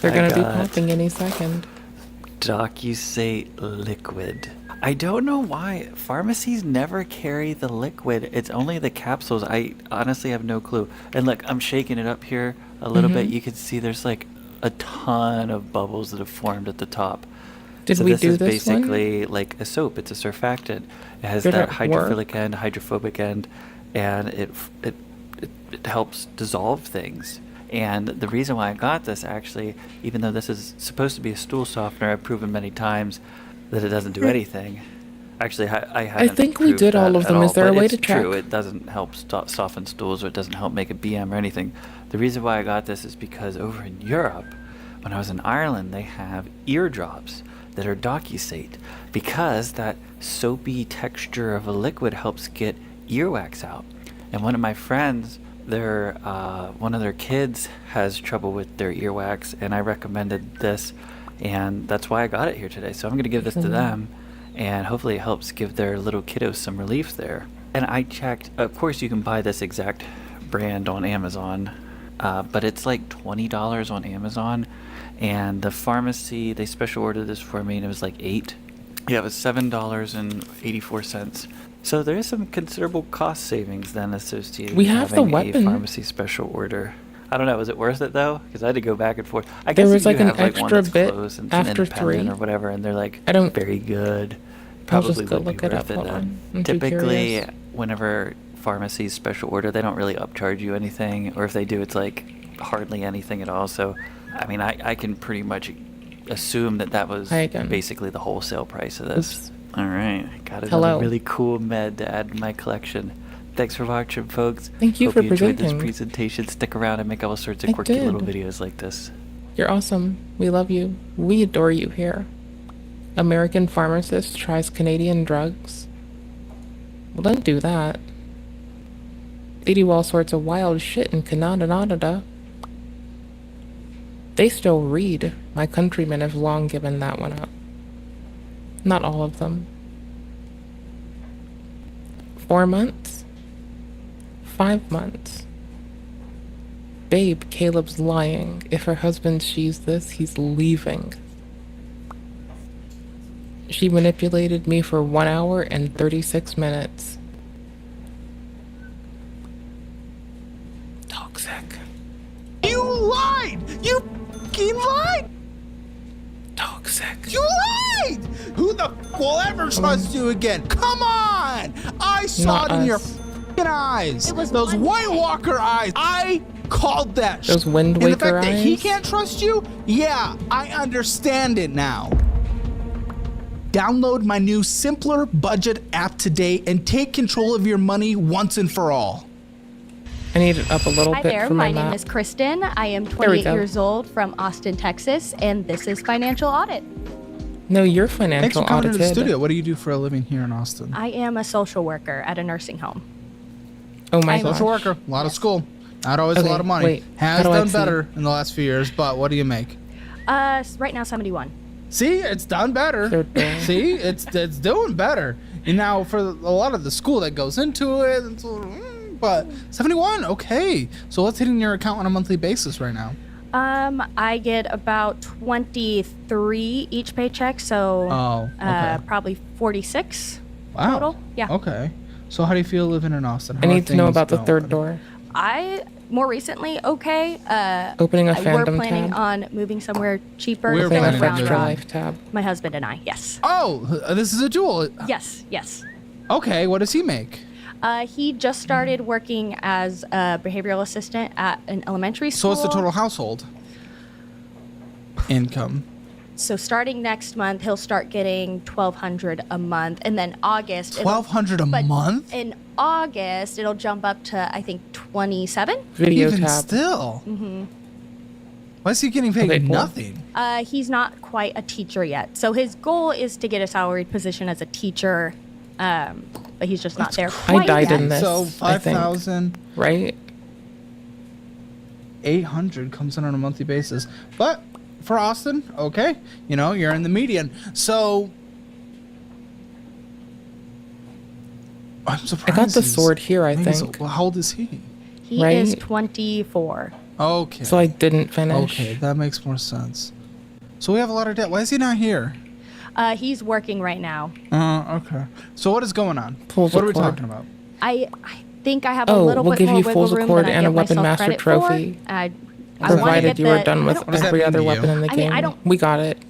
They're I gonna be got popping any second. DocuSate liquid. I don't know why pharmacies never carry the liquid. It's only the capsules. I honestly have no clue. And look, I'm shaking it up here a little bit. You can see there's like a ton of bubbles that have formed at the top. Did so we this do is this one? basically like a soap. It's a surfactant. It has Did that it hydrophilic end, hydrophobic end, and it helps dissolve things. And the reason why I got this, actually, even though this is supposed to be a stool softener, I've proven many times that it doesn't do anything. Actually, I haven't. I think we proved did all that of at them. Is there a but way it's to check? true. It doesn't help soften stools, or it doesn't help make a BM or anything. The reason why I got this is because over in Europe, when I was in Ireland, they have eardrops that are DocuSate, because that soapy texture of a liquid helps get earwax out. And one of my friends, one of their kids has trouble with their earwax, and I recommended this, and that's why I got it here today. So I'm going to give this to them, and hopefully it helps give their little kiddos some relief there. And I checked, of course you can buy this exact brand on Amazon, but it's like $20 on Amazon, and the pharmacy, they special ordered this for me, and it was like $8. Yeah, it was $7.84. So there is some considerable cost savings then associated We with have the having weapon. a pharmacy special order. I don't know, was it worth it though? Because I had to go back and forth. I There guess was if like you an have like one extra that's bit close and it's an after independent 3. or whatever, and they're like I don't- very good, I'll probably just go would look be it worth up. it Hold then. on. I'm too Typically, curious. whenever pharmacies special order, they don't really upcharge you anything, or if they do, it's like hardly anything at all. So, I mean, I can pretty much assume that was basically the wholesale price of this. All right, got another Hello. really cool med to add to my collection. Thanks for watching, folks. Thank you Hope for you enjoyed this presenting. presentation. Stick around and make all sorts of I quirky little did. videos like this. You're awesome. We love you. We adore you here. American pharmacist tries Canadian drugs. Well, don't do that. They do all sorts of wild shit in Canada. They still read. My countrymen have long given that one up. Not all of them. 4 months? 5 months. Babe, Caleb's lying. If her husband sees this, he's leaving. She manipulated me for 1 hour and 36 minutes. Toxic. You lied! You fucking lied! Toxic. You lied! Who the f will ever trust you again? Come on! I saw Not it in your us. fucking eyes. Those White Walker eyes. I called that. Those Wind And the Waker fact that he eyes? can't trust you, yeah, I understand it now. Download my new Simpler Budget app today and take control of your money once and for all. I need it up a little Hi bit there, for my my name map. is Kristen. I am There we 28 go. years old from Austin, Texas, and this is Financial Audit. No, you're Thanks financial for coming to the audited. studio. What do you do for a living here in Austin? I am a social worker at a nursing home. Oh my Social gosh. worker, a lot of school. Not always Okay, a lot of money. wait, Has how do I done see? better in the last few years, but what do you make? Right now, 71. See, it's done better. See, it's doing better. And now for a lot of the school that goes into it, it's a little, but 71, okay. So what's hitting your account on a monthly basis right now? I get about 23 each paycheck, so okay. probably 46 Wow. total. Yeah. Okay. So how do you feel living in Austin? I How are need to know things about the going? third door. I more recently okay. Opening a We're fandom planning tab. on moving somewhere cheaper. We're to planning live on around moving. Afterlife tab. My husband and I. Yes. Oh, this is a duel. Yes. Yes. Okay, what does he make? He just started working as a behavioral assistant at an elementary So school. what's the total household income? So starting next month, he'll start getting $1,200 a month, and then August. $1,200 a month? In August, it'll jump up to I think 27. Video Even tab. still. Mm-hmm. Why is he getting paid Okay, cool. nothing? He's not quite a teacher yet, so his goal is to get a salaried position as a teacher, but he's just not there I quite died yet. in this. So I think. 5,000. Right? $800 comes in on a monthly basis. But for Austin, okay, you know, you're in the median. So I'm surprised. I got the sword here, I think. So, well, how old is he? He is 24. Okay. So I didn't finish. Okay, that makes more sense. So we have a lot of debt. Why is he not here? He's working right now. Okay. So what is going on? Pulls what are we cord. talking about? I think I have a little we'll bit give more you wiggle Fool's room Accord than I and a give Weapon myself Master credit trophy. for. I Provided you were done with every other mean to weapon you? in the I mean, game. I don't- We got it.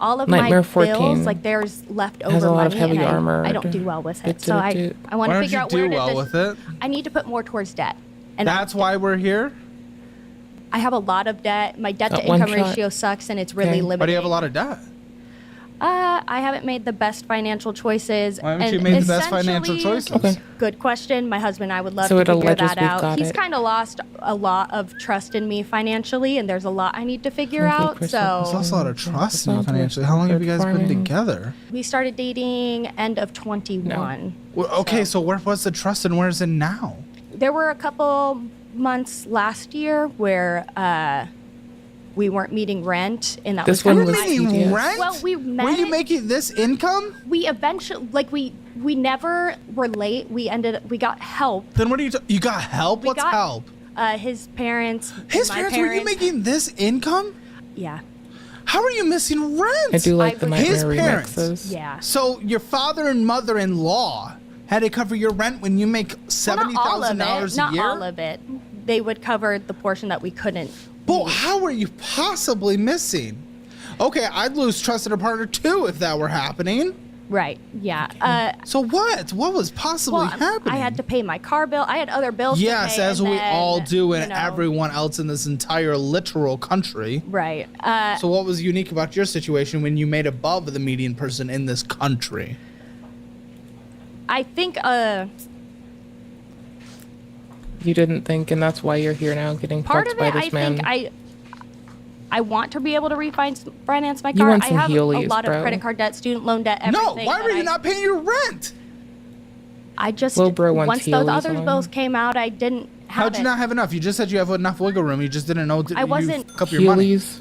All of Nightmare my 14 bills, like there's leftover has a lot of money, heavy and armor. I don't do well with it. Do, So do, I do. want Why to don't figure you out where do well to with it? I need to put more towards debt. And That's why we're here? I have a lot of debt. My debt to one income shot. ratio sucks, and it's really Okay. limiting. Why do you have a lot of debt? I haven't made the best financial choices. Why haven't and you made the best financial essentially- choices? Okay. Good question. My husband and I would love So to it figure alleges that we've out. got He's it. kind of lost a lot of trust in me financially, and there's a lot I need to figure out. There's So also a lot of trust in you financially. How long have you guys been together? we started dating end of 21. Well, okay, so where was the trust and where is it now? There were a couple months last year where we weren't meeting rent, and that This was one kind of was my- tedious. Rent? Well, we met. Were you making this income? We eventually, like, we never were late. We got help. Then what are you got help? We What's got- help? His parents. His my parents, were you making this income? Yeah. How are you missing rent? I do like the His Nightmare parents. remixes. Yeah. So your father and mother-in-law had to cover your rent when you make Well, $70,000 a not year? all of it. They would cover the portion that we couldn't. But how are you possibly missing? Okay, I'd lose trust in a partner too if that were happening. Right. Yeah. So what? What was possibly happening? I had to pay my car bill. I had other bills. Yes, to pay, as and we then, all do, and you know, everyone else in this entire literal country. Right. So what was unique about your situation when you made above the median person in this country? I think. You didn't think, and that's why you're here now, getting Part fucked of by it, this I man. think I want to be able to refinance my You car. want I some have a Heelys, lot bro. of credit card debt, student loan debt, No, everything. why were and you not paying your rent? I just Lil bro wants once those Heelys other on. bills came out, I didn't have How'd it. you not have enough? You just said you have enough wiggle room. You just didn't know. I wasn't- You fuck up your money. Heelys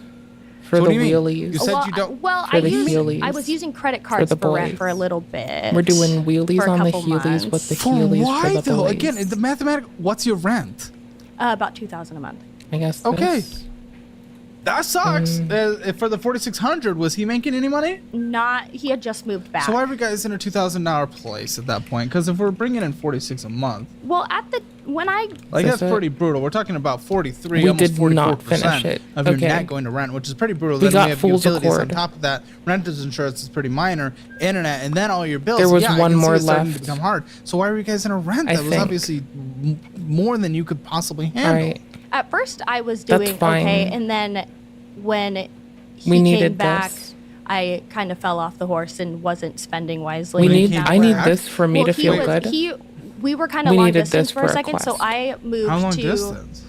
for So what the do you mean? wheelies. You said you don't. Well, For I the was Heelys. using credit cards the for rent boys. for a little bit. We're doing wheelies for a on the couple Heelys with the For Heelys why for the though? boys. Again, the mathematical. What's your rent? About $2,000 a month. I guess. Okay. this- That sucks. For the 4,600, was he making any money? Not. He had just moved back. So why were you guys in a $2,000 place at that point? Because if we're bringing in 46 a month, Well, when I like Is that's it? pretty brutal. We're talking about 43, We almost did 44% not finish it. of your Okay. net going to rent, which is pretty brutal. We Then got we have Fool's utilities on Accord. top of that. Renters insurance is pretty minor. Internet, and then all your bills. There was yeah, I one can see more it's starting to left. become hard. So why were you guys in a rent I that was think. obviously more than you could possibly All handle? right. at first I was That's doing fine. okay, and then when he We came needed back, this. I kind of fell off the horse and wasn't spending wisely. We When need. he I came need back? this for me to he feel was- good. We were kind of We long needed distance this for a for a second, so quest. I moved How long to. distance?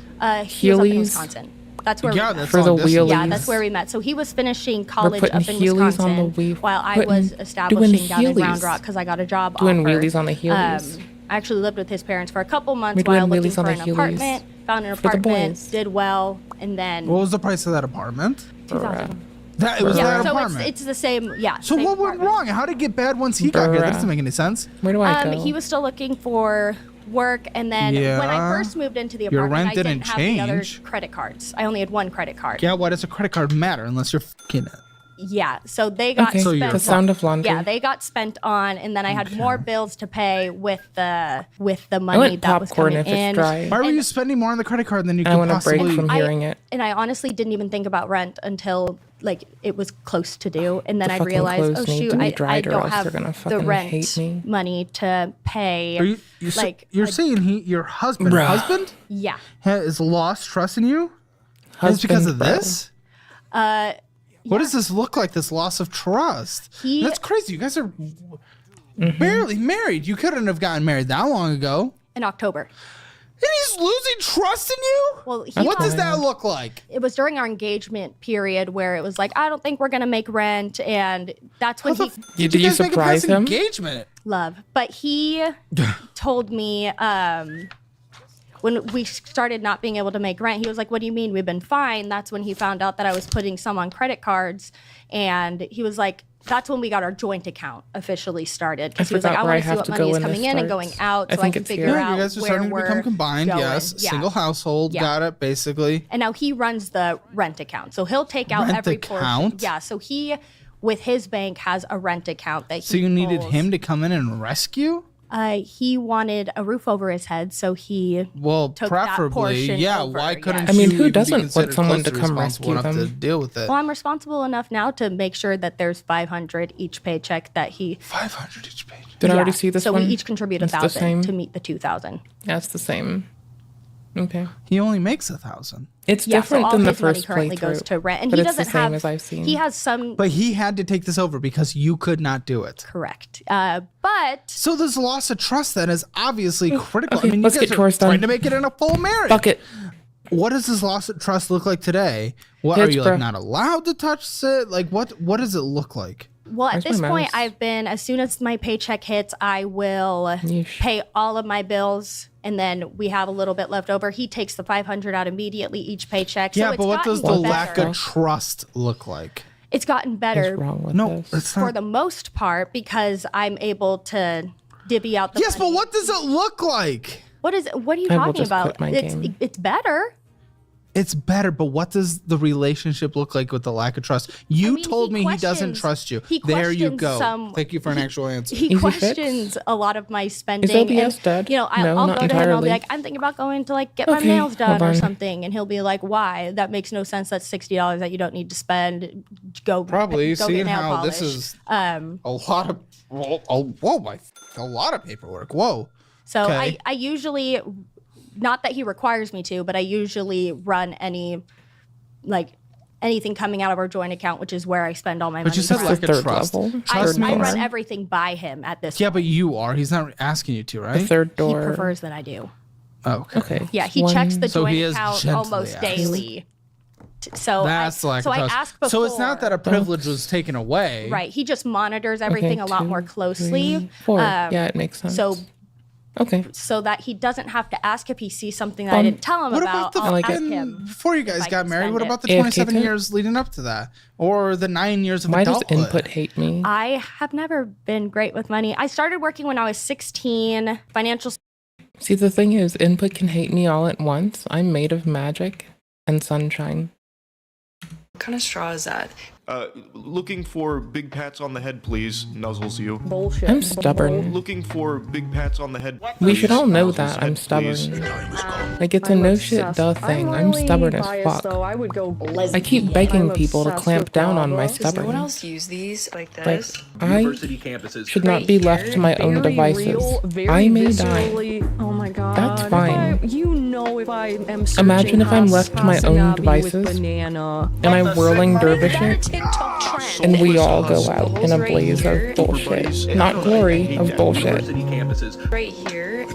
He was up in Heelys? Wisconsin. That's where Yeah, we met. that's For the long distance. wheelies. Yeah, that's where we met. So he was finishing college putting up in Heelys on Wisconsin the wheel- while I putting- was doing establishing down in Heelys. Round Rock because I got a job Doing offer. wheelies on the Heelys. I actually lived with his parents for a couple months We're doing while looking wheelies on for the an Heelys apartment. Found an for the apartment, boys. did well, and then What was the price of that apartment? 2000. That it was Yeah, that so apartment. it's the same. Yeah. So same what went apartment. wrong? How did it get bad once he got here? That Bruh. doesn't make any sense. Where do I go? He was still looking for work, and then when I Yeah. first moved into the Your apartment, rent I didn't didn't have the other change. credit cards. I only had one credit card. Yeah, why does a credit card matter unless you're fucking it? Yeah, so they got Okay, So you're spent. the sound of laundry. Yeah, they got spent on, and then I had more bills to pay with the I money want that was popcorn coming if it's in. dry. Why were you spending more on the credit card than you I could want a break possibly? from hearing it. And I honestly didn't even think about rent until like it was close to due, and then The I fucking realized, clothes oh need shoot, to be I dried or don't else have they're gonna the fucking rent hate me. money to pay. Are you like you're saying your husband Bruh. yeah. has lost trust in you? And it's because of bro. this? What does this look like? This loss of trust? He- That's crazy. You guys are barely married. You couldn't have gotten married that long ago. In October. And he's losing trust in you? Well, he What does got- that look like? It was during our engagement period where it was like, I don't think we're gonna make rent, and that's when he Did you guys make a surprise past him? engagement? love. But he told me, when we started not being able to make rent, he was like, what do you mean? We've been fine. That's when he found out that I was putting some on credit cards. And he was like, that's when we got our joint account officially started. Because he was like, I want to see what money is coming in and going out so I can figure out you guys are where starting to we're become combined. going. Yes. Yeah. Single household. Yeah. Got it, basically. And now he runs the rent account. So he'll take out Rent every account? portion. Yeah. So he, with his bank, has a rent account that he So you needed pulls. him to come in and rescue? He wanted a roof over his head, so he took preferably, that portion yeah. over, Why couldn't I mean, you who even be doesn't considered want someone to closely come responsible rescue enough them? to deal with it? Well, I'm responsible enough now to make sure that there's 500 each paycheck that he. 500 each paycheck. Did I already see this so one? we each contribute It's the 1,000 same? to meet the 2,000. Yeah, it's the same. Okay. He only makes 1,000. It's Yeah, different so all than the his money first currently goes playthrough, to rent, and but he it's the doesn't same have. as I've seen. He has some. But he had to take this over because you could not do it. Correct. But so this loss of trust then is obviously critical. Okay, I mean, let's you get guys to are our stuff. trying to make it in a full marriage. Fuck it. What does this loss of trust look like today? What Hits, are you bro. like not allowed to touch it? Like what does it look like? Well, at Where's this my point, mouse? I've been, as soon as my paycheck hits, I will pay all of my bills, and then we have a little bit left over. He takes the 500 out immediately each paycheck. Yeah, so but what does the gotten lack better. of trust look like? It's gotten better No, it's for not. the most part because I'm able to divvy out the Yes, money. but what does it look like? What are you I will talking just about? quit my game. It's better. It's better, but what does the relationship look like with the lack of trust? You told me he doesn't trust you. He There you questions go. Thank you for an actual answer. He questions a lot of my spending. OBS and, dead? You know, I'll No, go not to him and I'll be entirely. like, I'm thinking about going to like get my Okay, nails done hold or on. something, and he'll be like, Why? That makes no sense. That's $60 that you don't need to spend. Go Probably go seeing get nail how polish. this is Um, a lot of a lot of paperwork. Whoa. So Okay. I usually, not that he requires me to, but I usually run anything coming out of our joint account, which is where I spend all my money. But you said from. lack of trust. I run everything by him at this Yeah, point. but you are. He's not asking you to, right? The third He door. prefers that I do. Oh, okay. Yeah, he checks the So joint he is account gently almost asking. daily. So That's lack so of I trust. asked before. So it's not that a privilege was taken away. Right. He just monitors everything Okay, a lot 2, more closely. 3, 4. Yeah, it makes sense. So okay. so that he doesn't have to ask if he sees something that I didn't tell him What about. about the I'll fucking- ask him. before you guys if I got can married? spend What it. about the AFK 27 tip? years leading up to that, or the 9 years of Why does adulthood? input hate me? I have never been great with money. I started working when I was 16. Financial. See, the thing is, input can hate me all at once. I'm made of magic and sunshine. What kind of straw is that? Looking for big pats on the head, please. Nuzzles you. Bullshit. I'm stubborn. Looking for big pats on the head. We should all know Nuzzles that I'm head, stubborn. please. Like, it's a no shit duh thing. I'm stubborn as fuck. Though. I would go I keep begging I'm people to obsessed clamp with down on my lava. Does no one stubbornness. else use these like Like, this? I should not be left to my own Very devices. real, very I may die. viscerally- Oh my god. That's If fine. you know, if I am Imagine if I'm left to my own Hasanabi devices with banana. and I whirling dervish Is that a it, TikTok trend? and we all go out in a blaze of bullshit. Not glory, of bullshit. Right here.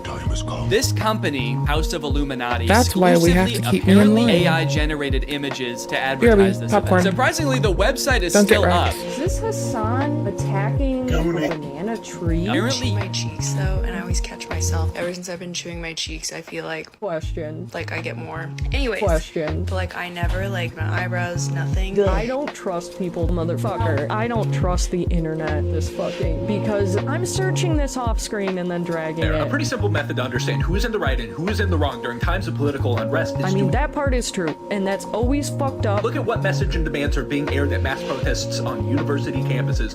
This company, House of Illuminati, That's why we have to exclusively keep me in apparently line. AI-generated images to BRB, advertise this popcorn. event. Surprisingly, the website is Don't get still up. wrecked. Is this Hassan attacking a banana tree? I chew my cheeks though, and I always catch myself. Ever since I've been chewing my cheeks, I feel like I get more. Anyways, but like I never like my eyebrows, nothing. I don't trust people, motherfucker. I don't trust the internet, this fucking, because I'm searching this off screen and then dragging A it. pretty simple method to understand who is in the right and who is in the wrong during times of political unrest is I mean, that part is true, and that's always fucked up. look at what message and demands are being aired at mass protests on university campuses.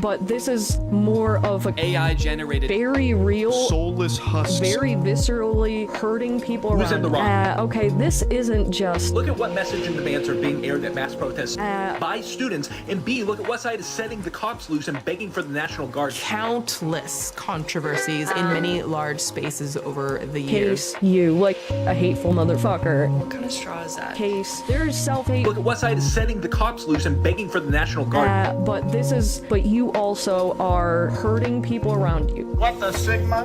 But this is more of a AI-generated, very real, soulless husks. very viscerally hurting people Who's around. in the wrong? Okay, this isn't just. Look at what message and demands are being aired at mass protests by students, and B, look at what side is setting the cops loose and begging for the National Guard. Countless controversies in many large spaces over the years. Case you, like a hateful motherfucker. What kind of straw is that? Case, there's self-hate. Look at what side is setting the cops loose and begging for the National Guard. But you also are hurting people around you. What the Sigma?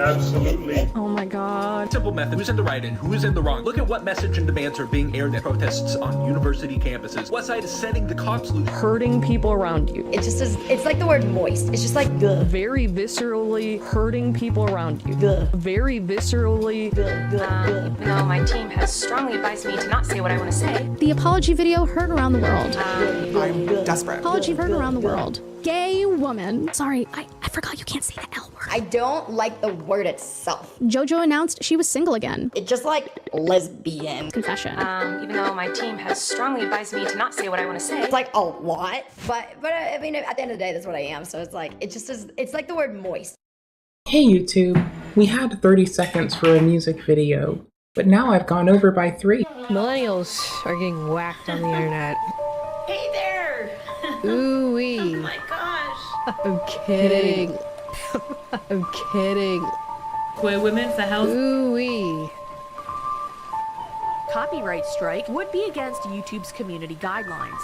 Absolutely. Oh my god. Simple method. Who's in the right and who is in the wrong? Look at what message and demands are being aired at protests on university campuses. What side is setting the cops loose? Hurting people around you. It just is, it's like the word moist. It's just like, ugh. Very viscerally hurting people around you. Very viscerally. Even though my team has strongly advised me to not say what I want to say. The apology video heard around the world. I'm desperate. Apology heard around the world. Gay woman. Sorry, I forgot you can't say the L word. I don't like the word itself. JoJo announced she was single again. It's just like lesbian. Confession. Even though my team has strongly advised me to not say what I want to say. It's like a lot, but I mean, at the end of the day, that's what I am. So it's like, it just is, it's like the word moist. Hey YouTube, we had 30 seconds for a music video, but now I've gone over by 3. Millennials are getting whacked on the internet. Hey there! Ooh-wee. Oh my gosh. I'm kidding. I'm kidding. Queer women for health. Ooh-wee. Copyright strike would be against YouTube's community guidelines.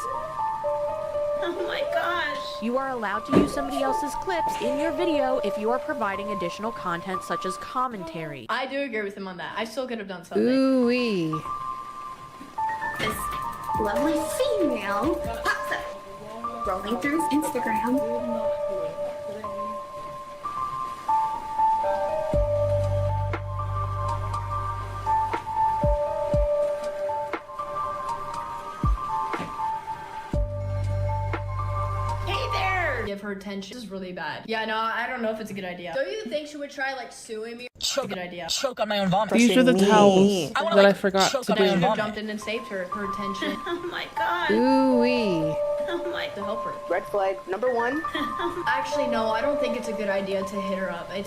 Oh my gosh. You are allowed to use somebody else's clips in your video if you are providing additional content such as commentary. I do agree with him on that. I still could have done something. Ooh-wee. This lovely female pops up, rolling through his Instagram. Give her attention. This is really bad. Yeah, no, I don't know if it's a good idea. Don't you think she would try like suing me? Good idea. Choke on my own vomit. These are the towels that I forgot to I should have do. jumped in and saved her attention. Oh my god. Ooh-wee. Oh my. To help her. Red flag number 1. Actually, no, I don't think it's a good idea to hit her up. I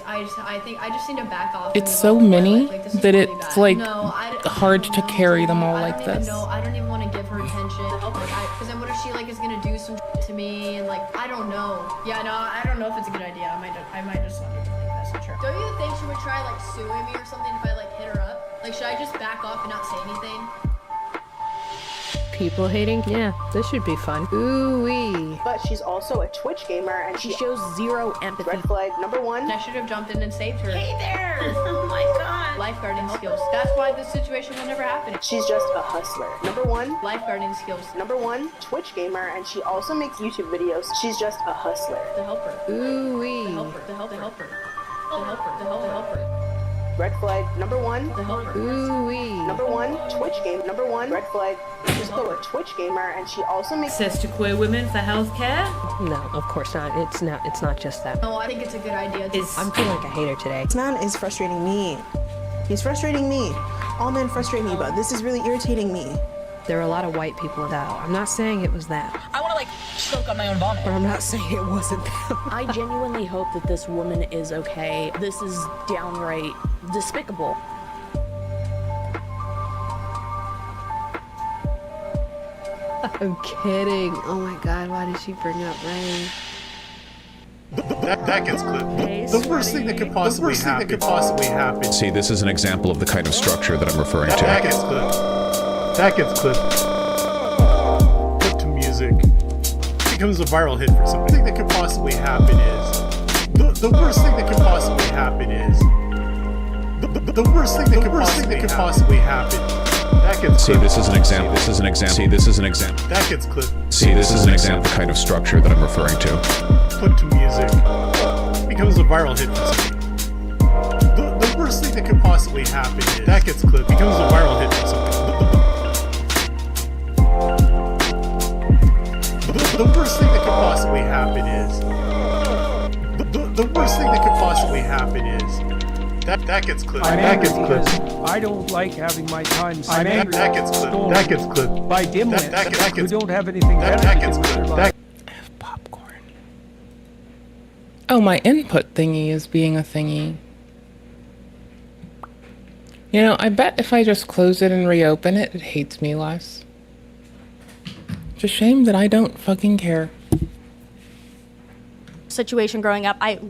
think I just need to back off. It's so many this is that really it's bad. like No, hard to carry them all like this. No, I don't even want to give her attention. Because then what if she like is gonna do some to me and like I don't know. Yeah, no, I don't know if it's a good idea. I might just not even message her. Don't you think she would try like suing me or something if I like hit her up? Like should I just back off and not say anything? People hating? Yeah, this should be fun. Ooh-wee. But she's also a Twitch gamer and She shows zero empathy. Red flag number 1. I should have jumped in and saved her. Hey there! Oh my god. Lifeguarding skills. That's why this situation will never happen. She's just a hustler. Number 1. Lifeguarding skills. Number 1, Twitch gamer, and she also makes YouTube videos. She's just a hustler. To help her. Ooh-wee. To help her. To help her. To help her. To help her. To help her. Red flag number 1. To help her. Ooh-wee. Number 1, Twitch game. Number 1, red flag. She's also a Twitch gamer, and she also makes Access to queer women for healthcare. No, of course not. It's not just that. No, I think it's a good idea. I'm feeling like a hater today. This man is frustrating me. He's frustrating me. All men frustrate me, but this is really irritating me. There are a lot of white people that. I'm not saying it was that. I want to like choke on my own vomit. But I'm not saying it wasn't that. I genuinely hope that this woman is okay. This is downright despicable. I'm kidding. Oh my god, why did she bring up Ray? That gets clipped. The worst thing that could possibly happen. See, this is an example of the kind of structure that I'm referring to. That gets clipped. That gets clipped. Clip to music. Becomes a viral hit for something. The thing that could possibly happen is the worst thing that could possibly happen is the worst thing that could possibly happen. That gets See, this is an example. This is an example. See, this is an example. That gets clipped. See, this is an example of the kind of structure that I'm referring to. Clip to music. Becomes a viral hit for something. The worst thing that could possibly happen is that gets clipped. Becomes a viral hit for something. The worst thing that could possibly happen is the worst thing that could possibly happen is that gets clipped. That gets clipped. I don't like having my time I'm angry. That gets clipped. That gets clipped. By dimwits that who don't have anything better that to gets do with their clipped. life. Oh, my input thingy is being a thingy. You know, I bet if I just close it and reopen it, it hates me less. It's a shame that I don't fucking care. Situation growing up, I'd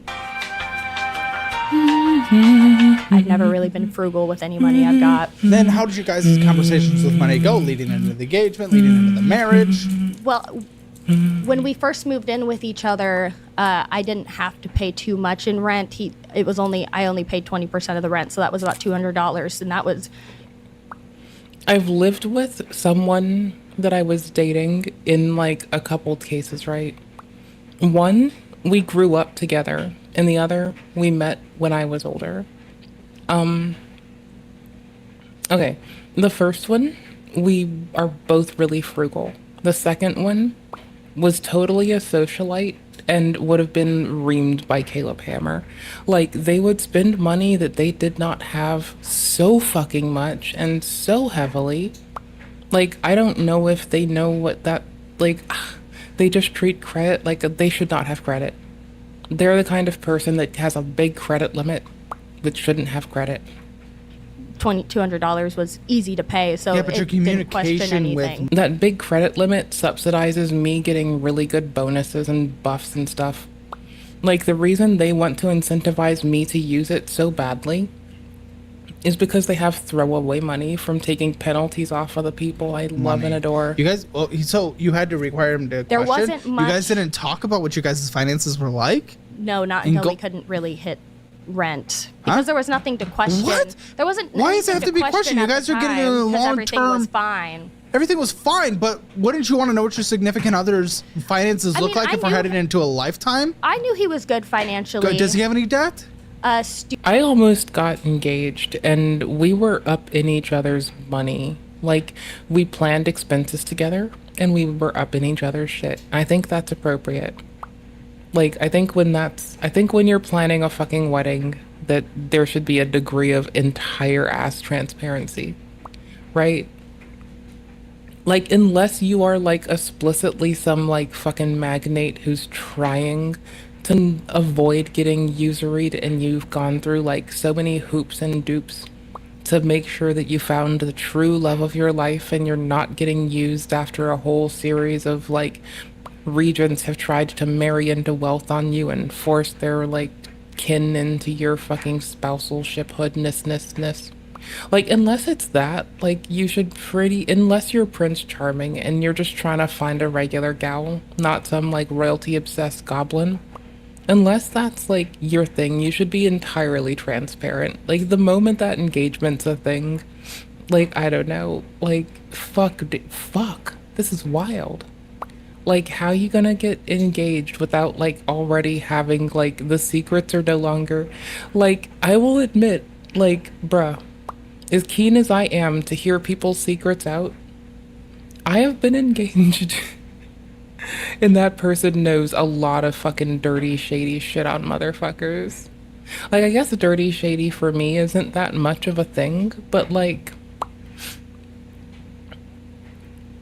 never really been frugal with any money I've got. Then how did you guys' conversations with money go, leading into the engagement, leading into the marriage? Well, when we first moved in with each other, I didn't have to pay too much in rent. I only paid 20% of the rent, so that was about $200, and that was. I've lived with someone that I was dating in like a couple cases, right? One we grew up together. And the other, we met when I was older. Okay, the first one, we are both really frugal. The second one was totally a socialite and would have been reamed by Caleb Hammer. Like, they would spend money that they did not have so fucking much and so heavily. Like, I don't know if they know what that, like, they just treat credit like they should not have credit. They're the kind of person that has a big credit limit that shouldn't have credit. $200 was easy to pay, so yeah, but your communication with that big credit limit subsidizes me getting really good bonuses and buffs and stuff. Like, the reason they want to incentivize me to use it so badly is because they have throwaway money from taking penalties off of the people I love and adore. You guys, well, so you had to require him to There question? wasn't much. You guys didn't talk about what your guys' finances were like? No, not until we couldn't really hit rent because there was nothing to question. What? There wasn't. Why does it have to be question questioned? You at the guys are getting a time, 'cause long everything term. was fine. Everything was fine, but wouldn't you want to know what your significant other's finances look like if we're headed into a lifetime? I knew he was good financially. Does he have any debt? I almost got engaged and we were up in each other's money. Like, we planned expenses together and we were up in each other's shit. I think that's appropriate. Like, I think when you're planning a fucking wedding, that there should be a degree of entire ass transparency, right? Like, unless you are like explicitly some like fucking magnate who's trying to avoid getting usuried and you've gone through like so many hoops and dupes to make sure that you found the true love of your life and you're not getting used after a whole series of like regents have tried to marry into wealth on you and force their like kin into your fucking spousal shiphoodness. Like, unless it's that, like, you should unless you're Prince Charming and you're just trying to find a regular gal, not some like royalty obsessed goblin, unless that's like your thing, you should be entirely transparent. Like, the moment that engagement's a thing, like, I don't know, like, fuck, this is wild. Like, how you gonna get engaged without like already having like the secrets are no longer, like, I will admit, like, bruh, as keen as I am to hear people's secrets out, I have been engaged and that person knows a lot of fucking dirty, shady shit on motherfuckers. Like, I guess dirty, shady for me isn't that much of a thing, but like,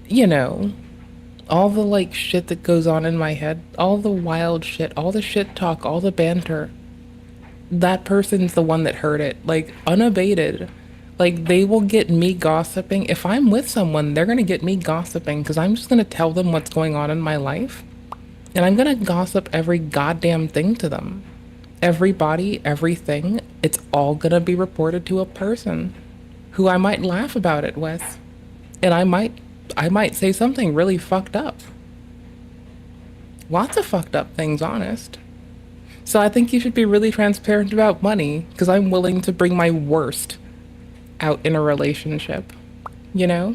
you know, all the like shit that goes on in my head, all the wild shit, all the shit talk, all the banter, that person's the one that heard it, like, unabated. Like, they will get me gossiping. If I'm with someone, they're gonna get me gossiping because I'm just gonna tell them what's going on in my life. And I'm gonna gossip every goddamn thing to them. Everybody, everything, it's all gonna be reported to a person who I might laugh about it with. And I might say something really fucked up. Lots of fucked up things, honest. So I think you should be really transparent about money because I'm willing to bring my worst out in a relationship, you know?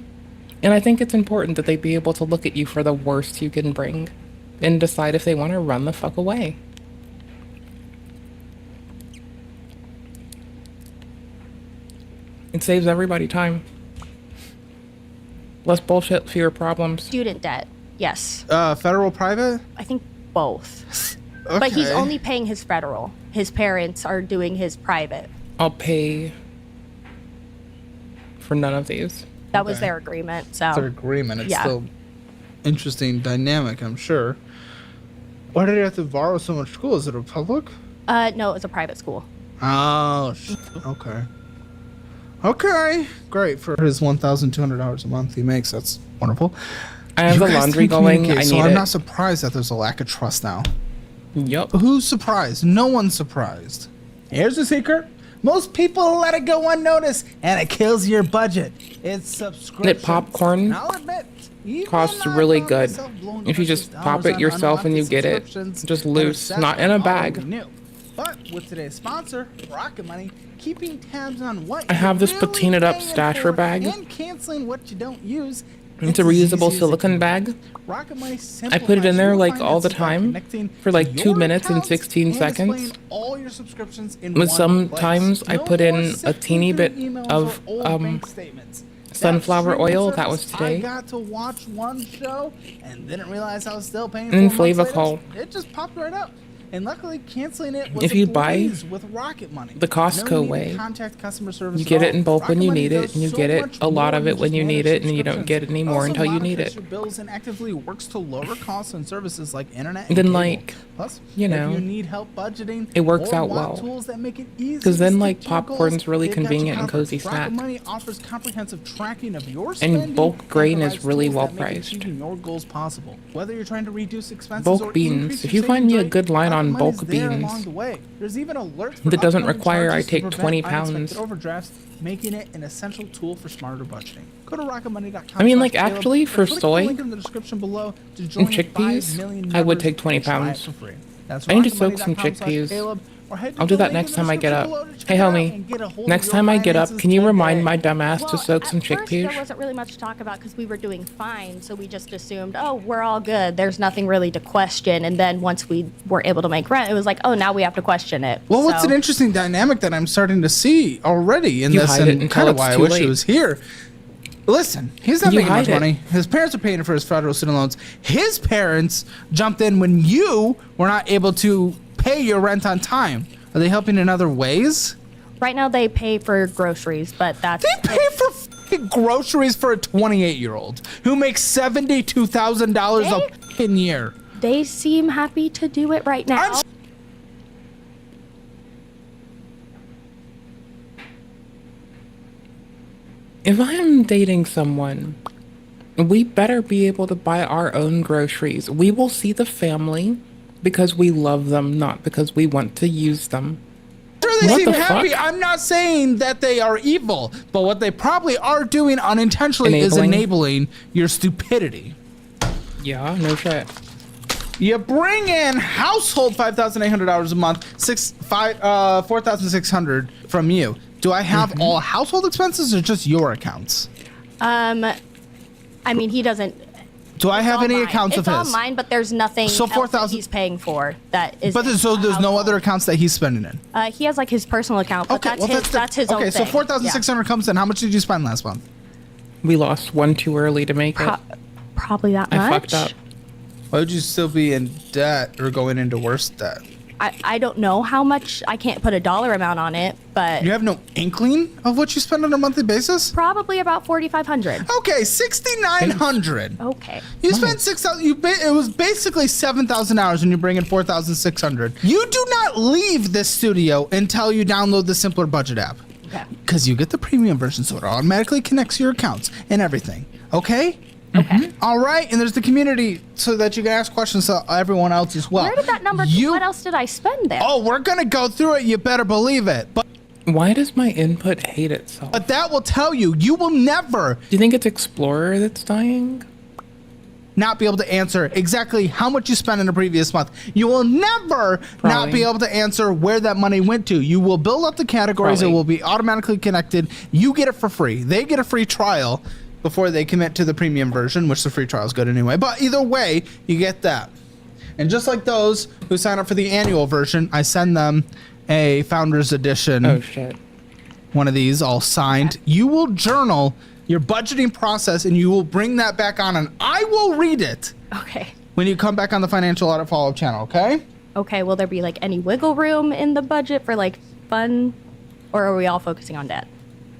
And I think it's important that they be able to look at you for the worst you can bring and decide if they want to run the fuck away. It saves everybody time. Less bullshit, fewer problems. Student debt, yes. Federal, private? I think both. Okay. But he's only paying his federal. His parents are doing his private. I'll pay for none of these. That was their agreement, so. Their agreement. It's still interesting dynamic, I'm sure. Why did he have to borrow so much school? Is it a public? No, it was a private school. Oh, okay. Okay, great. For his $1,200 a month he makes, that's wonderful. I have the laundry going. I need so I'm it. not surprised that there's a lack of trust now. Yup. Who's surprised? No one's surprised. Here's the secret. Most people let it go unnoticed, and it kills your budget. It's subscription. That popcorn I'll admit, costs really good. If you just pop it yourself and you get it, just loose, not in a bag. But with today's sponsor, Rocket Money, keeping tabs on what I have this you're really patinaed up paying stasher for bag. and canceling what you don't use It's a reusable silicone bag. Rocket Money I put it in there like all the simplifies your time connecting for like 2 your minutes and accounts 16 and seconds. displaying all your subscriptions in But one sometimes place. I put No more in a sifting teeny through bit emails of or old bank statements. sunflower That streaming oil. That was service, today. I got to watch one show and didn't realize I was still paying. And then 4 months Flavacol. later. It just popped right up. And luckily, canceling it was If a you buy breeze with Rocket Money. the Costco No need to way, contact customer service you at get it all. in bulk when Rocket you Money need it, does and you so get it much a lot more of than it when just you need manage it, and you don't subscriptions. get it anymore Also until you need monitors it. your bills and actively works to lower costs on services like internet Then, and cable. like, Plus, you know, if you need help budgeting, it works or out want well. tools that make it easy Because to then, stick like, to your popcorn's goals, really they've got you convenient and covered. cozy snack. Rocket Money offers comprehensive tracking of your spending And bulk grain is provides really tools well that make priced. achieving your goals possible. Whether you're trying to reduce expenses or Bulk beans. increase If your you find me a savings good line rate, on Rocket Money's bulk there beans along the way. There's even alerts for that doesn't upcoming require I charges to take prevent 20 unexpected pounds. overdrafts, making it an essential tool for smarter budgeting. Go to rocketmoney.com. I mean, like, actually, for click the soy link in the description below to join and the 5 million chickpeas, I would members take 20 and try it pounds. for free. That's I need to soak some rocketmoney.com/Caleb, chickpeas. or head to I'll do the that link in next the time I get description up. below to check Hey, it out homie, and get a hold of next your time I get up, finances can you today. remind my dumbass to Well, soak some at first, there chickpeas? wasn't really much to talk about because we were doing fine, so we just assumed, oh, we're all good. There's nothing really to question. And then once we were able to make rent, it was like, oh, now we have to question it. Well, what's So- an interesting dynamic that I'm starting to see already in You this, hide it and until kind of it's why I too wish late. he was here. Listen, he's not You making much hide it. money. His parents are paying for his federal student loans. His parents jumped in when you were not able to pay your rent on time. Are they helping in other ways? Right now, they pay for groceries, but that's They pay for fucking groceries for a 28-year-old who makes $72,000 a fucking year. They seem happy to do it right now. If I am dating someone, we better be able to buy our own groceries. We will see the family because we love them, not because we want to use them. Sure, they What seem the happy. fuck? I'm not saying that they are evil, but what they probably are doing unintentionally is Enabling. enabling your stupidity. Yeah, no shit. You bring in household $5,800 a month, 4,600 from you. Do I have all household expenses or just your accounts? I mean, he doesn't. Do I have all any mine. accounts it's of all his? mine, but there's nothing So else 4,000 that he's paying for that is. But there's no other accounts that he's spending in. He has like his personal account, but Okay, that's his own okay, so thing. 4,600 comes in. How much did you spend last month? We lost one too early to make it. Probably that I much. fucked up. Why would you still be in debt or going into worse debt? I don't know how much. I can't put a dollar amount on it, but You have no inkling of what you spend on a monthly basis? probably about 4,500. Okay, 6,900. Okay. You spent 6,000. It was basically $7,000 when you bring in 4,600. You do not leave this studio until you download the Simpler Budget app. Okay. Because you get the premium version, so it automatically connects your accounts and everything. Okay. Okay. All right, and there's the community so that you can ask questions to everyone else as well. Where did that number? What else did I spend there? Oh, we're gonna go through it. You better believe it. But Why does my input hate itself? but that will tell you. You will never Do you think it's Explorer that's dying? not be able to answer exactly how much you spent in the previous month. You will never not Probably. be able to answer where that money went to. You will build up the categories. Probably. It will be automatically connected. You get it for free. They get a free trial before they commit to the premium version, which the free trial is good anyway. But either way, you get that. And just like those who sign up for the annual version, I send them a Founders Edition. Oh shit. One of these all signed. You will journal your budgeting process and you will bring that back on and I will read it Okay. when you come back on the Financial Audit Follow-Up channel, okay? Okay. Will there be like any wiggle room in the budget for like fun, or are we all focusing on debt?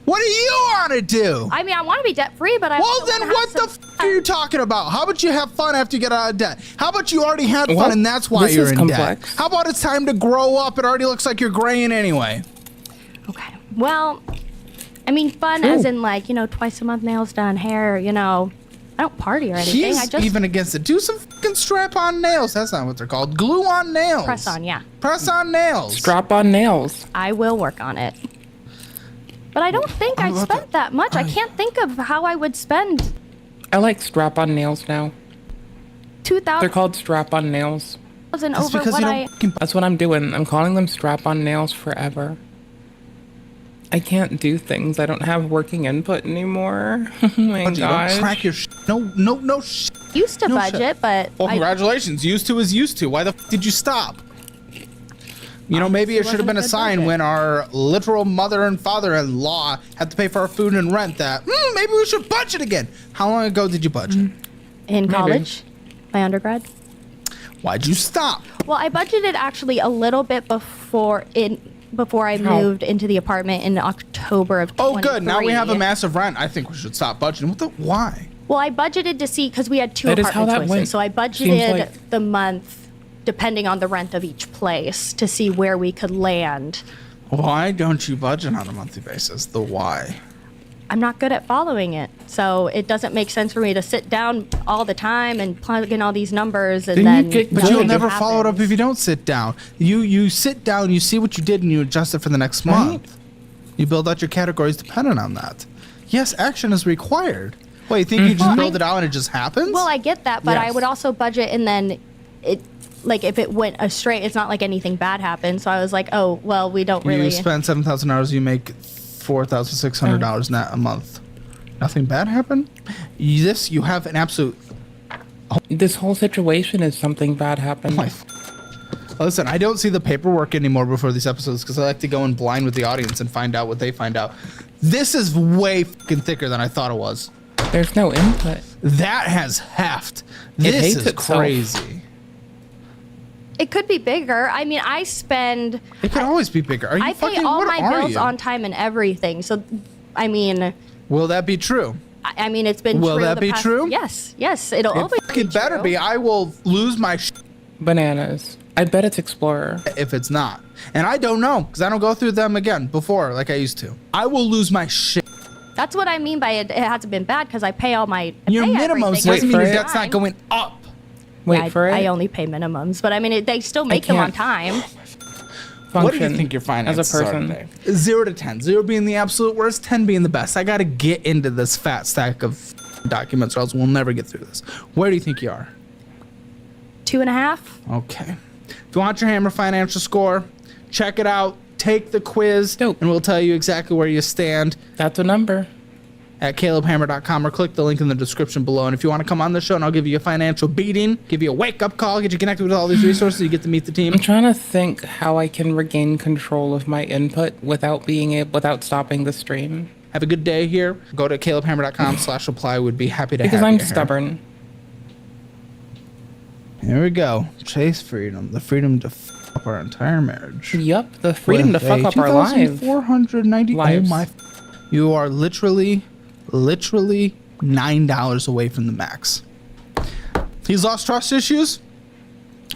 What do you want to do? I mean, I want to be debt free, but I Well, also then wanna what have the some- f are you talking about? How about you have fun after you get out of debt? How about you already had fun Well, and that's why this you're is in complex. debt? How about it's time to grow up? It already looks like you're graying anyway. Okay. Well, I mean, fun True. as in like, twice a month nails done, hair, I don't party or anything. He's I just even against it. Do some fucking strap-on nails. That's not what they're called. Glue on nails. press on, yeah. Press on nails. Strap on nails. I will work on it. But I don't think I spent that much. I can't think of how I would spend I like strap on nails now. They're 2,000 called strap on nails. over because what you I. don't fucking That's what I'm doing. I'm calling them strap on nails forever. I can't do things. I don't have working input anymore. Oh my Don't gosh. track your no Used to budget, but well, congratulations. Used to is used to. Why the f did you stop? You know, maybe it should have been a sign when our literal mother and father-in-law had to pay for our food and rent that maybe we should budget again. How long ago did you budget? In college, my undergrad. Why'd you stop? Well, I budgeted actually a little bit before I moved into the apartment in October of 2023. Oh, good. Now we have a massive rent. I think we should stop budgeting. Why? Well, I budgeted to see, because we had two That is how apartment that choices. went. So I budgeted Seems like- the month depending on the rent of each place to see where we could land. Why don't you budget on a monthly basis? The why? I'm not good at following it. So it doesn't make sense for me to sit down all the time and plug in all these numbers and then But you'll never follow it up if you don't sit down. You sit down, you see what you did, and you adjust it for the next month. You build out your categories dependent on that. Yes, action is required. Well, you think you just build it out and it just happens? Well, I get that, but I Yes. would also budget and then like if it went astray, it's not like anything bad happened. So I was like, oh, well, we don't really. You spend $7,000, you make $4,600 net a month. Nothing bad happened? You have an absolute. This whole situation is something bad happened. Listen, I don't see the paperwork anymore before these episodes because I like to go in blind with the audience and find out what they find out. This is way fucking thicker than I thought it was. There's no input. That has heft. It This hates is itself. crazy. It could be bigger. I mean, I spend. It could always be bigger. Are you I pay fucking? all What my are bills you? on time and everything. So, I mean. Will that be true? I mean, it's been. Will true that the be past- true? Yes, yes. It'll It always fucking be better true. be. I will lose my bananas. I bet it's Explorer. If it's not. And I don't know because I don't go through them again before like I used to. I will lose my shit. That's what I mean by it. It hasn't been bad because I pay all my. Your minimums doesn't mean your debt's not going. going up. Wait for it. I only pay minimums, but I mean, they still make them on time. What do you think your finances as a person? are today? 0 to 10. 0 being the absolute worst, 10 being the best. I got to get into this fat stack of documents or else we'll never get through this. Where do you think you are? 2.5. Okay. If you want your Hammer financial score, check it out. Take the quiz, and we'll tell you exactly where you stand. That's a number. At calebhammer.com or click the link in the description below. And if you want to come on the show and I'll give you a financial beating, give you a wake-up call, get you connected with all these resources, you get to meet the team. I'm trying to think how I can regain control of my input without stopping the stream. Have a good day here. Go to calebhammer.com/apply. Would be happy to Because have I'm you here. stubborn. Here we go. Chase freedom. The freedom to f up our entire marriage. Yup, the freedom to fuck up our lives. 2,490. Lives. Oh my. You are literally $9 away from the max. He's lost trust issues?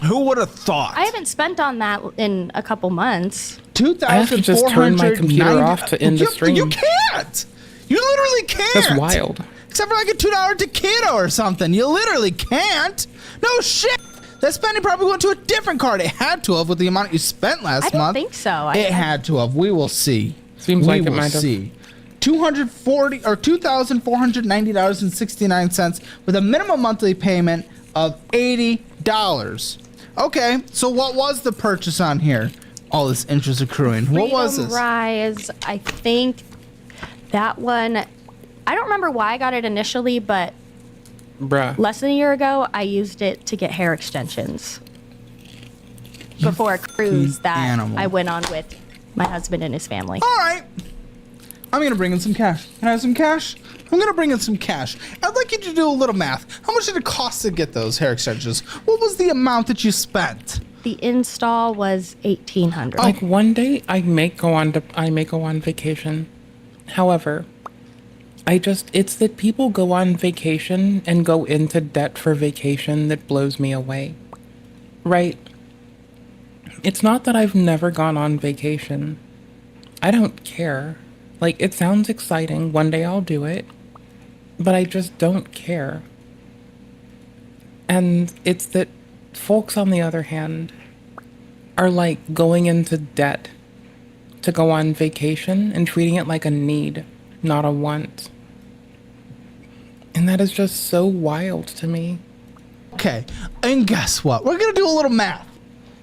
Who would have thought? I haven't spent on that in a couple months. I have to just turn my computer off to end the stream. You can't. You literally can't. That's wild. Except for like a $2 taquito or something. You literally can't. No shit. That spending probably went to a different card. It had to have with the amount you spent last month. I don't think so. It had to have. We will see. Seems like it we will might have. see. $2,490.69 with a minimum monthly payment of $80. Okay, so what was the purchase on here? All this interest accruing. What was Freedom this? Rise, I think that one, I don't remember why I got it initially, but Bruh. less than a year ago, I used it to get hair extensions before a cruise that animal. I went on with my husband and his family. All right. I'm going to bring in some cash. Can I have some cash? I'm going to bring in some cash. I'd like you to do a little math. How much did it cost to get those hair extensions? What was the amount that you spent? The install was $1,800. Like one day I may go on vacation. However, it's that people go on vacation and go into debt for vacation that blows me away. Right? It's not that I've never gone on vacation. I don't care. Like, it sounds exciting. One day I'll do it. But I just don't care. And it's that folks, on the other hand, are like going into debt to go on vacation and treating it like a need, not a want. And that is just so wild to me. Okay, and guess what? We're going to do a little math.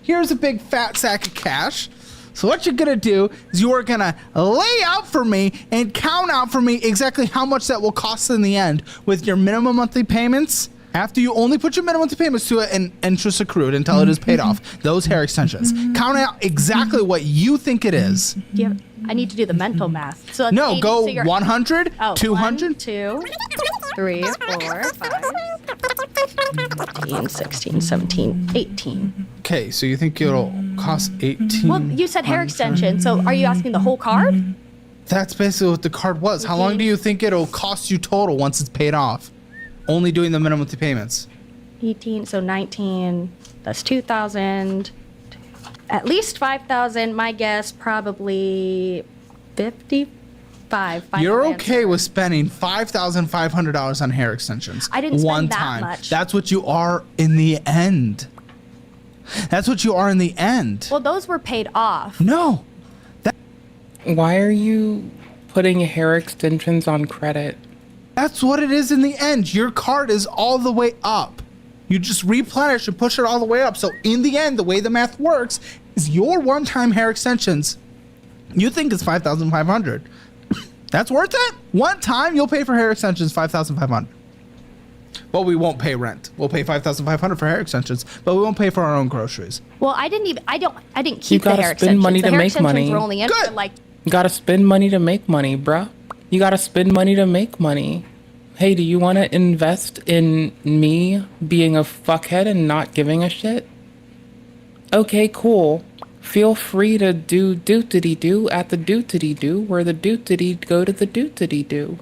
Here's a big fat sack of cash. So what you're gonna do is you are gonna lay out for me and count out for me exactly how much that will cost in the end with your minimum monthly payments. After you only put your minimum monthly payments to it and interest accrued until it is paid off, those hair extensions. Count out exactly what you think it is. I need to do the mental math. So No, 80, go so you're- 100, Oh, 200. 1, 2, 3, 4, 5, 15, 16, 17, 18. Okay, so you think it'll cost 18? Well, you said hair extension, so are you asking the whole card? That's basically what the card was. How long do you think it'll cost you total once it's paid off? Only doing the minimum monthly payments. 18, so 19, that's 2,000. At least 5,000. My guess, probably 55. You're okay with spending $5,500 on hair extensions. I didn't spend one that time. much. That's what you are in the end. That's what you are in the end. Well, those were paid off. No. Why are you putting hair extensions on credit? That's what it is in the end. Your card is all the way up. You just replenish and push it all the way up. So in the end, the way the math works is your one-time hair extensions, you think it's $5,500. That's worth it? One time you'll pay for hair extensions $5,500. But we won't pay rent. We'll pay $5,500 for hair extensions, but we won't pay for our own groceries. Well, I didn't keep You the gotta hair spend extensions. money The to hair make extensions money. were only in for like You gotta spend money to make money, bruh. You gotta spend money to make money. Hey, do you want to invest in me being a fuckhead and not giving a shit? Okay, cool. Feel free to do dootity-doo at the dootity-doo where the dootity go to the dootity-doo.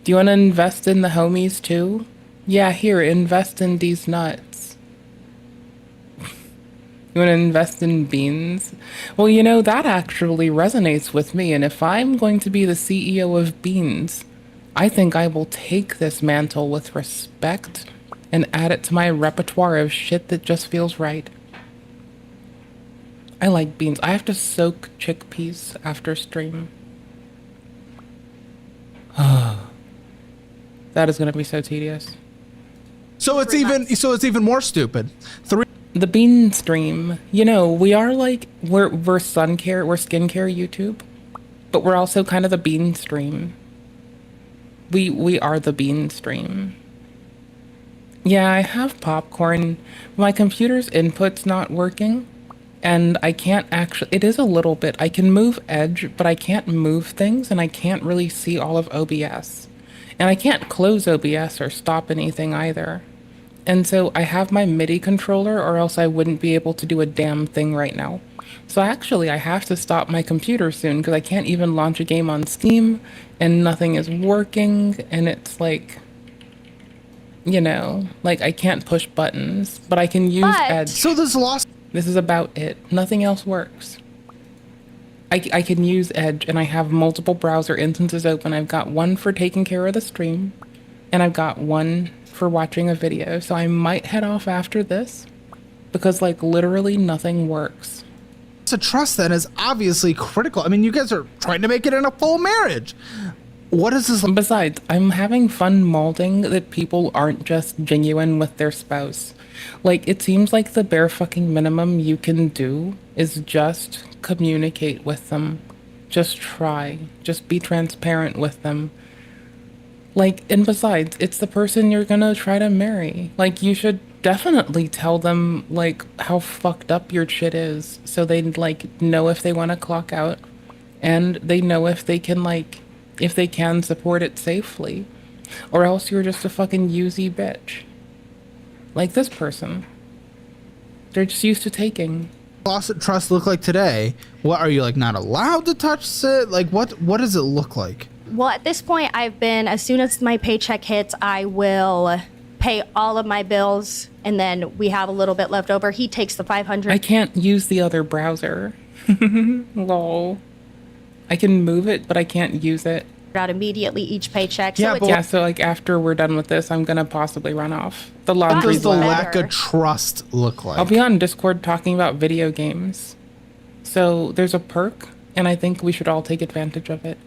Do you want to invest in the homies too? Yeah, here, invest in these nuts. You want to invest in beans? Well, you know, that actually resonates with me, and if I'm going to be the CEO of beans, I think I will take this mantle with respect and add it to my repertoire of shit that just feels right. I like beans. I have to soak chickpeas after stream. That is going to be so tedious. So it's even more stupid. The bean stream. You know, we are like we're skincare YouTube, but we're also kind of the bean stream. We are the bean stream. Yeah, I have popcorn. My computer's input's not working, and I can't actually. It is a little bit. I can move Edge, but I can't move things, and I can't really see all of OBS, and I can't close OBS or stop anything either. And so I have my MIDI controller, or else I wouldn't be able to do a damn thing right now. So actually, I have to stop my computer soon because I can't even launch a game on Steam, and nothing is working, and it's like, you know, like I can't push buttons, but I can use Edge. So this is about it. Nothing else works. I can use Edge, and I have multiple browser instances open. I've got one for taking care of the stream, and I've got one for watching a video. So I might head off after this because like literally nothing works. So trust then is obviously critical. I mean, you guys are trying to make it in a full marriage. What is this? Besides, I'm having fun molding that people aren't just genuine with their spouse. Like, it seems like the bare fucking minimum you can do is just communicate with them. Just try. Just be transparent with them. Like, and besides, it's the person you're gonna try to marry. Like, you should definitely tell them, like, how fucked up your shit is. So they, like, know if they want to clock out. And they know if they can, like, if they can support it safely. Or else you're just a fucking usy bitch. Like this person. They're just used to taking. Loss of trust look like today? What are you, like, not allowed to touch it? Like, what does it look like? Well, at this point, I've been, as soon as my paycheck hits, I will pay all of my bills, and then we have a little bit left over. He takes the $500. I can't use the other browser. Lol. I can move it, but I can't use it. Out immediately each paycheck. Yeah, so but so like after we're done with this, I'm gonna possibly run off. The laundry. What does the lack of trust look like? I'll be on Discord talking about video games. So there's a perk, and I think we should all take advantage of it.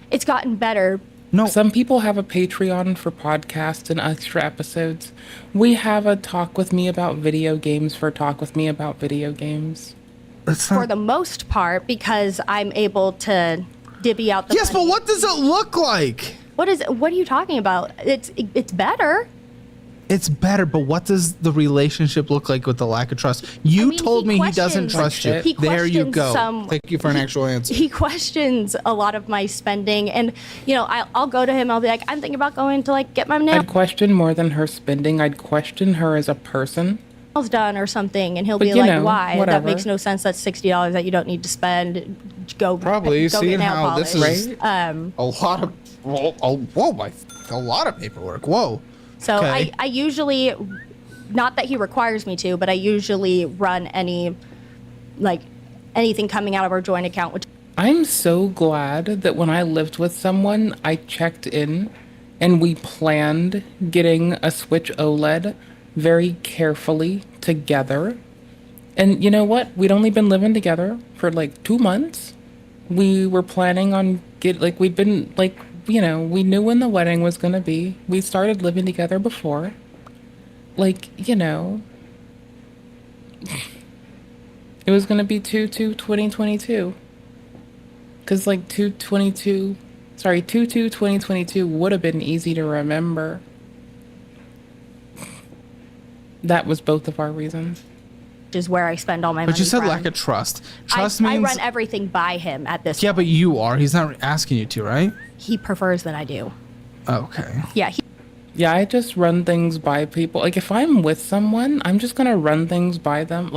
It's gotten better. No. Some people have a Patreon for podcasts and extra episodes. We have a Talk With Me About Video Games for Talk With Me About Video Games. for the most part because I'm able to divvy out the Yes, money. but what does it look like? What are you talking about? It's better. It's better, but what does the relationship look like with the lack of trust? You told me he doesn't trust you. There you go. Thank you for an actual answer. He questions a lot of my spending, and I'll go to him. I'll be like, I'm thinking about going to get my nails I'd question more than her spending. I'd question her as a person. done or something, and he'll But be you like, know, why? whatever. That makes no sense. That's $60 that you don't need to spend. Go Probably go seeing get nail how polish. this is a lot of a lot of paperwork. Whoa. So Okay. I usually, not that he requires me to, but I usually run anything coming out of our joint account. Which I'm so glad that when I lived with someone, I checked in and we planned getting a Switch OLED very carefully together. And you know what? We'd only been living together for 2 months. We were planning on we'd been we knew when the wedding was going to be. We started living together before. It was going to be 2/2/2022. Because 2/2/2022 would have been easy to remember. That was both of our reasons. is where I spend all my money. But you said from. lack of trust. Trust I means... run everything by him at this Yeah, point. but you are. He's not asking you to, right? He prefers that I do. Okay. Yeah. Yeah, I just run things by people. If I'm with someone, I'm just going to run things by them.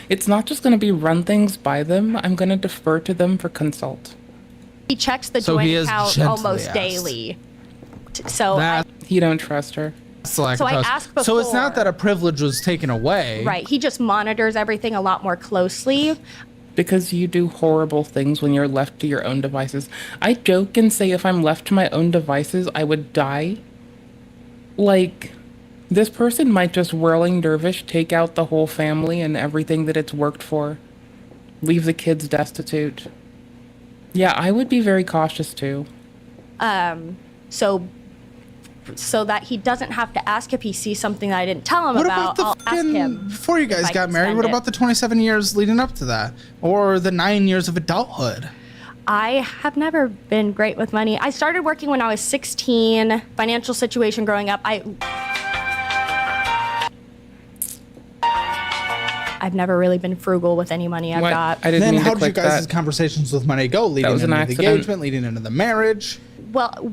It's not just going to be run things by them. I'm going to defer to them for consult. He checks the So joint he is account gently almost asked. daily. So You don't trust her. So I asked before. So it's not that a privilege was taken away. Right. He just monitors everything a lot more closely. Because you do horrible things when you're left to your own devices. I joke and say if I'm left to my own devices, I would die. This person might just whirling dervish take out the whole family and everything that it's worked for. Leave the kids destitute. Yeah, I would be very cautious too. So that he doesn't have to ask if he sees something that I didn't tell him What about. about I'll ask him before you guys if I got can married, spend what it. about the 27 years leading up to that? Or the 9 years of adulthood? I have never been great with money. I started working when I was 16. Financial situation growing up, I've never really been frugal with any money I've got. I didn't Then mean how to did you click guys' that. conversations with money go? Leading was into an the accident. engagement, leading into the marriage? Well,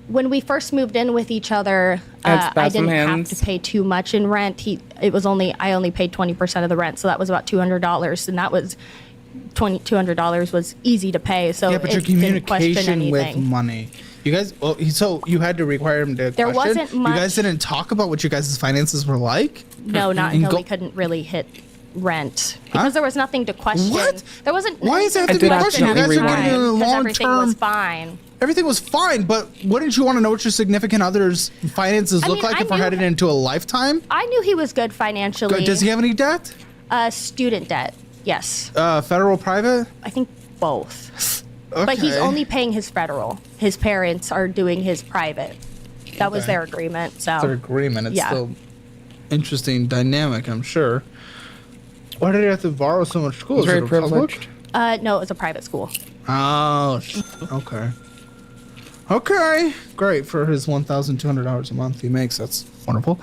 when we first moved in with each other, I'd I spasm didn't have hands. to pay too much in rent. I only paid 20% of the rent, so that was about $200, and that was $200 was easy to pay. So Yeah, but your it didn't question communication with anything. money. You guys, so you had to require him to There question? wasn't much- You guys didn't talk about what your guys' finances were like? No, not And until go- we couldn't really hit rent because there was nothing to question. What? There wasn't. Why is that anything to be to questioned? You question guys are at the getting time, a 'cause everything was long-term... fine. Everything was fine, but wouldn't you want to know what your significant other's finances I look mean, like I if we're knew- headed into a lifetime? I knew he was good financially. Does he have any debt? Student debt? Yes, Federal, private? I think both. Okay. But he's only paying his federal. His parents are doing his private. That was Okay. their agreement. So Their agreement. It's yeah. still interesting dynamic, I'm sure. Why did he have to borrow so much school? He's Is very it a public? no, it was a private school. Oh, okay. Okay, great for his $1,200 a month he makes. That's wonderful.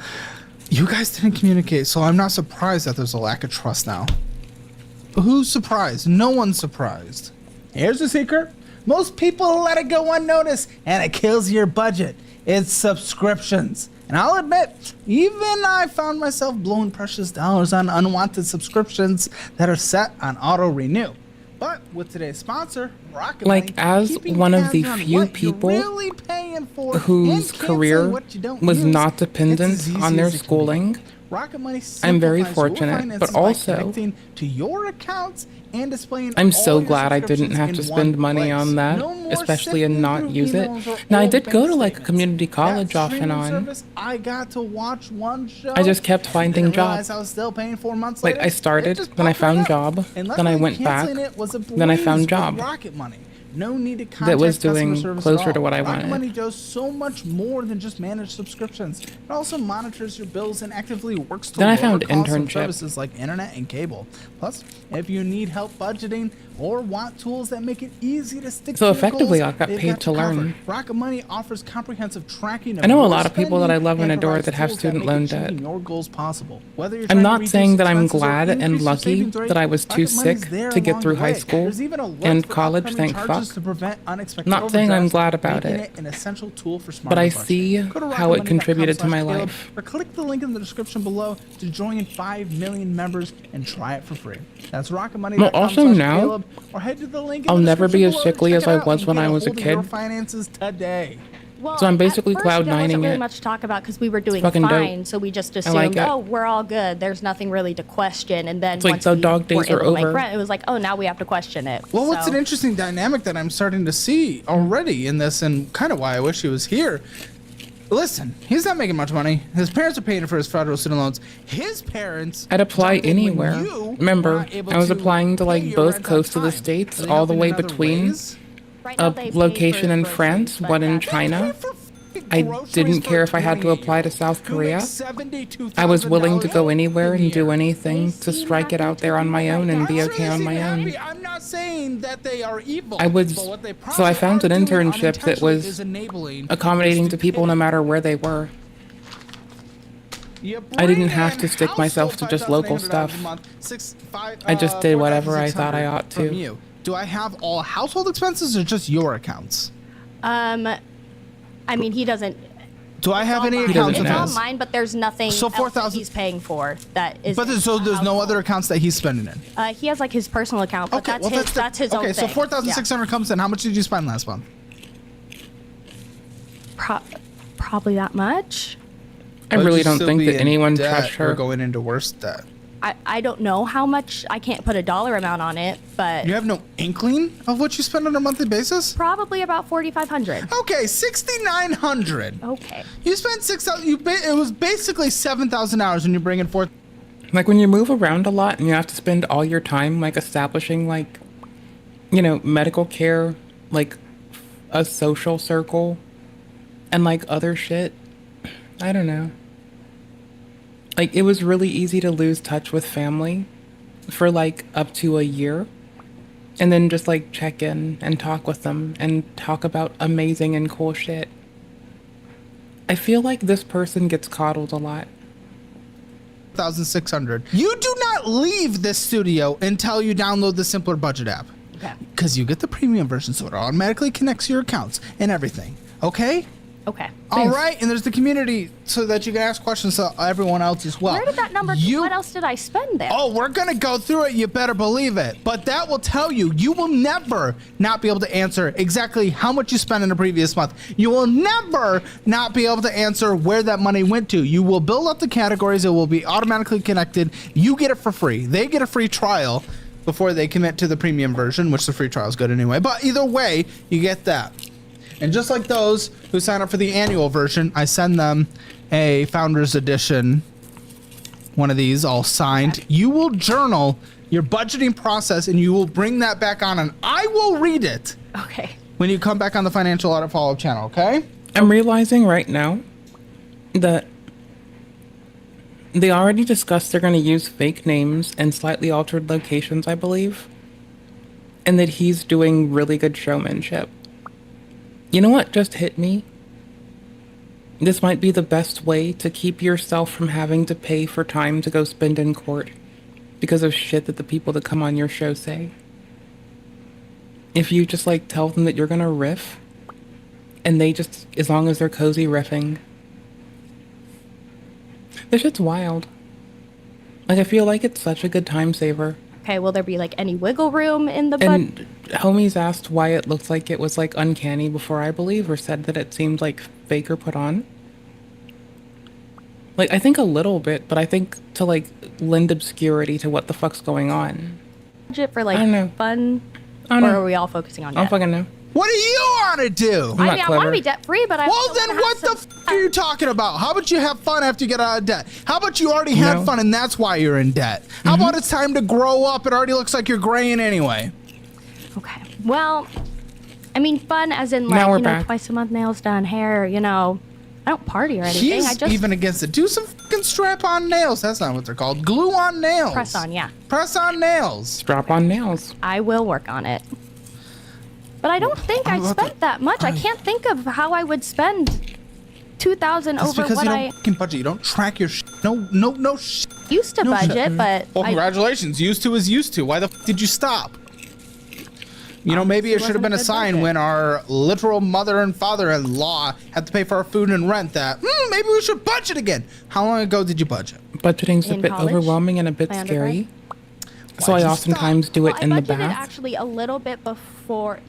You guys didn't communicate, so I'm not surprised that there's a lack of trust now. Who's surprised? No one's surprised. Here's the secret. Most people let it go unnoticed, and it kills your budget. It's subscriptions. And I'll admit, even I found myself blowing precious dollars on unwanted subscriptions that are set on auto-renew. But with today's sponsor, Rocket Money, as keeping one of tabs the on few what you're people really paying for whose and career canceling what you don't was use, not it's dependent as easy on their as it can be. schooling, Rocket Money I'm very simplifies your fortunate, finances but by also connecting to your accounts and displaying I'm all so your glad I didn't have to subscriptions in spend one money place. on that, No more especially and sifting not through use it. emails or Now, I old did bank go to a statements. community college That off and streaming on. service, I got to watch one show. I just kept finding Didn't realize jobs. I was still paying 4 months Like, later. I started, It just then I popped found up. job, And then I luckily, went back, canceling it was a then I breeze found with job. Rocket Money. No need to contact that was customer doing service closer at all. to what I Rocket wanted. Money does so much more than just manage subscriptions. It also monitors your bills and actively works to Then I lower found costs of internship. services like internet and cable. Plus, if you need help budgeting or want tools that make it easy to stick So to your effectively, goals, I got they've paid to you covered. learn. Rocket Money offers comprehensive tracking of I know a your lot of people that I love and spending adore provides that have tools student make loan achieving debt. your goals possible. Whether you're I'm trying to not reduce saying that I'm expenses or glad and increase your lucky savings rate, that I was too Rocket Money's sick there to get along through the high way. school There's even alert and for college, upcoming thank charges fuck. to prevent unexpected Not saying I'm overdrafts, glad about making it, an essential tool for smart but I budgeting. see Go to how it rocketmoney.com/Caleb contributed to my life. or click the link in the description below to join 5 million members and try it for free. That's rocketmoney.com/Caleb, Well, also now, or head to the link in I'll the never be description as below to sickly check as it I out was and when get I a was a hold of your kid. finances today. Well, So I'm basically at first, cloud there wasn't nining really it. much to talk about because we were doing fucking dope. fine, so we just I assumed, like it. oh, we're all good. There's nothing really to question. And then It's like once the we dog days were are able to make over. rent, it was like, oh, now we have to question it. Well, what's So- an interesting dynamic that I'm starting to see already in this, and kind of why I wish he was here. Listen, he's not making much money. His parents are paying for his federal student loans. His parents. I'd apply jumped in when anywhere. you Remember, were not able I was to applying to pay like your both rent coasts on of the time. states, Are they all the helping way in other between ways? Right now a they pay location for in groceries, France, but one in that's- China. I didn't care if I had to apply to South Korea. I was willing to go anywhere and do anything to strike it out there on my own and be okay on my own. I'm not saying that they are evil. I was, but what they so I found an probably are doing internship that unintentionally was is enabling accommodating to people no matter where they were. I didn't have to stick myself to just local stuff. I just did whatever I thought I ought From to. you. Do I have all household expenses or just your accounts? I mean, he doesn't. Do I have any He accounts? It's with all his? mine, but there's nothing So else 4,000 that he's paying for that is. But so there's no other accounts that he's spending in. He has like his personal account, but Okay, that's his own okay, thing. so 4,600 comes in. How much did you spend last month? Probably that much. I really don't think that anyone trusts her. We're going into worse debt. I don't know how much. I can't put a dollar amount on it, but You have no inkling of what you spend on a monthly basis? probably about 4,500. Okay, 6,900. Okay. You spent 6,000. It was basically $7,000 when you bring in 4. Like when you move around a lot and you have to spend all your time like establishing like, you know, medical care, like a social circle and like other shit. I don't know. Like it was really easy to lose touch with family for like up to a year and then just like check in and talk with them and talk about amazing and cool shit. I feel like this person gets coddled a lot. 1,600. You do not leave this studio until you download the Simpler Budget app. Okay. Because you get the premium version, so it automatically connects your accounts and everything. Okay? Okay. All right, and there's the community so that you can ask questions to everyone else as well. Where did that number? What else did I spend there? Oh, we're going to go through it. You better believe it. But that will tell you, you will never not be able to answer exactly how much you spent in the previous month. You will never not be able to answer where that money went to. You will build up the categories. It will be automatically connected. You get it for free. They get a free trial before they commit to the premium version, which the free trial is good anyway. But either way, you get that. And just like those who sign up for the annual version, I send them a Founders Edition, one of these all signed. You will journal your budgeting process and you will bring that back on and I will read it. Okay. When you come back on the Financial Audit Follow-Up channel, okay? I'm realizing right now that they already discussed they're going to use fake names and slightly altered locations, I believe. And that he's doing really good showmanship. You know what just hit me? This might be the best way to keep yourself from having to pay for time to go spend in court because of shit that the people that come on your show say. If you just like tell them that you're gonna riff and they just, as long as they're cozy riffing. This shit's wild. Like I feel like it's such a good time saver. Okay, will there be like any wiggle room in the And homies asked why it looked like it was like uncanny before, I believe, or said that it seemed like fake or put on. Like I think a little bit, but I think to like lend obscurity to what the fuck's going on. budget for I like don't know. fun? I don't Or know. are we all focusing on I don't debt? fucking know. What do you want to do? I'm I not mean, I want to clever. be debt free, but I Well, also then wanna what have the some f are you talking about? How about you have fun after you get out of debt? How about you already had No. fun and that's why you're in debt? How about it's time to grow up? It already looks like you're graying anyway. Okay. Well, I mean, fun as in Now like, we're you know, back. twice a month, nails done, hair, you know. I don't party or anything. He's I just even against it. Do some fucking strap-on nails. That's not what they're called. Glue on nails. press on, yeah. Press on nails. Strap on nails. I will work on it. But I don't think I spent that much. I can't think of how I would spend 2,000 That's over because what you I don't fucking budget. You don't track your No shit. used to No shit. budget, but Well, I, congratulations. Used to is used to. Why the did you stop? You know, maybe it should have been a sign when our literal mother and father-in-law had to pay for our food and rent that maybe we should budget again. How long ago did you budget? Budgeting's a In bit college? overwhelming and a bit My scary. So Why'd I you oftentimes do it well, in I the budgeted bath. actually a little bit before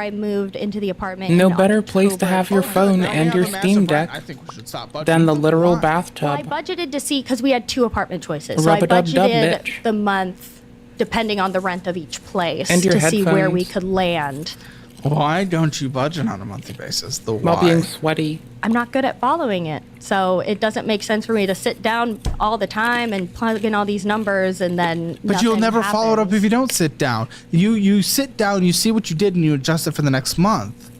I moved into the apartment. No in better place to October. have your phone and your Steam Deck I think we should stop budgeting. than the literal Well, I bathtub. budgeted to see because we had 2 apartment choices, so I Rub-a-dub-dub, budgeted bitch. the month depending on the rent of each place And your to see where we headphones. could land. Why don't you budget on a monthly basis? The While why? being sweaty. I'm not good at following it, so it doesn't make sense for me to sit down all the time and plug in all these numbers and then. But you'll nothing never follow it up happens. if you don't sit down. You sit down, you see what you did, and you adjust it for the next month.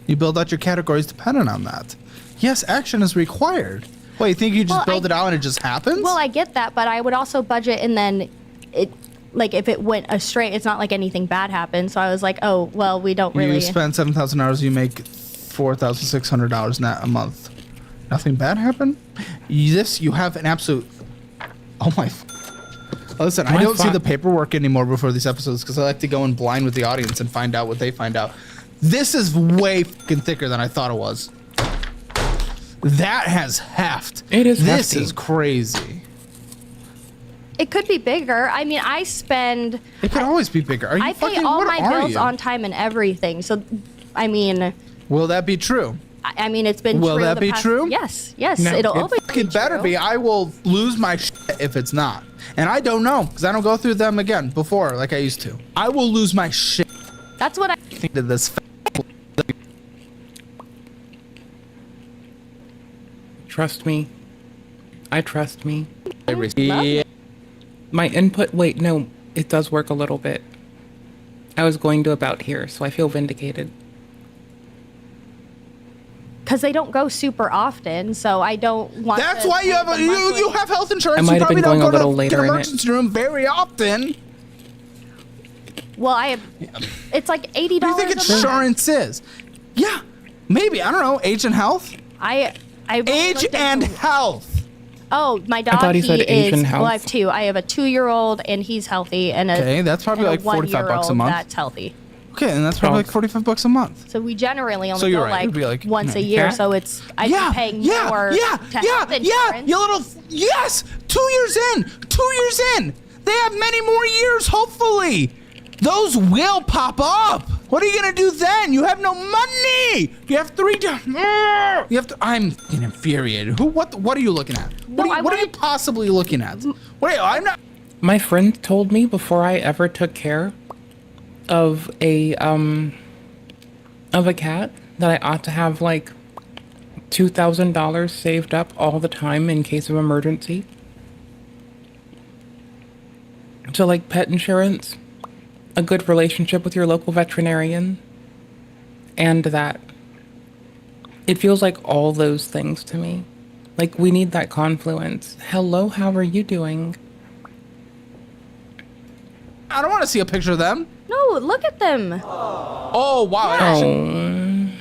You build out your categories dependent on that. Yes, action is required. Well, you think you just build it out and it just happens? Well, I get that, but I would also budget and then it. Like if it went astray, it's not like anything bad happened. So I was like, oh well, we don't really. You spend $7,000, you make $4,600 net a month. Nothing bad happened. You have an absolute. Oh my. Listen, I don't see the paperwork anymore before these episodes because I like to go in blind with the audience and find out what they find out. This is way fucking thicker than I thought it was. That has heft. It is. This hefty. is crazy. It could be bigger. I mean, I spend. It could always be bigger. Are you I pay fucking? all What my are bills you? on time and everything. So, I mean. Will that be true? I mean, it's been. Will true that the be past- true? Yes. Yes. No, It'll it always fucking be better true. be. I will lose my shit if it's not. And I don't know because I don't go through them again before like I used to. I will lose my shit. That's what I think to this. Trust me. I trust me. Yeah. My input, wait, no, it does work a little bit. I was going to about here, so I feel vindicated. because they don't go super often, so I don't want. That's to why you pay have the monthly. you have health insurance. I might You have probably been don't going a go little to later the in it. emergency room very often. Well, I have. It's like $80 What do you think a month. insurance is? Yeah, maybe I don't know. Age and health. I really Age looked and into- health. Oh, my dog. thought he said age and Well, I health. have 2. I have a 2-year-old, and he's healthy, and a. Okay, that's probably and a like $45 a 1-year-old month. That's healthy. Okay, and that's probably like $45 a month. So we generally only So you're go right, it'd be like, like, once a yeah. year. Yeah. So it's I'd be paying more to health insurance. You little yes. 2 years in. 2 years in. They have many more years. Hopefully, those will pop up. What are you gonna do then? You have no money. You have 3. You have to. I'm fucking infuriated. Who? What are you looking at? What are you possibly looking at? What? I'm not. My friend told me before I ever took care of a cat that I ought to have like $2,000 saved up all the time in case of emergency. So like pet insurance, a good relationship with your local veterinarian, and that. It feels like all those things to me. Like we need that confluence. Hello, how are you doing? I don't want to see a picture of them. No, look at them. Oh wow! Actually,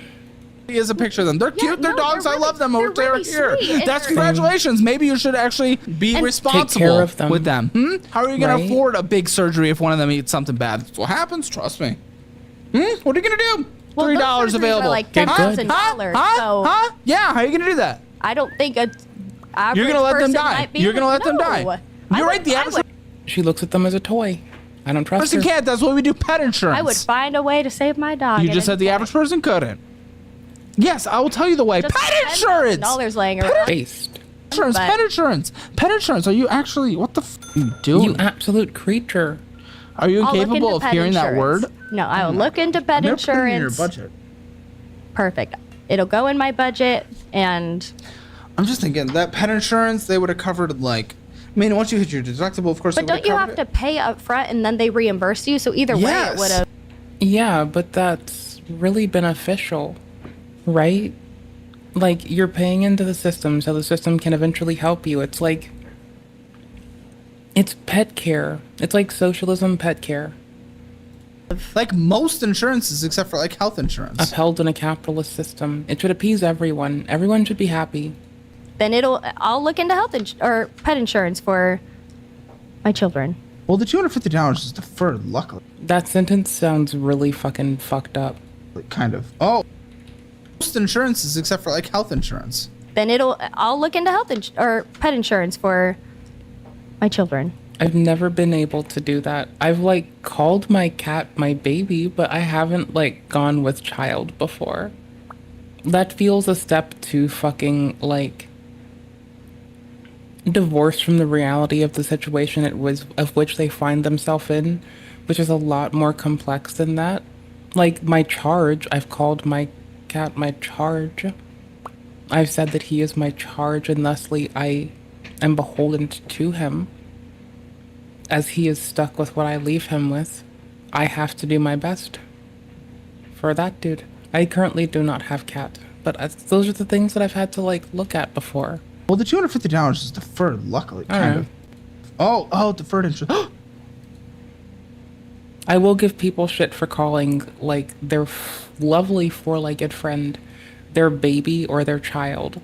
here's a picture of them. They're cute. They're dogs. I love them. They're really here. sweet, and That's they're- congratulations. Maybe you should actually be And- responsible Take care of them. with them. How are you going Right. to afford a big surgery if one of them eats something bad? That's what happens. Trust me. What are you going to do? Well, those $3 surgeries are available. like Get good. $10,000. Huh? So Yeah. How are you going to do that? I don't think a average You're going to let them person die. might be You're going to let them no. die. You're right. The average She looks at them as a toy. I don't trust person her. can't. That's why we do pet insurance. I would find a way to save my dog. You at just any said the point. average person couldn't. Yes, I will tell you the way. Just Pet insurance. $10,000 laying around. Based. Insurance, But- pet insurance. Pet insurance. Are you actually? What the f are you doing? You absolute creature. Are you I'll look incapable into of pet hearing that insurance. word? No, I will look into pet Never put it in your insurance. budget. Perfect. It'll go in my budget, and I'm just thinking that pet insurance they would have covered like. I mean, once you hit your deductible, of course. but they don't you would've have to pay up front and then they reimburse you? So either way, Yes. it would have. Yeah, but that's really beneficial, right? Like, you're paying into the system so the system can eventually help you. It's like, it's pet care. It's like socialism pet care. Like most insurances, except for like health insurance. Upheld in a capitalist system. It should appease everyone. Everyone should be happy. Then I'll look into or pet insurance for my children. Well, the $250 is deferred, luckily. That sentence sounds really fucking fucked up. Like, kind of. Oh. Most insurances, except for like health insurance. Then I'll look into or pet insurance for my children. I've never been able to do that. I've like called my cat my baby, but I haven't like gone with child before. That feels a step too fucking like divorced from the reality of the situation of which they find themselves in, which is a lot more complex than that. Like my charge, I've called my cat my charge. I've said that he is my charge, and thusly I am beholden to him. As he is stuck with what I leave him with, I have to do my best for that dude. I currently do not have cat, but those are the things that I've had to like look at before. Well, the $250 is deferred, luckily, kind of. Oh, deferred interest. I will give people shit for calling like their lovely four-legged friend their baby or their child,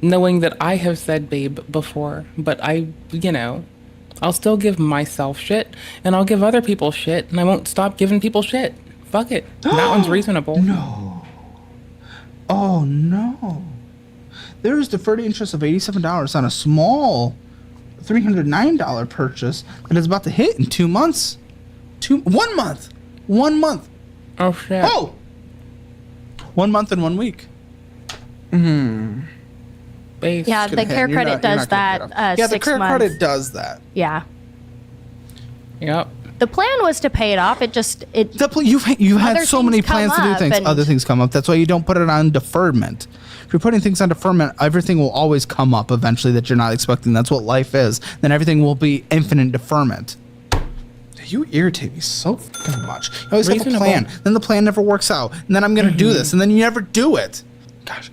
knowing that I have said babe before, but I'll still give myself shit, and I'll give other people shit, and I won't stop giving people shit. Fuck it. That one's reasonable. No. Oh, no. There is deferred interest of $87 on a small $309 purchase that is about to hit in 2 months. 1 month. 1 month. Oh, shit. Oh! 1 month and 1 week. Yeah, the care credit does that. Yeah, the care credit does that. Yeah. Yep. The plan was to pay it off. You've had so many plans to do things. Other things come up. That's why you don't put it on deferment. If you're putting things on deferment, everything will always come up eventually that you're not expecting. That's what life is. Then everything will be infinite deferment. You irritate me so fucking much. You always have a plan. Then the plan never works out. And then I'm going to do this. And then you never do it. Gosh.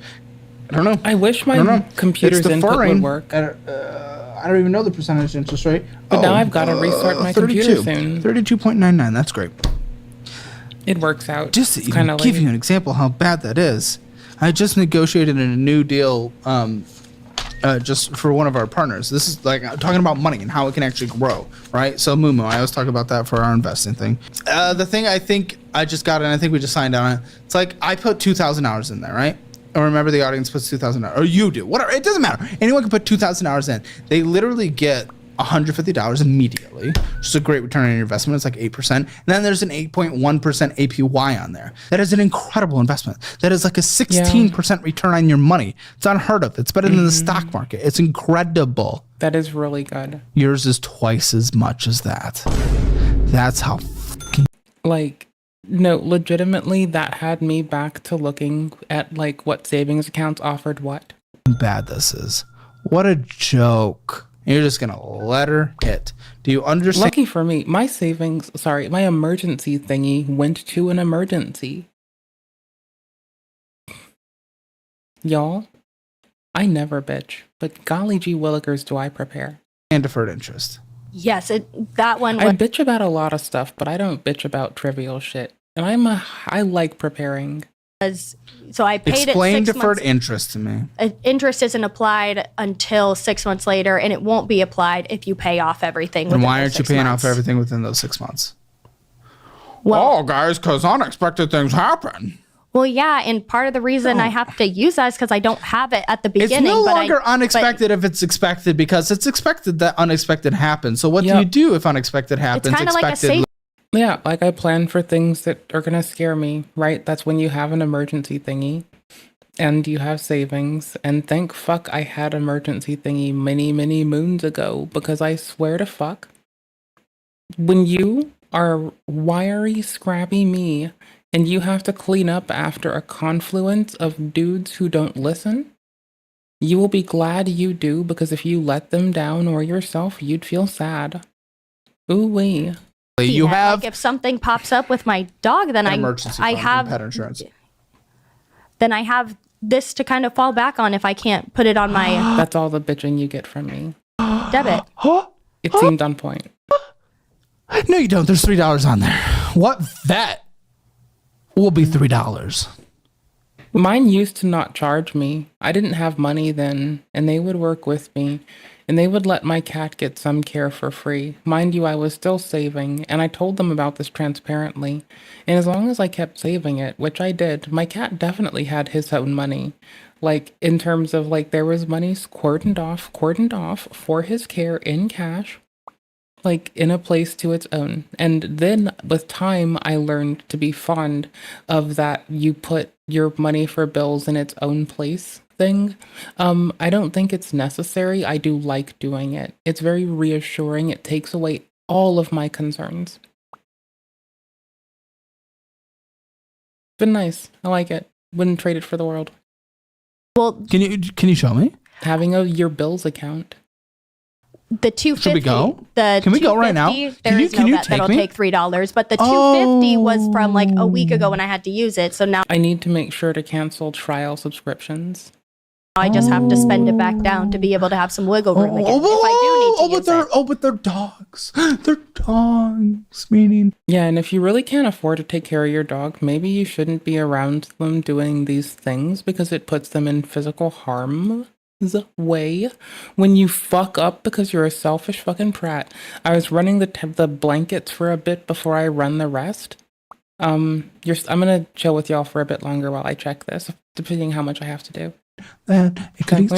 I don't know. I wish my computer's input would work. I don't even know the percentage interest rate. But now I've got to restart my computer soon. 32.99. That's great. It works out. Just to even give you an example how bad that is, I just negotiated a new deal just for one of our partners. This is like talking about money and how it can actually grow, right? So Mumu, I always talk about that for our investing thing. The thing I think I just got, and I think we just signed on it. It's like I put $2,000 in there, right? Or remember, the audience puts $2,000, or you do, whatever. It doesn't matter. Anyone can put $2,000 in. They literally get $150 immediately, which is a great return on your investment. It's like 8%. And then there's an 8.1% APY on there. That is an incredible investment. That is like a 16% return on your money. It's unheard of. It's better than the stock market. It's incredible. That is really good. Yours is twice as much as that. That's how fucking... No, legitimately, that had me back to looking at, what savings accounts offered what. Bad this is. What a joke. You're just going to let her hit. Do you understand? Lucky for me, my emergency thingy went to an emergency. Y'all, I never bitch, but golly gee willikers do I prepare. And deferred interest. Yes, that one. I bitch about a lot of stuff, but I don't bitch about trivial shit. And I like preparing. So I paid Explain it 6 deferred months. interest to me. Interest isn't applied until 6 months later, and it won't be applied if you pay off everything. And why aren't you paying off everything within those 6 months? Well, guys, because unexpected things happen. Well, yeah, and part of the reason I have to use that is because I don't have it at the beginning. It's no longer unexpected if it's expected, because it's expected that unexpected happens. So what do you do if unexpected happens? It's kind of like a safe. Yeah, I plan for things that are going to scare me, right? That's when you have an emergency thingy and you have savings. And thank fuck I had emergency thingy many, many moons ago, because I swear to fuck, when you are wiry, scrappy me and you have to clean up after a confluence of dudes who don't listen, you will be glad you do, because if you let them down or yourself, you'd feel sad. Ooh-wee. You have like if something pops up with my dog, then emergency I fund have and pet insurance. Then I have this to kind of fall back on if I can't put it on my That's all the bitching you get from me. debit. It seemed on point. No, you don't. There's $3 on there. What vet will be $3? Mine used to not charge me. I didn't have money then, and they would work with me, and they would let my cat get some care for free. Mind you, I was still saving, and I told them about this transparently. And as long as I kept saving it, which I did, my cat definitely had his own money. Like, in terms of, like, there was money cordoned off for his care in cash, like, in a place to its own. And then, with time, I learned to be fond of that you put your money for bills in its own place thing. I don't think it's necessary. I do like doing it. It's very reassuring. It takes away all of my concerns. Been nice. I like it. Wouldn't trade it for the world. Well, can you show me having your bills account? The $250. Should we go? Can we go right now? There is no bet that'll take $3, but the $250 was from like a week ago when I had to use it. So now I need to make sure to cancel trial subscriptions. I just have to spend it back down to be able to have some wiggle room again. If I do need to use it. But they're dogs. They're dogs. Meaning. Yeah, and if you really can't afford to take care of your dog, maybe you shouldn't be around them doing these things because it puts them in physical harm's way. When you fuck up because you're a selfish fucking prat. I was running the blankets for a bit before I run the rest. I'm gonna chill with y'all for a bit longer while I check this, depending how much I have to do. Let me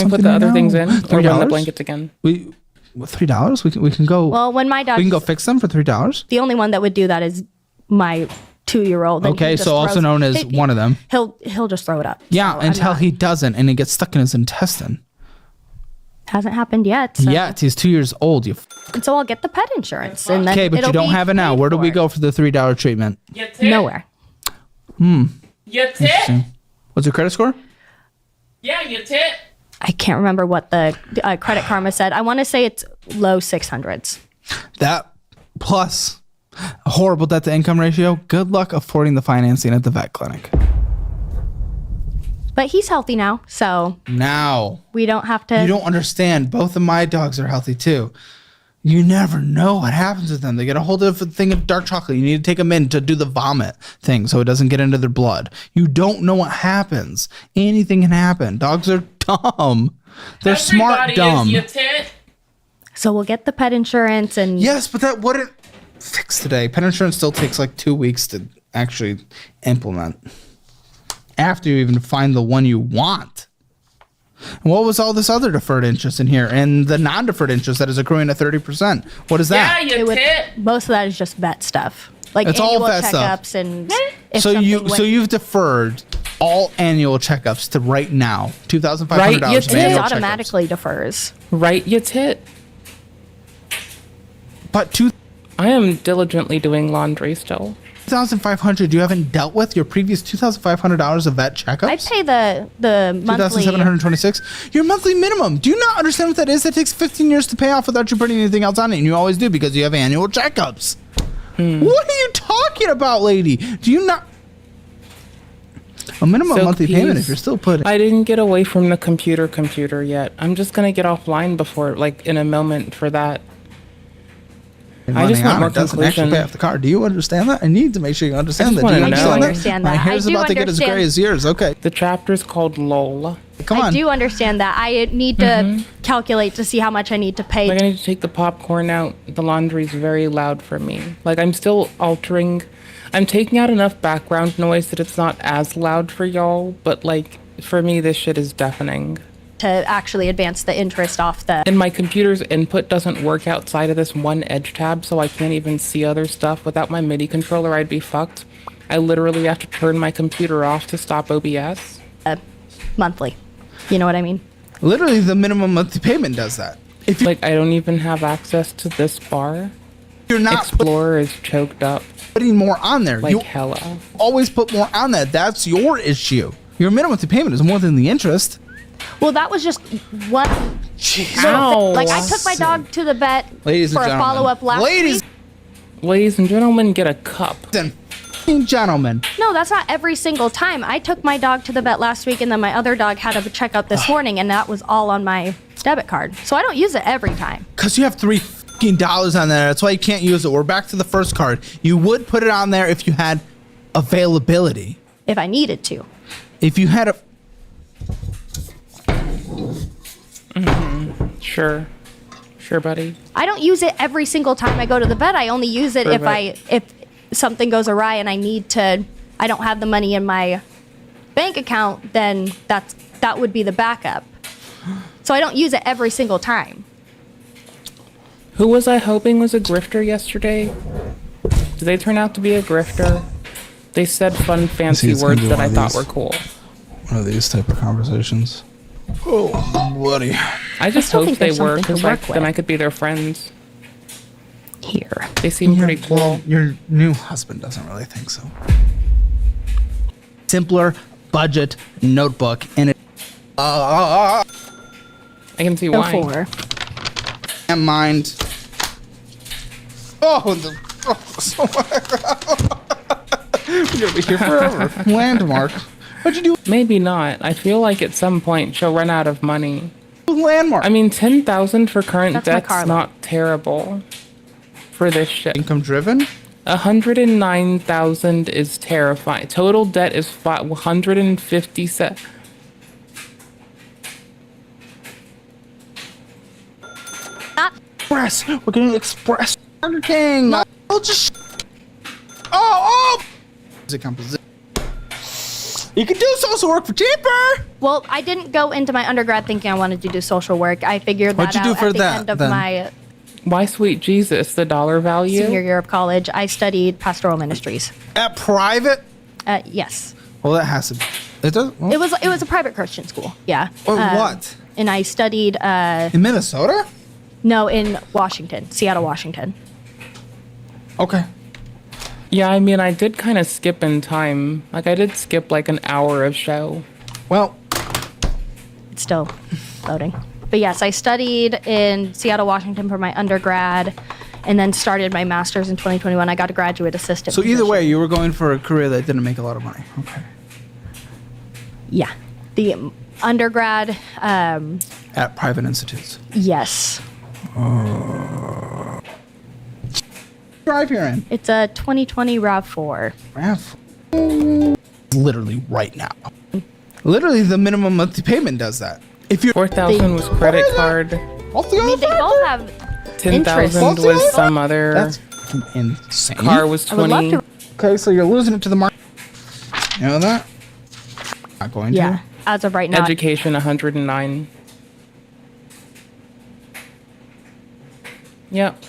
put the other things in or run the blankets again. $3? We can go. Well, when my dog, we can go fix them for $3. The only one that would do that is my 2-year-old. Okay, so also known as one of them. He'll just throw it up. Yeah, So until he doesn't, and it gets stuck in his intestine. Hasn't happened yet. So. Yet he's 2 years old. And so I'll get the pet insurance. And then okay, but you don't have it now. Where do we go for the $3 treatment? Nowhere. Interesting. What's your credit score? Yeah, you tit. I can't remember what the Credit Karma said. I want to say it's low 600s. That plus a horrible debt to income ratio. Good luck affording the financing at the vet clinic. But he's healthy now, so now we don't have to. You don't understand. Both of my dogs are healthy too. You never know what happens with them. They get a hold of a thing of dark chocolate. You need to take them in to do the vomit thing so it doesn't get into their blood. You don't know what happens. Anything can happen. Dogs are dumb. They're smart dumb. So we'll get the pet insurance and yes, but that wouldn't fix today. Pet insurance still takes like 2 weeks to actually implement. After you even find the one you want. And what was all this other deferred interest in here? And the non-deferred interest that is accruing at 30%. What is that? Most of that is just vet stuff. Like it's annual all vet checkups stuff. and So you've deferred all annual checkups to right now. $2,500 right, of annual automatically defers. Right, you tit. But I am diligently doing laundry still. $2,500 you haven't dealt with your previous $2,500 of vet checkups? I'd pay the monthly. $2,726. Your monthly minimum. Do you not understand what that is? That takes 15 years to pay off without you putting anything else on it, and you always do because you have annual checkups. What are you talking about, lady? Do you not? A minimum monthly payment if you're still putting. I didn't get away from the computer yet. I'm just gonna get offline before, like, in a moment for that. I just want more doesn't actually pay off the car. Do you understand that? I need to make sure you understand that. Do you understand that? My hair's about to get as gray as yours. Okay. The chapter's called LOL. Come on. I do understand that. I need to calculate to see how much I need to pay. Like, I need to take the popcorn out. The laundry's very loud for me. Like, I'm still altering. I'm taking out enough background noise that it's not as loud for y'all, but, like, for me, this shit is deafening. To actually advance the interest off the. And my computer's input doesn't work outside of this one edge tab, so I can't even see other stuff. Without my MIDI controller, I'd be fucked. I literally have to turn my computer off to stop OBS. Monthly. You know what I mean? Literally, the minimum monthly payment does that. If you, like, I don't even have access to this bar. You're not. Explorer is choked up. Putting more on there. Like, you hella. Always put more on that. That's your issue. Your minimum monthly payment is more than the interest. Well, that was just one. Jeez. Like, I took my dog to the vet Ladies for and a gentlemen. follow-up last week. Ladies and gentlemen, get a cup. Then, gentlemen. No, that's not every single time. I took my dog to the vet last week, and then my other dog had a checkup this morning, and that was all on my debit card. So I don't use it every time. Because you have $3 on there. That's why you can't use it. We're back to the first card. You would put it on there if you had availability. If I needed to. If you had a... Sure. Sure, buddy. I don't use it every single time I go to the vet. I only use it if something goes awry and I don't have the money in my bank account, then that would be the backup. So I don't use it every single time. Who was I hoping was a grifter yesterday? Did they turn out to be a grifter? They said fun, fancy words that I thought were cool. One of these type of conversations. Oh, buddy. I just hope they were, because then I could be their friends. Here. They seem pretty cool. Well, your new husband doesn't really think so. Simpler budget notebook, and it. I can see why. And mind. Oh, we're gonna be here forever. Landmark. What'd you do? Maybe not. I feel like at some point she'll run out of money. Landmark. I mean, 10,000 for current That's my debt's car not terrible for this shit. Income driven? 109,000 is terrifying. Total debt is 157. Express. We're getting Express. Burger King. No. Just. Oh. Is it composition? You can do social work for cheaper. Well, I didn't go into my undergrad thinking I wanted to do social work. I figured that out at the end of my Why, sweet Jesus, the dollar value? senior year of college. I studied pastoral ministries. At private? Yes. Well, that has to be. It does. Well, It was a private Christian school. Yeah. What? And I studied In Minnesota? No, in Washington, Seattle, Washington. Okay. Yeah, I mean, I did kind of skip in time. Like, I did skip like an hour of show. Well, it's still loading. But yes, I studied in Seattle, Washington for my undergrad, and then started my master's in 2021. I got a graduate assistant. So either way, you were going for a career that didn't make a lot of money. Okay. Yeah. The undergrad. At private institutes. Yes. Drive here in. It's a 2020 RAV4. RAV4? Literally right now. Literally the minimum monthly payment does that. If you're 4,000 was credit card. I mean, they both have 10,000 was some other. That's insane. Car was 20. Okay, so you're losing it to the market. You know that? Not going Yeah, to. as of right now. Education 109. Yep.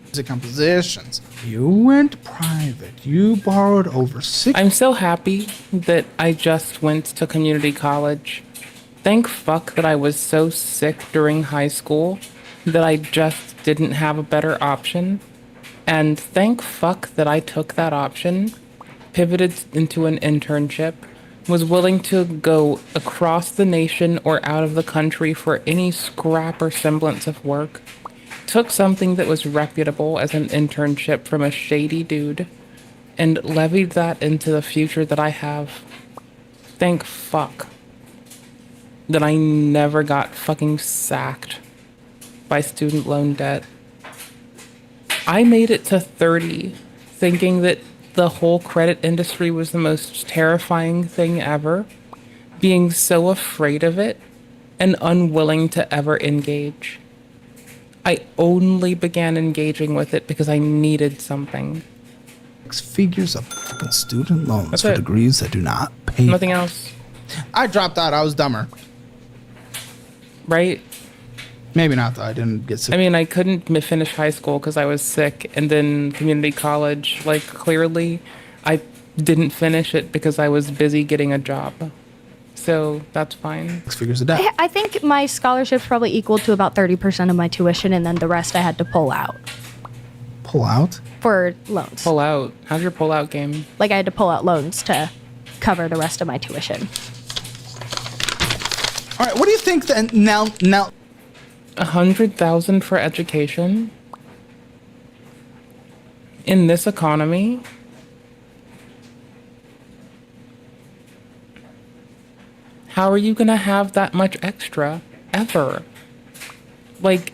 Music compositions. You went private. You borrowed over 6. I'm so happy that I just went to community college. Thank fuck that I was so sick during high school that I just didn't have a better option. And thank fuck that I took that option, pivoted into an internship, was willing to go across the nation or out of the country for any scrap or semblance of work, took something that was reputable as an internship from a shady dude, and levied that into the future that I have. Thank fuck that I never got fucking sacked by student loan debt. I made it to 30 thinking that the whole credit industry was the most terrifying thing ever, being so afraid of it and unwilling to ever engage. I only began engaging with it because I needed something. 6 figures of student loans That's for it. degrees that do not pay. Nothing else. I dropped out. I was dumber. Right? Maybe not, though. I didn't get sick. I mean, I couldn't finish high school because I was sick, and then community college, like, clearly I didn't finish it because I was busy getting a job. So that's fine. 6 figures a day. I think my scholarship's probably equal to about 30% of my tuition, and then the rest I had to pull out Pull out? for loans. Pull out. How's your pull out game? Like I had to pull out loans to cover the rest of my tuition. All right, what do you think then now 100,000 for education in this economy. How are you gonna have that much extra ever? Like,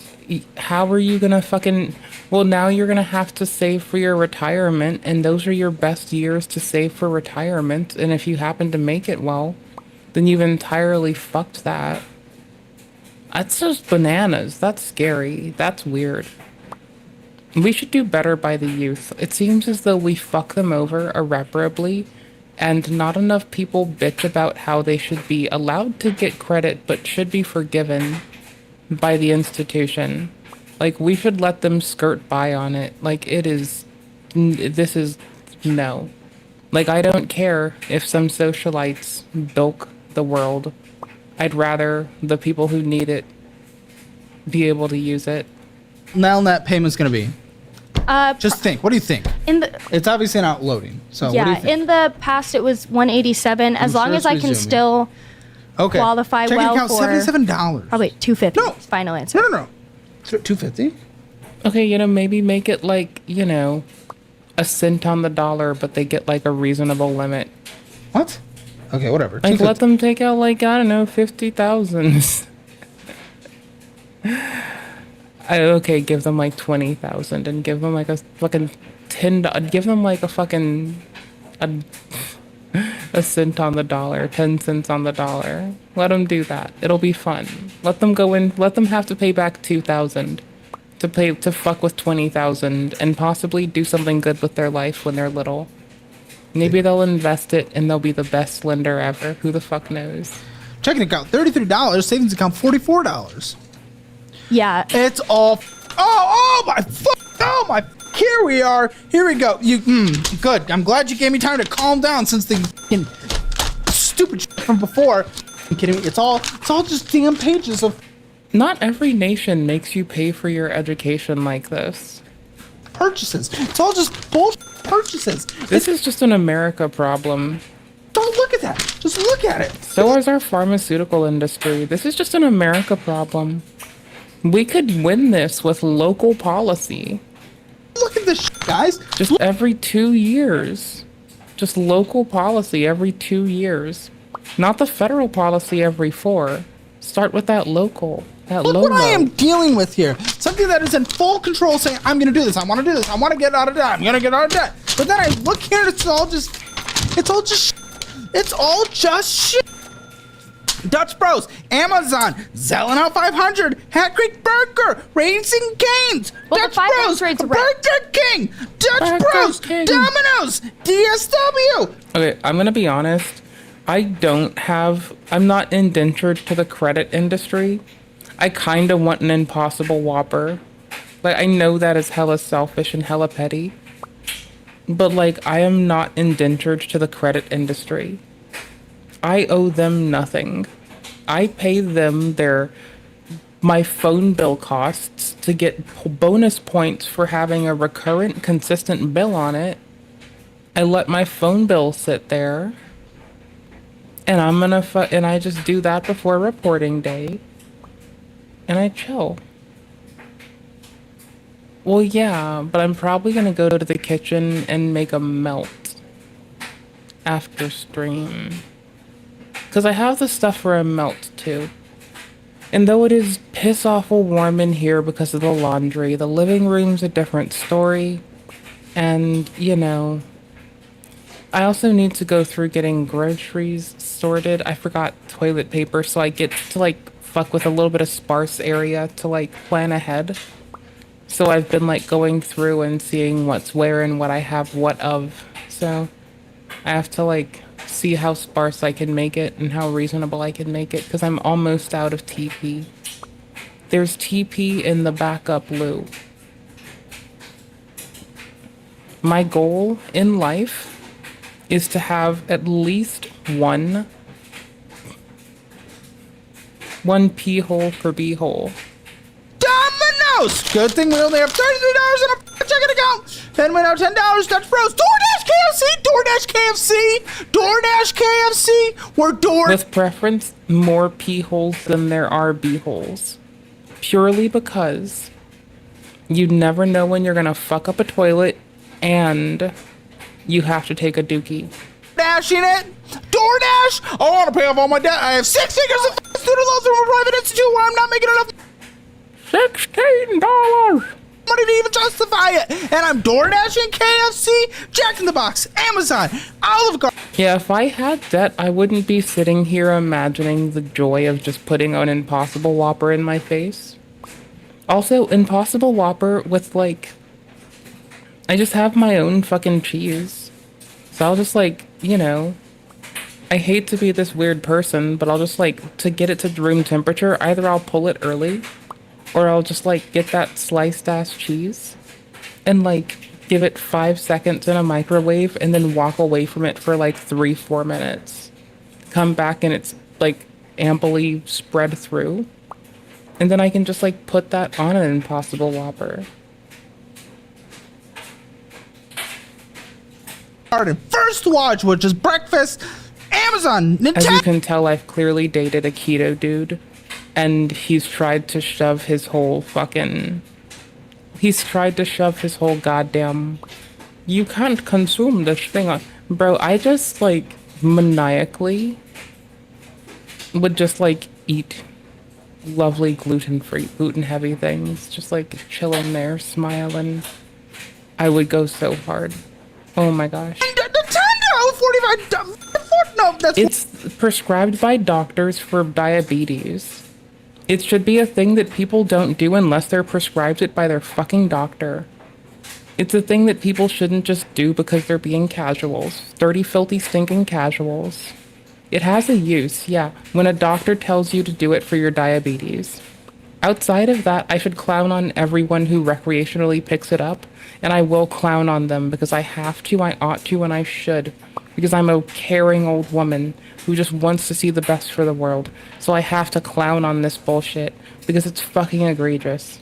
how are you gonna fucking... Well, now you're gonna have to save for your retirement, and those are your best years to save for retirement, and if you happen to make it, well, then you've entirely fucked that. That's just bananas. That's scary. That's weird. We should do better by the youth. It seems as though we fuck them over irreparably, and not enough people bitch about how they should be allowed to get credit but should be forgiven by the institution. Like, we should let them skirt by on it. Like, this is no. Like, I don't care if some socialites bilk the world. I'd rather the people who need it be able to use it. Now that payment's gonna be. Just think. What do you think? It's obviously not loading. So what do you think? In the past it was 187. As long as I can still qualify Checking well account, for $77. Probably 250. No. Final answer. No. 250. Okay, maybe make it like, a cent on the dollar, but they get like a reasonable limit. What? Okay, whatever. Like, let them take out like, I don't know, 50,000. Okay, give them like 20,000 and give them like a fucking give them like a fucking a cent on the dollar, 10 cents on the dollar. Let them do that. It'll be fun. Let them go in. Let them have to pay back 2,000 to fuck with 20,000 and possibly do something good with their life when they're little. Maybe they'll invest it and they'll be the best lender ever. Who the fuck knows? Checking account $33, savings account $44. Yeah. It's all. Oh my. Here we are. Here we go. Good. I'm glad you gave me time to calm down since the stupid shit from before. I'm kidding me. It's all just damn pages of. Not every nation makes you pay for your education like this. Purchases. It's all just bullshit purchases. This is just an America problem. Don't look at that. Just look at it. So is our pharmaceutical industry. This is just an America problem. We could win this with local policy. Look at this shit, guys. Just every 2 years. Just local policy every 2 years. Not the federal policy every 4. Start with that local. Look what I am dealing with here. Something that is in full control saying, I'm going to do this. I want to do this. I want to get out of debt. I'm going to get out of debt. But then I look here and it's all just shit. Dutch Bros, Amazon, Zellenau 500, Hat Creek Burger, Raising Cane's, Dutch Bros, Burger King, Dutch Bros, Domino's, DSW. Okay, I'm gonna be honest. I'm not indentured to the credit industry. I kinda want an Impossible Whopper. Like, I know that is hella selfish and hella petty. But like, I am not indentured to the credit industry. I owe them nothing. I pay them my phone bill costs to get bonus points for having a recurrent, consistent bill on it. I let my phone bill sit there, and and I just do that before reporting day, and I chill. Well, yeah, but I'm probably gonna go to the kitchen and make a melt after stream. Because I have the stuff for a melt, too. And though it is piss-awful warm in here because of the laundry, the living room's a different story. And, I also need to go through getting groceries sorted. I forgot toilet paper, so I get to, fuck with a little bit of sparse area to, plan ahead. So I've been, going through and seeing what's where and what I have what of. So I have to, see how sparse I can make it and how reasonable I can make it, because I'm almost out of TP. There's TP in the backup loo. My goal in life is to have at least one pee hole per bee hole. Domino's! Good thing we only have $33 in a checking account. Then we now $10. Dutch Bros. DoorDash KFC. We're With preference, more pee holes than there are bee holes. purely because you never know when you're gonna fuck up a toilet and you have to take a dookie. Dashing it? DoorDash? I want to pay off all my debt. I have 6 figures of student loans from a private institute where I'm not making enough $16 money to even justify it. And I'm DoorDashing, KFC, Jack in the Box, Amazon, Olive Garden. Yeah, if I had debt, I wouldn't be sitting here imagining the joy of just putting an Impossible Whopper in my face. Also, Impossible Whopper with, like, I just have my own fucking cheese. So I'll just, like, you know, I hate to be this weird person, but I'll just, like, to get it to room temperature, either I'll pull it early, or I'll just, like, get that sliced-ass cheese and, like, give it 5 seconds in a microwave and then walk away from it for, like, 3-4 minutes. Come back and it's, like, amply spread through. And then I can just, like, put that on an Impossible Whopper. First watch, which is breakfast, Amazon, Nintendo. As you can tell, I've clearly dated a keto dude. And he's tried to shove his whole goddamn... You can't consume this thing on... Bro, I just, like, maniacally would just, like, eat lovely gluten-free, gluten-heavy things. Just, like, chilling there, smiling. I would go so hard. Oh my gosh. Nintendo! 45... No, that's... It's prescribed by doctors for diabetes. It should be a thing that people don't do unless they're prescribed it by their fucking doctor. It's a thing that people shouldn't just do because they're being casuals. Dirty, filthy, stinking casuals. It has a use, yeah, when a doctor tells you to do it for your diabetes. Outside of that, I should clown on everyone who recreationally picks it up, and I will clown on them because I have to, I ought to, and I should. Because I'm a caring old woman who just wants to see the best for the world. So I have to clown on this bullshit because it's fucking egregious.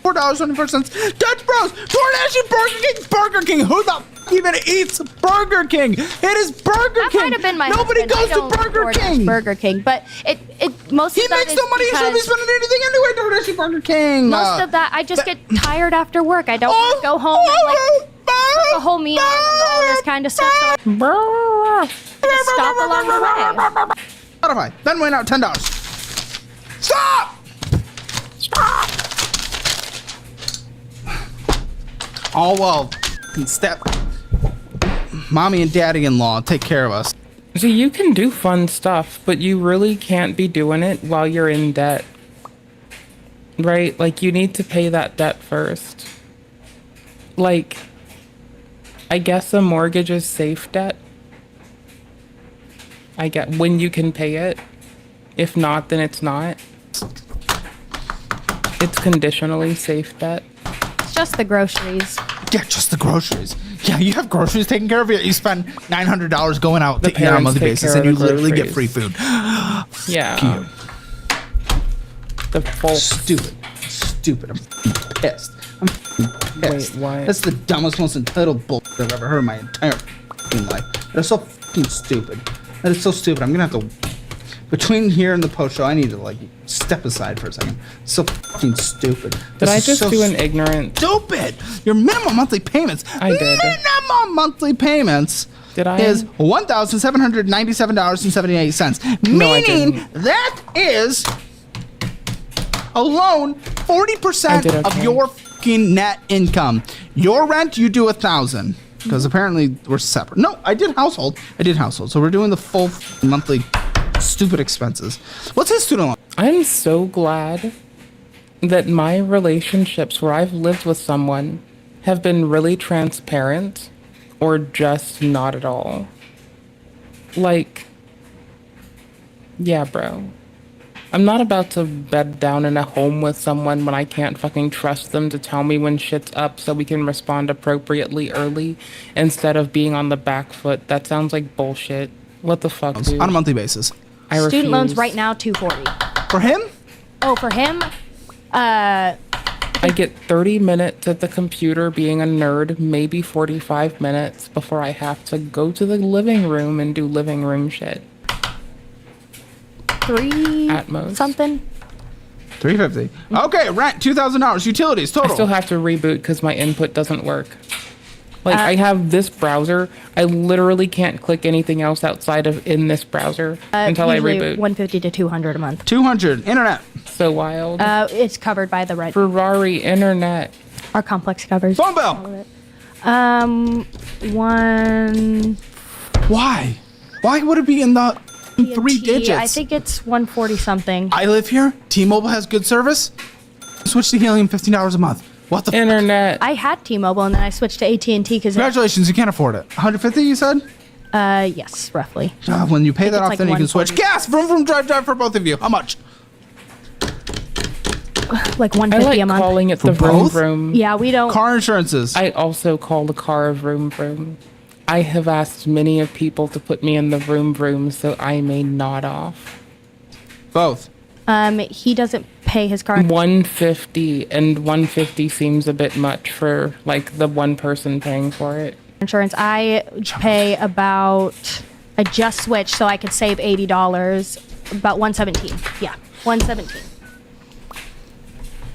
$4.24. Dutch Bros, DoorDash, Burger King. Who the f even eats Burger King? It is Burger King. That might have been my Nobody husband. goes to Burger King. Burger King, but it most he of that makes no money. He shouldn't be spending anything anyway. DoorDash, Burger King. Most of that, I just get tired after work. I don't want to go home and like cook a whole meal and all this kind of stuff. So I just stop along the way. Spotify. Then went out $10. Stop! Stop! Oh well, step. Mommy and daddy-in-law take care of us. So you can do fun stuff, but you really can't be doing it while you're in debt. Right? Like, you need to pay that debt first. Like, I guess a mortgage is safe debt. I get when you can pay it. If not, then it's not. It's conditionally safe debt. It's just the groceries. Yeah, just the groceries. Yeah, you have groceries taken care of. You spend $900 going out to eat on a monthly basis, and you literally get free food. Yeah. The full stupid. I'm pissed. I'm pissed. Wait, why? That's the dumbest, most entitled bullshit I've ever heard in my entire life. They're so fucking stupid. That is so stupid. I'm gonna have to. Between here and the post show, I need to like step aside for a second. So fucking stupid. Did I just do an ignorant? Stupid. Your minimum monthly payments. I did. Minimum monthly payments. Did I? Is $1,797.78. Meaning that is alone 40% of your fucking net income. Your rent, you do 1,000. Because apparently we're separate. No, I did household. So we're doing the full monthly stupid expenses. What's his student loan? I'm so glad that my relationships where I've lived with someone have been really transparent or just not at all. Like, yeah, bro. I'm not about to bed down in a home with someone when I can't fucking trust them to tell me when shit's up so we can respond appropriately early instead of being on the back foot. That sounds like bullshit. What the fuck, dude? On a monthly basis. Student loans right now, $240. For him? Oh, for him? I get 30 minutes at the computer being a nerd, maybe 45 minutes before I have to go to the living room and do living room shit. $3 at most. Something. $350. Okay, rent $2,000. Utilities total. I still have to reboot because my input doesn't work. Like I have this browser. I literally can't click anything else outside of in this browser until I reboot. 150 to 200 a month. 200. Internet. So wild. It's covered by the rent. Ferrari internet. Our complex covers. Phone bill. One. Why? Why would it be in the 3 digits? I think it's 140 something. I live here. T-Mobile has good service. Switch to Helium, $15 a month. What the internet? I had T-Mobile and then I switched to AT&T because. Congratulations, you can't afford it. 150, you said? Yes, roughly. When you pay that off, like then you can switch. Gas, vroom, drive for both of you. How much? Like 150 I like a month. calling it For the vroom both? vroom. Yeah, we don't. Car insurances. I also call the car a vroom vroom. I have asked many of people to put me in the vroom vroom so I may nod off. Both. He doesn't pay his car. 150 and 150 seems a bit much for like the one person paying for it. Insurance. I pay about. I just switched so I could save $80. About 117. Yeah, 117.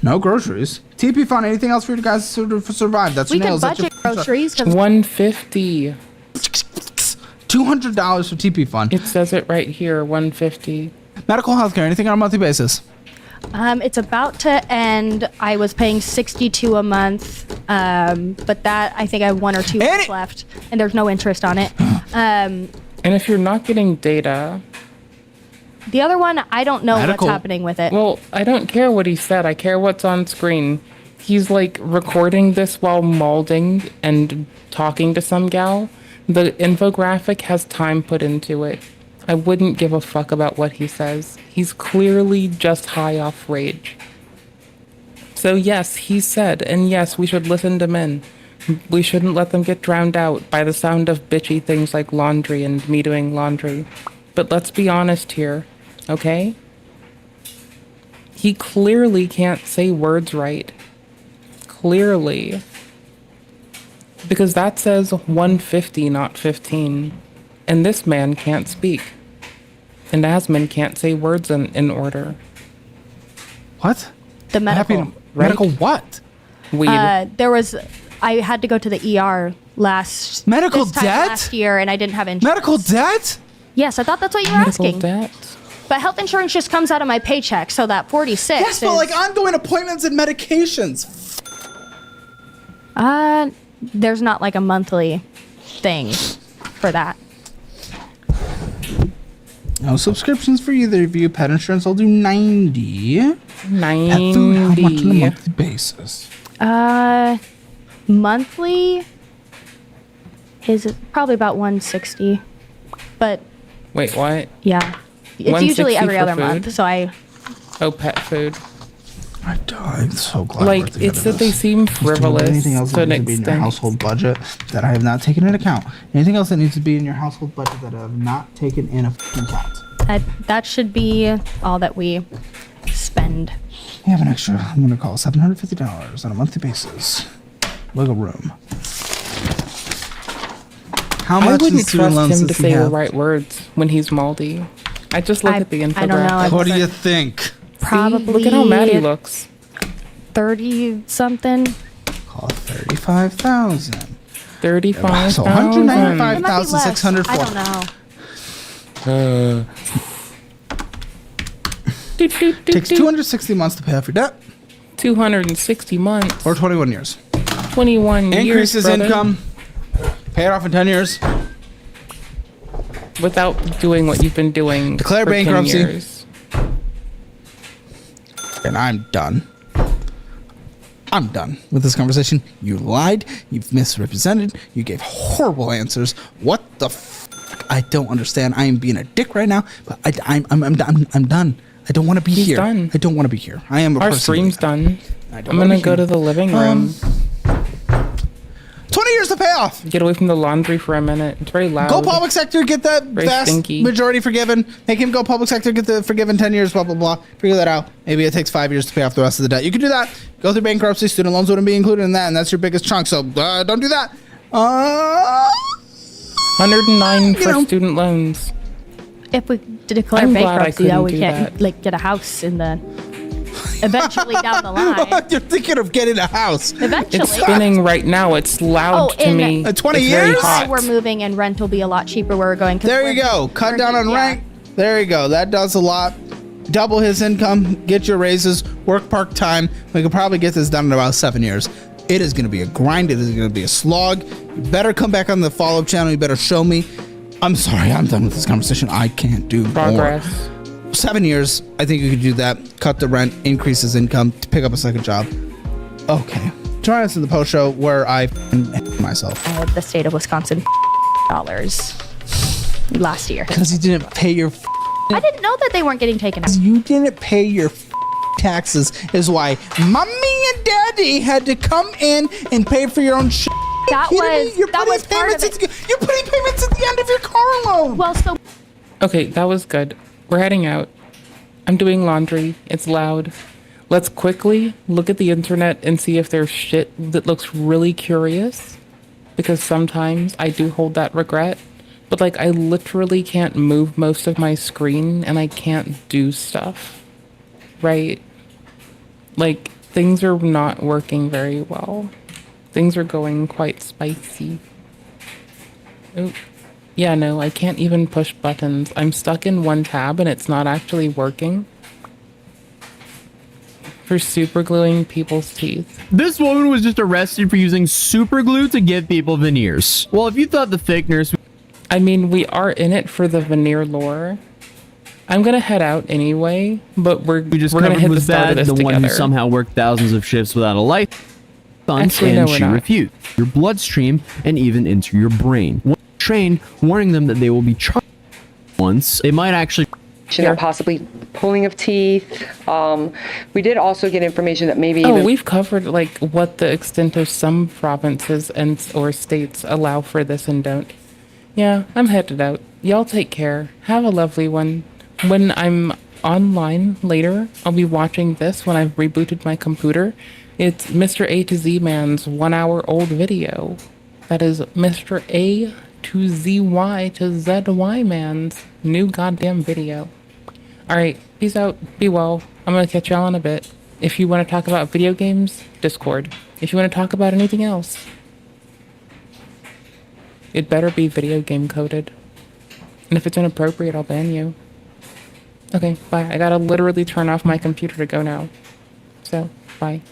No groceries. TP fund. Anything else for you guys to survive? That's We your can nails. That's budget your groceries. 150. $200 for TP fund. It says it right here, 150. Medical healthcare. Anything on a monthly basis? It's about to end. I was paying $62 a month, but that I think I have 1 or 2 months left, and there's no interest on it. And if you're not getting data, the other one, I don't know what's happening with it. Well, I don't care what he said. I care what's on screen. He's like recording this while molding and talking to some gal. The infographic has time put into it. I wouldn't give a fuck about what he says. He's clearly just high off rage. So yes, he said, and yes, we should listen to men. We shouldn't let them get drowned out by the sound of bitchy things like laundry and me doing laundry. But let's be honest here, okay? He clearly can't say words right. Clearly. Because that says 150, not 15. And this man can't speak. And Asmon can't say words in order. What? The medical. Medical what? Weed. I had to go to the ER last year, and I didn't have insurance. Medical debt? Yes, I thought that's what you were asking. Debt? But health insurance just comes out of my paycheck, so that 46. Yes, but like ongoing appointments and medications. There's not like a monthly thing for that. No subscriptions for either of you. Pet insurance, I'll do 90. 90. Pet food, how much on a monthly basis? Monthly is probably about 160. But wait, what? Yeah. It's usually every other month, so Oh, pet food. I'm so glad. Like, it's that they seem frivolous. Anything else that needs to be in your household budget that I have not taken into account? Anything else that needs to be in your household budget that I have not taken into account? That should be all that we spend. You have an extra, I'm going to call $750 on a monthly basis. Wiggle room. How much I wouldn't trust him to say have? the right words when he's moldy. I just look at the infographic. I don't know. What do you think? Probably. Look at how mad he looks. 30 something. Call it 35,000. 35,000. So 195,604. I don't know. Takes 260 months to pay off your debt. 260 months. Or 21 years. 21 years. Increases income. Pay it off in 10 years. Without doing what you've been doing. Declare for bankruptcy. 10 years. And I'm done. I'm done with this conversation. You lied. You've misrepresented. You gave horrible answers. What the I don't understand. I am being a dick right now, but I'm done. I don't want to be here. Done. I don't want to be here. I am a Our person. stream's done. I'm gonna go to the living room. 20 years to pay off. Get away from the laundry for a minute. It's very loud. Go public sector, get that Very vast stinky. majority forgiven. Make him go public sector, get the forgiven 10 years, blah, blah, blah. Figure that out. Maybe it takes 5 years to pay off the rest of the debt. You can do that. Go through bankruptcy. Student loans wouldn't be included in that, and that's your biggest chunk. So don't do that. 109 for student loans. If we declare I'm glad I bankruptcy, though, couldn't we do can't that. like get a house in the. eventually down the line. You're thinking of getting a house. Eventually. It's spinning right now. It's loud to me. 20 it's very years? hot. We're moving and rent will be a lot cheaper where we're going. There you go. Cut down on rent. There you go. That does a lot. Double his income. Get your raises. Work part-time. We could probably get this done in about 7 years. It is going to be a grind. It is going to be a slog. You better come back on the follow-up channel. You better show me. I'm sorry. I'm done with this conversation. I can't do Progress. more. 7 years. I think you could do that. Cut the rent. Increase his income. To pick up a second job. Okay. Join us in the post show where I myself. The state of Wisconsin dollars last year. Because you didn't pay your I didn't know that they weren't getting taken out. You didn't pay your taxes is why mommy and daddy had to come in and pay for your own shit. That was part of it. You're putting payments at the end of your car loan. Well, so Okay, that was good. We're heading out. I'm doing laundry. It's loud. Let's quickly look at the internet and see if there's shit that looks really curious. Because sometimes I do hold that regret. But like, I literally can't move most of my screen and I can't do stuff. Right? Like, things are not working very well. Things are going quite spicy. Oh, yeah, no, I can't even push buttons. I'm stuck in one tab and it's not actually working. For super gluing people's teeth. This woman was just arrested for using super glue to give people veneers. Well, if you thought the fake nurse... I mean, we are in it for the veneer lore. I'm gonna head out anyway, but we're gonna hit the start of this the together. one who somehow worked thousands of shifts without a light. Actually, no, And we're she not. refused. Your bloodstream and even into your brain. One trained, warning them that they will be charged once. They might actually... And possibly pulling of teeth. We did also get information that maybe Oh, we've covered like what the extent of some provinces and or states allow for this and don't. Yeah, I'm headed out. Y'all take care. Have a lovely one. When I'm online later, I'll be watching this when I've rebooted my computer. It's Mr. A to Z Man's 1 hour old video. That is Mr. A to ZY to ZY Man's new goddamn video. Alright, peace out. Be well. I'm gonna catch y'all in a bit. If you want to talk about video games, Discord. If you want to talk about anything else, it better be video game coded. And if it's inappropriate, I'll ban you. Okay, bye. I gotta literally turn off my computer to go now. So, bye.